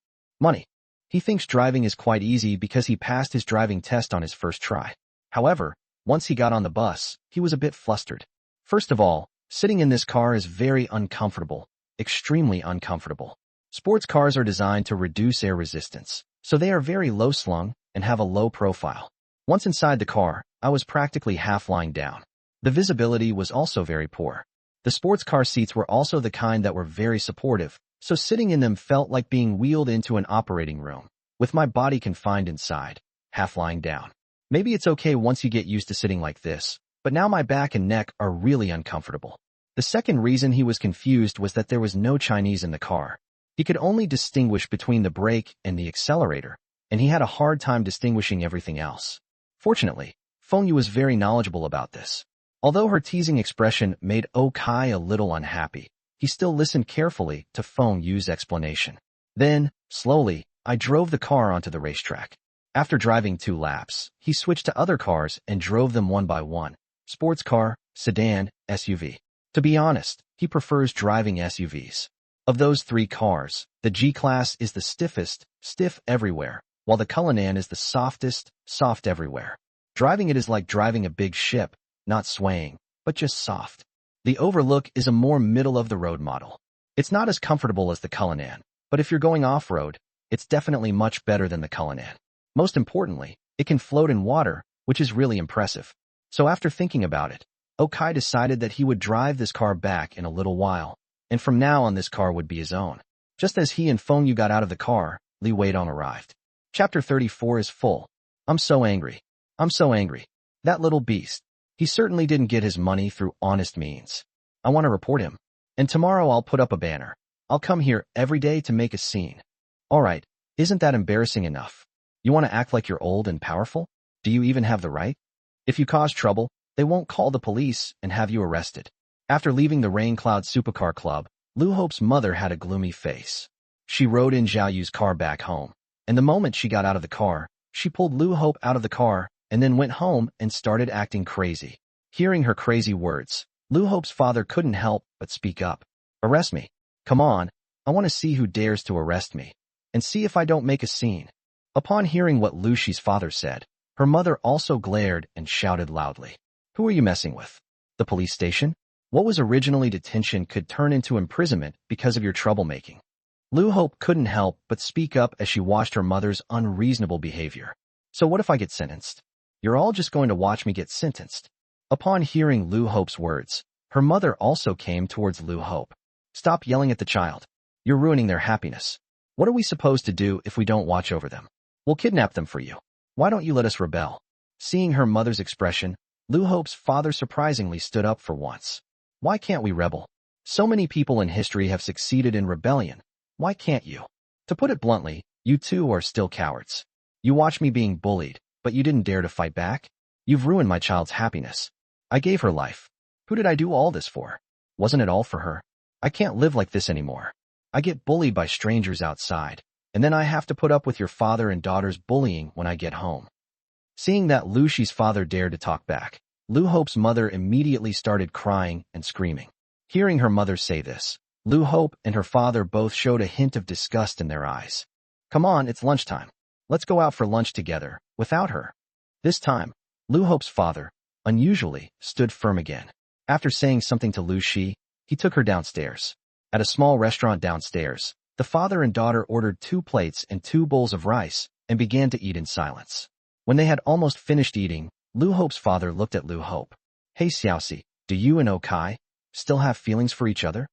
He thinks driving is quite easy because he passed his driving test on his first try. However, once he got on the bus, he was a bit flustered. First of all, sitting in this car is very uncomfortable, extremely uncomfortable. Sports cars are designed to reduce air resistance, so they are very low-slung and have a low profile. Once inside the car, I was practically half lying down. The visibility was also very poor. The sports car seats were also the kind that were very supportive, so sitting in them felt like being wheeled into an operating room, with my body confined inside, half lying down. Maybe it's okay once you get used to sitting like this, but now my back and neck are really uncomfortable. The second reason he was confused was that there was no Chinese in the car. He could only distinguish between the brake and the accelerator, and he had a hard time distinguishing everything else. Fortunately, Feng Yu was very knowledgeable about this. Although her teasing expression made Okai a little unhappy, he still listened carefully to Feng Yu's explanation. Then, slowly, I drove the car onto the racetrack. After driving 2 laps, he switched to other cars and drove them one by one. Sports car, sedan, SUV. To be honest, he prefers driving SUVs. Of those 3 cars, the G-Class is the stiffest, stiff everywhere, while the Cullinan is the softest, soft everywhere. Driving it is like driving a big ship, not swaying, but just soft. The Overlook is a more middle-of-the-road model. It's not as comfortable as the Cullinan, but if you're going off-road, it's definitely much better than the Cullinan. Most importantly, it can float in water, which is really impressive. So after thinking about it, Okai decided that he would drive this car back in a little while, and from now on this car would be his own. Just as he and Feng Yu got out of the car, Li Weidong arrived. Chapter 34 is full. I'm so angry. I'm so angry. That little beast. He certainly didn't get his money through honest means. I want to report him. And tomorrow I'll put up a banner. I'll come here every day to make a scene. Alright, isn't that embarrassing enough? You want to act like you're old and powerful? Do you even have the right? If you cause trouble, they won't call the police and have you arrested. After leaving the Rain Cloud Supercar Club, Lu Hope's mother had a gloomy face. She rode in Zhao Yu's car back home, and the moment she got out of the car, she pulled Lu Hope out of the car and then went home and started acting crazy. Hearing her crazy words, Lu Hope's father couldn't help but speak up. Arrest me. Come on, I want to see who dares to arrest me, and see if I don't make a scene. Upon hearing what Liu Xi's father said, her mother also glared and shouted loudly. Who are you messing with? The police station? What was originally detention could turn into imprisonment because of your troublemaking. Lu Hope couldn't help but speak up as she watched her mother's unreasonable behavior. So what if I get sentenced? You're all just going to watch me get sentenced. Upon hearing Lu Hope's words, her mother also came towards Lu Hope. Stop yelling at the child. You're ruining their happiness. What are we supposed to do if we don't watch over them? We'll kidnap them for you. Why don't you let us rebel? Seeing her mother's expression, Lu Hope's father surprisingly stood up for once. Why can't we rebel? So many people in history have succeeded in rebellion. Why can't you? To put it bluntly, you two are still cowards. You watch me being bullied, but you didn't dare to fight back? You've ruined my child's happiness. I gave her life. Who did I do all this for? Wasn't it all for her? I can't live like this anymore. I get bullied by strangers outside, and then I have to put up with your father and daughter's bullying when I get home. Seeing that Liu Xi's father dared to talk back, Liu Hope's mother immediately started crying and screaming. Hearing her mother say this, Liu Hope and her father both showed a hint of disgust in their eyes. Come on, it's lunchtime. Let's go out for lunch together, without her. This time, Liu Hope's father, unusually, stood firm again. After saying something to Liu Xi, he took her downstairs. At a small restaurant downstairs, the father and daughter ordered 2 plates and 2 bowls of rice and began to eat in silence. When they had almost finished eating, Liu Hope's father looked at Liu Hope. Hey Xiaoxi, do you and Okai still have feelings for each other?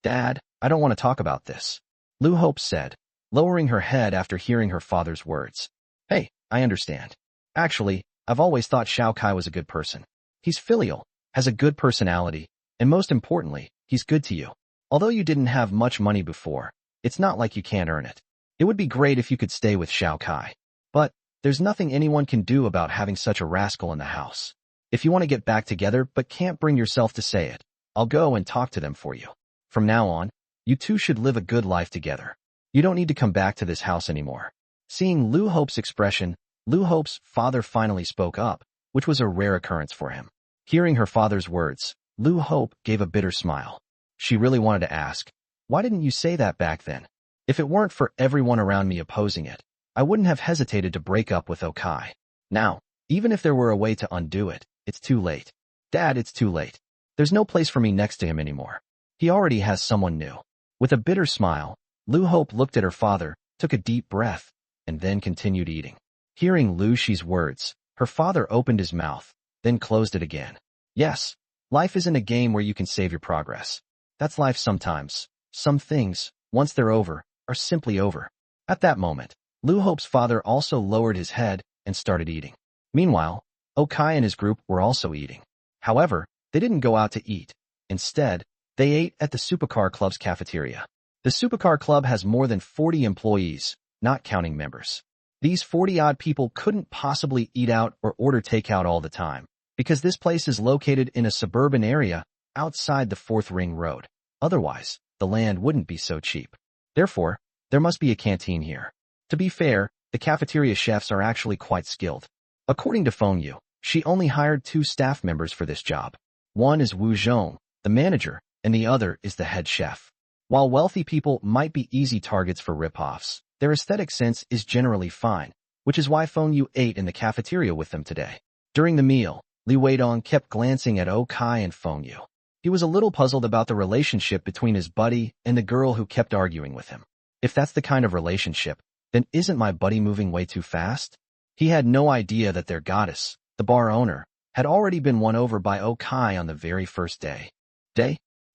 Dad, I don't want to talk about this, Liu Hope said, lowering her head after hearing her father's words. Hey, I understand. Actually, I've always thought Xiao Kai was a good person. He's filial, has a good personality, and most importantly, he's good to you. Although you didn't have much money before, it's not like you can't earn it. It would be great if you could stay with Xiao Kai. But there's nothing anyone can do about having such a rascal in the house. If you want to get back together but can't bring yourself to say it, I'll go and talk to them for you. From now on, you two should live a good life together. You don't need to come back to this house anymore. Seeing Liu Hope's expression, Liu Hope's father finally spoke up, which was a rare occurrence for him. Hearing her father's words, Liu Hope gave a bitter smile. She really wanted to ask, why didn't you say that back then? If it weren't for everyone around me opposing it, I wouldn't have hesitated to break up with Okai. Now, even if there were a way to undo it, it's too late. Dad, it's too late. There's no place for me next to him anymore. He already has someone new. With a bitter smile, Liu Hope looked at her father, took a deep breath, and then continued eating. Hearing Liu Xi's words, her father opened his mouth, then closed it again. Yes, life isn't a game where you can save your progress. That's life sometimes. Some things, once they're over, are simply over. At that moment, Liu Hope's father also lowered his head and started eating. Meanwhile, Okai and his group were also eating. However, they didn't go out to eat. Instead, they ate at the Supercar Club's cafeteria. The Supercar Club has more than 40 employees, not counting members. These 40-odd people couldn't possibly eat out or order takeout all the time, because this place is located in a suburban area outside the 4th Ring Road. Otherwise, the land wouldn't be so cheap. Therefore, there must be a canteen here. To be fair, the cafeteria chefs are actually quite skilled. According to Feng Yu, she only hired 2 staff members for this job. One is Wu Zhong, the manager, and the other is the head chef. While wealthy people might be easy targets for rip-offs, their aesthetic sense is generally fine, which is why Feng Yu ate in the cafeteria with them today. During the meal, Li Weidong kept glancing at Okai and Feng Yu. He was a little puzzled about the relationship between his buddy and the girl who kept arguing with him. If that's the kind of relationship, then isn't my buddy moving way too fast? He had no idea that their goddess, the bar owner, had already been won over by Okai on the very first day.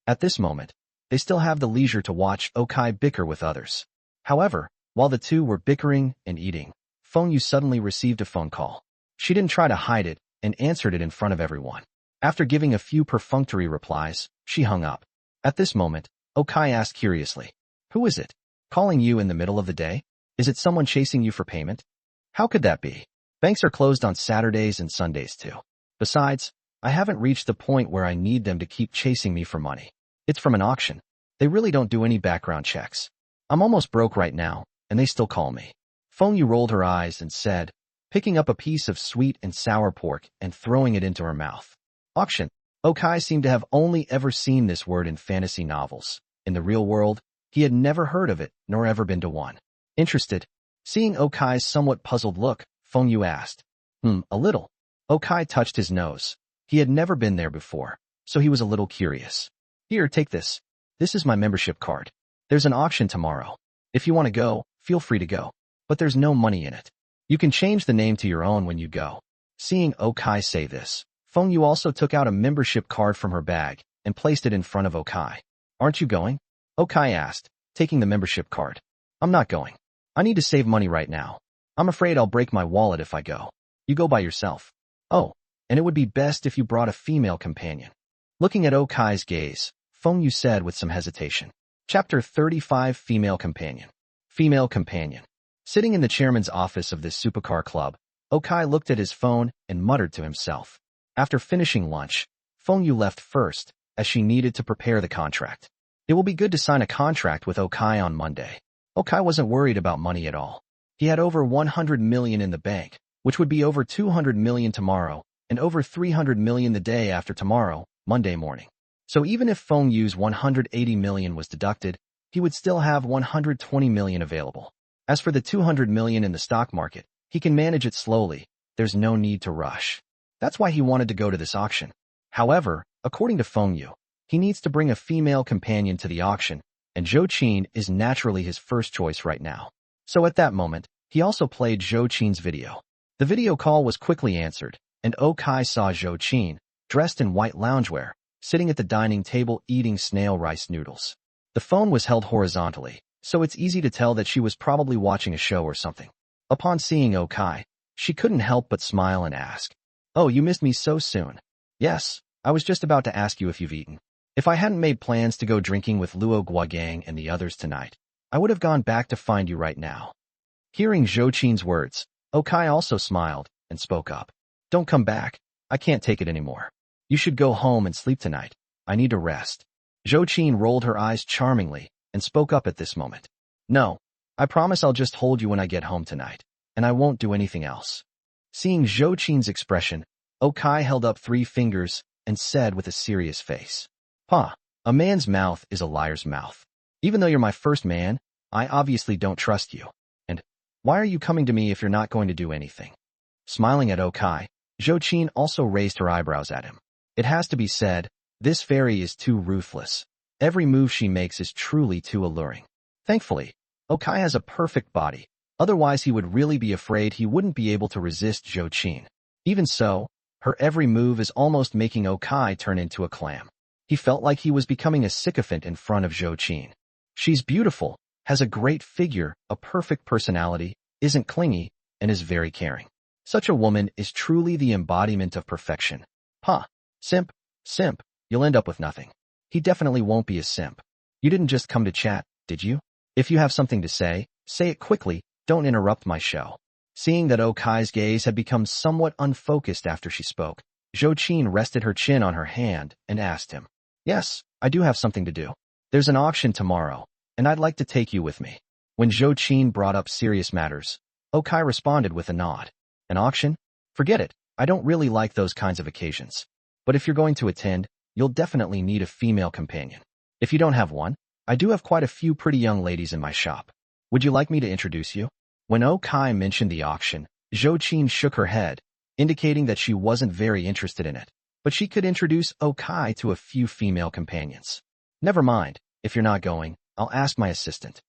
At this moment, they still have the leisure to watch Okai bicker with others. However, while the two were bickering and eating, Feng Yu suddenly received a phone call. She didn't try to hide it and answered it in front of everyone. After giving a few perfunctory replies, she hung up. At this moment, Okai asked curiously, "Who is it? Calling you in the middle of the day? Is it someone chasing you for payment? How could that be? Banks are closed on Saturdays and Sundays too. Besides, I haven't reached the point where I need them to keep chasing me for money. It's from an auction. They really don't do any background checks. I'm almost broke right now, and they still call me." Feng Yu rolled her eyes and said, picking up a piece of sweet and sour pork and throwing it into her mouth. Auction. Okai seemed to have only ever seen this word in fantasy novels. In the real world, he had never heard of it, nor ever been to one. Interested? Seeing Okai's somewhat puzzled look, Feng Yu asked. A little. Okai touched his nose. He had never been there before, so he was a little curious. Here, take this. This is my membership card. There's an auction tomorrow. If you want to go, feel free to go. But there's no money in it. You can change the name to your own when you go. Seeing Okai say this, Feng Yu also took out a membership card from her bag and placed it in front of Okai. Aren't you going? Okai asked, taking the membership card. I'm not going. I need to save money right now. I'm afraid I'll break my wallet if I go. You go by yourself. Oh, and it would be best if you brought a female companion. Looking at Okai's gaze, Feng Yu said with some hesitation. Chapter 35 Female Companion. Female Companion. Sitting in the chairman's office of this supercar club, Okai looked at his phone and muttered to himself. After finishing lunch, Feng Yu left first, as she needed to prepare the contract. It will be good to sign a contract with Okai on Monday. Okai wasn't worried about money at all. He had over 100 million in the bank, which would be over 200 million tomorrow, and over 300 million the day after tomorrow, Monday morning. So even if Feng Yu's 180 million was deducted, he would still have 120 million available. As for the 200 million in the stock market, he can manage it slowly. There's no need to rush. That's why he wanted to go to this auction. However, according to Feng Yu, he needs to bring a female companion to the auction, and Zhou Qin is naturally his first choice right now. So at that moment, he also played Zhou Qin's video. The video call was quickly answered, and Okai saw Zhou Qin, dressed in white loungewear, sitting at the dining table eating snail rice noodles. The phone was held horizontally, so it's easy to tell that she was probably watching a show or something. Upon seeing Okai, she couldn't help but smile and ask, "Oh, you missed me so soon." "Yes, I was just about to ask you if you've eaten. If I hadn't made plans to go drinking with Luo Guogang and the others tonight, I would have gone back to find you right now." Hearing Zhou Qin's words, Okai also smiled and spoke up. "Don't come back. I can't take it anymore. You should go home and sleep tonight. I need to rest." Zhou Qin rolled her eyes charmingly and spoke up at this moment. "No, I promise I'll just hold you when I get home tonight, and I won't do anything else." Seeing Zhou Qin's expression, Okai held up 3 fingers and said with a serious face, "Pa, a man's mouth is a liar's mouth. Even though you're my first man, I obviously don't trust you. And why are you coming to me if you're not going to do anything?" Smiling at Okai, Zhou Qin also raised her eyebrows at him. It has to be said, this fairy is too ruthless. Every move she makes is truly too alluring. Thankfully, Okai has a perfect body. Otherwise he would really be afraid he wouldn't be able to resist Zhou Qin. Even so, her every move is almost making Okai turn into a clam. He felt like he was becoming a sycophant in front of Zhou Qin. She's beautiful, has a great figure, a perfect personality, isn't clingy, and is very caring. Such a woman is truly the embodiment of perfection. "Pa, simp, you'll end up with nothing. He definitely won't be a simp. You didn't just come to chat, did you? If you have something to say it quickly, don't interrupt my show." Seeing that Okai's gaze had become somewhat unfocused after she spoke, Zhou Qin rested her chin on her hand and asked him, "Yes, I do have something to do. There's an auction tomorrow, and I'd like to take you with me." When Zhou Qin brought up serious matters, Okai responded with a nod. "An auction? Forget it. I don't really like those kinds of occasions. But if you're going to attend, you'll definitely need a female companion. If you don't have one, I do have quite a few pretty young ladies in my shop. Would you like me to introduce you?" When Okai mentioned the auction, Zhou Qin shook her head, indicating that she wasn't very interested in it, but she could introduce Okai to a few female companions. "Never mind, if you're not going, I'll ask my assistant."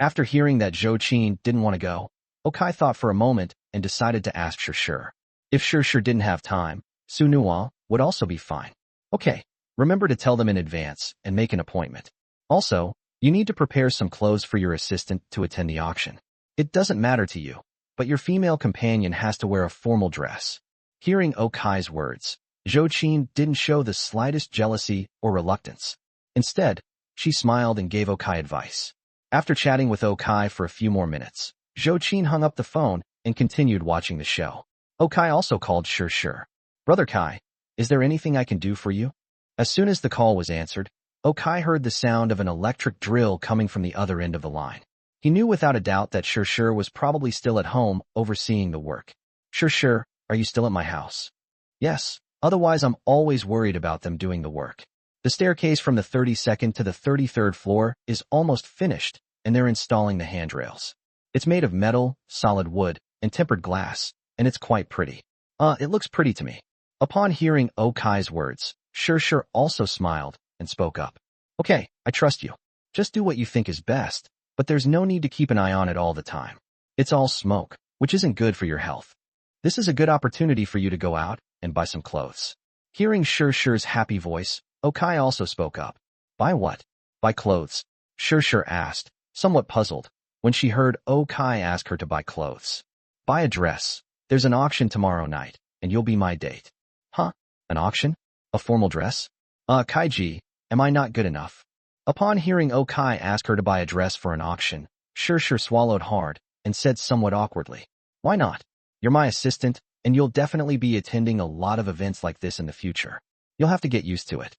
After hearing that Zhou Qin didn't want to go, Okai thought for a moment and decided to ask Shir. If Shir didn't have time, Su Nuo would also be fine. "Okay, remember to tell them in advance and make an appointment. Also, you need to prepare some clothes for your assistant to attend the auction. It doesn't matter to you, but your female companion has to wear a formal dress." Hearing Okai's words, Zhou Qin didn't show the slightest jealousy or reluctance. Instead, she smiled and gave Okai advice. After chatting with Okai for a few more minutes, Zhou Qin hung up the phone and continued watching the show. Okai also called Shir. "Brother Kai, is there anything I can do for you?" As soon as the call was answered, Okai heard the sound of an electric drill coming from the other end of the line. He knew without a doubt that Shir was probably still at home overseeing the work. "Shir, are you still at my house?" "Yes, otherwise I'm always worried about them doing the work. The staircase from the 32nd to the 33rd floor is almost finished, and they're installing the handrails. It's made of metal, solid wood, and tempered glass, and it's quite pretty. It looks pretty to me." Upon hearing Okai's words, Shir also smiled and spoke up. "Okay, I trust you. Just do what you think is best, but there's no need to keep an eye on it all the time. It's all smoke, which isn't good for your health. This is a good opportunity for you to go out and buy some clothes." Hearing Shir's happy voice, Okai also spoke up. "Buy what?" "Buy clothes," Shir asked, somewhat puzzled, when she heard Okai ask her to buy clothes. "Buy a dress. There's an auction tomorrow night, and you'll be my date." "Huh? An auction? A formal dress? Kaiji, am I not good enough?" Upon hearing Okai ask her to buy a dress for an auction, Shir swallowed hard and said somewhat awkwardly, "Why not? You're my assistant, and you'll definitely be attending a lot of events like this in the future. You'll have to get used to it.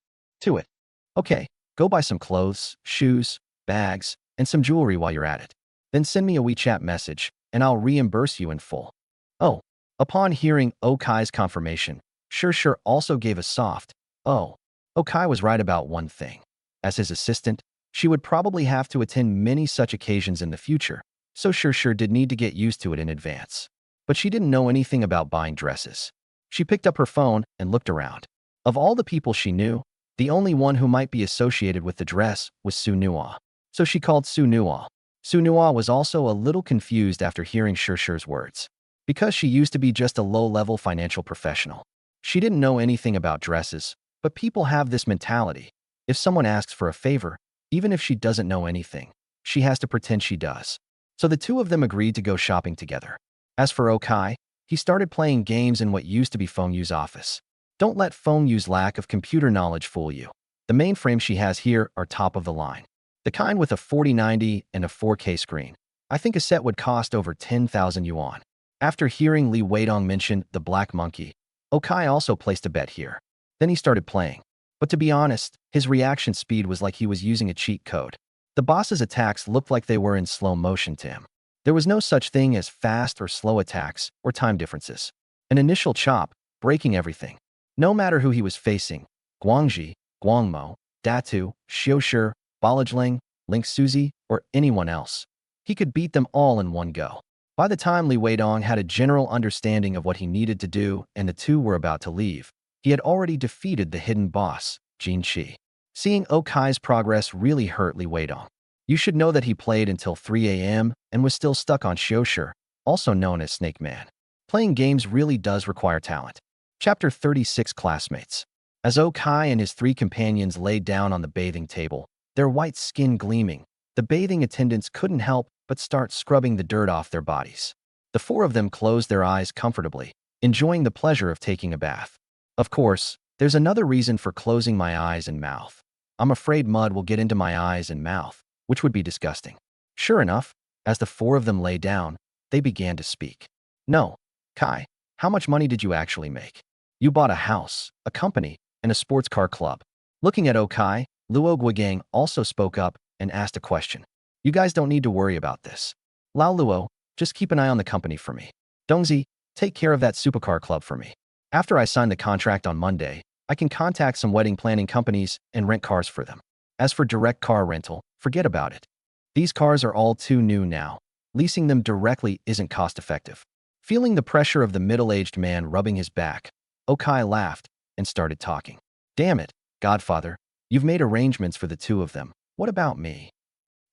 Okay, go buy some clothes, shoes, bags, and some jewelry while you're at it. Then send me a WeChat message, and I'll reimburse you in full. Oh. Upon hearing Okai's confirmation, Sure also gave a soft, oh. Okai was right about one thing. As his assistant, she would probably have to attend many such occasions in the future, so Sure did need to get used to it in advance. But she didn't know anything about buying dresses. She picked up her phone and looked around. Of all the people she knew, the only one who might be associated with the dress was Su Nua. So she called Su Nua. Su Nua was also a little confused after hearing Sure's words. Because she used to be just a low-level financial professional. She didn't know anything about dresses, but people have this mentality. If someone asks for a favor, even if she doesn't know anything, she has to pretend she does. So the two of them agreed to go shopping together. As for Okai, he started playing games in what used to be Feng Yu's office. Don't let Feng Yu's lack of computer knowledge fool you. The mainframes she has here are top of the line. The kind with a 4090 and a 4K screen. I think a set would cost over 10,000 yuan. After hearing Li Weidong mention the black monkey, Okai also placed a bet here. Then he started playing. But to be honest, his reaction speed was like he was using a cheat code. The boss's attacks looked like they were in slow motion to him. There was no such thing as fast or slow attacks or time differences. An initial chop, breaking everything. No matter who he was facing, Guangji, Guangmo, Datu, Xiushi, Balajling, Link Suzy, or anyone else, he could beat them all in one go. By the time Li Weidong had a general understanding of what he needed to do and the two were about to leave, he had already defeated the hidden boss, Jin Qi. Seeing Okai's progress really hurt Li Weidong. You should know that he played until 3 a.m. and was still stuck on Xiushi, also known as Snake Man. Playing games really does require talent. Chapter 36 Classmates. As Okai and his three companions laid down on the bathing table, their white skin gleaming, the bathing attendants couldn't help but start scrubbing the dirt off their bodies. The four of them closed their eyes comfortably, enjoying the pleasure of taking a bath. Of course, there's another reason for closing my eyes and mouth. I'm afraid mud will get into my eyes and mouth, which would be disgusting. Sure enough, as the four of them lay down, they began to speak. No, Kai, how much money did you actually make? You bought a house, a company, and a sports car club. Looking at Okai, Luo Guogang also spoke up and asked a question. You guys don't need to worry about this. Lao Luo, just keep an eye on the company for me. Dongzi, take care of that supercar club for me. After I sign the contract on Monday, I can contact some wedding planning companies and rent cars for them. As for direct car rental, forget about it. These cars are all too new now. Leasing them directly isn't cost-effective. Feeling the pressure of the middle-aged man rubbing his back, Okai laughed and started talking. Damn it, Godfather, you've made arrangements for the two of them. What about me?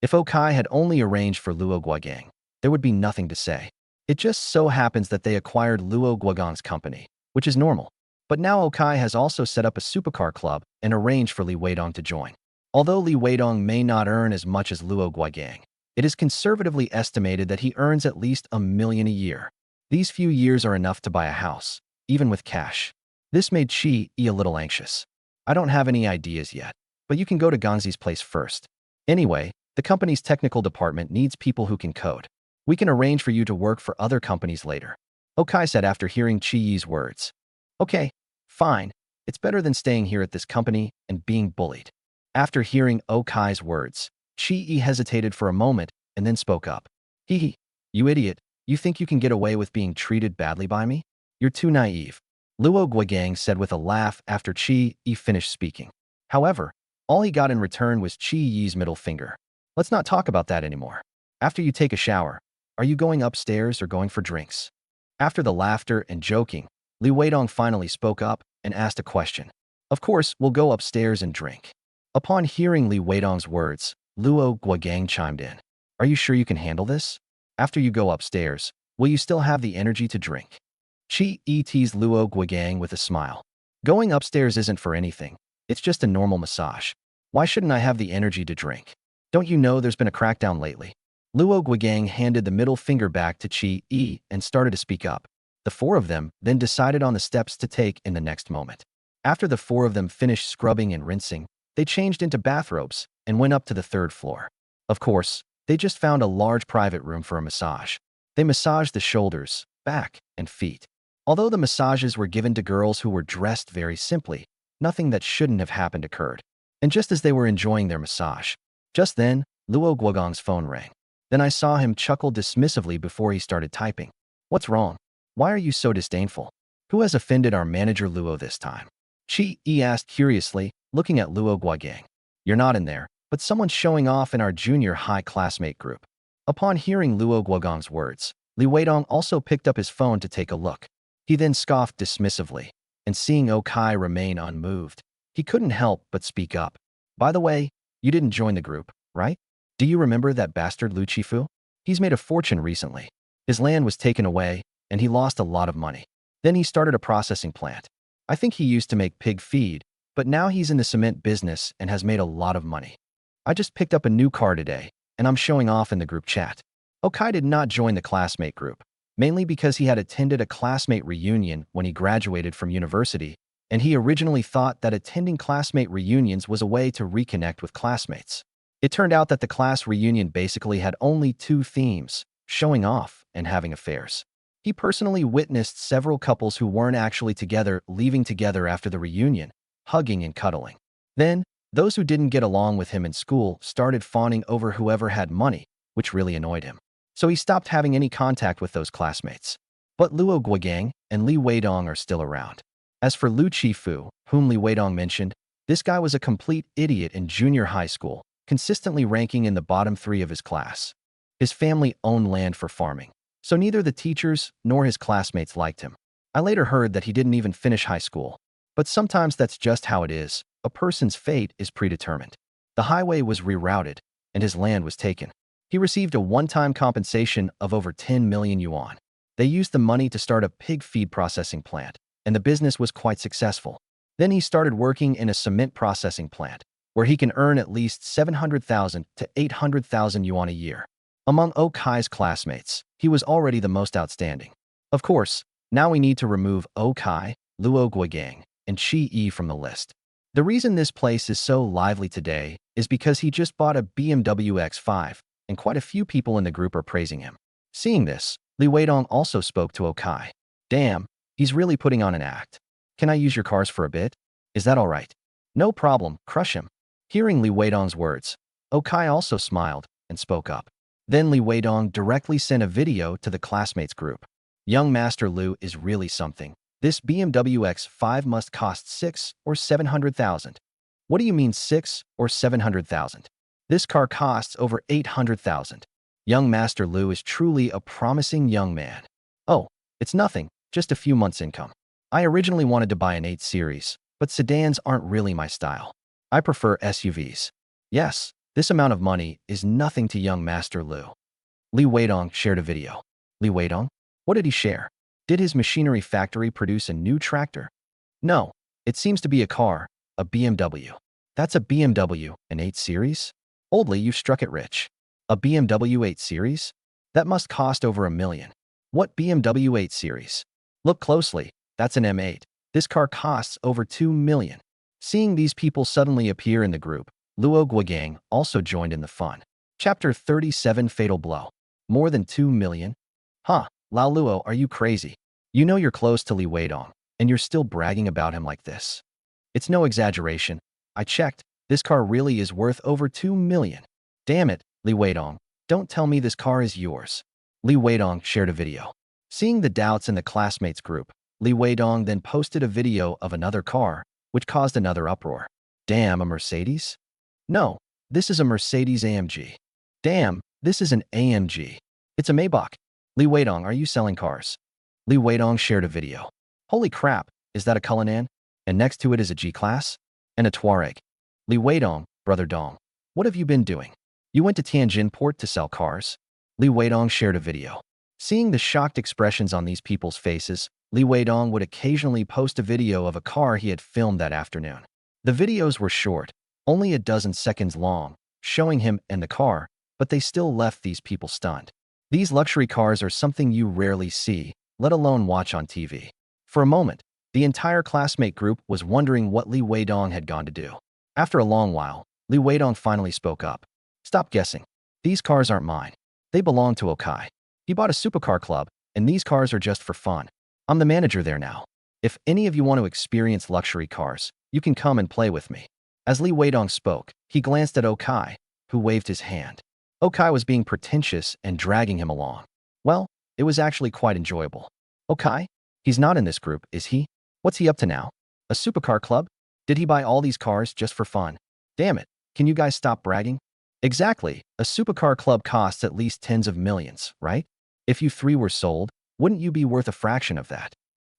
If Okai had only arranged for Luo Guogang, there would be nothing to say. It just so happens that they acquired Luo Guogang's company, which is normal. But now Okai has also set up a supercar club and arranged for Li Weidong to join. Although Li Weidong may not earn as much as Luo Guogang, it is conservatively estimated that he earns at least 1 million a year. These few years are enough to buy a house, even with cash. This made Qi a little anxious. I don't have any ideas yet, but you can go to Gangzi's place first. Anyway, the company's technical department needs people who can code. We can arrange for you to work for other companies later. Okai said after hearing Qi's words. Okay, fine. It's better than staying here at this company and being bullied. After hearing Okai's words, Qi hesitated for a moment and then spoke up. Hee, you idiot. You think you can get away with being treated badly by me? You're too naive. Luo Guogang said with a laugh after Qi finished speaking. However, all he got in return was Qi's middle finger. Let's not talk about that anymore. After you take a shower, are you going upstairs or going for drinks? After the laughter and joking, Li Weidong finally spoke up and asked a question. Of course, we'll go upstairs and drink. Upon hearing Li Weidong's words, Luo Guogang chimed in. Are you sure you can handle this? After you go upstairs, will you still have the energy to drink? Qi teased Luo Guogang with a smile. Going upstairs isn't for anything. It's just a normal massage. Why shouldn't I have the energy to drink? Don't you know there's been a crackdown lately? Luo Guogang handed the middle finger back to Qi and started to speak up. The four of them then decided on the steps to take in the next moment. After the four of them finished scrubbing and rinsing, they changed into bathrobes and went up to the 3rd floor. Of course, they just found a large private room for a massage. They massaged the shoulders, back, and feet. Although the massages were given to girls who were dressed very simply, nothing that shouldn't have happened occurred. And just as they were enjoying their massage, just then, Luo Guogang's phone rang. Then I saw him chuckle dismissively before he started typing. What's wrong? Why are you so disdainful? Who has offended our manager Luo this time? He asked curiously, looking at Luo Guogang. You're not in there, but someone's showing off in our junior high classmate group. Upon hearing Luo Guogang's words, Li Weidong also picked up his phone to take a look. He then scoffed dismissively, and seeing Kai remain unmoved, he couldn't help but speak up. By the way, you didn't join the group, right? Do you remember that bastard Liu Xi? He's made a fortune recently. His land was taken away, and he lost a lot of money. Then he started a processing plant. I think he used to make pig feed, but now he's in the cement business and has made a lot of money. I just picked up a new car today, and I'm showing off in the group chat. Kai did not join the classmate group, mainly because he had attended a classmate reunion when he graduated from university, and he originally thought that attending classmate reunions was a way to reconnect with classmates. It turned out that the class reunion basically had only two themes: showing off and having affairs. He personally witnessed several couples who weren't actually together leaving together after the reunion, hugging and cuddling. Then, those who didn't get along with him in school started fawning over whoever had money, which really annoyed him. So he stopped having any contact with those classmates. But Luo Guogang and Li Weidong are still around. As for Liu Xi, whom Li Weidong mentioned, this guy was a complete idiot in junior high school, consistently ranking in the bottom 3 of his class. His family owned land for farming, so neither the teachers nor his classmates liked him. I later heard that he didn't even finish high school. But sometimes that's just how it is. A person's fate is predetermined. The highway was rerouted, and his land was taken. He received a one-time compensation of over 10 million yuan. They used the money to start a pig feed processing plant, and the business was quite successful. Then he started working in a cement processing plant, where he can earn at least 700,000 to 800,000 yuan a year. Among Kai's classmates, he was already the most outstanding. Of course, now we need to remove Kai, Luo Guogang, and Qi Yi from the list. The reason this place is so lively today is because he just bought a BMW X5, and quite a few people in the group are praising him. Seeing this, Li Weidong also spoke to Kai. Damn, he's really putting on an act. Can I use your cars for a bit? Is that all right? No problem, crush him. Hearing Li Weidong's words, Kai also smiled and spoke up. Then Li Weidong directly sent a video to the classmates group. Young Master Liu is really something. This BMW X5 must cost 6 or 700,000. What do you mean 6 or 700,000? This car costs over 800,000. Young Master Liu is truly a promising young man. Oh, it's nothing, just a few months' income. I originally wanted to buy an 8 Series, but sedans aren't really my style. I prefer SUVs. Yes, this amount of money is nothing to young Master Liu. Li Weidong shared a video. Li Weidong? What did he share? Did his machinery factory produce a new tractor? No, it seems to be a car, a BMW. That's a BMW, an 8 Series? Oldly, you struck it rich. A BMW 8 Series? That must cost over $1 million. What BMW 8 Series? Look closely, that's an M8. This car costs over $2 million. Seeing these people suddenly appear in the group, Luo Guogang also joined in the fun. Chapter 37 Fatal Blow. More than 2 million? Huh, Lao Luo, are you crazy? You know you're close to Li Weidong, and you're still bragging about him like this. It's no exaggeration. I checked, this car really is worth over 2 million. Damn it, Li Weidong, don't tell me this car is yours. Li Weidong shared a video. Seeing the doubts in the classmates group, Li Weidong then posted a video of another car, which caused another uproar. Damn, a Mercedes? No, this is a Mercedes AMG. Damn, this is an AMG. It's a Maybach. Li Weidong, are you selling cars? Li Weidong shared a video. Holy crap, is that a Cullinan? And next to it is a G-Class? And a Touareg. Li Weidong, brother Dong, what have you been doing? You went to Tianjin port to sell cars? Li Weidong shared a video. Seeing the shocked expressions on these people's faces, Li Weidong would occasionally post a video of a car he had filmed that afternoon. The videos were short, only a dozen seconds long, showing him and the car, but they still left these people stunned. These luxury cars are something you rarely see, let alone watch on TV. For a moment, the entire classmate group was wondering what Li Weidong had gone to do. After a long while, Li Weidong finally spoke up. Stop guessing. These cars aren't mine. They belong to Kai. He bought a supercar club, and these cars are just for fun. I'm the manager there now. If any of you want to experience luxury cars, you can come and play with me. As Li Weidong spoke, he glanced at Kai, who waved his hand. Okai was being pretentious and dragging him along. Well, it was actually quite enjoyable. Okai? He's not in this group, is he? What's he up to now? A supercar club? Did he buy all these cars just for fun? Damn it, can you guys stop bragging? Exactly, a supercar club costs at least tens of millions, right? If you three were sold, wouldn't you be worth a fraction of that?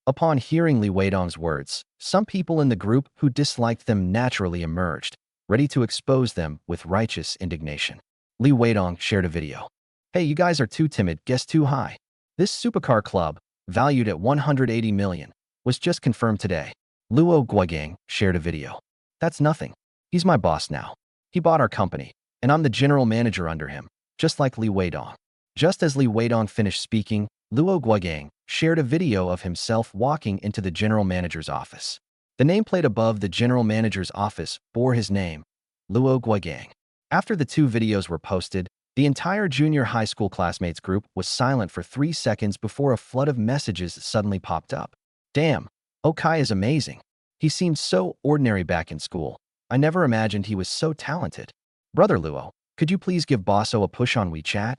Upon hearing Li Weidong's words, some people in the group who disliked them naturally emerged, ready to expose them with righteous indignation. Li Weidong shared a video. Hey, you guys are too timid, guess too high. This supercar club, valued at 180 million, was just confirmed today. Luo Guogang shared a video. That's nothing. He's my boss now. He bought our company, and I'm the general manager under him, just like Li Weidong. Just as Li Weidong finished speaking, Luo Guogang shared a video of himself walking into the general manager's office. The nameplate above the general manager's office bore his name, Luo Guogang. After the two videos were posted, the entire junior high school classmates group was silent for 3 seconds before a flood of messages suddenly popped up. Damn, Okai is amazing. He seemed so ordinary back in school. I never imagined he was so talented. Brother Luo, could you please give Bosso a push on WeChat?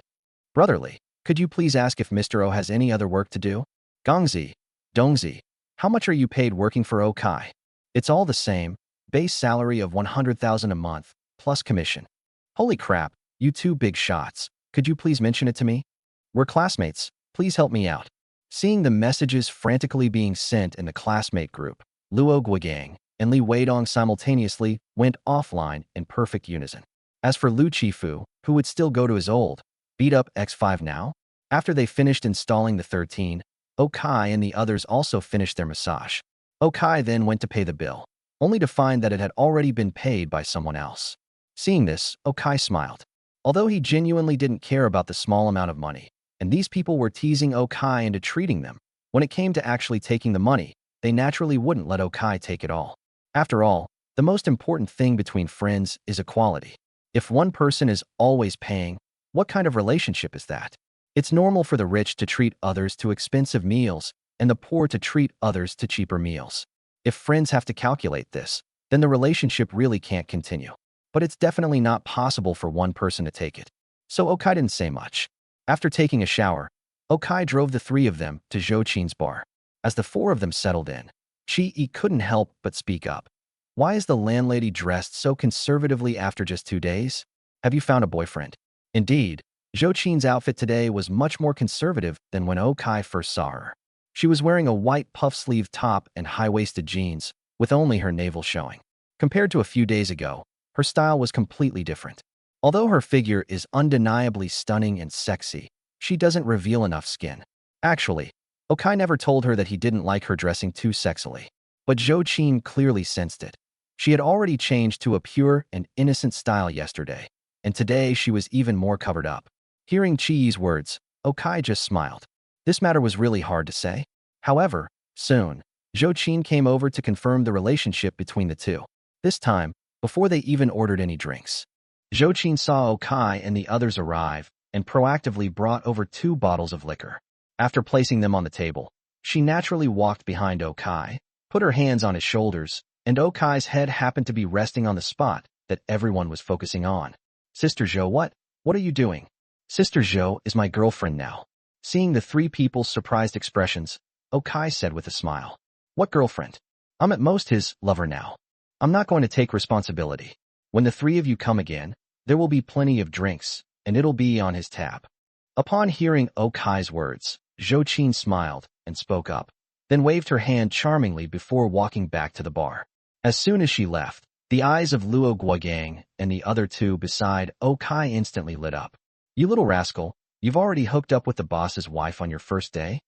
Brotherly, could you please ask if Mr. O has any other work to do? Gongzi, Dongzi, how much are you paid working for Okai? It's all the same, base salary of 100,000 a month, plus commission. Holy crap, you two big shots. Could you please mention it to me? We're classmates, please help me out. Seeing the messages frantically being sent in the classmate group, Luo Guogang and Li Weidong simultaneously went offline in perfect unison. As for Liu Xi, who would still go to his old, beat-up X5 now? After they finished installing the 13, Okai and the others also finished their massage. Okai then went to pay the bill, only to find that it had already been paid by someone else. Seeing this, Okai smiled. Although he genuinely didn't care about the small amount of money, and these people were teasing Okai into treating them, when it came to actually taking the money, they naturally wouldn't let Okai take it all. After all, the most important thing between friends is equality. If one person is always paying, what kind of relationship is that? It's normal for the rich to treat others to expensive meals and the poor to treat others to cheaper meals. If friends have to calculate this, then the relationship really can't continue. But it's definitely not possible for one person to take it. So Okai didn't say much. After taking a shower, Okai drove the three of them to Zhou Qin's bar. As the four of them settled in, Qi couldn't help but speak up. Why is the landlady dressed so conservatively after just 2 days? Have you found a boyfriend? Indeed, Zhou Qin's outfit today was much more conservative than when Okai first saw her. She was wearing a white puff-sleeve top and high-waisted jeans, with only her navel showing. Compared to a few days ago, her style was completely different. Although her figure is undeniably stunning and sexy, she doesn't reveal enough skin. Actually, Okai never told her that he didn't like her dressing too sexily. But Zhou Qin clearly sensed it. She had already changed to a pure and innocent style yesterday, and today she was even more covered up. Hearing Qi's words, Okai just smiled. This matter was really hard to say. However, soon, Zhou Qin came over to confirm the relationship between the two. This time, before they even ordered any drinks. Zhou Qin saw Okai and the others arrive and proactively brought over 2 bottles of liquor. After placing them on the table, she naturally walked behind Okai, put her hands on his shoulders, and Okai's head happened to be resting on the spot that everyone was focusing on. Sister Zhou, what are you doing? Sister Zhou is my girlfriend now. Seeing the 3 people's surprised expressions, Okai said with a smile. What girlfriend? I'm at most his lover now. I'm not going to take responsibility. When the 3 of you come again, there will be plenty of drinks, and it'll be on his tab. Upon hearing Okai's words, Zhou Qin smiled and spoke up, then waved her hand charmingly before walking back to the bar. As soon as she left, the eyes of Luo Guogang and the other 2 beside Okai instantly lit up. You little rascal, you've already hooked up with the boss's wife on your first day?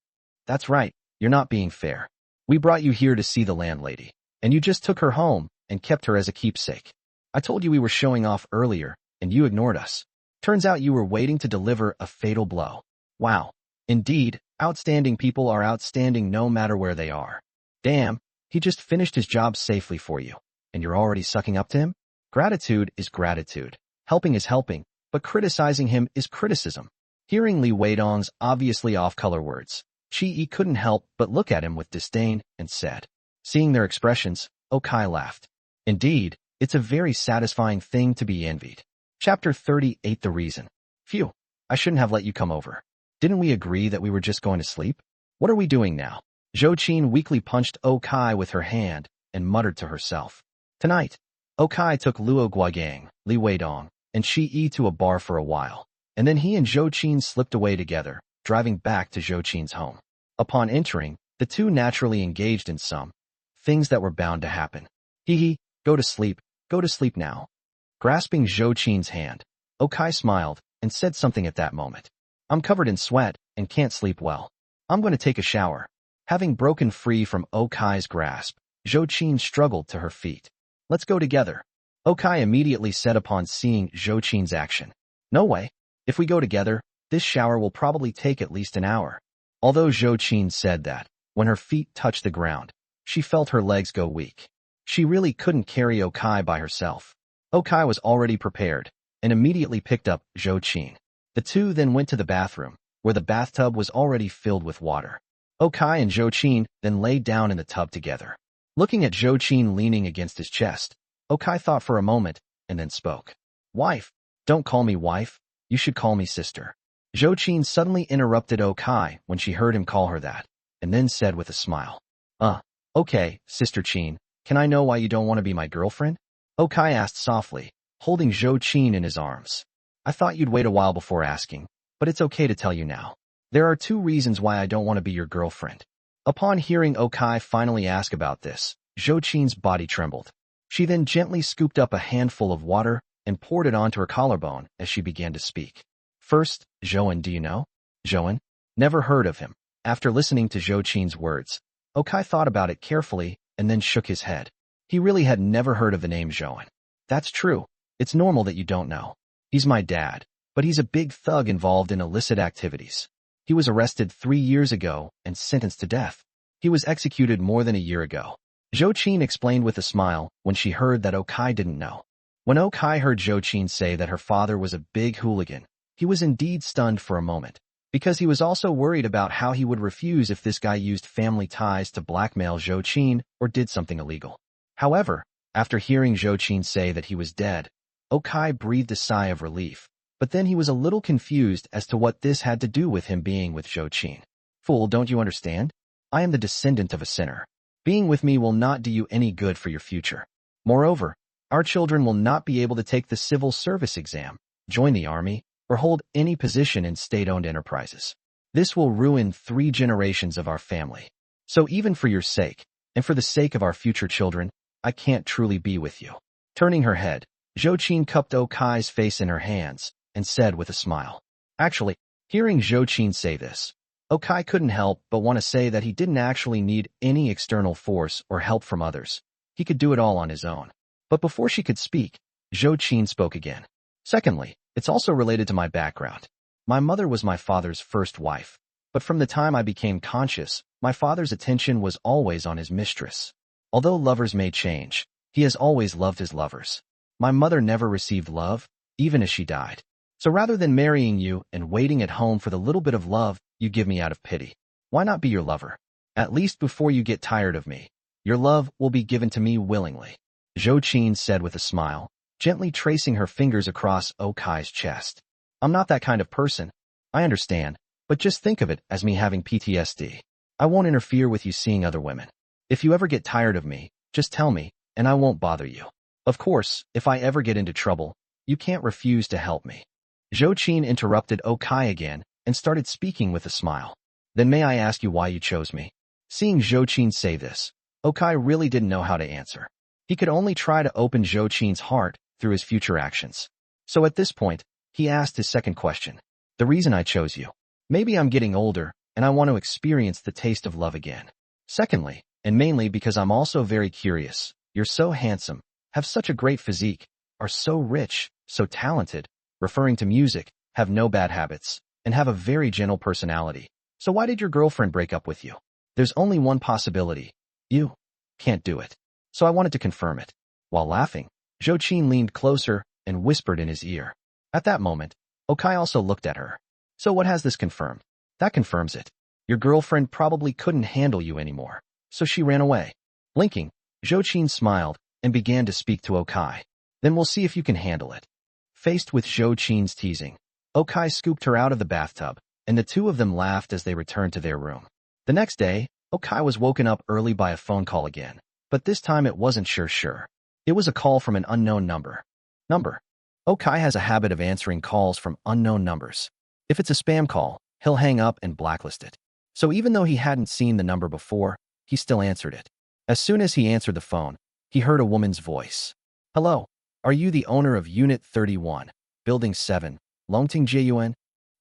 That's right, you're not being fair. We brought you here to see the landlady, and you just took her home and kept her as a keepsake. I told you we were showing off earlier, and you ignored us. Turns out you were waiting to deliver a fatal blow. Wow. Indeed, outstanding people are outstanding no matter where they are. Damn, he just finished his job safely for you, and you're already sucking up to him? Gratitude is gratitude. Helping is helping, but criticizing him is criticism. Hearing Li Weidong's obviously off-color words, Qi couldn't help but look at him with disdain and said. Seeing their expressions, Okai laughed. Indeed, it's a very satisfying thing to be envied. Chapter 38 The Reason. Phew, I shouldn't have let you come over. Didn't we agree that we were just going to sleep? What are we doing now? Zhou Qin weakly punched Kai with her hand and muttered to herself. Tonight, Kai took Luo Guogang, Li Weidong, and Shi Yi to a bar for a while, and then he and Zhou Qin slipped away together, driving back to Zhou Qin's home. Upon entering, the two naturally engaged in some things that were bound to happen. Hee, go to sleep now. Grasping Zhou Qin's hand, Kai smiled and said something at that moment. I'm covered in sweat and can't sleep well. I'm going to take a shower. Having broken free from Kai's grasp, Zhou Qin struggled to her feet. Let's go together. Kai immediately said upon seeing Zhou Qin's action. No way. If we go together, this shower will probably take at least an hour. Although Zhou Qin said that, when her feet touched the ground, she felt her legs go weak. She really couldn't carry Kai by herself. Kai was already prepared and immediately picked up Zhou Qin. The two then went to the bathroom, where the bathtub was already filled with water. Kai and Zhou Qin then laid down in the tub together. Looking at Zhou Qin leaning against his chest, Kai thought for a moment and then spoke. Wife, don't call me wife, you should call me sister. Zhou Qin suddenly interrupted Kai when she heard him call her that, and then said with a smile. Okay, Sister Qin, can I know why you don't want to be my girlfriend? Kai asked softly, holding Zhou Qin in his arms. I thought you'd wait a while before asking, but it's okay to tell you now. There are 2 reasons why I don't want to be your girlfriend. Upon hearing Kai finally ask about this, Zhou Qin's body trembled. She then gently scooped up a handful of water and poured it onto her collarbone as she began to speak. First, Zhouan, do you know? Zhouan? Never heard of him. After listening to Zhou Qin's words, Kai thought about it carefully and then shook his head. He really had never heard of the name Zhouan. That's true. It's normal that you don't know. He's my dad, but he's a big thug involved in illicit activities. He was arrested 3 years ago and sentenced to death. He was executed more than a year ago. Zhou Qin explained with a smile when she heard that Kai didn't know. When Kai heard Zhou Qin say that her father was a big hooligan, he was indeed stunned for a moment, because he was also worried about how he would refuse if this guy used family ties to blackmail Zhou Qin or did something illegal. However, after hearing Zhou Qin say that he was dead, Kai breathed a sigh of relief, but then he was a little confused as to what this had to do with him being with Zhou Qin. Fool, don't you understand? I am the descendant of a sinner. Being with me will not do you any good for your future. Moreover, our children will not be able to take the civil service exam, join the army, or hold any position in state-owned enterprises. This will ruin 3 generations of our family. So even for your sake, and for the sake of our future children, I can't truly be with you. Turning her head, Zhou Qin cupped Kai's face in her hands and said with a smile. Actually, hearing Zhou Qin say this, Kai couldn't help but want to say that he didn't actually need any external force or help from others. He could do it all on his own. But before she could speak, Zhou Qin spoke again. Secondly, it's also related to my background. My mother was my father's first wife, but from the time I became conscious, my father's attention was always on his mistress. Although lovers may change, he has always loved his lovers. My mother never received love, even as she died. So rather than marrying you and waiting at home for the little bit of love you give me out of pity, why not be your lover? At least before you get tired of me, your love will be given to me willingly. Zhou Qin said with a smile, gently tracing her fingers across Kai's chest. I'm not that kind of person. I understand, but just think of it as me having PTSD. I won't interfere with you seeing other women. If you ever get tired of me, just tell me, and I won't bother you. Of course, if I ever get into trouble, you can't refuse to help me. Zhou Qin interrupted Kai again and started speaking with a smile. Then may I ask you why you chose me? Seeing Zhou Qin say this, Kai really didn't know how to answer. He could only try to open Zhou Qin's heart through his future actions. So at this point, he asked his second question. The reason I chose you. Maybe I'm getting older, and I want to experience the taste of love again. Secondly, and mainly because I'm also very curious, you're so handsome, have such a great physique, are so rich, so talented, referring to music, have no bad habits, and have a very gentle personality. So why did your girlfriend break up with you? There's only one possibility. You can't do it. So I wanted to confirm it. While laughing, Zhou Qin leaned closer and whispered in his ear. At that moment, Kai also looked at her. So what has this confirmed? That confirms it. Your girlfriend probably couldn't handle you anymore, so she ran away. Blinking, Zhou Qin smiled and began to speak to Kai. Then we'll see if you can handle it. Faced with Zhou Qin's teasing, Okai scooped her out of the bathtub, and the two of them laughed as they returned to their room. The next day, Okai was woken up early by a phone call again, but this time it wasn't sure. It was a call from an unknown number. Okai has a habit of answering calls from unknown numbers. If it's a spam call, he'll hang up and blacklist it. So even though he hadn't seen the number before, he still answered it. As soon as he answered the phone, he heard a woman's voice. "Hello, are you the owner of Unit 31, Building 7, Longting Yuan?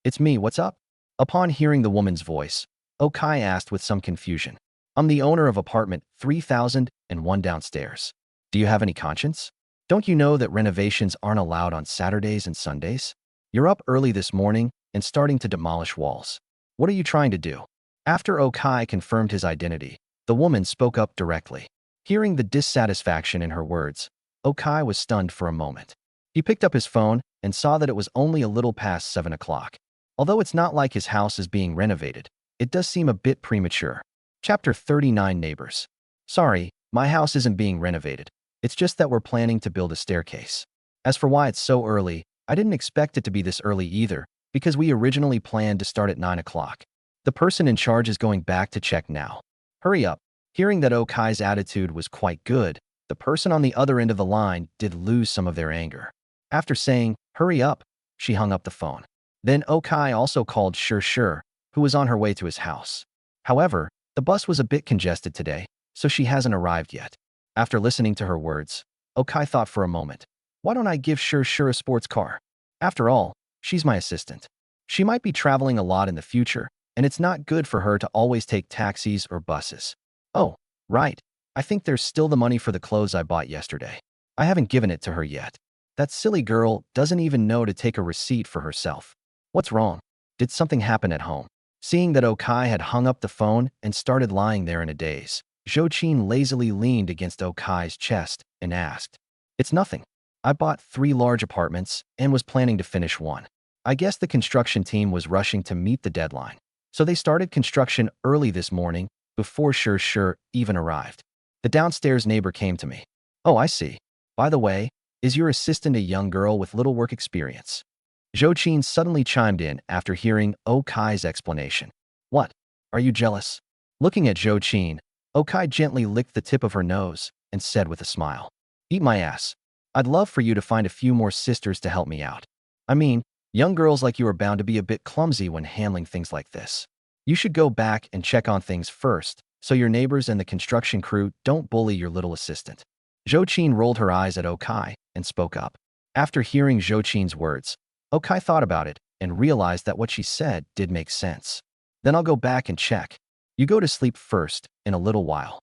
It's me, what's up?" Upon hearing the woman's voice, Okai asked with some confusion. "I'm the owner of apartment 3001 downstairs. Do you have any conscience? Don't you know that renovations aren't allowed on Saturdays and Sundays? You're up early this morning and starting to demolish walls. What are you trying to do?" After Okai confirmed his identity, the woman spoke up directly. Hearing the dissatisfaction in her words, Okai was stunned for a moment. He picked up his phone and saw that it was only a little past 7 o'clock. Although it's not like his house is being renovated, it does seem a bit premature. Chapter 39 Neighbors. "Sorry, my house isn't being renovated. It's just that we're planning to build a staircase. As for why it's so early, I didn't expect it to be this early either, because we originally planned to start at 9 o'clock. The person in charge is going back to check now. Hurry up." Hearing that Okai's attitude was quite good, the person on the other end of the line did lose some of their anger. After saying, "Hurry up," she hung up the phone. Then Okai also called Sure, who was on her way to his house. However, the bus was a bit congested today, so she hasn't arrived yet. After listening to her words, Okai thought for a moment. Why don't I give Sure a sports car? After all, she's my assistant. She might be traveling a lot in the future, and it's not good for her to always take taxis or buses. Oh, right. I think there's still the money for the clothes I bought yesterday. I haven't given it to her yet. That silly girl doesn't even know to take a receipt for herself. What's wrong? Did something happen at home? Seeing that Okai had hung up the phone and started lying there in a daze, Zhou Qin lazily leaned against Okai's chest and asked, "It's nothing. I bought 3 large apartments and was planning to finish one. I guess the construction team was rushing to meet the deadline. So they started construction early this morning before Sure even arrived. The downstairs neighbor came to me. Oh, I see. By the way, is your assistant a young girl with little work experience?" Zhou Qin suddenly chimed in after hearing Okai's explanation. "What? Are you jealous?" Looking at Zhou Qin, Okai gently licked the tip of her nose and said with a smile, "Eat my ass. I'd love for you to find a few more sisters to help me out. I mean, young girls like you are bound to be a bit clumsy when handling things like this. You should go back and check on things first, so your neighbors and the construction crew don't bully your little assistant." Zhou Qin rolled her eyes at Okai and spoke up. After hearing Zhou Qin's words, Okai thought about it and realized that what she said did make sense. "Then I'll go back and check. You go to sleep first in a little while.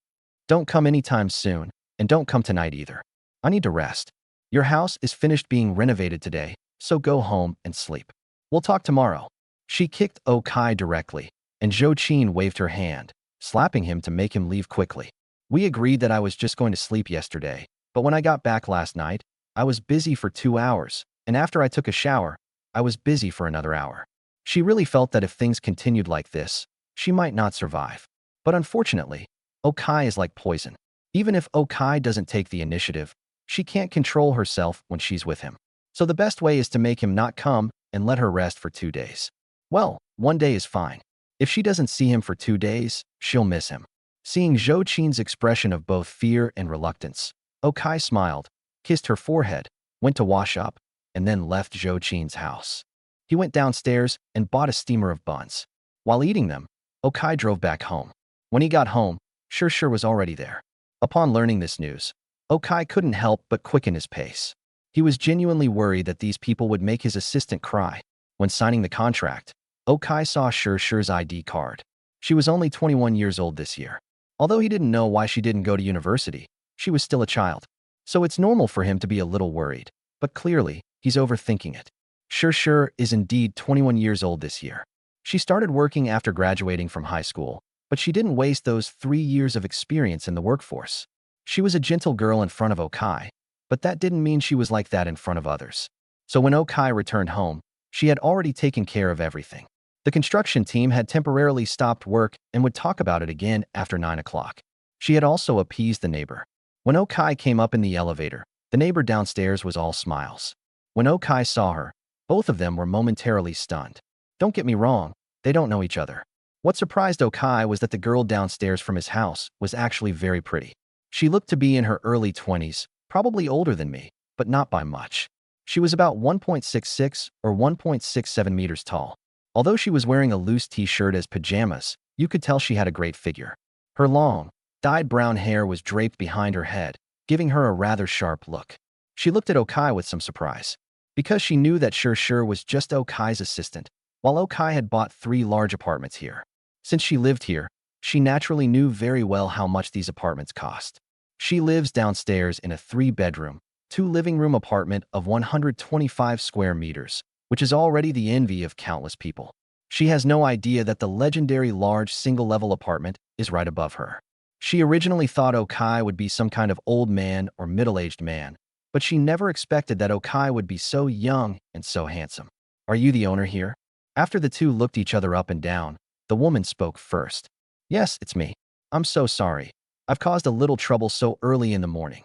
Don't come anytime soon, and don't come tonight either. I need to rest. Your house is finished being renovated today, so go home and sleep. We'll talk tomorrow." She kicked Okai directly, and Zhou Qin waved her hand, slapping him to make him leave quickly. "We agreed that I was just going to sleep yesterday, but when I got back last night, I was busy for 2 hours, and after I took a shower, I was busy for another hour." She really felt that if things continued like this, she might not survive. But unfortunately, Okai is like poison. Even if Okai doesn't take the initiative, she can't control herself when she's with him. So the best way is to make him not come and let her rest for 2 days. Well, 1 day is fine. If she doesn't see him for 2 days, she'll miss him. Seeing Zhou Qin's expression of both fear and reluctance, Okai smiled, kissed her forehead, went to wash up, and then left Zhou Qin's house. He went downstairs and bought a steamer of buns. While eating them, Okai drove back home. When he got home, Sure was already there. Upon learning this news, Okai couldn't help but quicken his pace. He was genuinely worried that these people would make his assistant cry. When signing the contract, Okai saw Sure's ID card. She was only 21 years old this year. Although he didn't know why she didn't go to university, she was still a child. So it's normal for him to be a little worried. But clearly, he's overthinking it. Sure is indeed 21 years old this year. She started working after graduating from high school, but she didn't waste those 3 years of experience in the workforce. She was a gentle girl in front of Okai, but that didn't mean she was like that in front of others. So when Okai returned home, she had already taken care of everything. The construction team had temporarily stopped work and would talk about it again after 9 o'clock. She had also appeased the neighbor. When Okai came up in the elevator, the neighbor downstairs was all smiles. When Okai saw her, Both of them were momentarily stunned. Don't get me wrong, they don't know each other. What surprised Okai was that the girl downstairs from his house was actually very pretty. She looked to be in her early 20s, probably older than me, but not by much. She was about 1.66 or 1.67 meters tall. Although she was wearing a loose t-shirt as pajamas, you could tell she had a great figure. Her long, dyed brown hair was draped behind her head, giving her a rather sharp look. She looked at Okai with some surprise, because she knew that Shir was just Okai's assistant, while Okai had bought 3 large apartments here. Since she lived here, she naturally knew very well how much these apartments cost. She lives downstairs in a 3-bedroom, 2-living-room apartment of 125 square meters, which is already the envy of countless people. She has no idea that the legendary large single-level apartment is right above her. She originally thought Okai would be some kind of old man or middle-aged man, but she never expected that Okai would be so young and so handsome. Are you the owner here? After the two looked each other up and down, the woman spoke first. Yes, it's me. I'm so sorry. I've caused a little trouble so early in the morning.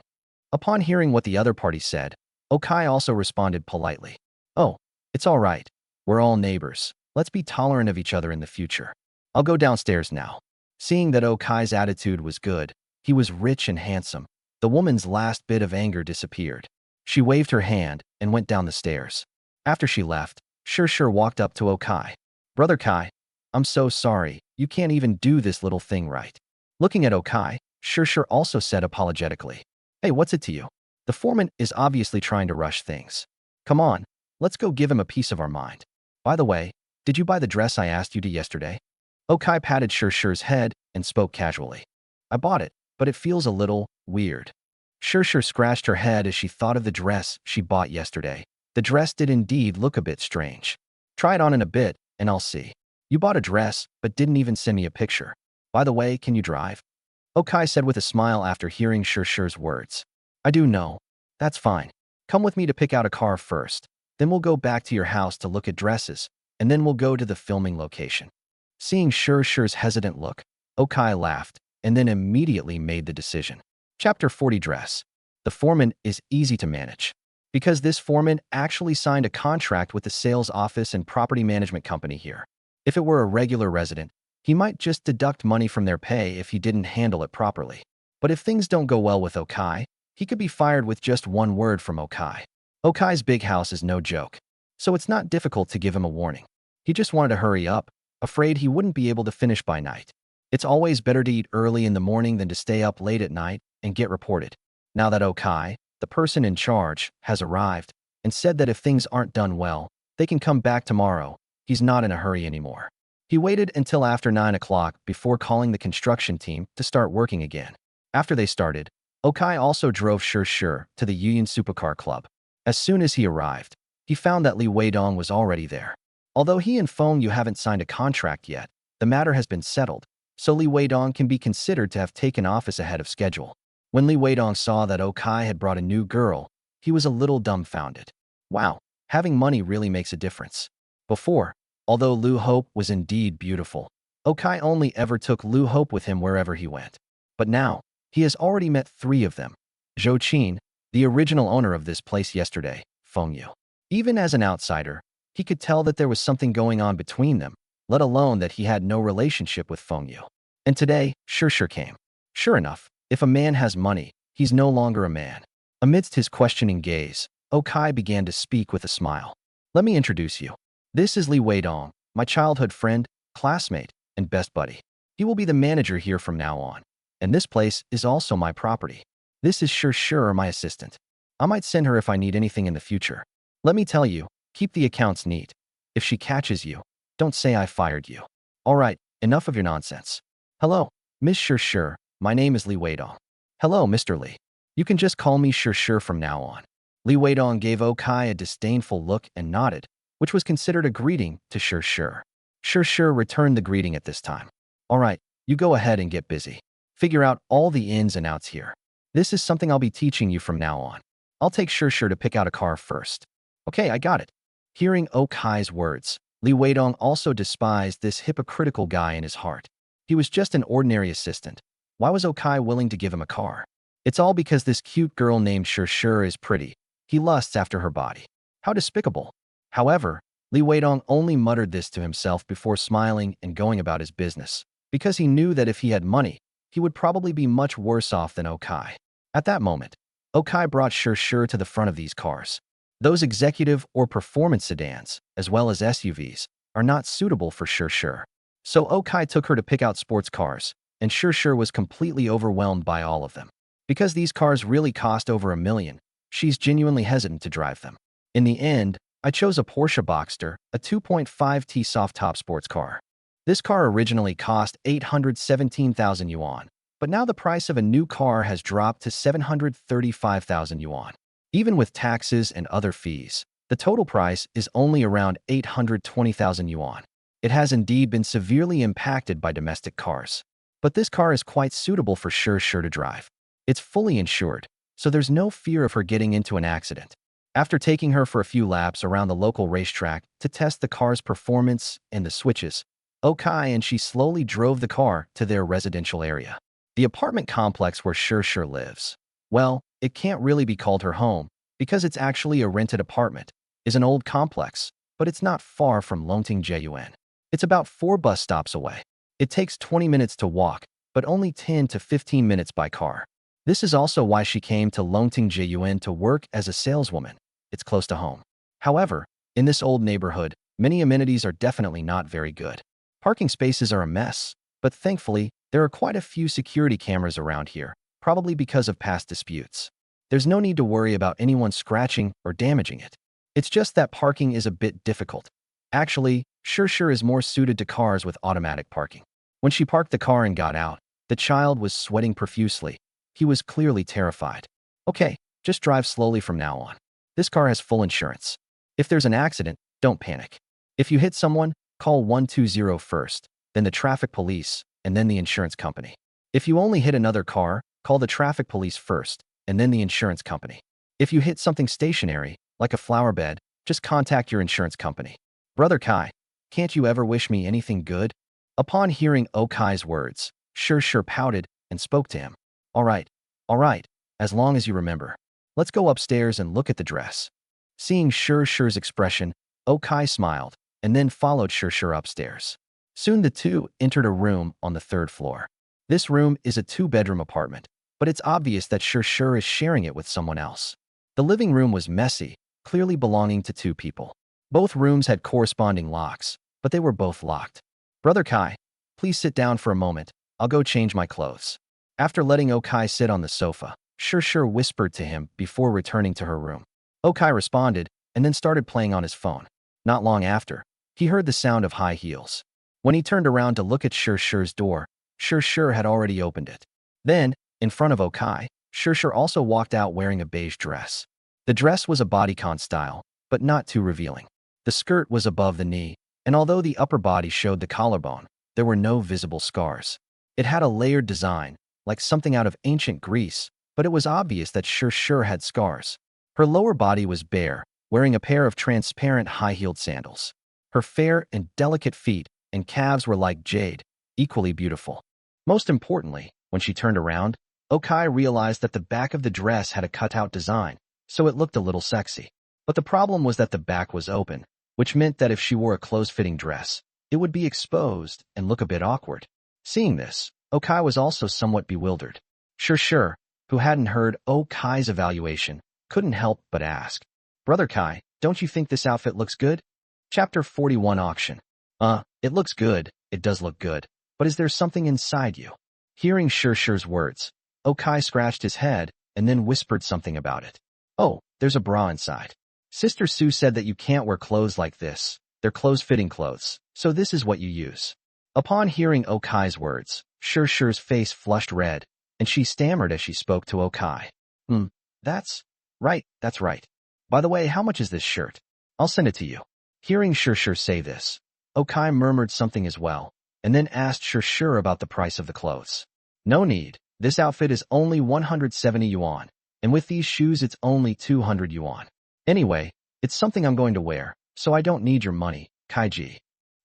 Upon hearing what the other party said, Okai also responded politely. Oh, it's all right. We're all neighbors. Let's be tolerant of each other in the future. I'll go downstairs now. Seeing that Okai's attitude was good, he was rich and handsome, the woman's last bit of anger disappeared. She waved her hand and went down the stairs. After she left, Shir walked up to Okai. Brother Kai, I'm so sorry. You can't even do this little thing right. Looking at Okai, Shir also said apologetically. Hey, what's it to you? The foreman is obviously trying to rush things. Come on, let's go give him a piece of our mind. By the way, did you buy the dress I asked you to yesterday? Okai patted Shir's head and spoke casually. I bought it, but it feels a little weird. Shir scratched her head as she thought of the dress she bought yesterday. The dress did indeed look a bit strange. Try it on in a bit, and I'll see. You bought a dress, but didn't even send me a picture. By the way, can you drive? Okai said with a smile after hearing Shir's words. I do know. That's fine. Come with me to pick out a car first. Then we'll go back to your house to look at dresses, and then we'll go to the filming location. Seeing Shir's hesitant look, Okai laughed, and then immediately made the decision. Chapter 40 Dress. The foreman is easy to manage. Because this foreman actually signed a contract with the sales office and property management company here. If it were a regular resident, he might just deduct money from their pay if he didn't handle it properly. But if things don't go well with Okai, he could be fired with just one word from Okai. Okai's big house is no joke, so it's not difficult to give him a warning. He just wanted to hurry up, afraid he wouldn't be able to finish by night. It's always better to eat early in the morning than to stay up late at night and get reported. Now that Okai, the person in charge, has arrived and said that if things aren't done well, they can come back tomorrow, he's not in a hurry anymore. He waited until after 9 o'clock before calling the construction team to start working again. After they started, Okai also drove Shir to the Union Supercar Club. As soon as he arrived, he found that Li Weidong was already there. Although he and Feng Yu haven't signed a contract yet, the matter has been settled, so Li Weidong can be considered to have taken office ahead of schedule. When Li Weidong saw that Okai had brought a new girl, he was a little dumbfounded. Wow, having money really makes a difference. Before, although Lu Hope was indeed beautiful, Okai only ever took Lu Hope with him wherever he went. But now, he has already met 3 of them. Zhou Qin, the original owner of this place yesterday, Feng Yu. Even as an outsider, he could tell that there was something going on between them, let alone that he had no relationship with Feng Yu. And today, Shir came. Sure enough, if a man has money, he's no longer a man. Amidst his questioning gaze, Okai began to speak with a smile. Let me introduce you. This is Li Weidong, my childhood friend, classmate, and best buddy. He will be the manager here from now on. And this place is also my property. This is Shir, my assistant. I might send her if I need anything in the future. Let me tell you, keep the accounts neat. If she catches you, don't say I fired you. All right, enough of your nonsense. Hello, Miss Shir, my name is Li Weidong. Hello, Mr. Li. You can just call me Shir from now on. Li Weidong gave Okai a disdainful look and nodded, which was considered a greeting to Shir. Shir returned the greeting at this time. All right, you go ahead and get busy. Figure out all the ins and outs here. This is something I'll be teaching you from now on. I'll take Shir to pick out a car first. Okay, I got it. Hearing Okai's words, Li Weidong also despised this hypocritical guy in his heart. He was just an ordinary assistant. Why was Okai willing to give him a car? It's all because this cute girl named Shir is pretty. He lusts after her body. How despicable. However, Li Weidong only muttered this to himself before smiling and going about his business, because he knew that if he had money, he would probably be much worse off than Okai. At that moment, Okai brought Shur to the front of these cars. Those executive or performance sedans, as well as SUVs, are not suitable for Shur. So Okai took her to pick out sports cars, and Shur was completely overwhelmed by all of them. Because these cars really cost over $1 million, she's genuinely hesitant to drive them. In the end, I chose a Porsche Boxster, a 2.5T soft-top sports car. This car originally cost 817,000 yuan, but now the price of a new car has dropped to 735,000 yuan. Even with taxes and other fees, the total price is only around 820,000 yuan. It has indeed been severely impacted by domestic cars. But this car is quite suitable for Shur to drive. It's fully insured, so there's no fear of her getting into an accident. After taking her for a few laps around the local racetrack to test the car's performance and the switches, Okai and she slowly drove the car to their residential area. The apartment complex where Shur lives. Well, it can't really be called her home, because it's actually a rented apartment. It's an old complex, but it's not far from Longting-Jiyuan. It's about 4 bus stops away. It takes 20 minutes to walk, but only 10 to 15 minutes by car. This is also why she came to Longting-Jiyuan to work as a saleswoman. It's close to home. However, in this old neighborhood, many amenities are definitely not very good. Parking spaces are a mess, but thankfully, there are quite a few security cameras around here, probably because of past disputes. There's no need to worry about anyone scratching or damaging it. It's just that parking is a bit difficult. Actually, Shur is more suited to cars with automatic parking. When she parked the car and got out, the child was sweating profusely. He was clearly terrified. Okay, just drive slowly from now on. This car has full insurance. If there's an accident, don't panic. If you hit someone, call 120 first, then the traffic police, and then the insurance company. If you only hit another car, call the traffic police first, and then the insurance company. If you hit something stationary, like a flower bed, just contact your insurance company. Brother Kai, can't you ever wish me anything good? Upon hearing Okai's words, Shur pouted and spoke to him. All right, as long as you remember. Let's go upstairs and look at the dress. Seeing Shur's expression, Okai smiled, and then followed Shur upstairs. Soon the two entered a room on the 3rd floor. This room is a 2-bedroom apartment, but it's obvious that Shur is sharing it with someone else. The living room was messy, clearly belonging to 2 people. Both rooms had corresponding locks, but they were both locked. Brother Kai, please sit down for a moment. I'll go change my clothes. After letting Okai sit on the sofa, Shur whispered to him before returning to her room. Okai responded and then started playing on his phone. Not long after, he heard the sound of high heels. When he turned around to look at Shur's door, Shur had already opened it. Then, in front of Okai, Shur also walked out wearing a beige dress. The dress was a bodycon style, but not too revealing. The skirt was above the knee, and although the upper body showed the collarbone, there were no visible scars. It had a layered design, like something out of ancient Greece, but it was obvious that Shur had scars. Her lower body was bare, wearing a pair of transparent high-heeled sandals. Her fair and delicate feet and calves were like jade, equally beautiful. Most importantly, when she turned around, Okai realized that the back of the dress had a cutout design, so it looked a little sexy. But the problem was that the back was open, which meant that if she wore a close-fitting dress, it would be exposed and look a bit awkward. Seeing this, Okai was also somewhat bewildered. Shur, who hadn't heard Okai's evaluation, couldn't help but ask, Brother Kai, don't you think this outfit looks good? Chapter 41 Auction. It looks good, it does look good, but is there something inside you? Hearing Shur's words, Okai scratched his head and then whispered something about it. Oh, there's a bra inside. Sister Sue said that you can't wear clothes like this. They're clothes-fitting clothes, so this is what you use. Upon hearing Okai's words, Shur's face flushed red, and she stammered as she spoke to Okai. That's right. By the way, how much is this shirt? I'll send it to you. Hearing Shur say this, Okai murmured something as well, and then asked Shur about the price of the clothes. No need, this outfit is only 170 yuan, and with these shoes it's only 200 yuan. Anyway, it's something I'm going to wear, so I don't need your money, Kaiji.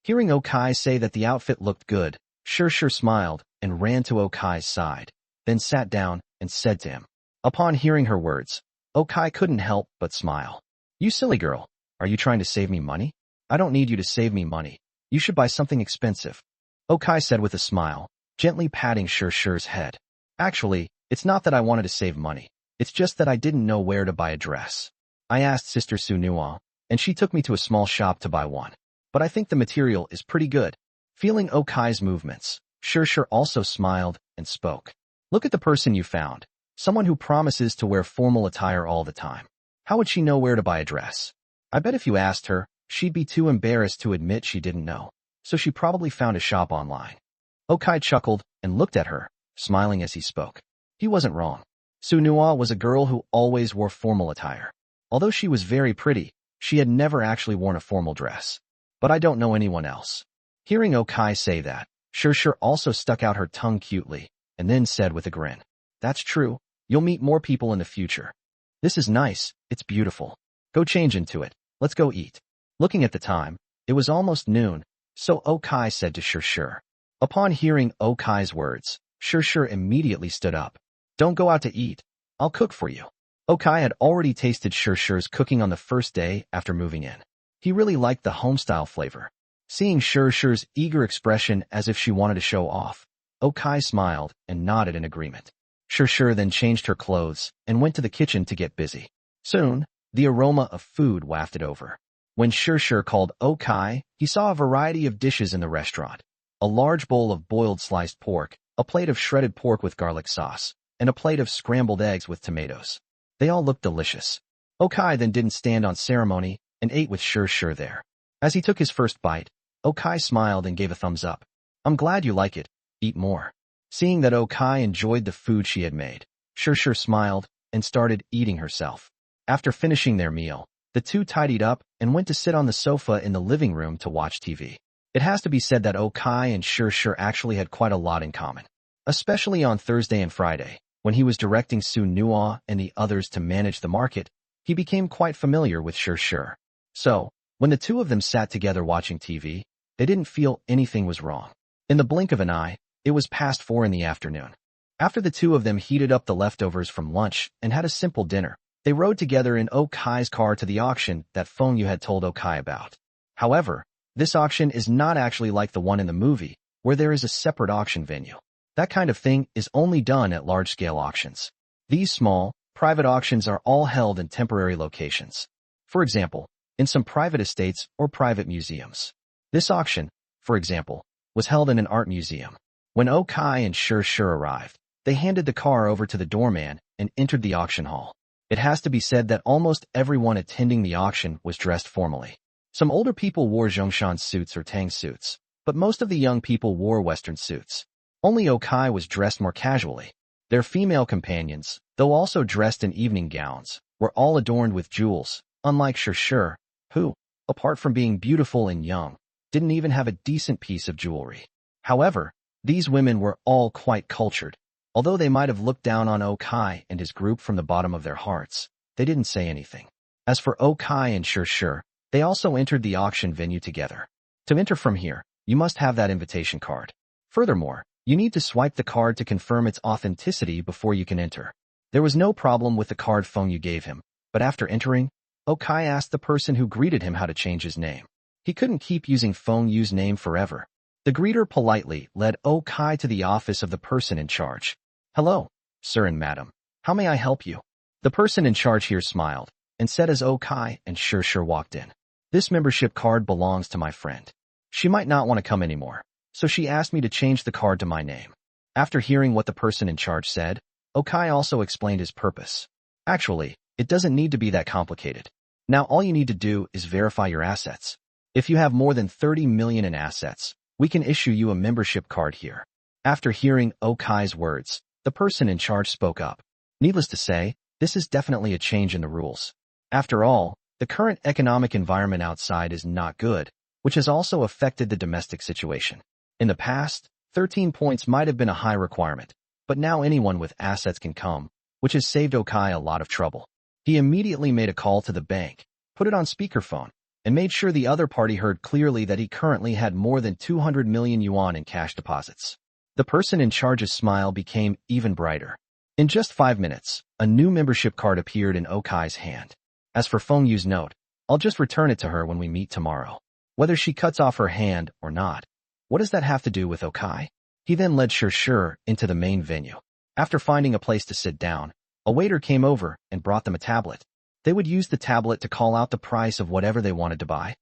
Hearing Okai say that the outfit looked good, Shur smiled and ran to Okai's side, then sat down and said to him. Upon hearing her words, Okai couldn't help but smile. You silly girl, Are you trying to save me money? I don't need you to save me money. You should buy something expensive. Okai said with a smile, gently patting Shi's head. Actually, it's not that I wanted to save money. It's just that I didn't know where to buy a dress. I asked Sister Su Nuo, and she took me to a small shop to buy one. But I think the material is pretty good. Feeling Okai's movements, Shi also smiled and spoke. Look at the person you found. Someone who promises to wear formal attire all the time. How would she know where to buy a dress? I bet if you asked her, she'd be too embarrassed to admit she didn't know. So she probably found a shop online. Okai chuckled and looked at her, smiling as he spoke. He wasn't wrong. Su Nuo was a girl who always wore formal attire. Although she was very pretty, she had never actually worn a formal dress. But I don't know anyone else. Hearing Okai say that, Shi also stuck out her tongue cutely, and then said with a grin, That's true. You'll meet more people in the future. This is nice. It's beautiful. Go change into it. Let's go eat. Looking at the time, it was almost noon, so Okai said to Shi. Upon hearing Okai's words, Shi immediately stood up. Don't go out to eat. I'll cook for you. Okai had already tasted Shi's cooking on the first day after moving in. He really liked the home-style flavor. Seeing Shi's eager expression as if she wanted to show off, Okai smiled and nodded in agreement. Shi then changed her clothes and went to the kitchen to get busy. Soon, the aroma of food wafted over. When Shi called Okai, he saw a variety of dishes in the restaurant. A large bowl of boiled sliced pork, a plate of shredded pork with garlic sauce, and a plate of scrambled eggs with tomatoes. They all looked delicious. Okai then didn't stand on ceremony and ate with Shi there. As he took his first bite, Okai smiled and gave a thumbs up. I'm glad you like it. Eat more. Seeing that Okai enjoyed the food she had made, Shi smiled and started eating herself. After finishing their meal, the two tidied up and went to sit on the sofa in the living room to watch TV. It has to be said that Okai and Shi actually had quite a lot in common. Especially on Thursday and Friday, when he was directing Su Nuo and the others to manage the market, he became quite familiar with Shi. So, when the two of them sat together watching TV, they didn't feel anything was wrong. In the blink of an eye, it was past 4 in the afternoon. After the two of them heated up the leftovers from lunch and had a simple dinner, they rode together in Okai's car to the auction that Feng Yu had told Okai about. However, this auction is not actually like the one in the movie, where there is a separate auction venue. That kind of thing is only done at large-scale auctions. These small, private auctions are all held in temporary locations. For example, in some private estates or private museums. This auction, for example, was held in an art museum. When Okai and Shi arrived, they handed the car over to the doorman and entered the auction hall. It has to be said that almost everyone attending the auction was dressed formally. Some older people wore Zhongshan suits or Tang suits, but most of the young people wore Western suits. Only Okai was dressed more casually. Their female companions, though also dressed in evening gowns, were all adorned with jewels, unlike Shi, who, apart from being beautiful and young, didn't even have a decent piece of jewelry. However, these women were all quite cultured. Although they might have looked down on Okai and his group from the bottom of their hearts, they didn't say anything. As for Okai and Shi, they also entered the auction venue together. To enter from here, you must have that invitation card. Furthermore, you need to swipe the card to confirm its authenticity before you can enter. There was no problem with the card Feng Yu gave him, but after entering, Okai asked the person who greeted him how to change his name. He couldn't keep using Feng Yu's name forever. The greeter politely led Okai to the office of the person in charge. Hello, sir and madam. How may I help you? The person in charge here smiled and said as Okai and Shi walked in. This membership card belongs to my friend. She might not want to come anymore, so she asked me to change the card to my name. After hearing what the person in charge said, Okai also explained his purpose. Actually, it doesn't need to be that complicated. Now all you need to do is verify your assets. If you have more than 30 million in assets, we can issue you a membership card here. After hearing Okai's words, the person in charge spoke up. Needless to say, this is definitely a change in the rules. After all, the current economic environment outside is not good, which has also affected the domestic situation. In the past, 13 points might have been a high requirement, but now anyone with assets can come, which has saved Okai a lot of trouble. He immediately made a call to the bank, put it on speakerphone, and made sure the other party heard clearly that he currently had more than 200 million yuan in cash deposits. The person in charge's smile became even brighter. In just 5 minutes, a new membership card appeared in Okai's hand. As for Feng Yu's note, I'll just return it to her when we meet tomorrow. Whether she cuts off her hand or not. What does that have to do with Okai? He then led Shur into the main venue. After finding a place to sit down, a waiter came over and brought them a tablet. They would use the tablet to call out the price of whatever they wanted to buy.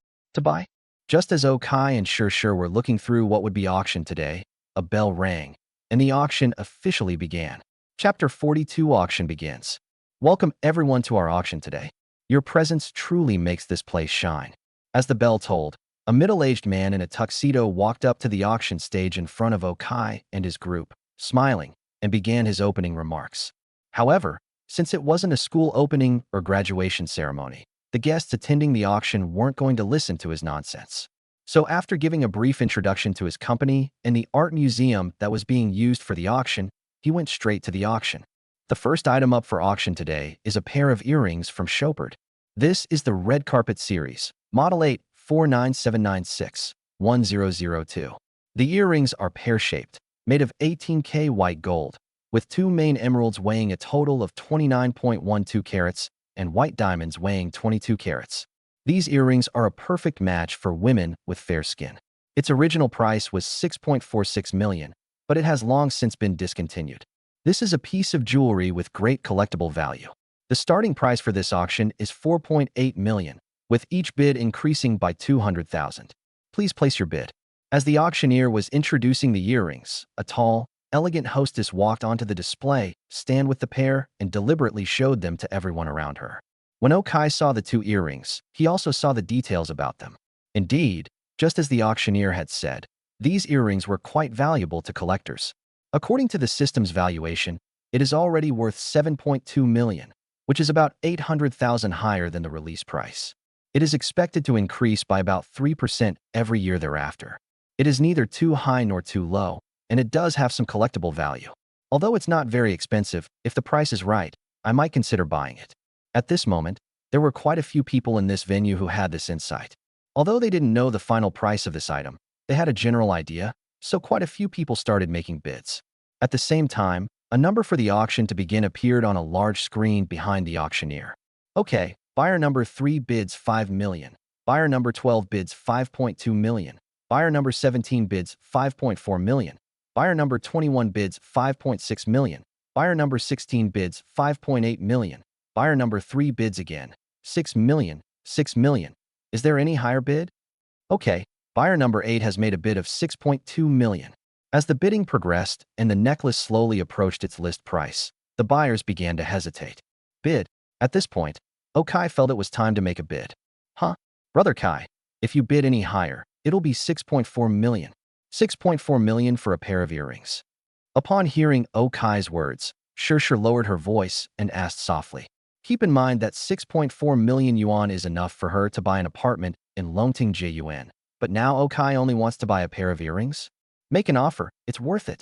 Just as Okai and Shur were looking through what would be auctioned today, a bell rang, and the auction officially began. Chapter 42 Auction begins. Welcome everyone to our auction today. Your presence truly makes this place shine. As the bell tolled, a middle-aged man in a tuxedo walked up to the auction stage in front of Okai and his group, smiling, and began his opening remarks. However, since it wasn't a school opening or graduation ceremony, the guests attending the auction weren't going to listen to his nonsense. So after giving a brief introduction to his company and the art museum that was being used for the auction, he went straight to the auction. The first item up for auction today is a pair of earrings from Chopard. This is the Red Carpet Series, Model 8 49796-1002. The earrings are pear-shaped, made of 18K white gold, with two main emeralds weighing a total of 29.12 carats and white diamonds weighing 22 carats. These earrings are a perfect match for women with fair skin. Its original price was 6.46 million, but it has long since been discontinued. This is a piece of jewelry with great collectible value. The starting price for this auction is 4.8 million, with each bid increasing by 200,000. Please place your bid. As the auctioneer was introducing the earrings, a tall, elegant hostess walked onto the display stand with the pair and deliberately showed them to everyone around her. When Okai saw the two earrings, he also saw the details about them. Indeed, just as the auctioneer had said, these earrings were quite valuable to collectors. According to the system's valuation, it is already worth 7.2 million, which is about 800,000 higher than the release price. It is expected to increase by about 3% every year thereafter. It is neither too high nor too low, and it does have some collectible value. Although it's not very expensive, if the price is right, I might consider buying it. At this moment, there were quite a few people in this venue who had this insight. Although they didn't know the final price of this item, they had a general idea, so quite a few people started making bids. At the same time, a number for the auction to begin appeared on a large screen behind the auctioneer. Okay, buyer number 3 bids 5 million. Buyer number 12 bids 5.2 million. Buyer number 17 bids 5.4 million. Buyer number 21 bids 5.6 million. Buyer number 16 bids 5.8 million. Buyer number 3 bids again, 6 million, 6 million. Is there any higher bid? Okay, buyer number 8 has made a bid of 6.2 million. As the bidding progressed and the necklace slowly approached its list price, the buyers began to hesitate. Bid. At this point, Okai felt it was time to make a bid. Huh? Brother Kai, if you bid any higher, it'll be 6.4 million. 6.4 million for a pair of earrings. Upon hearing Okai's words, Shur lowered her voice and asked softly. Keep in mind that 6.4 million yuan is enough for her to buy an apartment in Longting Yuan. But now Okai only wants to buy a pair of earrings? Make an offer, it's worth it.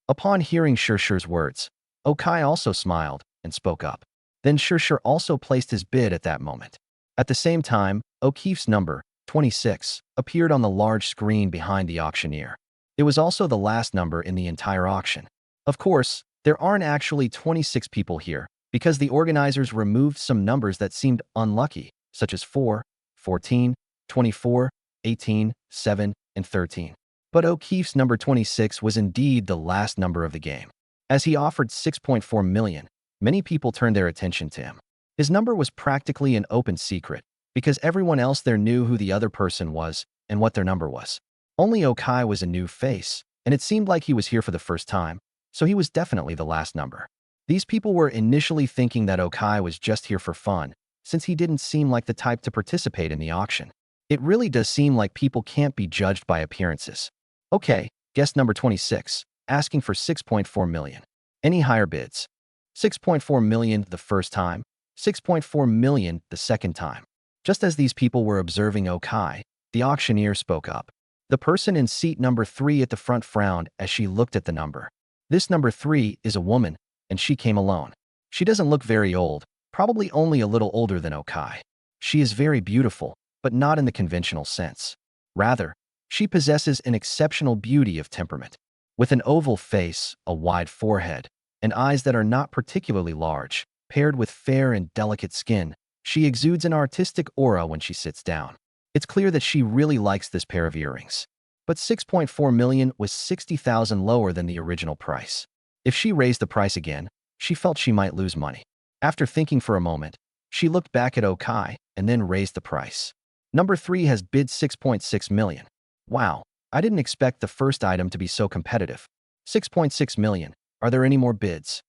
Upon hearing Shur's words, Okai also smiled and spoke up. Then Shur also placed his bid at that moment. At the same time, O'Keefe's number, 26, appeared on the large screen behind the auctioneer. It was also the last number in the entire auction. Of course, there aren't actually 26 people here, because the organizers removed some numbers that seemed unlucky, such as 4, 14, 24, 18, 7, and 13. But O'Keefe's number 26 was indeed the last number of the game. As he offered 6.4 million, many people turned their attention to him. His number was practically an open secret, because everyone else there knew who the other person was and what their number was. Only Okai was a new face, and it seemed like he was here for the first time, so he was definitely the last number. These people were initially thinking that Okai was just here for fun, since he didn't seem like the type to participate in the auction. It really does seem like people can't be judged by appearances. Okay, guest number 26, asking for 6.4 million. Any higher bids? 6.4 million the first time, 6.4 million the second time. Just as these people were observing Okai, the auctioneer spoke up. The person in seat number 3 at the front frowned as she looked at the number. This number 3 is a woman, and she came alone. She doesn't look very old, probably only a little older than Okai. She is very beautiful, but not in the conventional sense. Rather, she possesses an exceptional beauty of temperament. With an oval face, a wide forehead, and eyes that are not particularly large, paired with fair and delicate skin, She exudes an artistic aura when she sits down. It's clear that she really likes this pair of earrings. But 6.4 million was 60,000 lower than the original price. If she raised the price again, she felt she might lose money. After thinking for a moment, she looked back at Okai and then raised the price. Number 3 has bid 6.6 million. Wow, I didn't expect the first item to be so competitive. 6.6 million. Are there any more bids?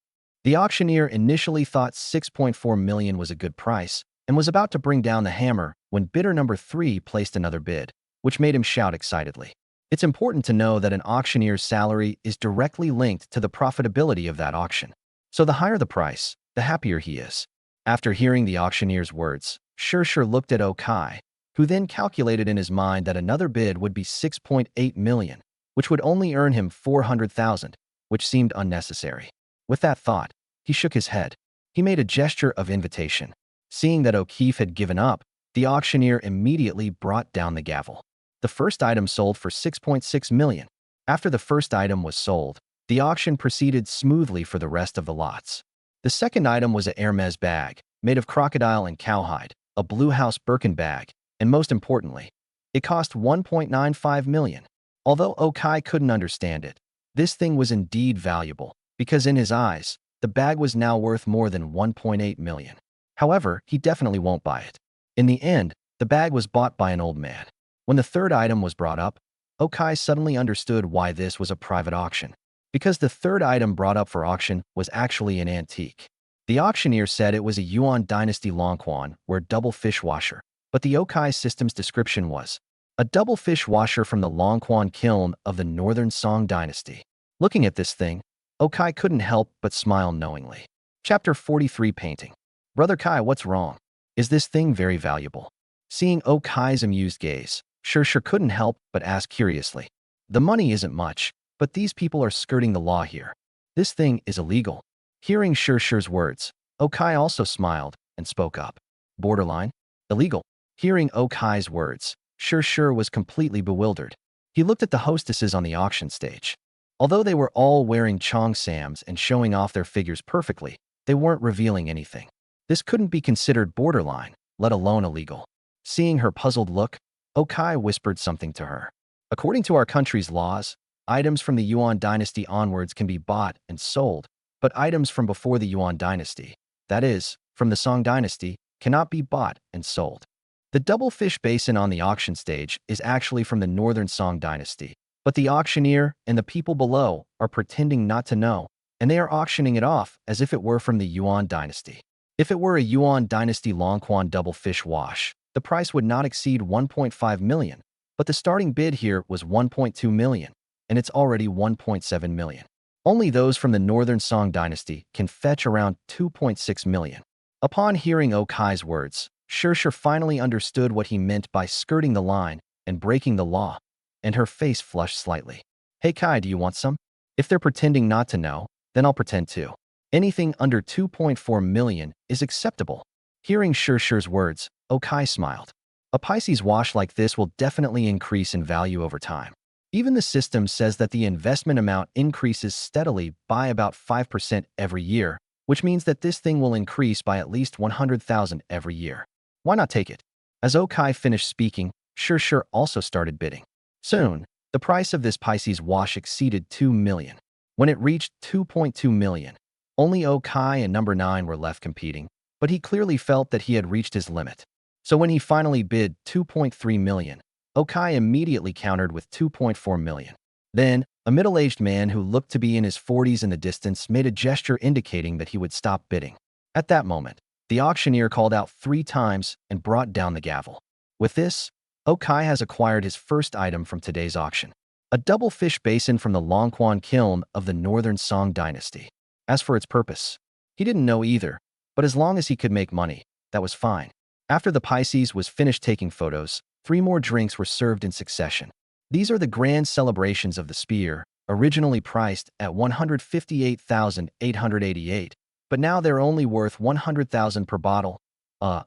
The auctioneer initially thought 6.4 million was a good price and was about to bring down the hammer when bidder number 3 placed another bid, which made him shout excitedly. It's important to know that an auctioneer's salary is directly linked to the profitability of that auction. So the higher the price, the happier he is. After hearing the auctioneer's words, Shershur looked at Okai, who then calculated in his mind that another bid would be 6.8 million, which would only earn him 400,000, which seemed unnecessary. With that thought, he shook his head. He made a gesture of invitation. Seeing that O'Keefe had given up, the auctioneer immediately brought down the gavel. The first item sold for 6.6 million. After the first item was sold, the auction proceeded smoothly for the rest of the lots. The second item was a Hermes bag, made of crocodile and cowhide, a Blue House Birkin bag, and most importantly, it cost 1.95 million. Although Okai couldn't understand it, this thing was indeed valuable, because in his eyes, the bag was now worth more than 1.8 million. However, he definitely won't buy it. In the end, the bag was bought by an old man. When the third item was brought up, Okai suddenly understood why this was a private auction. Because the third item brought up for auction was actually an antique. The auctioneer said it was a Yuan dynasty Longquan or double fish washer, but the Okai system's description was a double fish washer from the Longquan kiln of the Northern Song dynasty. Looking at this thing, Okai couldn't help but smile knowingly. Chapter 43 Painting. Brother Kai, what's wrong? Is this thing very valuable? Seeing Okai's amused gaze, Shershur couldn't help but ask curiously. The money isn't much, but these people are skirting the law here. This thing is illegal. Hearing Shershur's words, Okai also smiled and spoke up. Borderline? Illegal. Hearing Okai's words, Shershur was completely bewildered. He looked at the hostesses on the auction stage. Although they were all wearing cheongsams and showing off their figures perfectly, they weren't revealing anything. This couldn't be considered borderline, let alone illegal. Seeing her puzzled look, Okai whispered something to her. According to our country's laws, items from the Yuan dynasty onwards can be bought and sold, but items from before the Yuan dynasty, that is, from the Song dynasty, cannot be bought and sold. The double fish basin on the auction stage is actually from the Northern Song dynasty, but the auctioneer and the people below are pretending not to know, and they are auctioning it off as if it were from the Yuan dynasty. If it were a Yuan dynasty Longquan double fish wash, the price would not exceed 1.5 million, but the starting bid here was 1.2 million, and it's already 1.7 million. Only those from the Northern Song dynasty can fetch around 2.6 million. Upon hearing Okai's words, Shershur finally understood what he meant by skirting the line and breaking the law, and her face flushed slightly. Hey Kai, do you want some? If they're pretending not to know, then I'll pretend too. Anything under 2.4 million is acceptable. Hearing Shershur's words, Okai smiled. A Pisces wash like this will definitely increase in value over time. Even the system says that the investment amount increases steadily by about 5% every year, which means that this thing will increase by at least 100,000 every year. Why not take it? As Okai finished speaking, Shershur also started bidding. Soon, the price of this Pisces wash exceeded 2 million. When it reached 2.2 million, only Okai and number 9 were left competing, but he clearly felt that he had reached his limit. So when he finally bid 2.3 million, Okai immediately countered with 2.4 million. Then, a middle-aged man who looked to be in his 40s in the distance made a gesture indicating that he would stop bidding. At that moment, the auctioneer called out 3 times and brought down the gavel. With this, Okai has acquired his first item from today's auction, a double fish basin from the Longquan kiln of the Northern Song dynasty. As for its purpose, he didn't know either, but as long as he could make money, that was fine. After the Pisces was finished taking photos, 3 more drinks were served in succession. These are the grand celebrations of the spear, originally priced at 158,888, but now they're only worth 100,000 per bottle.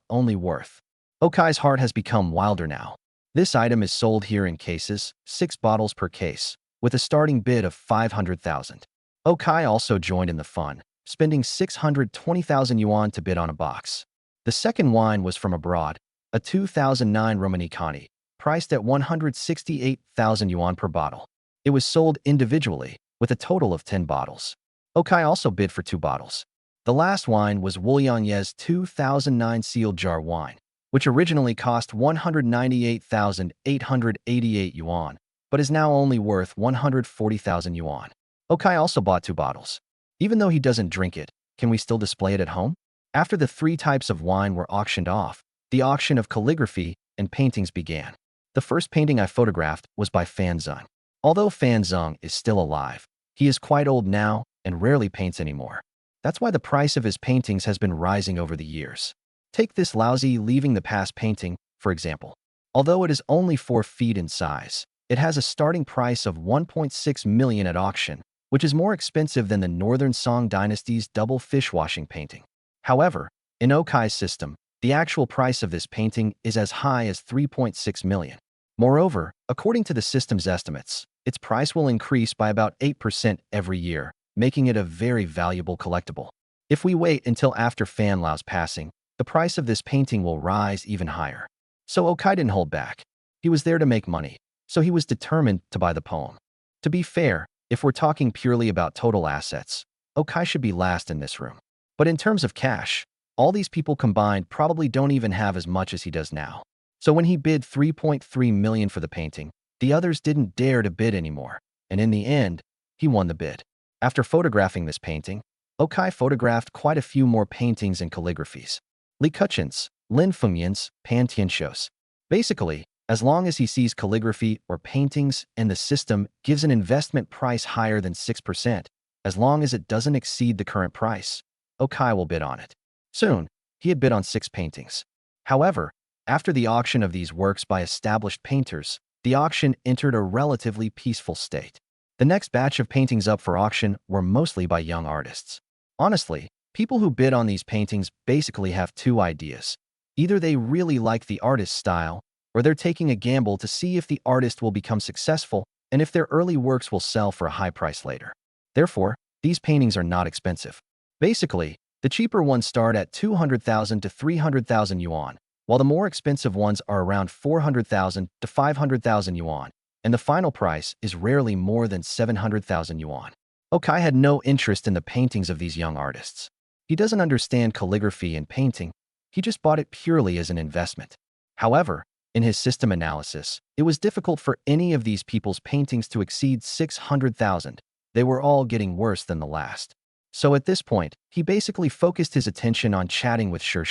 Only worth. Okai's heart has become wilder now. This item is sold here in cases, 6 bottles per case, with a starting bid of 500,000. Okai also joined in the fun, spending 620,000 yuan to bid on a box. The second wine was from abroad, a 2009 Romanicani, priced at 168,000 yuan per bottle. It was sold individually, with a total of 10 bottles. Okai also bid for 2 bottles. The last wine was Wuliangye's 2009 sealed jar wine, which originally cost 198,888 yuan, but is now only worth 140,000 yuan. Okai also bought 2 bottles. Even though he doesn't drink it, can we still display it at home? After the 3 types of wine were auctioned off, the auction of calligraphy and paintings began. The first painting I photographed was by Fan Zeng. Although Fan Zeng is still alive, he is quite old now and rarely paints anymore. That's why the price of his paintings has been rising over the years. Take this lousy Leaving the Past painting, for example. Although it is only 4 feet in size, it has a starting price of 1.6 million at auction, which is more expensive than the Northern Song Dynasty's double fish-washing painting. However, in Okai's system, the actual price of this painting is as high as 3.6 million. Moreover, according to the system's estimates, its price will increase by about 8% every year, making it a very valuable collectible. If we wait until after Fan Lao's passing, the price of this painting will rise even higher. So Okai didn't hold back. He was there to make money, so he was determined to buy the poem. To be fair, if we're talking purely about total assets, Okai should be last in this room. But in terms of cash, all these people combined probably don't even have as much as he does now. So when he bid 3.3 million for the painting, the others didn't dare to bid anymore, and in the end, he won the bid. After photographing this painting, Okai photographed quite a few more paintings and calligraphies. Li Kuchin's, Lin Fengyan's, Pan Tianshou's. Basically, as long as he sees calligraphy or paintings and the system gives an investment price higher than 6%, as long as it doesn't exceed the current price, Okai will bid on it. Soon, he had bid on 6 paintings. However, after the auction of these works by established painters, the auction entered a relatively peaceful state. The next batch of paintings up for auction were mostly by young artists. Honestly, people who bid on these paintings basically have 2 ideas. Either they really like the artist's style, or they're taking a gamble to see if the artist will become successful and if their early works will sell for a high price later. Therefore, these paintings are not expensive. Basically, the cheaper ones start at 200,000 to 300,000 yuan, while the more expensive ones are around 400,000 to 500,000 yuan, and the final price is rarely more than 700,000 yuan. Okai had no interest in the paintings of these young artists. He doesn't understand calligraphy and painting, he just bought it purely as an investment. However, in his system analysis, it was difficult for any of these people's paintings to exceed 600,000. They were all getting worse than the last. So at this point, he basically focused his attention on chatting with Shi,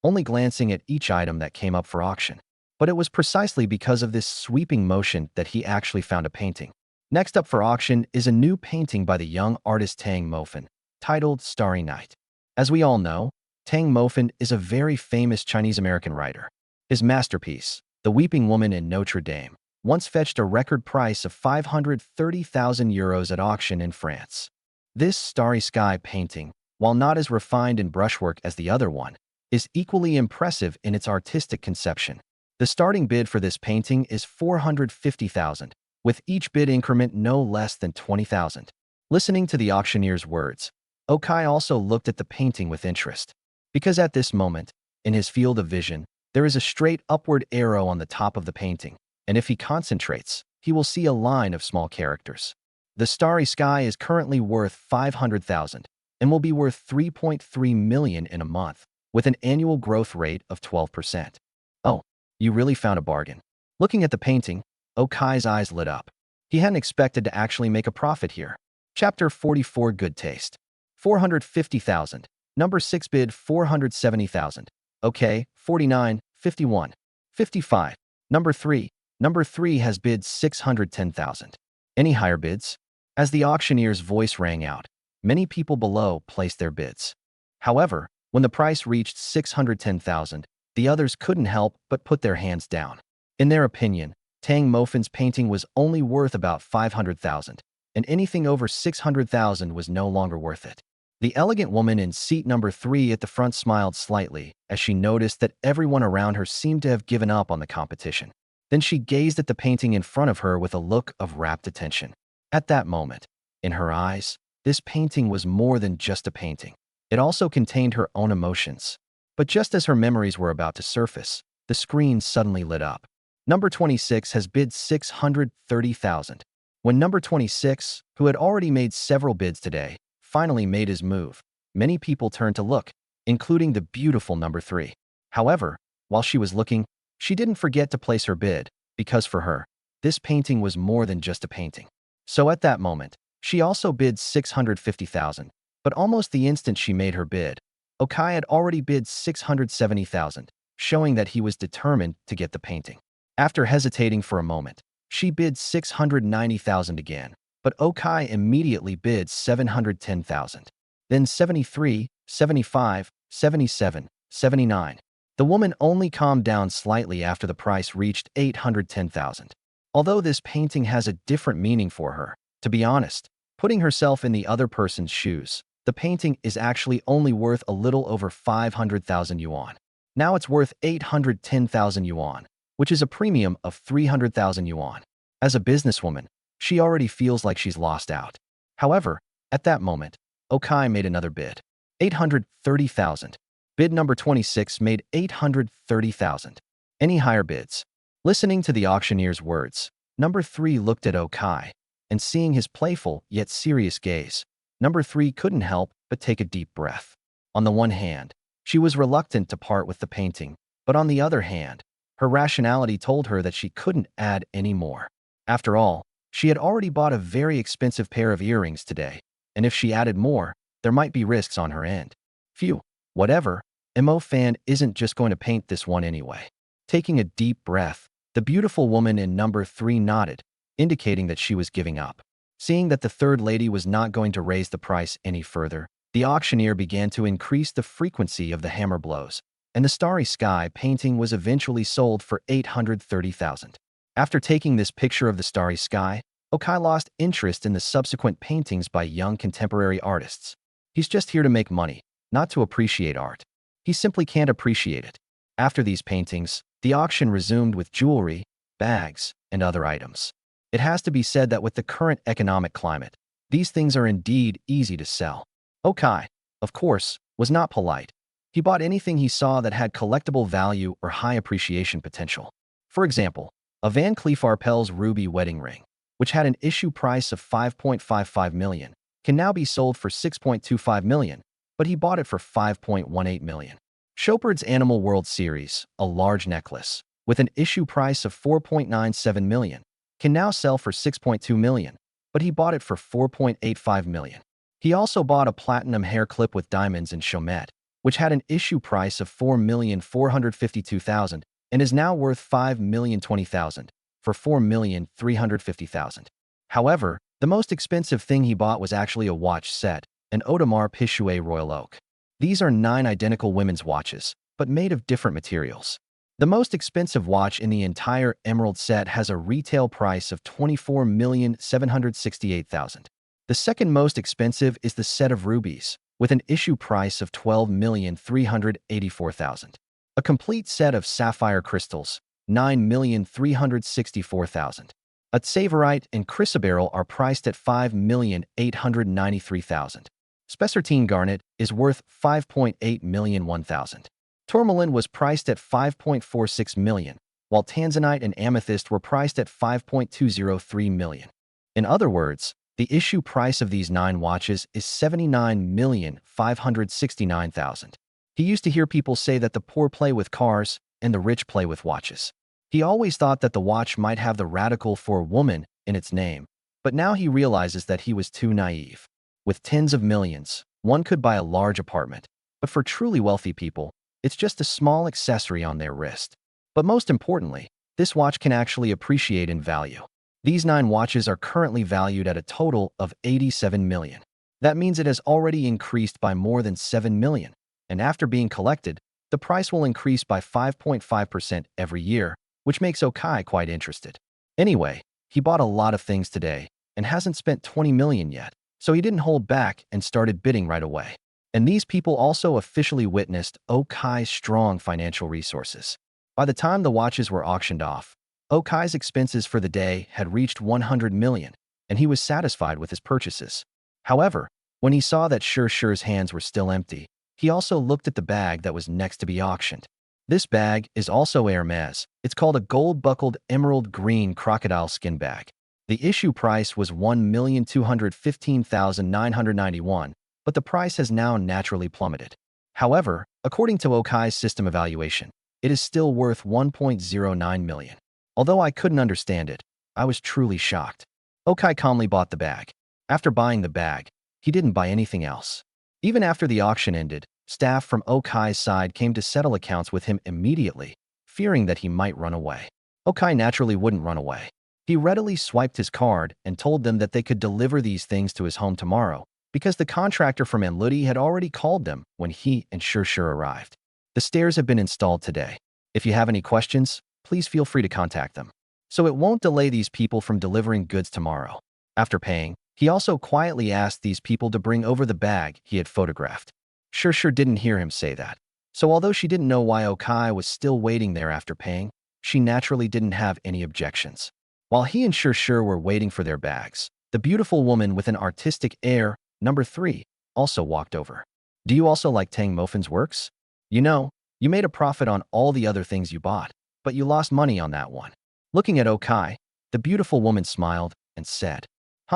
only glancing at each item that came up for auction. But it was precisely because of this sweeping motion that he actually found a painting. Next up for auction is a new painting by the young artist Tang Mofen, titled Starry Night. As we all know, Tang Mofen is a very famous Chinese-American writer. His masterpiece, The Weeping Woman in Notre Dame, once fetched a record price of 530,000 euros at auction in France. This starry sky painting, while not as refined in brushwork as the other one, is equally impressive in its artistic conception. The starting bid for this painting is 450,000, with each bid increment no less than 20,000. Listening to the auctioneer's words, Okai also looked at the painting with interest. Because at this moment, in his field of vision, there is a straight upward arrow on the top of the painting, and if he concentrates, he will see a line of small characters. The starry sky is currently worth 500,000 and will be worth 3.3 million in a month, with an annual growth rate of 12%. Oh, you really found a bargain. Looking at the painting, Okai's eyes lit up. He hadn't expected to actually make a profit here. Chapter 44 Good Taste. 450,000. Number 6 bid 470,000. Okay, 49, 51, 55. Number 3. Number 3 has bid 610,000. Any higher bids? As the auctioneer's voice rang out, many people below placed their bids. However, when the price reached 610,000, the others couldn't help but put their hands down. In their opinion, Tang Mofen's painting was only worth about 500,000, and anything over 600,000 was no longer worth it. The elegant woman in seat number 3 at the front smiled slightly as she noticed that everyone around her seemed to have given up on the competition. Then she gazed at the painting in front of her with a look of rapt attention. At that moment, in her eyes, this painting was more than just a painting. It also contained her own emotions. But just as her memories were about to surface, the screen suddenly lit up. Number 26 has bid 630,000. When number 26, who had already made several bids today, finally made his move, many people turned to look, including the beautiful number 3. However, while she was looking, she didn't forget to place her bid, because for her, this painting was more than just a painting. So at that moment, she also bid 650,000, but almost the instant she made her bid, Okai had already bid 670,000, showing that he was determined to get the painting. After hesitating for a moment, she bid 690,000 again, but Okai immediately bid 710,000. Then 73, 75, 77, 79. The woman only calmed down slightly after the price reached 810,000. Although this painting has a different meaning for her, to be honest, putting herself in the other person's shoes, the painting is actually only worth a little over 500,000 yuan. Now it's worth 810,000 yuan, which is a premium of 300,000 yuan. As a businesswoman, she already feels like she's lost out. However, at that moment, Okai made another bid. 830,000. Bid number 26 made 830,000. Any higher bids? Listening to the auctioneer's words, number 3 looked at Okai, and seeing his playful yet serious gaze, number 3 couldn't help but take a deep breath. On the one hand, she was reluctant to part with the painting, but on the other hand, her rationality told her that she couldn't add any more. After all, she had already bought a very expensive pair of earrings today, and if she added more, there might be risks on her end. Phew, whatever, Mo Fan isn't just going to paint this one anyway. Taking a deep breath, the beautiful woman in number 3 nodded, indicating that she was giving up. Seeing that the third lady was not going to raise the price any further, the auctioneer began to increase the frequency of the hammer blows, and the Starry Sky painting was eventually sold for 830,000. After taking this picture of the starry sky, Okai lost interest in the subsequent paintings by young contemporary artists. He's just here to make money, not to appreciate art. He simply can't appreciate it. After these paintings, the auction resumed with jewelry, bags, and other items. It has to be said that with the current economic climate, these things are indeed easy to sell. Okai, of course, was not polite. He bought anything he saw that had collectible value or high appreciation potential. For example, a Van Cleef Arpels ruby wedding ring, which had an issue price of 5.55 million, can now be sold for 6.25 million, but he bought it for 5.18 million. Chopard's Animal World Series, a large necklace, with an issue price of 4.97 million, can now sell for 6.2 million, but he bought it for 4.85 million. He also bought a platinum hair clip with diamonds in Chomet, which had an issue price of 4,452,000 and is now worth 5,020,000 for 4,350,000. However, the most expensive thing he bought was actually a watch set, an Audemars Piguet Royal Oak. These are 9 identical women's watches, but made of different materials. The most expensive watch in the entire emerald set has a retail price of 24,768,000. The second most expensive is the set of rubies, with an issue price of 12,384,000. A complete set of sapphire crystals, 9,364,000. A Tsavorite and chrysoberyl are priced at 5,893,000. Spessartine garnet is worth 5.8 million 1,000. Tourmaline was priced at 5.46 million, while tanzanite and amethyst were priced at 5.203 million. In other words, the issue price of these 9 watches is 79,569,000. He used to hear people say that the poor play with cars and the rich play with watches. He always thought that the watch might have the radical for woman in its name, but now he realizes that he was too naive. With tens of millions, one could buy a large apartment, but for truly wealthy people, it's just a small accessory on their wrist. But most importantly, this watch can actually appreciate in value. These 9 watches are currently valued at a total of 87 million. That means it has already increased by more than 7 million, and after being collected, the price will increase by 5.5% every year, which makes Okai quite interested. Anyway, he bought a lot of things today and hasn't spent 20 million yet, so he didn't hold back and started bidding right away. And these people also officially witnessed Okai's strong financial resources. By the time the watches were auctioned off, Okai's expenses for the day had reached 100 million, and he was satisfied with his purchases. However, when he saw that Shure's hands were still empty, He also looked at the bag that was next to be auctioned. This bag is also Hermes. It's called a gold-buckled emerald green crocodile skin bag. The issue price was 1,215,991, but the price has now naturally plummeted. However, according to Okai's system evaluation, it is still worth 1.09 million. Although I couldn't understand it, I was truly shocked. Okai calmly bought the bag. After buying the bag, he didn't buy anything else. Even after the auction ended, staff from Okai's side came to settle accounts with him immediately, fearing that he might run away. Okai naturally wouldn't run away. He readily swiped his card and told them that they could deliver these things to his home tomorrow, because the contractor from Manhua had already called them when he and Shur arrived. The stairs have been installed today. If you have any questions, please feel free to contact them. So it won't delay these people from delivering goods tomorrow. After paying, he also quietly asked these people to bring over the bag he had photographed. Shur didn't hear him say that. So although she didn't know why Okai was still waiting there after paying, she naturally didn't have any objections. While he and Shur were waiting for their bags, the beautiful woman with an artistic air, number 3, also walked over. Do you also like Tang Mofin's works? You know, you made a profit on all the other things you bought, but you lost money on that one. Looking at Okai, the beautiful woman smiled and said,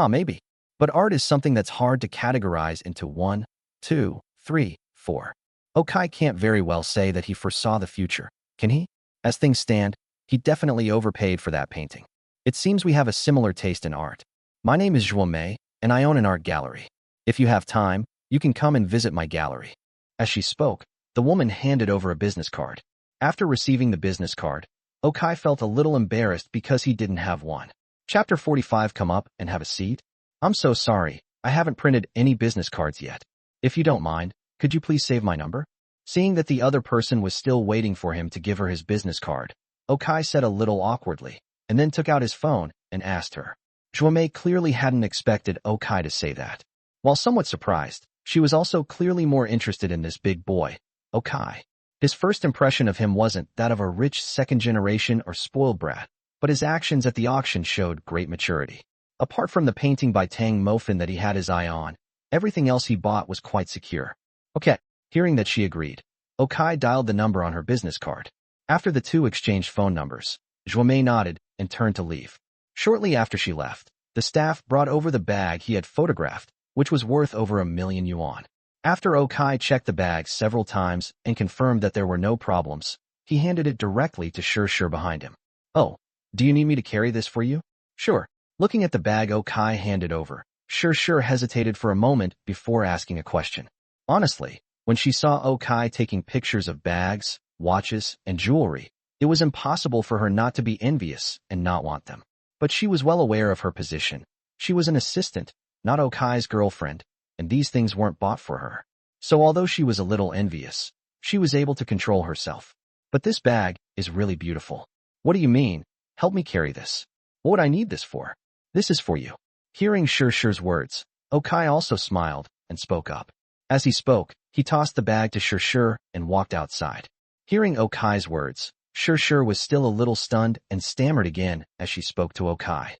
maybe. But art is something that's hard to categorize into 1, 2, 3, 4. Okai can't very well say that he foresaw the future, can he? As things stand, he definitely overpaid for that painting. It seems we have a similar taste in art. My name is Zhuo Mei, and I own an art gallery. If you have time, you can come and visit my gallery. As she spoke, the woman handed over a business card. After receiving the business card, Okai felt a little embarrassed because he didn't have one. Chapter 45. Come up and have a seat. I'm so sorry, I haven't printed any business cards yet. If you don't mind, could you please save my number? Seeing that the other person was still waiting for him to give her his business card, Okai said a little awkwardly, and then took out his phone and asked her. Zhuo Mei clearly hadn't expected Okai to say that. While somewhat surprised, she was also clearly more interested in this big boy, Okai. His first impression of him wasn't that of a rich second-generation or spoiled brat, but his actions at the auction showed great maturity. Apart from the painting by Tang Mofin that he had his eye on, everything else he bought was quite secure. Okay, hearing that she agreed, Okai dialed the number on her business card. After the two exchanged phone numbers, Zhuo Mei nodded and turned to leave. Shortly after she left, the staff brought over the bag he had photographed, which was worth over 1 million yuan. After Okai checked the bag several times and confirmed that there were no problems, he handed it directly to Shur behind him. Oh, do you need me to carry this for you? Sure. Looking at the bag Okai handed over, Shur hesitated for a moment before asking a question. Honestly, when she saw Okai taking pictures of bags, watches, and jewelry, it was impossible for her not to be envious and not want them. But she was well aware of her position. She was an assistant, not Okai's girlfriend, and these things weren't bought for her. So although she was a little envious, she was able to control herself. But this bag is really beautiful. What do you mean? Help me carry this. What would I need this for? This is for you. Hearing Shur's words, Okai also smiled and spoke up. As he spoke, he tossed the bag to Shur and walked outside. Hearing Okai's words, Shur was still a little stunned and stammered again as she spoke to Okai.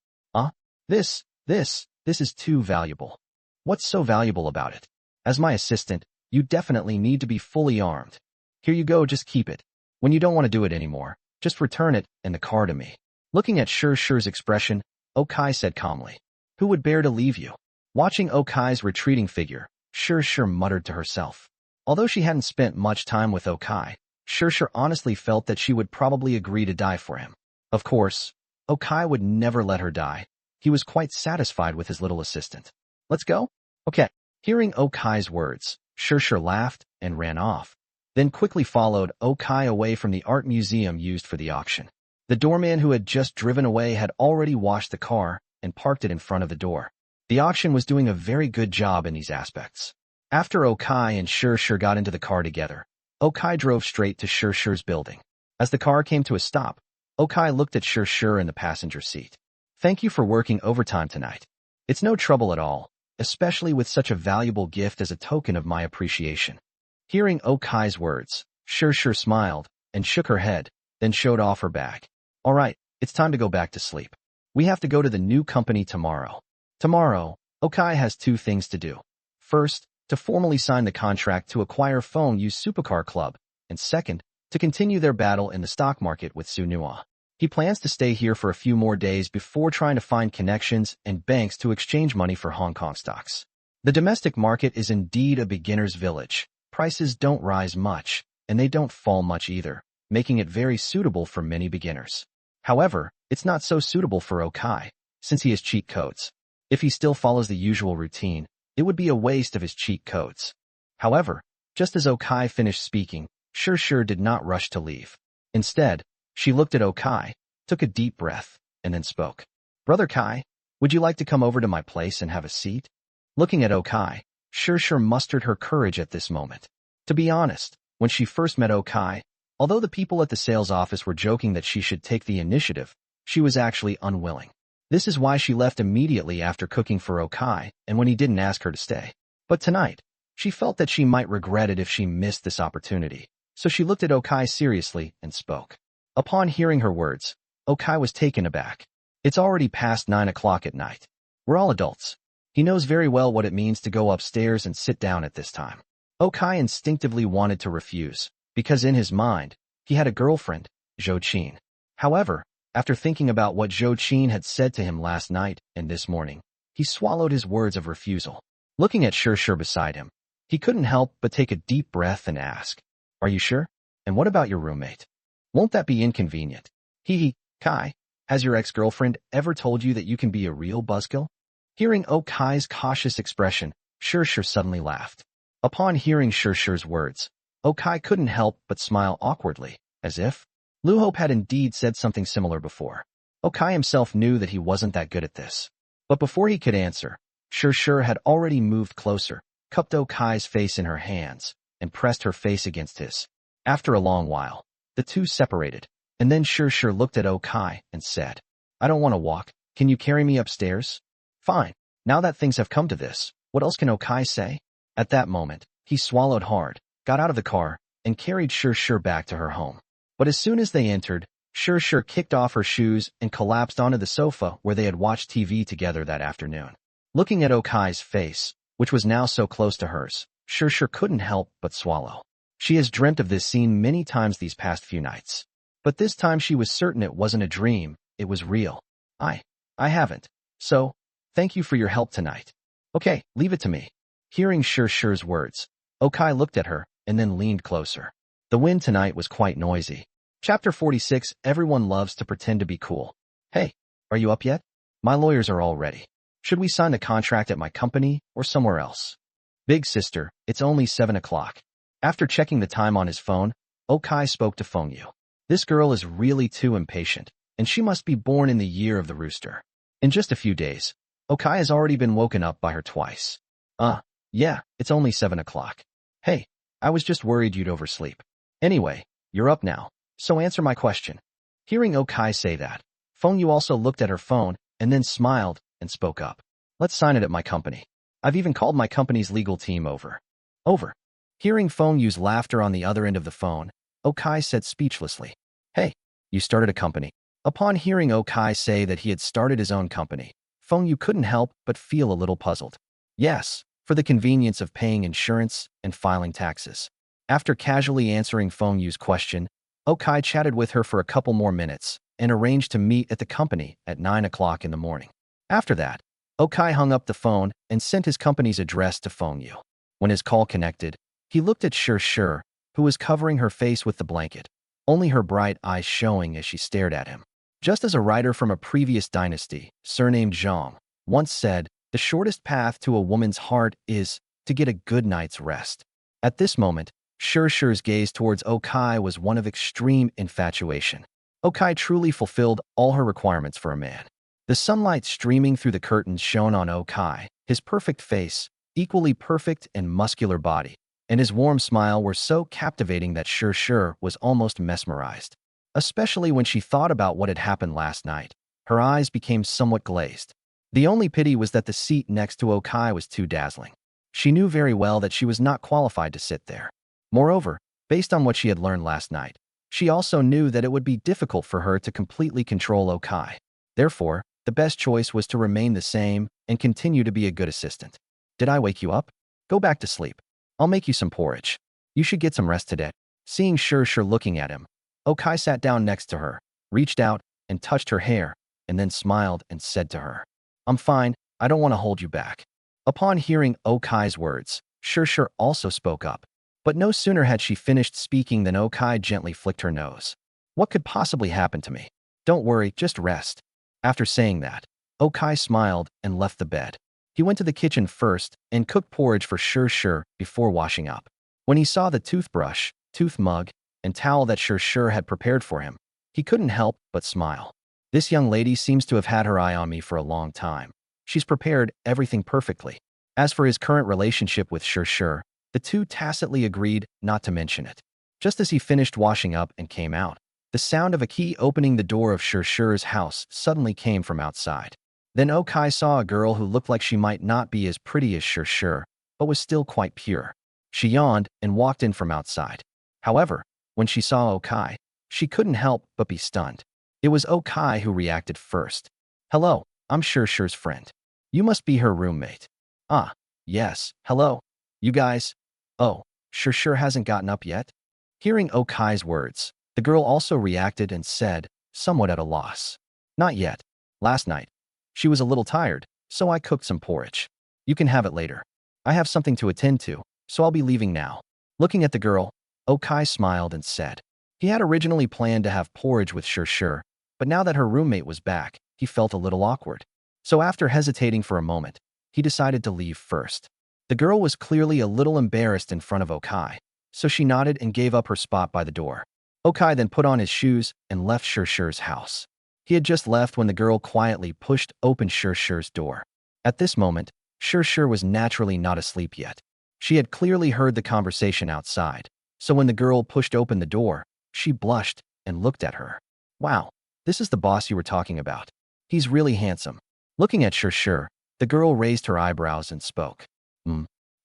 This is too valuable. What's so valuable about it? As my assistant, you definitely need to be fully armed. Here you go, just keep it. When you don't want to do it anymore, just return it and the car to me. Looking at Shur's expression, Okai said calmly, Who would bear to leave you? Watching Okai's retreating figure, Shur muttered to herself. Although she hadn't spent much time with Okai, Shur honestly felt that she would probably agree to die for him. Of course, Okai would never let her die. He was quite satisfied with his little assistant. Let's go? Okay. Hearing Okai's words, Shur laughed and ran off, then quickly followed Okai away from the art museum used for the auction. The doorman who had just driven away had already washed the car and parked it in front of the door. The auction was doing a very good job in these aspects. After Okai and Shur got into the car together, Okai drove straight to Shur's building. As the car came to a stop, Okai looked at Shur in the passenger seat. Thank you for working overtime tonight. It's no trouble at all, especially with such a valuable gift as a token of my appreciation. Hearing Okai's words, Shur smiled and shook her head, then showed off her bag. All right, it's time to go back to sleep. We have to go to the new company tomorrow. Tomorrow, Okai has 2 things to do. First, to formally sign the contract to acquire Feng Yu's supercar club, and second, to continue their battle in the stock market with Su Nua. He plans to stay here for a few more days before trying to find connections and banks to exchange money for Hong Kong stocks. The domestic market is indeed a beginner's village. Prices don't rise much, and they don't fall much either, making it very suitable for many beginners. However, it's not so suitable for Okai, since he has cheat codes. If he still follows the usual routine, it would be a waste of his cheat codes. However, just as Okai finished speaking, Shi did not rush to leave. Instead, she looked at Okai, took a deep breath, and then spoke. Brother Kai, would you like to come over to my place and have a seat? Looking at Okai, Shi mustered her courage at this moment. To be honest, when she first met Okai, although the people at the sales office were joking that she should take the initiative, she was actually unwilling. This is why she left immediately after cooking for Okai and when he didn't ask her to stay. But tonight, she felt that she might regret it if she missed this opportunity, so she looked at Okai seriously and spoke. Upon hearing her words, Okai was taken aback. It's already past 9 o'clock at night. We're all adults. He knows very well what it means to go upstairs and sit down at this time. Okai instinctively wanted to refuse, because in his mind, he had a girlfriend, Zhou Qin. However, after thinking about what Zhou Qin had said to him last night and this morning, he swallowed his words of refusal. Looking at Shi beside him, he couldn't help but take a deep breath and ask, Are you sure? And what about your roommate? Won't that be inconvenient? Kai, has your ex-girlfriend ever told you that you can be a real buzzkill? Hearing Okai's cautious expression, Shi suddenly laughed. Upon hearing Shi's words, Okai couldn't help but smile awkwardly, as if Lu Hope had indeed said something similar before. Okai himself knew that he wasn't that good at this. But before he could answer, Shi had already moved closer, cupped Okai's face in her hands, and pressed her face against his. After a long while, the two separated, and then Shi looked at Okai and said, I don't want to walk. Can you carry me upstairs? Fine. Now that things have come to this, what else can Okai say? At that moment, he swallowed hard, got out of the car, and carried Shi back to her home. But as soon as they entered, Shi kicked off her shoes and collapsed onto the sofa where they had watched TV together that afternoon. Looking at Okai's face, which was now so close to hers, Shi couldn't help but swallow. She has dreamt of this scene many times these past few nights. But this time she was certain it wasn't a dream, it was real. I haven't. So, thank you for your help tonight. Okay, leave it to me. Hearing Shi's words, Okai looked at her and then leaned closer. The wind tonight was quite noisy. Chapter 46, Everyone loves to pretend to be cool. Hey, are you up yet? My lawyers are all ready. Should we sign the contract at my company or somewhere else? Big sister, it's only 7 o'clock. After checking the time on his phone, Okai spoke to Feng Yu. This girl is really too impatient, and she must be born in the year of the rooster. In just a few days, Okai has already been woken up by her twice. Yeah, it's only 7 o'clock. Hey, I was just worried you'd oversleep. Anyway, you're up now, so answer my question. Hearing Okai say that, Feng Yu also looked at her phone and then smiled and spoke up. Let's sign it at my company. I've even called my company's legal team over. Hearing Feng Yu's laughter on the other end of the phone, Okai said speechlessly, Hey, you started a company. Upon hearing Okai say that he had started his own company, Feng Yu couldn't help but feel a little puzzled. Yes, for the convenience of paying insurance and filing taxes. After casually answering Feng Yu's question, Okai chatted with her for a couple more minutes and arranged to meet at the company at 9 o'clock in the morning. After that, Okai hung up the phone and sent his company's address to Feng Yu. When his call connected, he looked at Shi, who was covering her face with the blanket, only her bright eyes showing as she stared at him. Just as a writer from a previous dynasty, surnamed Zhang, once said, the shortest path to a woman's heart is to get a good night's rest. At this moment, Shi's gaze towards Okai was one of extreme infatuation. Okai truly fulfilled all her requirements for a man. The sunlight streaming through the curtains shone on Okai, his perfect face, equally perfect and muscular body, and his warm smile were so captivating that Shi was almost mesmerized. Especially when she thought about what had happened last night, her eyes became somewhat glazed. The only pity was that the seat next to Okai was too dazzling. She knew very well that she was not qualified to sit there. Moreover, based on what she had learned last night, she also knew that it would be difficult for her to completely control Okai. Therefore, the best choice was to remain the same and continue to be a good assistant. Did I wake you up? Go back to sleep. I'll make you some porridge. You should get some rest today. Seeing Shir looking at him, Okai sat down next to her, reached out and touched her hair, and then smiled and said to her, I'm fine, I don't want to hold you back. Upon hearing Okai's words, Shir also spoke up. But no sooner had she finished speaking than Okai gently flicked her nose. What could possibly happen to me? Don't worry, just rest. After saying that, Okai smiled and left the bed. He went to the kitchen first and cooked porridge for Shir before washing up. When he saw the toothbrush, tooth mug, and towel that Shir had prepared for him, he couldn't help but smile. This young lady seems to have had her eye on me for a long time. She's prepared everything perfectly. As for his current relationship with Shir, the two tacitly agreed not to mention it. Just as he finished washing up and came out, the sound of a key opening the door of Shir's house suddenly came from outside. Then Okai saw a girl who looked like she might not be as pretty as Shir, but was still quite pure. She yawned and walked in from outside. However, when she saw Okai, she couldn't help but be stunned. It was Okai who reacted first. Hello, I'm Shir's friend. You must be her roommate. Ah, yes, hello. You guys. Oh, Shir hasn't gotten up yet? Hearing Okai's words, the girl also reacted and said, somewhat at a loss. Not yet. Last night. She was a little tired, so I cooked some porridge. You can have it later. I have something to attend to, so I'll be leaving now. Looking at the girl, Okai smiled and said. He had originally planned to have porridge with Shir, but now that her roommate was back, he felt a little awkward. So after hesitating for a moment, he decided to leave first. The girl was clearly a little embarrassed in front of Okai, so she nodded and gave up her spot by the door. Okai then put on his shoes and left Shir's house. He had just left when the girl quietly pushed open Shir's door. At this moment, Shir was naturally not asleep yet. She had clearly heard the conversation outside, so when the girl pushed open the door, she blushed and looked at her. Wow, this is the boss you were talking about. He's really handsome. Looking at Shir, the girl raised her eyebrows and spoke.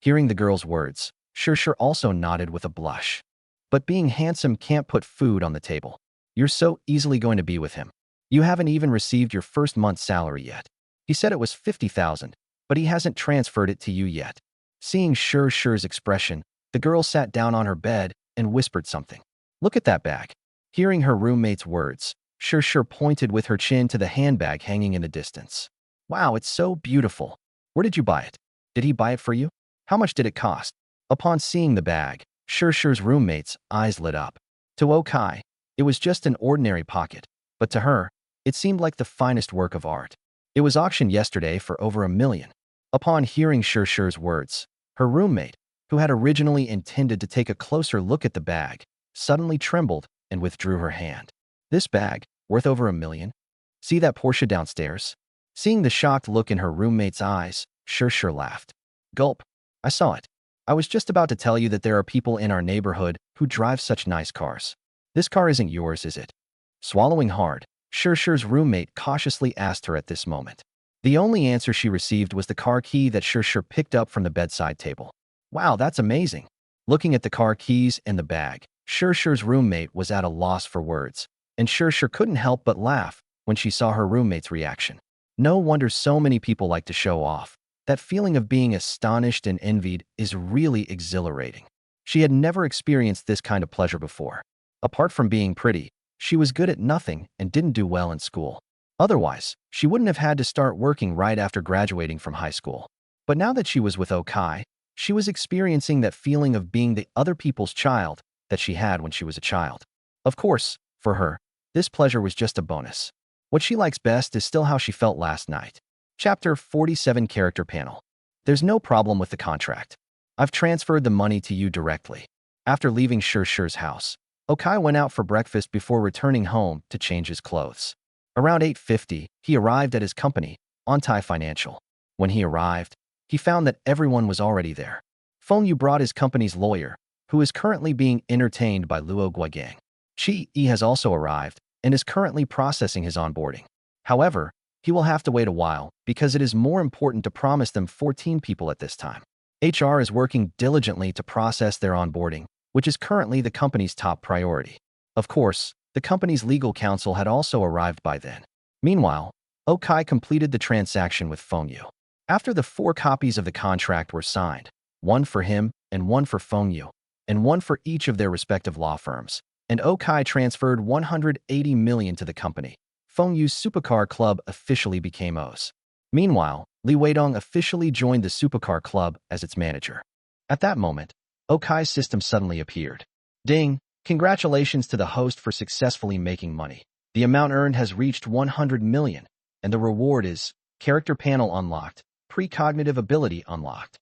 Hearing the girl's words, Shir also nodded with a blush. But being handsome can't put food on the table. You're so easily going to be with him. You haven't even received your first month's salary yet. He said it was 50,000, but he hasn't transferred it to you yet. Seeing Shir's expression, the girl sat down on her bed and whispered something. Look at that bag. Hearing her roommate's words, Shir pointed with her chin to the handbag hanging in the distance. Wow, it's so beautiful. Where did you buy it? Did he buy it for you? How much did it cost? Upon seeing the bag, Shir's roommate's eyes lit up. To Okai, it was just an ordinary pocket, but to her, it seemed like the finest work of art. It was auctioned yesterday for over $1 million. Upon hearing Shir's words, her roommate, who had originally intended to take a closer look at the bag, suddenly trembled and withdrew her hand. This bag, worth over $1 million? See that Porsche downstairs? Seeing the shocked look in her roommate's eyes, Shir laughed. Gulp. I saw it. I was just about to tell you that there are people in our neighborhood who drive such nice cars. This car isn't yours, is it? Swallowing hard, Shir's roommate cautiously asked her at this moment. The only answer she received was the car key that Shir picked up from the bedside table. Wow, that's amazing. Looking at the car keys and the bag, Shir's roommate was at a loss for words, and Shir couldn't help but laugh when she saw her roommate's reaction. No wonder so many people like to show off. That feeling of being astonished and envied is really exhilarating. She had never experienced this kind of pleasure before. Apart from being pretty, she was good at nothing and didn't do well in school. Otherwise, she wouldn't have had to start working right after graduating from high school. But now that she was with Okai, she was experiencing that feeling of being the other people's child that she had when she was a child. Of course, for her, this pleasure was just a bonus. What she likes best is still how she felt last night. Chapter 47 Character Panel. There's no problem with the contract. I've transferred the money to you directly. After leaving Shir's house, Okai went out for breakfast before returning home to change his clothes. Around 8:50, he arrived at his company, Ontai Financial. When he arrived, he found that everyone was already there. Fengyu brought his company's lawyer, who is currently being entertained by Luo Guigang. Qi has also arrived and is currently processing his onboarding. However, he will have to wait a while because it is more important to promise them 14 people at this time. HR is working diligently to process their onboarding, which is currently the company's top priority. Of course, the company's legal counsel had also arrived by then. Meanwhile, Okai completed the transaction with Fengyu. After the 4 copies of the contract were signed, one for him and one for Feng Yu, and one for each of their respective law firms. And Okai transferred 180 million to the company. Feng Yu's supercar club officially became O's. Meanwhile, Li Weidong officially joined the supercar club as its manager. At that moment, Okai's system suddenly appeared. Ding! Congratulations to the host for successfully making money. The amount earned has reached 100 million, and the reward is character panel unlocked, precognitive ability unlocked.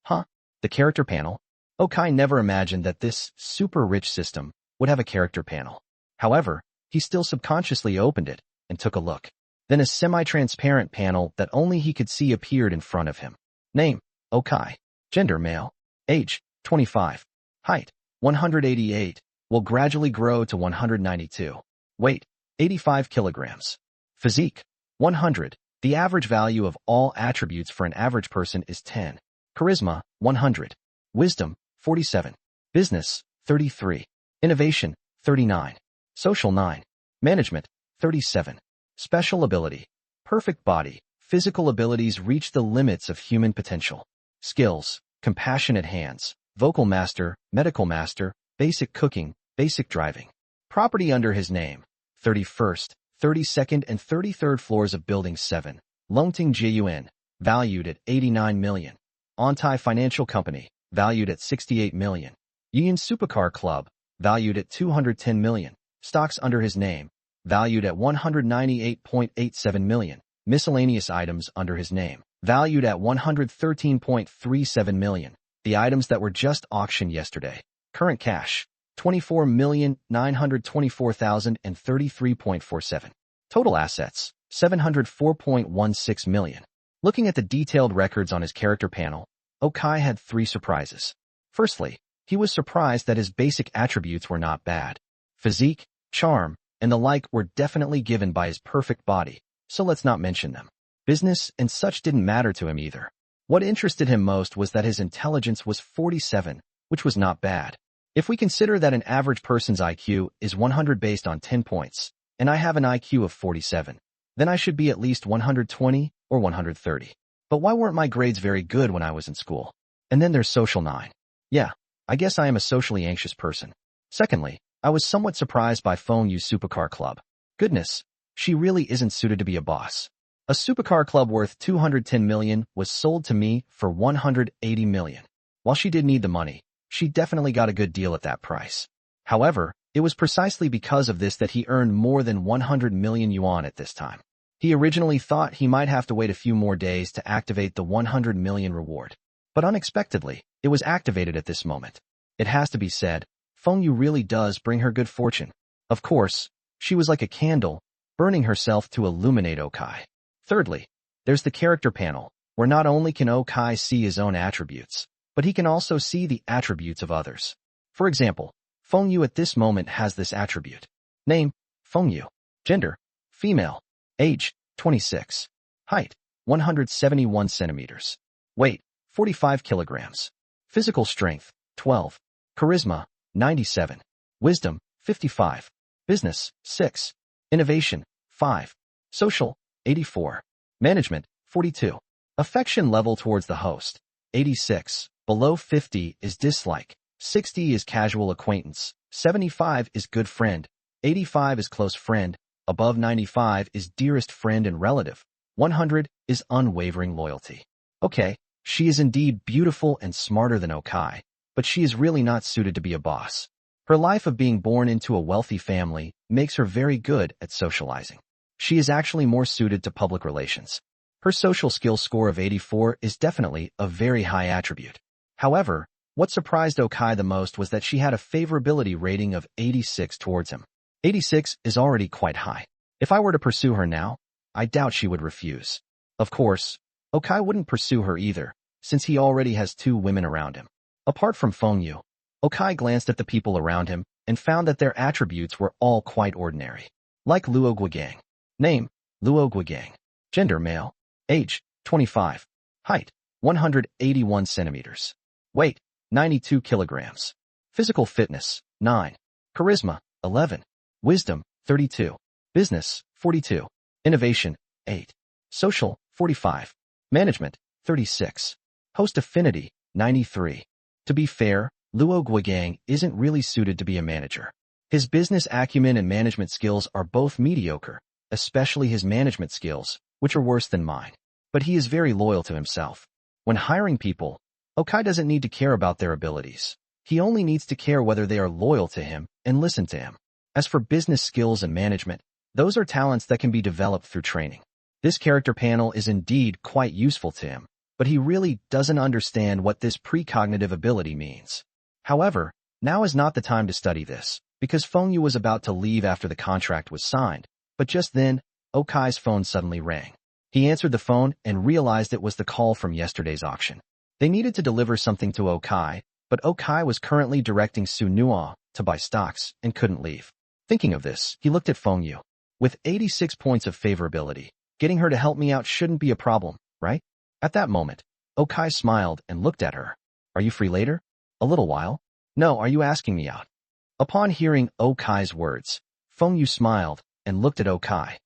Huh? The character panel? Okai never imagined that this super-rich system would have a character panel. However, he still subconsciously opened it and took a look. Then a semi-transparent panel that only he could see appeared in front of him. Name: Okai. Gender: male. Age: 25. Height: 188. Will gradually grow to 192. Weight: 85 kilograms. Physique: 100. The average value of all attributes for an average person is 10. Charisma: 100. Wisdom: 47. Business: 33. Innovation: 39. Social: 9. Management: 37. Special ability: perfect body. Physical abilities reach the limits of human potential. Skills: compassionate hands, vocal master, medical master, basic cooking, basic driving. Property under his name: 31st, 32nd, and 33rd floors of Building 7, Longting Yuan, valued at 89 million. Ontai Financial Company, valued at 68 million. Yuan Supercar Club, valued at 210 million. Stocks under his name, valued at 198.87 million. Miscellaneous items under his name, valued at 113.37 million. The items that were just auctioned yesterday. Current cash: 24,924,033.47. Total assets: 704.16 million. Looking at the detailed records on his character panel, Okai had 3 surprises. Firstly, he was surprised that his basic attributes were not bad. Physique, charm, and the like were definitely given by his perfect body, so let's not mention them. Business and such didn't matter to him either. What interested him most was that his intelligence was 47, which was not bad. If we consider that an average person's IQ is 100 based on 10 points, and I have an IQ of 47, then I should be at least 120 or 130. But why weren't my grades very good when I was in school? And then there's social 9. Yeah, I guess I am a socially anxious person. Secondly, I was somewhat surprised by Feng Yu's supercar club. Goodness, she really isn't suited to be a boss. A supercar club worth 210 million was sold to me for 180 million. While she did need the money, she definitely got a good deal at that price. However, it was precisely because of this that he earned more than 100 million yuan at this time. He originally thought he might have to wait a few more days to activate the 100 million reward. But unexpectedly, it was activated at this moment. It has to be said, Feng Yu really does bring her good fortune. Of course, she was like a candle, burning herself to illuminate Okai. Thirdly, there's the character panel, where not only can Okai see his own attributes, but he can also see the attributes of others. For example, Feng Yu at this moment has this attribute. Name: Feng Yu. Gender: female. Age: 26. Height: 171 centimeters. Weight: 45 kilograms. Physical strength: 12. Charisma: 97. Wisdom: 55. Business: 6. Innovation: 5. Social: 84. Management: 42. Affection level towards the host: 86. Below 50 is dislike. 60 is casual acquaintance. 75 is good friend. 85 is close friend. Above 95 is dearest friend and relative. 100 is unwavering loyalty. Okay, she is indeed beautiful and smarter than Okai, but she is really not suited to be a boss. Her life of being born into a wealthy family makes her very good at socializing. She is actually more suited to public relations. Her social skills score of 84 is definitely a very high attribute. However, what surprised Okai the most was that she had a favorability rating of 86 towards him. 86 is already quite high. If I were to pursue her now, I doubt she would refuse. Of course, Okai wouldn't pursue her either, since he already has 2 women around him. Apart from Feng Yu, Okai glanced at the people around him and found that their attributes were all quite ordinary. Like Luo Guigang. Name: Luo Guigang. Gender: male. Age: 25. Height: 181 centimeters. Weight: 92 kilograms. Physical fitness: 9. Charisma: 11. Wisdom: 32. Business: 42. Innovation: 8. Social: 45. Management: 36. Host affinity: 93. To be fair, Luo Guigang isn't really suited to be a manager. His business acumen and management skills are both mediocre, especially his management skills, which are worse than mine. But he is very loyal to himself. When hiring people, Okai doesn't need to care about their abilities. He only needs to care whether they are loyal to him and listen to him. As for business skills and management, those are talents that can be developed through training. This character panel is indeed quite useful to him, but he really doesn't understand what this precognitive ability means. However, now is not the time to study this, because Feng Yu was about to leave after the contract was signed, but just then, Okai's phone suddenly rang. He answered the phone and realized it was the call from yesterday's auction. They needed to deliver something to Okai, but Okai was currently directing Su Nuo to buy stocks and couldn't leave. Thinking of this, he looked at Feng Yu. With 86 points of favorability, getting her to help me out shouldn't be a problem, right? At that moment, Okai smiled and looked at her. Are you free later? A little while? No, are you asking me out? Upon hearing Okai's words, Feng Yu smiled and looked at Okai.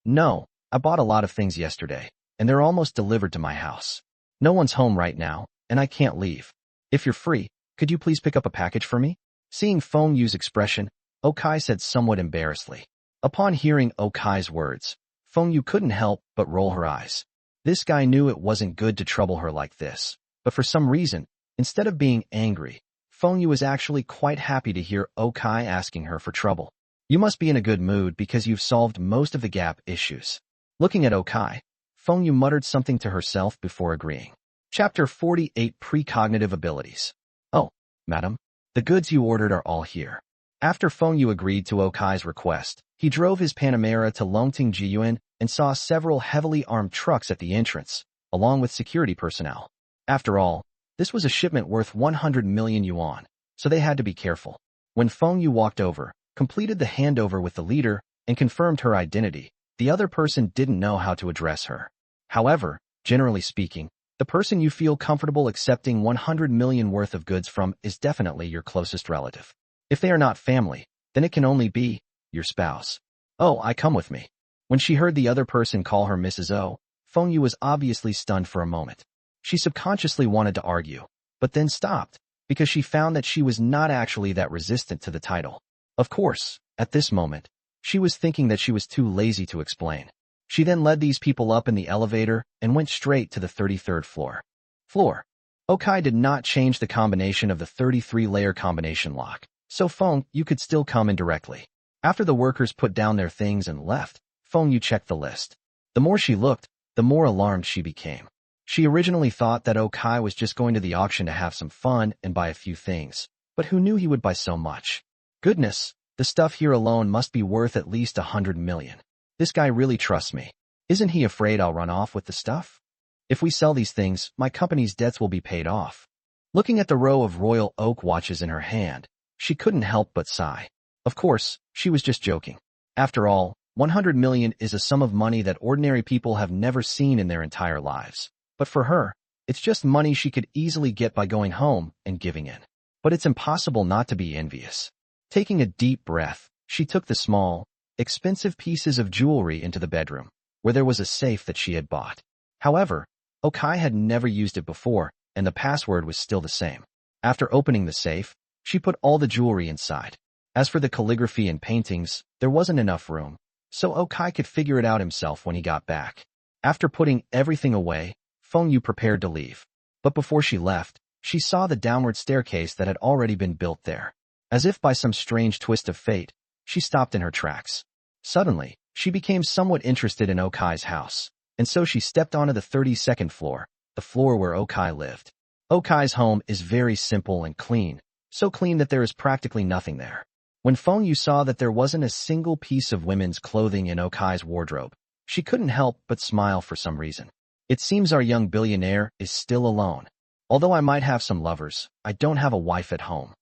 No, I bought a lot of things yesterday, and they're almost delivered to my house. No one's home right now, and I can't leave. If you're free, could you please pick up a package for me? Seeing Feng Yu's expression, Okai said somewhat embarrassedly. Upon hearing Okai's words, Feng Yu couldn't help but roll her eyes. This guy knew it wasn't good to trouble her like this, but for some reason, instead of being angry, Feng Yu was actually quite happy to hear Okai asking her for trouble. You must be in a good mood because you've solved most of the gap issues. Looking at Okai, Feng Yu muttered something to herself before agreeing. Chapter 48 Precognitive Abilities. Oh, madam, the goods you ordered are all here. After Feng Yu agreed to Okai's request, he drove his Panamera to Longting Jiyuan and saw several heavily armed trucks at the entrance, along with security personnel. After all, this was a shipment worth 100 million yuan, so they had to be careful. When Feng Yu walked over, completed the handover with the leader, and confirmed her identity, the other person didn't know how to address her. However, generally speaking, the person you feel comfortable accepting 100 million worth of goods from is definitely your closest relative. If they are not family, then it can only be your spouse. Oh, I come with me. When she heard the other person call her Mrs. O, Feng Yu was obviously stunned for a moment. She subconsciously wanted to argue, but then stopped, because she found that she was not actually that resistant to the title. Of course, at this moment, she was thinking that she was too lazy to explain. She then led these people up in the elevator and went straight to the 33rd floor. Okai did not change the combination of the 33-layer combination lock, so Feng Yu could still come in directly. After the workers put down their things and left, Feng Yu checked the list. The more she looked, the more alarmed she became. She originally thought that Okai was just going to the auction to have some fun and buy a few things, but who knew he would buy so much? Goodness, the stuff here alone must be worth at least 100 million. This guy really trusts me. Isn't he afraid I'll run off with the stuff? If we sell these things, my company's debts will be paid off. Looking at the row of royal oak watches in her hand, she couldn't help but sigh. Of course, she was just joking. After all, 100 million is a sum of money that ordinary people have never seen in their entire lives. But for her, it's just money she could easily get by going home and giving in. But it's impossible not to be envious. Taking a deep breath, she took the small, expensive pieces of jewelry into the bedroom, where there was a safe that she had bought. However, Okai had never used it before, and the password was still the same. After opening the safe, she put all the jewelry inside. As for the calligraphy and paintings, there wasn't enough room, so Okai could figure it out himself when he got back. After putting everything away, Feng Yu prepared to leave. But before she left, she saw the downward staircase that had already been built there. As if by some strange twist of fate, she stopped in her tracks. Suddenly, she became somewhat interested in Okai's house, and so she stepped onto the 32nd floor, the floor where Okai lived. Okai's home is very simple and clean, so clean that there is practically nothing there. When Feng Yu saw that there wasn't a single piece of women's clothing in Okai's wardrobe, she couldn't help but smile for some reason. It seems our young billionaire is still alone. Although I might have some lovers, I don't have a wife at home.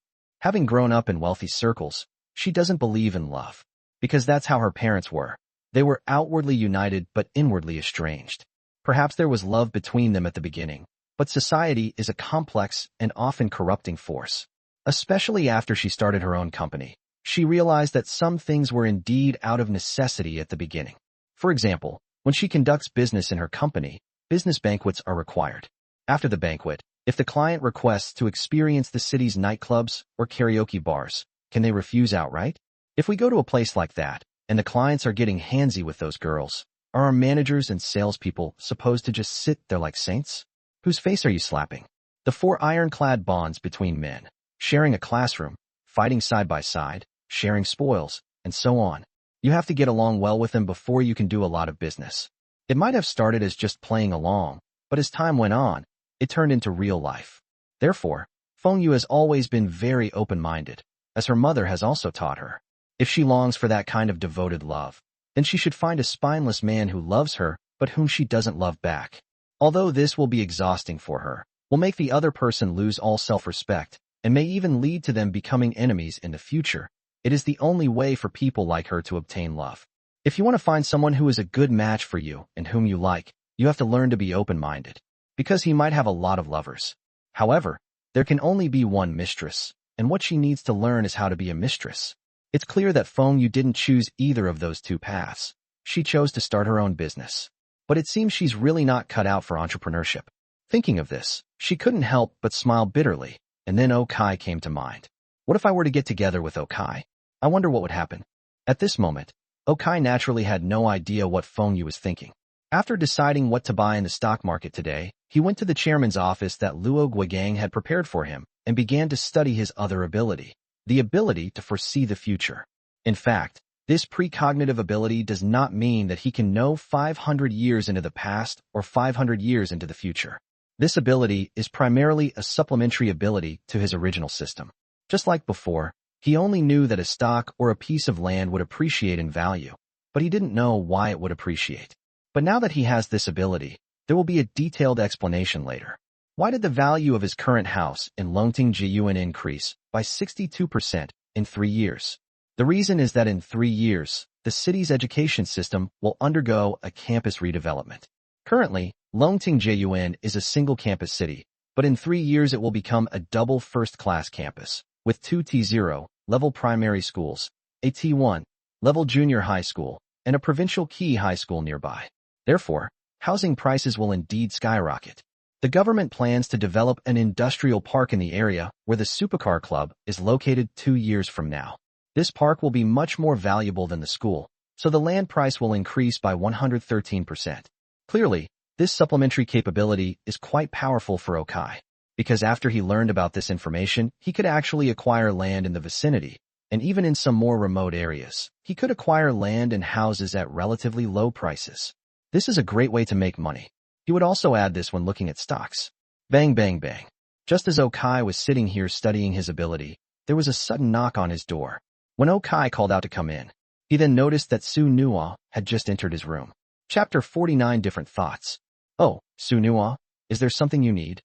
Having grown up in wealthy circles, she doesn't believe in love, because that's how her parents were. They were outwardly united but inwardly estranged. Perhaps there was love between them at the beginning, but society is a complex and often corrupting force. Especially after she started her own company, she realized that some things were indeed out of necessity at the beginning. For example, when she conducts business in her company, business banquets are required. After the banquet, If the client requests to experience the city's nightclubs or karaoke bars, can they refuse outright? If we go to a place like that, and the clients are getting handsy with those girls, are our managers and salespeople supposed to just sit there like saints? Whose face are you slapping? The four ironclad bonds between men, sharing a classroom, fighting side by side, sharing spoils, and so on. You have to get along well with them before you can do a lot of business. It might have started as just playing along, but as time went on, it turned into real life. Therefore, Feng Yu has always been very open-minded, as her mother has also taught her. If she longs for that kind of devoted love, then she should find a spineless man who loves her but whom she doesn't love back. Although this will be exhausting for her, will make the other person lose all self-respect, and may even lead to them becoming enemies in the future, it is the only way for people like her to obtain love. If you want to find someone who is a good match for you and whom you like, you have to learn to be open-minded, because he might have a lot of lovers. However, there can only be one mistress, and what she needs to learn is how to be a mistress. It's clear that Feng Yu didn't choose either of those two paths. She chose to start her own business. But it seems she's really not cut out for entrepreneurship. Thinking of this, she couldn't help but smile bitterly, and then Okai came to mind. What if I were to get together with Okai? I wonder what would happen. At this moment, Okai naturally had no idea what Feng Yu was thinking. After deciding what to buy in the stock market today, he went to the chairman's office that Luo Guogang had prepared for him and began to study his other ability, the ability to foresee the future. In fact, this precognitive ability does not mean that he can know 500 years into the past or 500 years into the future. This ability is primarily a supplementary ability to his original system. Just like before, he only knew that a stock or a piece of land would appreciate in value, but he didn't know why it would appreciate. But now that he has this ability, there will be a detailed explanation later. Why did the value of his current house in Longting Jiyuan increase by 62% in 3 years? The reason is that in 3 years, the city's education system will undergo a campus redevelopment. Currently, Longting Jiyuan is a single-campus city, but in 3 years it will become a double first-class campus, with 2 T0 level primary schools, a T1 level junior high school, and a provincial key high school nearby. Therefore, housing prices will indeed skyrocket. The government plans to develop an industrial park in the area where the Supercar Club is located 2 years from now. This park will be much more valuable than the school, so the land price will increase by 113%. Clearly, this supplementary capability is quite powerful for Okai, because after he learned about this information, he could actually acquire land in the vicinity, and even in some more remote areas, he could acquire land and houses at relatively low prices. This is a great way to make money. He would also add this when looking at stocks. Bang, bang, bang. Just as Okai was sitting here studying his ability, there was a sudden knock on his door. When Okai called out to come in, he then noticed that Su Nuo had just entered his room. Chapter 49 Different Thoughts. Oh, Su Nuo, is there something you need?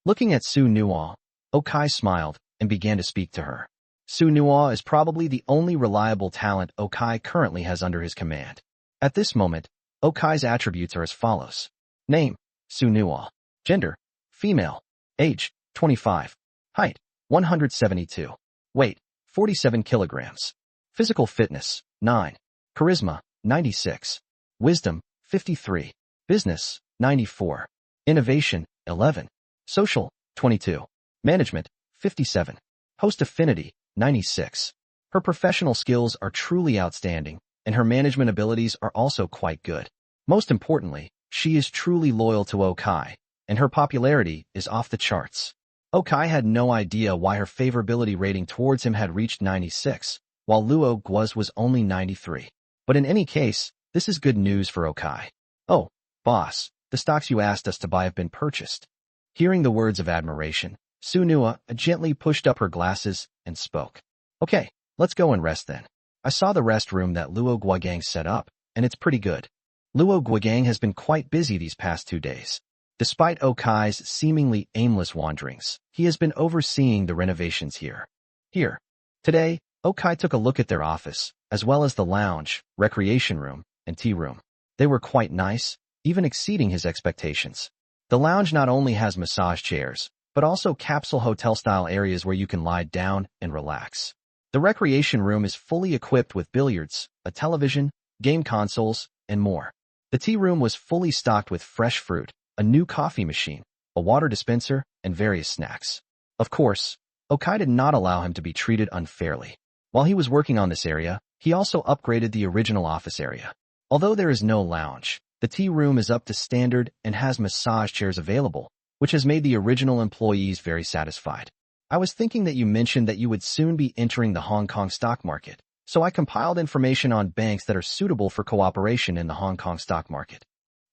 Looking at Su Nuo, Okai smiled and began to speak to her. Su Nuo is probably the only reliable talent Okai currently has under his command. At this moment, Okai's attributes are as follows. Name, Su Nuo. Gender, female. Age, 25. Height, 172. Weight, 47 kilograms. Physical fitness, 9. Charisma, 96. Wisdom, 53. Business, 94. Innovation, 11. Social, 22. Management, 57. Host affinity, 96. Her professional skills are truly outstanding, and her management abilities are also quite good. Most importantly, she is truly loyal to Okai, and her popularity is off the charts. Okai had no idea why her favorability rating towards him had reached 96, while Luo Guo's was only 93. But in any case, this is good news for Okai. Oh, boss, the stocks you asked us to buy have been purchased. Hearing the words of admiration, Su Nuo gently pushed up her glasses and spoke. Okay, let's go and rest then. I saw the rest room that Luo Guogang set up, and it's pretty good. Luo Guogang has been quite busy these past 2 days. Despite Okai's seemingly aimless wanderings, he has been overseeing the renovations here. Today, Okai took a look at their office, as well as the lounge, recreation room, and tea room. They were quite nice, even exceeding his expectations. The lounge not only has massage chairs, but also capsule hotel-style areas where you can lie down and relax. The recreation room is fully equipped with billiards, a television, game consoles, and more. The tea room was fully stocked with fresh fruit, a new coffee machine, a water dispenser, and various snacks. Of course, Okai did not allow him to be treated unfairly. While he was working on this area, he also upgraded the original office area. Although there is no lounge, the tea room is up to standard and has massage chairs available, which has made the original employees very satisfied. I was thinking that you mentioned that you would soon be entering the Hong Kong stock market, so I compiled information on banks that are suitable for cooperation in the Hong Kong stock market.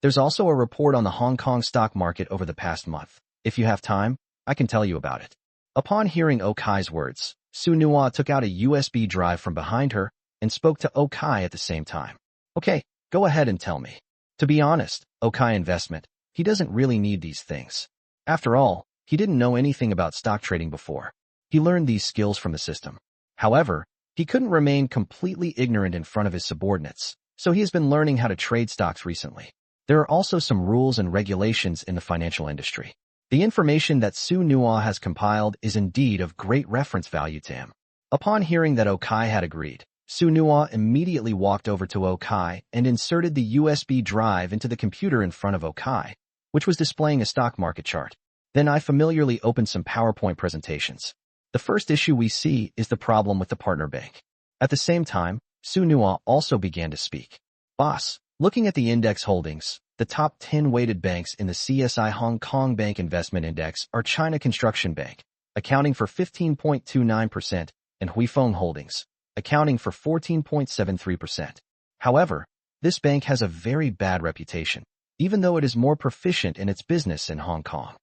There's also a report on the Hong Kong stock market over the past month. If you have time, I can tell you about it. Upon hearing Okai's words, Su Nua took out a USB drive from behind her and spoke to Okai at the same time. Okay, go ahead and tell me. To be honest, Okai investment, he doesn't really need these things. After all, he didn't know anything about stock trading before. He learned these skills from the system. However, he couldn't remain completely ignorant in front of his subordinates, so he has been learning how to trade stocks recently. There are also some rules and regulations in the financial industry. The information that Su Nua has compiled is indeed of great reference value to him. Upon hearing that Okai had agreed, Su Nua immediately walked over to Okai and inserted the USB drive into the computer in front of Okai, which was displaying a stock market chart. Then I familiarly opened some PowerPoint presentations. The first issue we see is the problem with the partner bank. At the same time, Su Nua also began to speak. Boss, looking at the index holdings, the top 10 weighted banks in the CSI Hong Kong Bank Investment Index are China Construction Bank, accounting for 15.29%, and Huifeng Holdings, accounting for 14.73%. However, this bank has a very bad reputation, even though it is more proficient in its business in Hong Kong.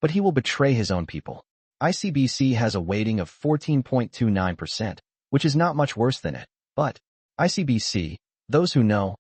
But he will betray his own people. ICBC has a weighting of 14.29%, which is not much worse than it. But ICBC, those who know,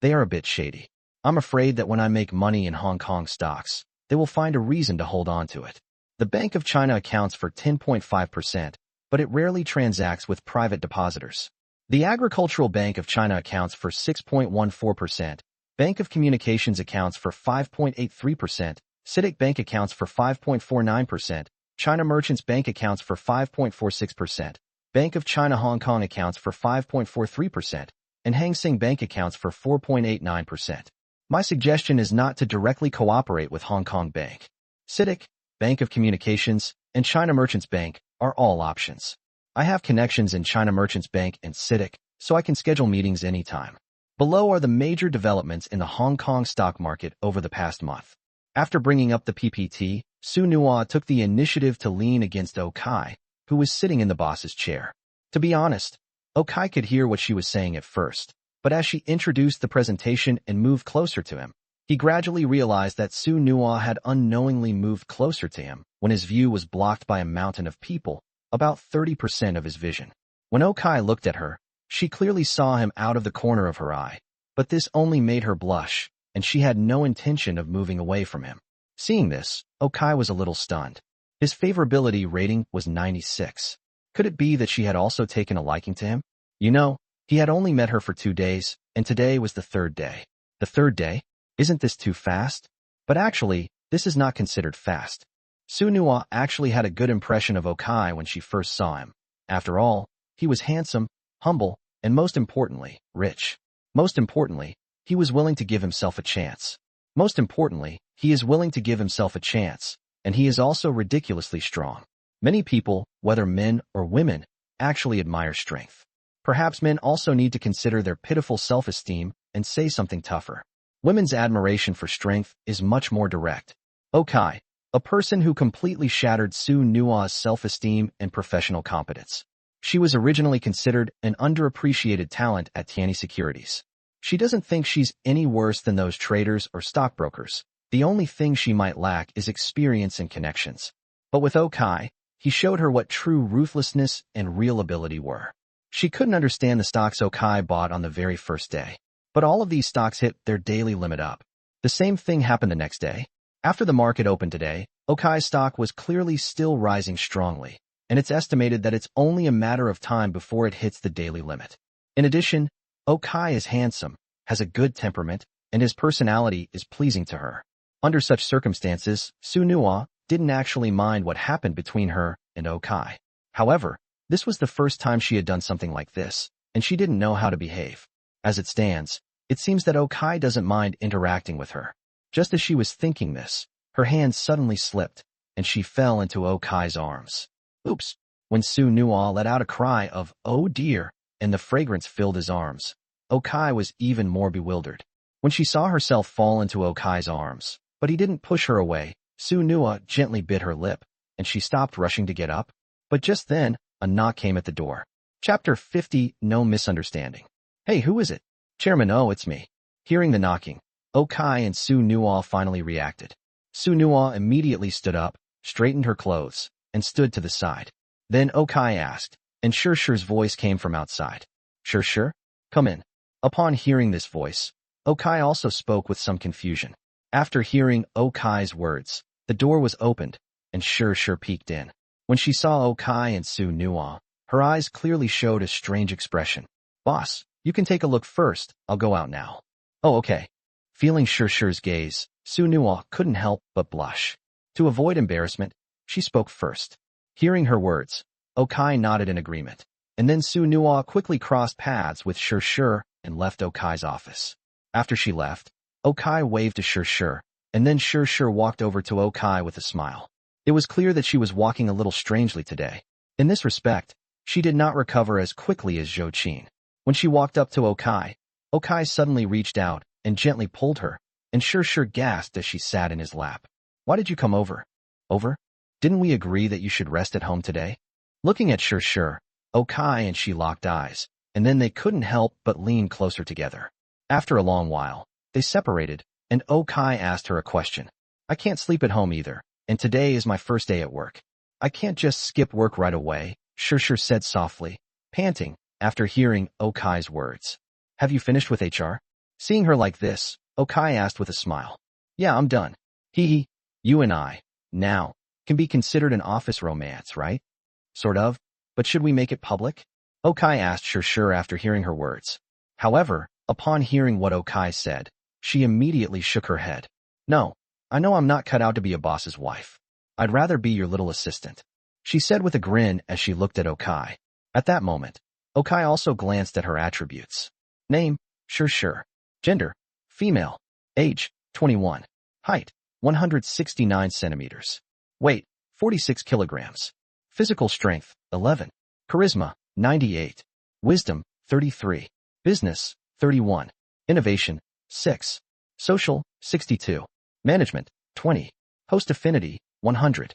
they are a bit shady. I'm afraid that when I make money in Hong Kong stocks, they will find a reason to hold on to it. The Bank of China accounts for 10.5%, but it rarely transacts with private depositors. The Agricultural Bank of China accounts for 6.14%, Bank of Communications accounts for 5.83%, CITIC Bank accounts for 5.49%, China Merchants Bank accounts for 5.46%, Bank of China Hong Kong accounts for 5.43%, and Hang Seng Bank accounts for 4.89%. My suggestion is not to directly cooperate with Hong Kong Bank. CITIC, Bank of Communications, and China Merchants Bank are all options. I have connections in China Merchants Bank and CITIC, so I can schedule meetings anytime. Below are the major developments in the Hong Kong stock market over the past month. After bringing up the PPT, Su Nua took the initiative to lean against Okai, who was sitting in the boss's chair. To be honest, Okai could hear what she was saying at first, but as she introduced the presentation and moved closer to him, he gradually realized that Su Nua had unknowingly moved closer to him when his view was blocked by a mountain of people, about 30% of his vision. When Okai looked at her, she clearly saw him out of the corner of her eye, but this only made her blush, and she had no intention of moving away from him. Seeing this, Okai was a little stunned. His favorability rating was 96. Could it be that she had also taken a liking to him? You know, he had only met her for 2 days, and today was the 3rd day. The 3rd day? Isn't this too fast? But actually, this is not considered fast. Su Nua actually had a good impression of Okai when she first saw him. After all, he was handsome, humble, and most importantly, rich. Most importantly, he was willing to give himself a chance. Most importantly, he is willing to give himself a chance, and he is also ridiculously strong. Many people, whether men or women, actually admire strength. Perhaps men also need to consider their pitiful self-esteem and say something tougher. Women's admiration for strength is much more direct. Okai, a person who completely shattered Su Nua's self-esteem and professional competence. She was originally considered an underappreciated talent at Tianyi Securities. She doesn't think she's any worse than those traders or stockbrokers. The only thing she might lack is experience and connections. But with Okai, he showed her what true ruthlessness and real ability were. She couldn't understand the stocks Okai bought on the very first day. But all of these stocks hit their daily limit up. The same thing happened the next day. After the market opened today, Okai's stock was clearly still rising strongly, and it's estimated that it's only a matter of time before it hits the daily limit. In addition, Okai is handsome, has a good temperament, and his personality is pleasing to her. Under such circumstances, Su Nua didn't actually mind what happened between her and Okai. However, this was the first time she had done something like this, and she didn't know how to behave. As it stands, it seems that Okai doesn't mind interacting with her. Just as she was thinking this, Her hand suddenly slipped, and she fell into Okai's arms. Oops! When Su Nuo let out a cry of, "Oh dear," and the fragrance filled his arms, Okai was even more bewildered. When she saw herself fall into Okai's arms, but he didn't push her away, Su Nuo gently bit her lip, and she stopped rushing to get up. But just then, a knock came at the door. Chapter 50, No Misunderstanding. Hey, who is it? Chairman, oh, it's me. Hearing the knocking, Okai and Su Nuo finally reacted. Su Nuo immediately stood up, straightened her clothes, and stood to the side. Then Okai asked, and Shirshi's voice came from outside. Shirshi, come in. Upon hearing this voice, Okai also spoke with some confusion. After hearing Okai's words, the door was opened, and Shirshi peeked in. When she saw Okai and Su Nuo, her eyes clearly showed a strange expression. Boss, you can take a look first, I'll go out now. Oh, okay. Feeling Shirshi's gaze, Su Nuo couldn't help but blush. To avoid embarrassment, she spoke first. Hearing her words, Okai nodded in agreement, and then Su Nuo quickly crossed paths with Shirshi and left Okai's office. After she left, Okai waved to Shirshi, and then Shirshi walked over to Okai with a smile. It was clear that she was walking a little strangely today. In this respect, she did not recover as quickly as Zhou Qin. When she walked up to Okai, Okai suddenly reached out and gently pulled her, and Shirshi gasped as she sat in his lap. Why did you come over? Over? Didn't we agree that you should rest at home today? Looking at Shirshi, Okai and she locked eyes, and then they couldn't help but lean closer together. After a long while, they separated, and Okai asked her a question. I can't sleep at home either, and today is my first day at work. I can't just skip work right away, Shirshi said softly, panting, after hearing Okai's words. Have you finished with HR? Seeing her like this, Okai asked with a smile. Yeah, I'm done. Hee. You and I, now, can be considered an office romance, right? Sort of, but should we make it public? Okai asked Shirshi after hearing her words. However, upon hearing what Okai said, she immediately shook her head. No, I know I'm not cut out to be a boss's wife. I'd rather be your little assistant, she said with a grin as she looked at Okai. At that moment, Okai also glanced at her attributes. Name, Shirshi. Gender, female. Age, 21. Height, 169 centimeters. Weight, 46 kilograms. Physical strength, 11. Charisma, 98. Wisdom, 33. Business, 31. Innovation, 6. Social, 62. Management, 20. Host affinity, 100.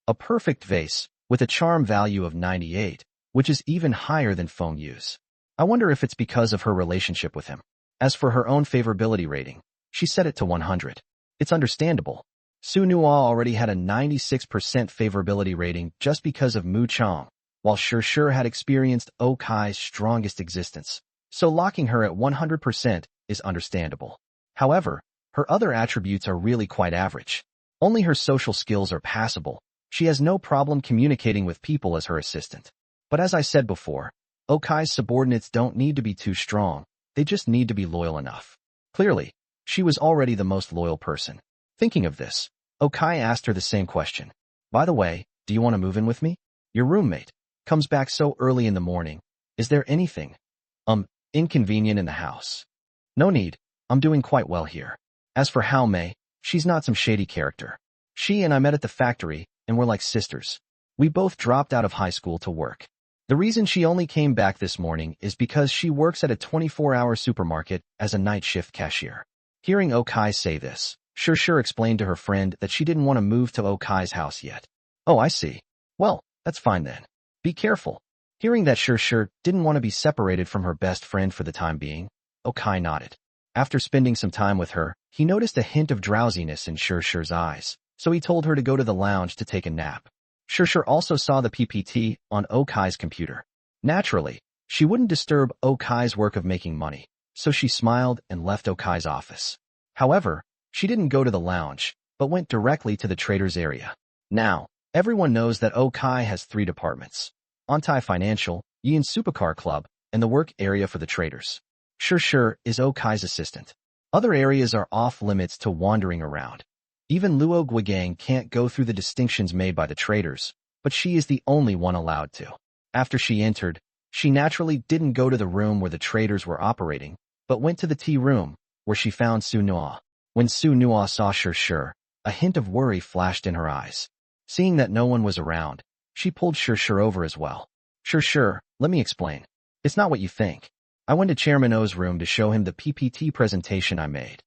A perfect vase, with a charm value of 98, which is even higher than phone use. I wonder if it's because of her relationship with him. As for her own favorability rating, she set it to 100. It's understandable. Su Nuo already had a 96% favorability rating just because of Mu Chong, while Shirshi had experienced Okai's strongest existence, so locking her at 100% is understandable. However, her other attributes are really quite average. Only her social skills are passable. She has no problem communicating with people as her assistant. But as I said before, Okai's subordinates don't need to be too strong, they just need to be loyal enough. Clearly, she was already the most loyal person. Thinking of this, Okai asked her the same question. By the way, do you want to move in with me? Your roommate comes back so early in the morning. Is there anything, inconvenient in the house? No need, I'm doing quite well here. As for Hao Mei, she's not some shady character. She and I met at the factory, and we're like sisters. We both dropped out of high school to work. The reason she only came back this morning is because she works at a 24-hour supermarket as a night shift cashier. Hearing Okai say this, Shirshi explained to her friend that she didn't want to move to Okai's house yet. Oh, I see. Well, that's fine then. Be careful. Hearing that Shirshi didn't want to be separated from her best friend for the time being, Okai nodded. After spending some time with her, he noticed a hint of drowsiness in Shirshi's eyes, so he told her to go to the lounge to take a nap. Shirshi also saw the PPT on Okai's computer. Naturally, she wouldn't disturb Okai's work of making money, so she smiled and left Okai's office. However, she didn't go to the lounge, but went directly to the traders area. Now, everyone knows that Okai has 3 departments: Ontai Financial, Yin Supercar Club, and the work area for the traders. Shirshi is Okai's assistant. Other areas are off-limits to wandering around. Even Luo Guigang can't go through the distinctions made by the traders, but she is the only one allowed to. After she entered, she naturally didn't go to the room where the traders were operating, but went to the tea room, where she found Su Nuo. When Su Nuo saw Shirshi, A hint of worry flashed in her eyes. Seeing that no one was around, she pulled Shi over as well. Shi, let me explain. It's not what you think. I went to Chairman O's room to show him the PPT presentation I made.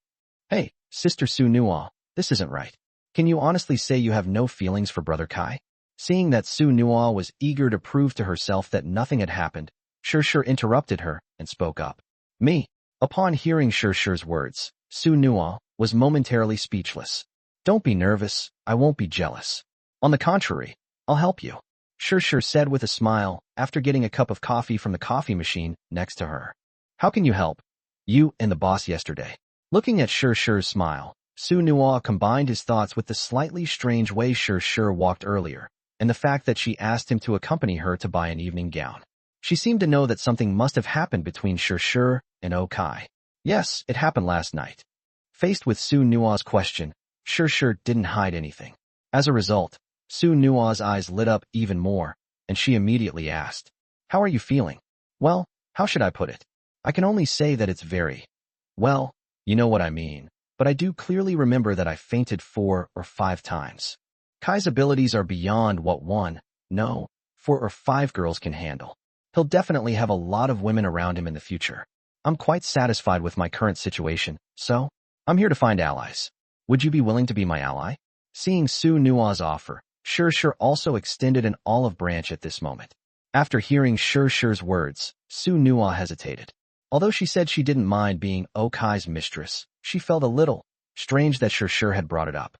Hey, Sister Su Nuo, this isn't right. Can you honestly say you have no feelings for Brother Kai? Seeing that Su Nuo was eager to prove to herself that nothing had happened, Shi interrupted her and spoke up. Me? Upon hearing Shi's words, Su Nuo was momentarily speechless. Don't be nervous, I won't be jealous. On the contrary, I'll help you. Shi said with a smile after getting a cup of coffee from the coffee machine next to her. How can you help? You and the boss yesterday. Looking at Shi's smile, Su Nuo combined his thoughts with the slightly strange way Shi walked earlier, and the fact that she asked him to accompany her to buy an evening gown. She seemed to know that something must have happened between Shi and Kai. Yes, it happened last night. Faced with Su Nuo's question, Shi didn't hide anything. As a result, Su Nuo's eyes lit up even more, and she immediately asked, How are you feeling? Well, how should I put it? I can only say that it's very... Well, you know what I mean, but I do clearly remember that I fainted 4 or 5 times. Kai's abilities are beyond what 4 or 5 girls can handle. He'll definitely have a lot of women around him in the future. I'm quite satisfied with my current situation, so I'm here to find allies. Would you be willing to be my ally? Seeing Su Nuo's offer, Shi also extended an olive branch at this moment. After hearing Shi's words, Su Nuo hesitated. Although she said she didn't mind being Kai's mistress, she felt a little strange that Shi had brought it up.